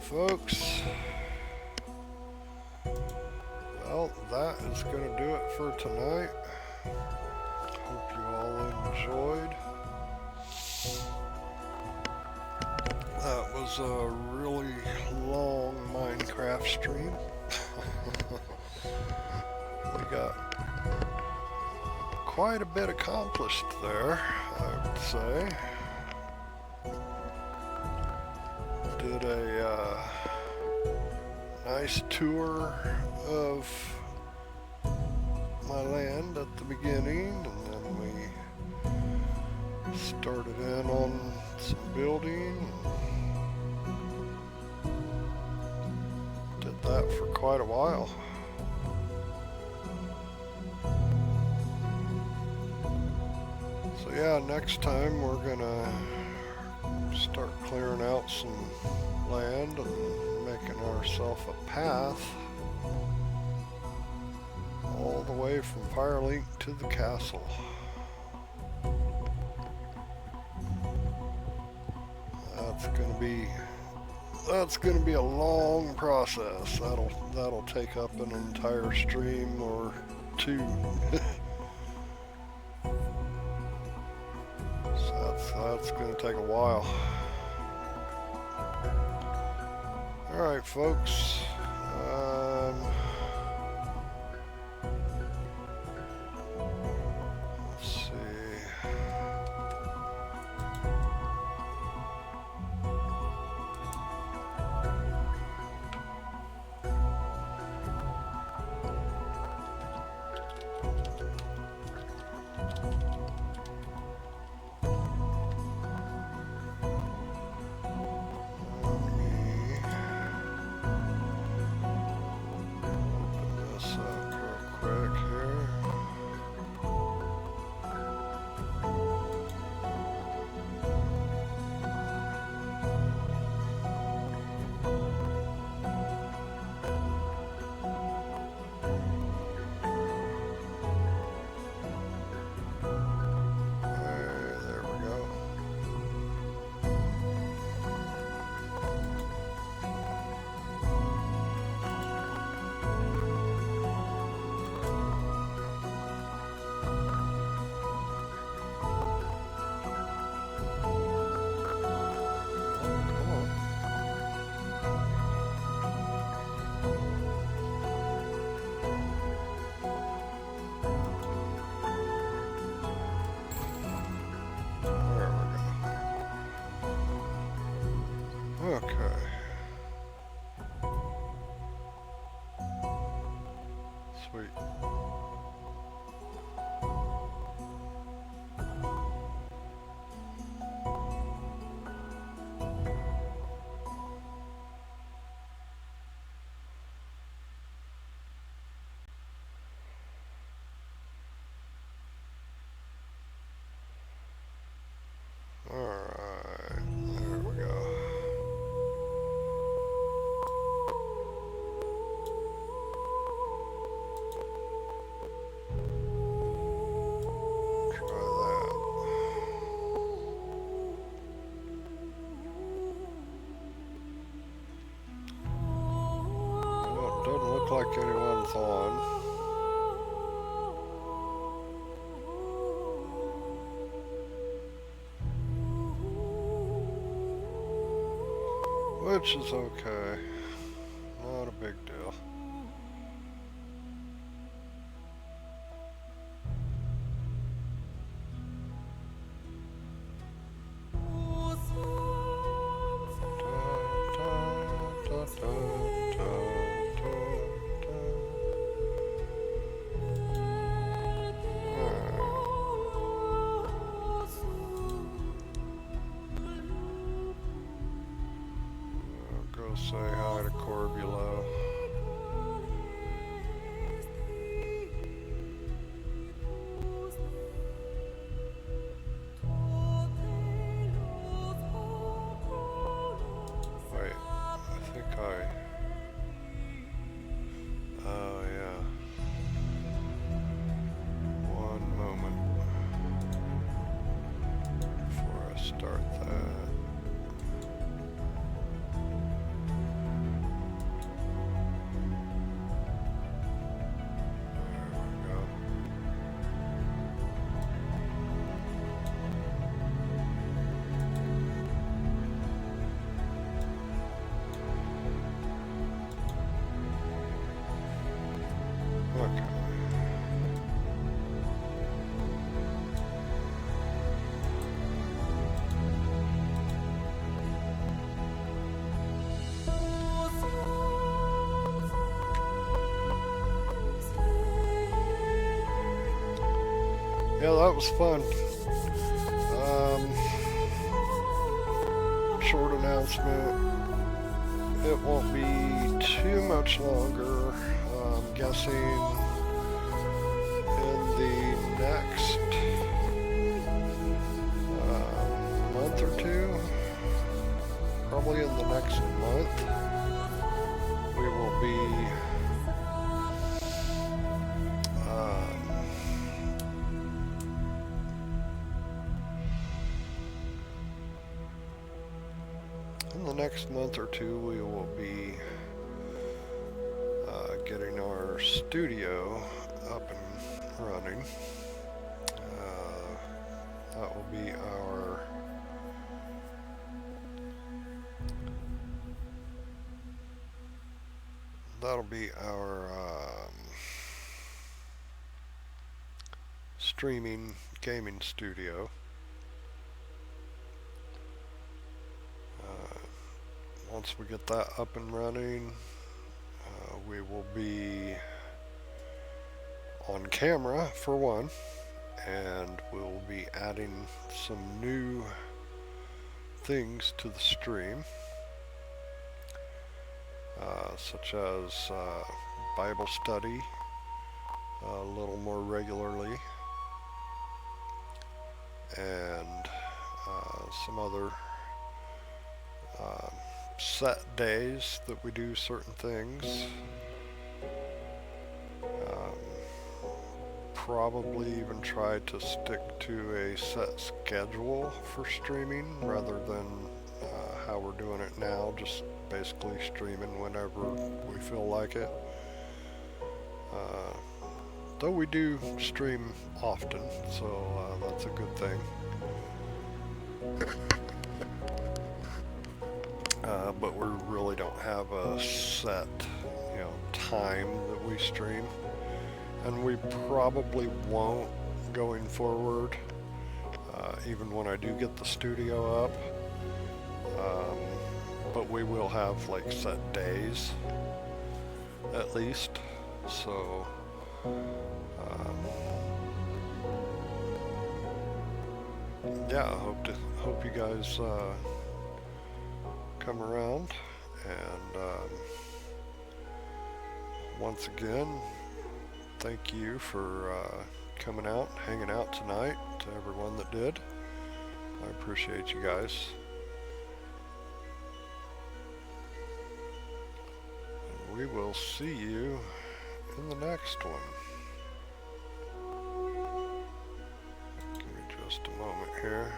Speaker 1: folks. Well, that is going to do it for tonight. Hope you all enjoyed. That was a really long Minecraft stream. We got quite a bit accomplished there, I would say. Did a nice tour of my land at the beginning, and then we started in on some building. Did that for quite a while. So yeah, next time we're gonna start clearing out some land and making ourselves a path all the way from Firelink to the castle. That's gonna be a long process. That'll take up an entire stream or two. So that's gonna take a while. Alright, folks. Let's see. Okay. Sweet. Alright, there we go. Doesn't look like anyone's on. Which is okay. Not a big deal. Say hi to Corbulo. Wait, I think oh yeah. One moment before I start that. Yeah, that was fun. Short announcement. It won't be too much longer. I'm guessing in the next month or two, probably in the next month, we will be next month or two, we will be getting our studio up and running. That will be our streaming gaming studio. Once we get that up and running, we will be on camera for one, and we'll be adding some new things to the stream, such as Bible study a little more regularly, and some other set days that we do certain things. Probably even try to stick to a set schedule for streaming rather than how we're doing it now, just basically streaming whenever we feel like it. Though we do stream often, so that's a good thing. But we really don't have a set, time that we stream, and we probably won't going forward. Even when I do get the studio up, but we will have like set days at least. So yeah, I hope you guys come around, and once again, thank you for coming out, hanging out tonight, to everyone that did. I appreciate you guys. And we will see you in the next one. Give me just a moment here.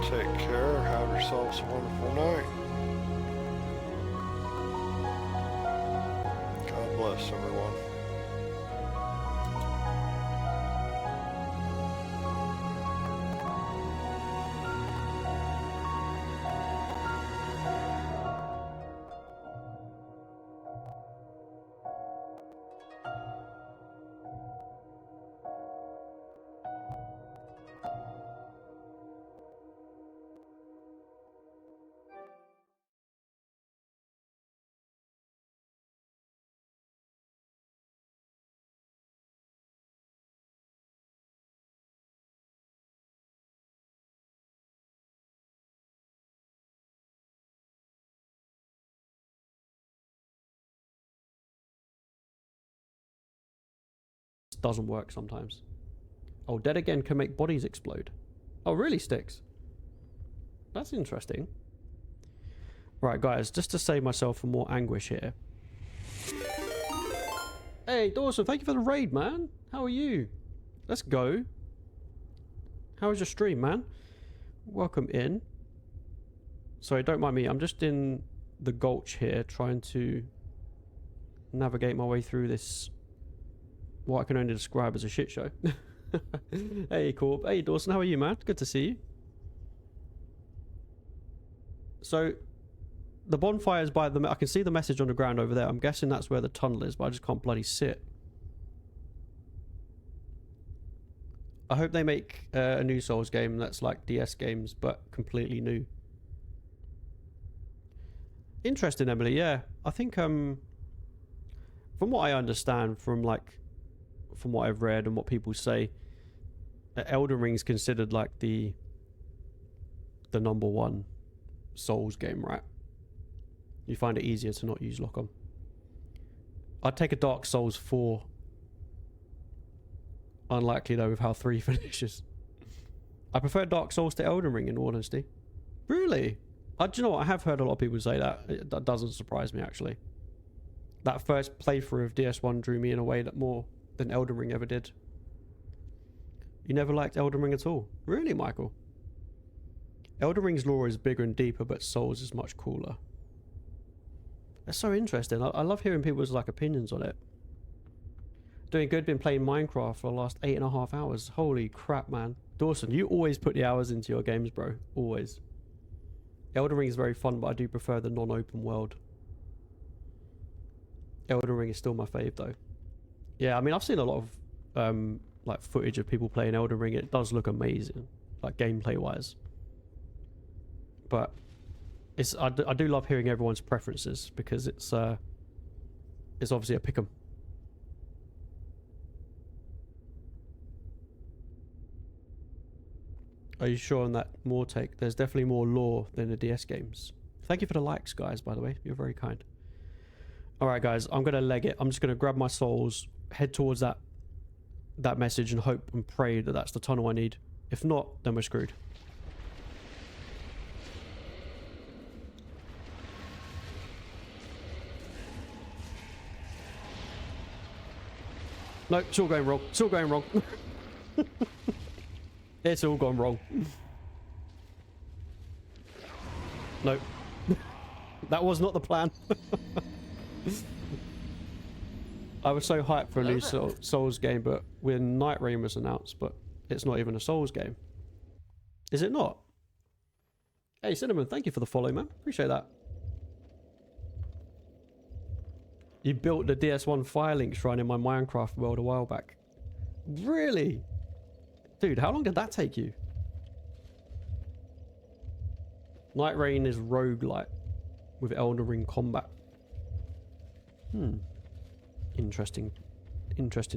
Speaker 1: Take care. Have yourselves a wonderful night. God bless everyone.
Speaker 2: Doesn't work sometimes. Oh, Dead Again can make bodies explode. Oh, really, Sticks? That's interesting. Right, guys, just to save myself from more anguish here. Hey, Dawson, thank you for the raid, man. How are you? Let's go. How was your stream, man? Welcome in. Sorry, don't mind me. I'm just in the gulch here, trying to navigate my way through this what I can only describe as a shit show. Hey, Corb. Hey, Dawson. How are you, man? Good to see you. So, the bonfire's by the... I can see the message on the ground over there. I'm guessing that's where the tunnel is, but I just can't bloody see it. I hope they make a new Souls game that's like DS games, but completely new. Interesting, Emily. Yeah, I think from what I understand, from what I've read and what people say, Elden Ring's considered like the #1 Souls game, right? You find it easier to not use lock-on. I'd take a Dark Souls 4. Unlikely though with how 3 finishes. I prefer Dark Souls to Elden Ring in all honesty. Really? Do you know what? I have heard a lot of people say that. That doesn't surprise me actually. That first playthrough of DS1 drew me in a way that more than Elden Ring ever did. You never liked Elden Ring at all? Really, Michael? Elden Ring's lore is bigger and deeper, but Souls is much cooler. That's so interesting. I love hearing people's like opinions on it. Doing good, been playing Minecraft for the last 8.5 hours. Holy crap, man. Dawson, you always put the hours into your games, bro. Always. Elden Ring is very fun, but I do prefer the non-open world. Elden Ring is still my fave, though. Yeah, I mean, I've seen a lot of like footage of people playing Elden Ring. It does look amazing, like gameplay-wise. But I do love hearing everyone's preferences because it's obviously a pick 'em. Are you sure on that more take? There's definitely more lore than the DS games. Thank you for the likes, guys, by the way. You're very kind. Alright, guys. I'm going to leg it. I'm just going to grab my souls, head towards that message and hope and pray that that's the tunnel I need. If not, then we're screwed. No, it's all going wrong. It's all going wrong. It's all gone wrong. Nope. That was not the plan. I was so hyped for a new Souls game, but when Night Rain was announced, but it's not even a Souls game. Is it not? Hey, Cinnamon, thank you for the follow, man. Appreciate that. You built the DS1 Firelink shrine in my Minecraft world a while back. Really? Dude, how long did that take you? Night Rain is roguelite with Elden Ring combat. Interesting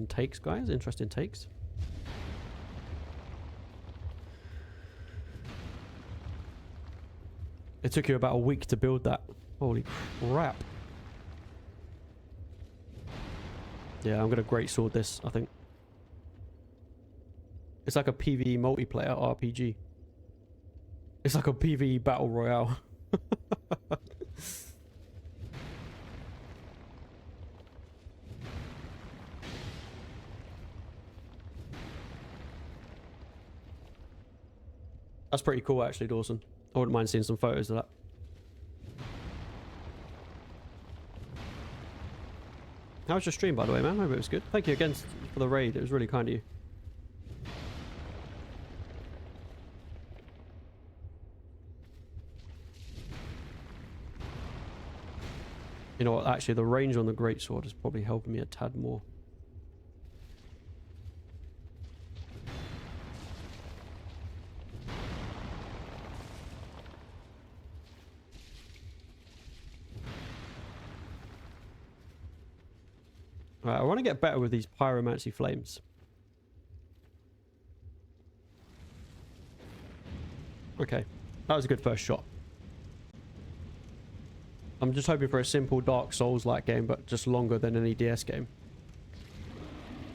Speaker 2: takes, guys. Interesting takes. It took you about a week to build that. Holy crap. Yeah, I'm gonna greatsword this, I think. It's like a PvE multiplayer RPG. It's like a PvE battle royale. That's pretty cool actually, Dawson. I wouldn't mind seeing some photos of that. How was your stream, by the way, man? I hope it was good. Thank you again for the raid. It was really kind of you. You know what? Actually, the range on the greatsword is probably helping me a tad more. Right, I want to get better with these pyromancy flames. Okay, that was a good first shot. I'm just hoping for a simple Dark Souls-like game, but just longer than any DS game.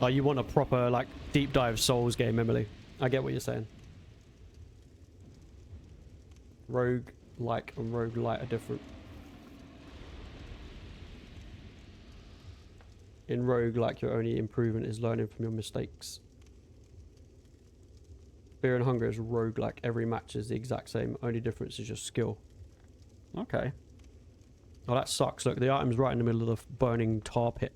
Speaker 2: Oh, you want a proper, like, deep dive Souls game, Emily. I get what you're saying. Rogue-like and roguelite are different. In roguelike, your only improvement is learning from your mistakes. Fear and Hunger is roguelike. Every match is the exact same. Only difference is your skill. Okay. Oh, that sucks. Look, the item's right in the middle of the burning tar pit.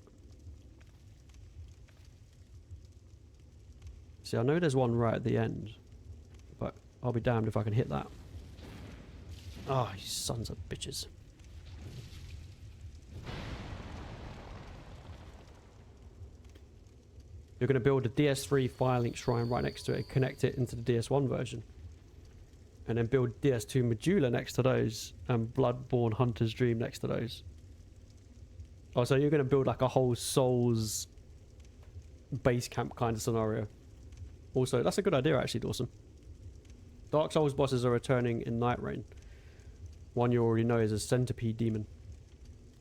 Speaker 2: See, I know there's one right at the end, but I'll be damned if I can hit that. Oh, you sons of bitches. You're going to build a DS3 Firelink shrine right next to it and connect it into the DS1 version. And then build DS2 Medulla next to those and Bloodborne Hunter's Dream next to those. Oh, so you're going to build like a whole Souls base camp kind of scenario. Also, that's a good idea actually, Dawson. Dark Souls bosses are returning in Night Rain. One you already know is a Centipede Demon.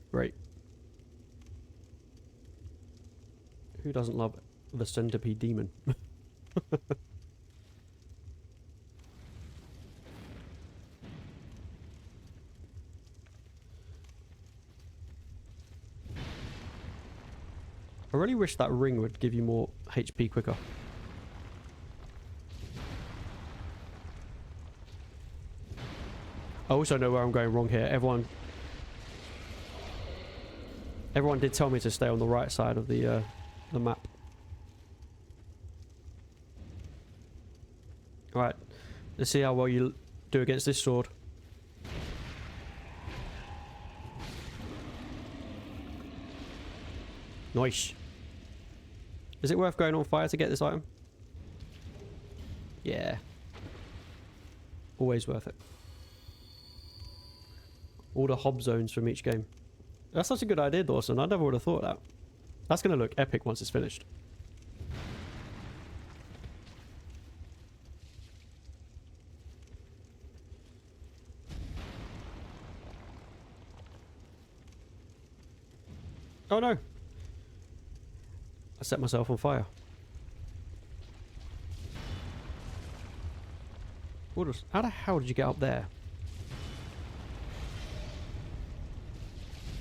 Speaker 2: Great. Who doesn't love the Centipede Demon? I really wish that ring would give you more HP quicker. I also know where I'm going wrong here. Everyone did tell me to stay on the right side of the map. Alright, let's see how well you do against this sword. Nice. Is it worth going on fire to get this item? Yeah. Always worth it. All the hob zones from each game. That's such a good idea, Dawson. I never would have thought that. That's going to look epic once it's finished. Oh no! I set myself on fire. How the hell did you get up there?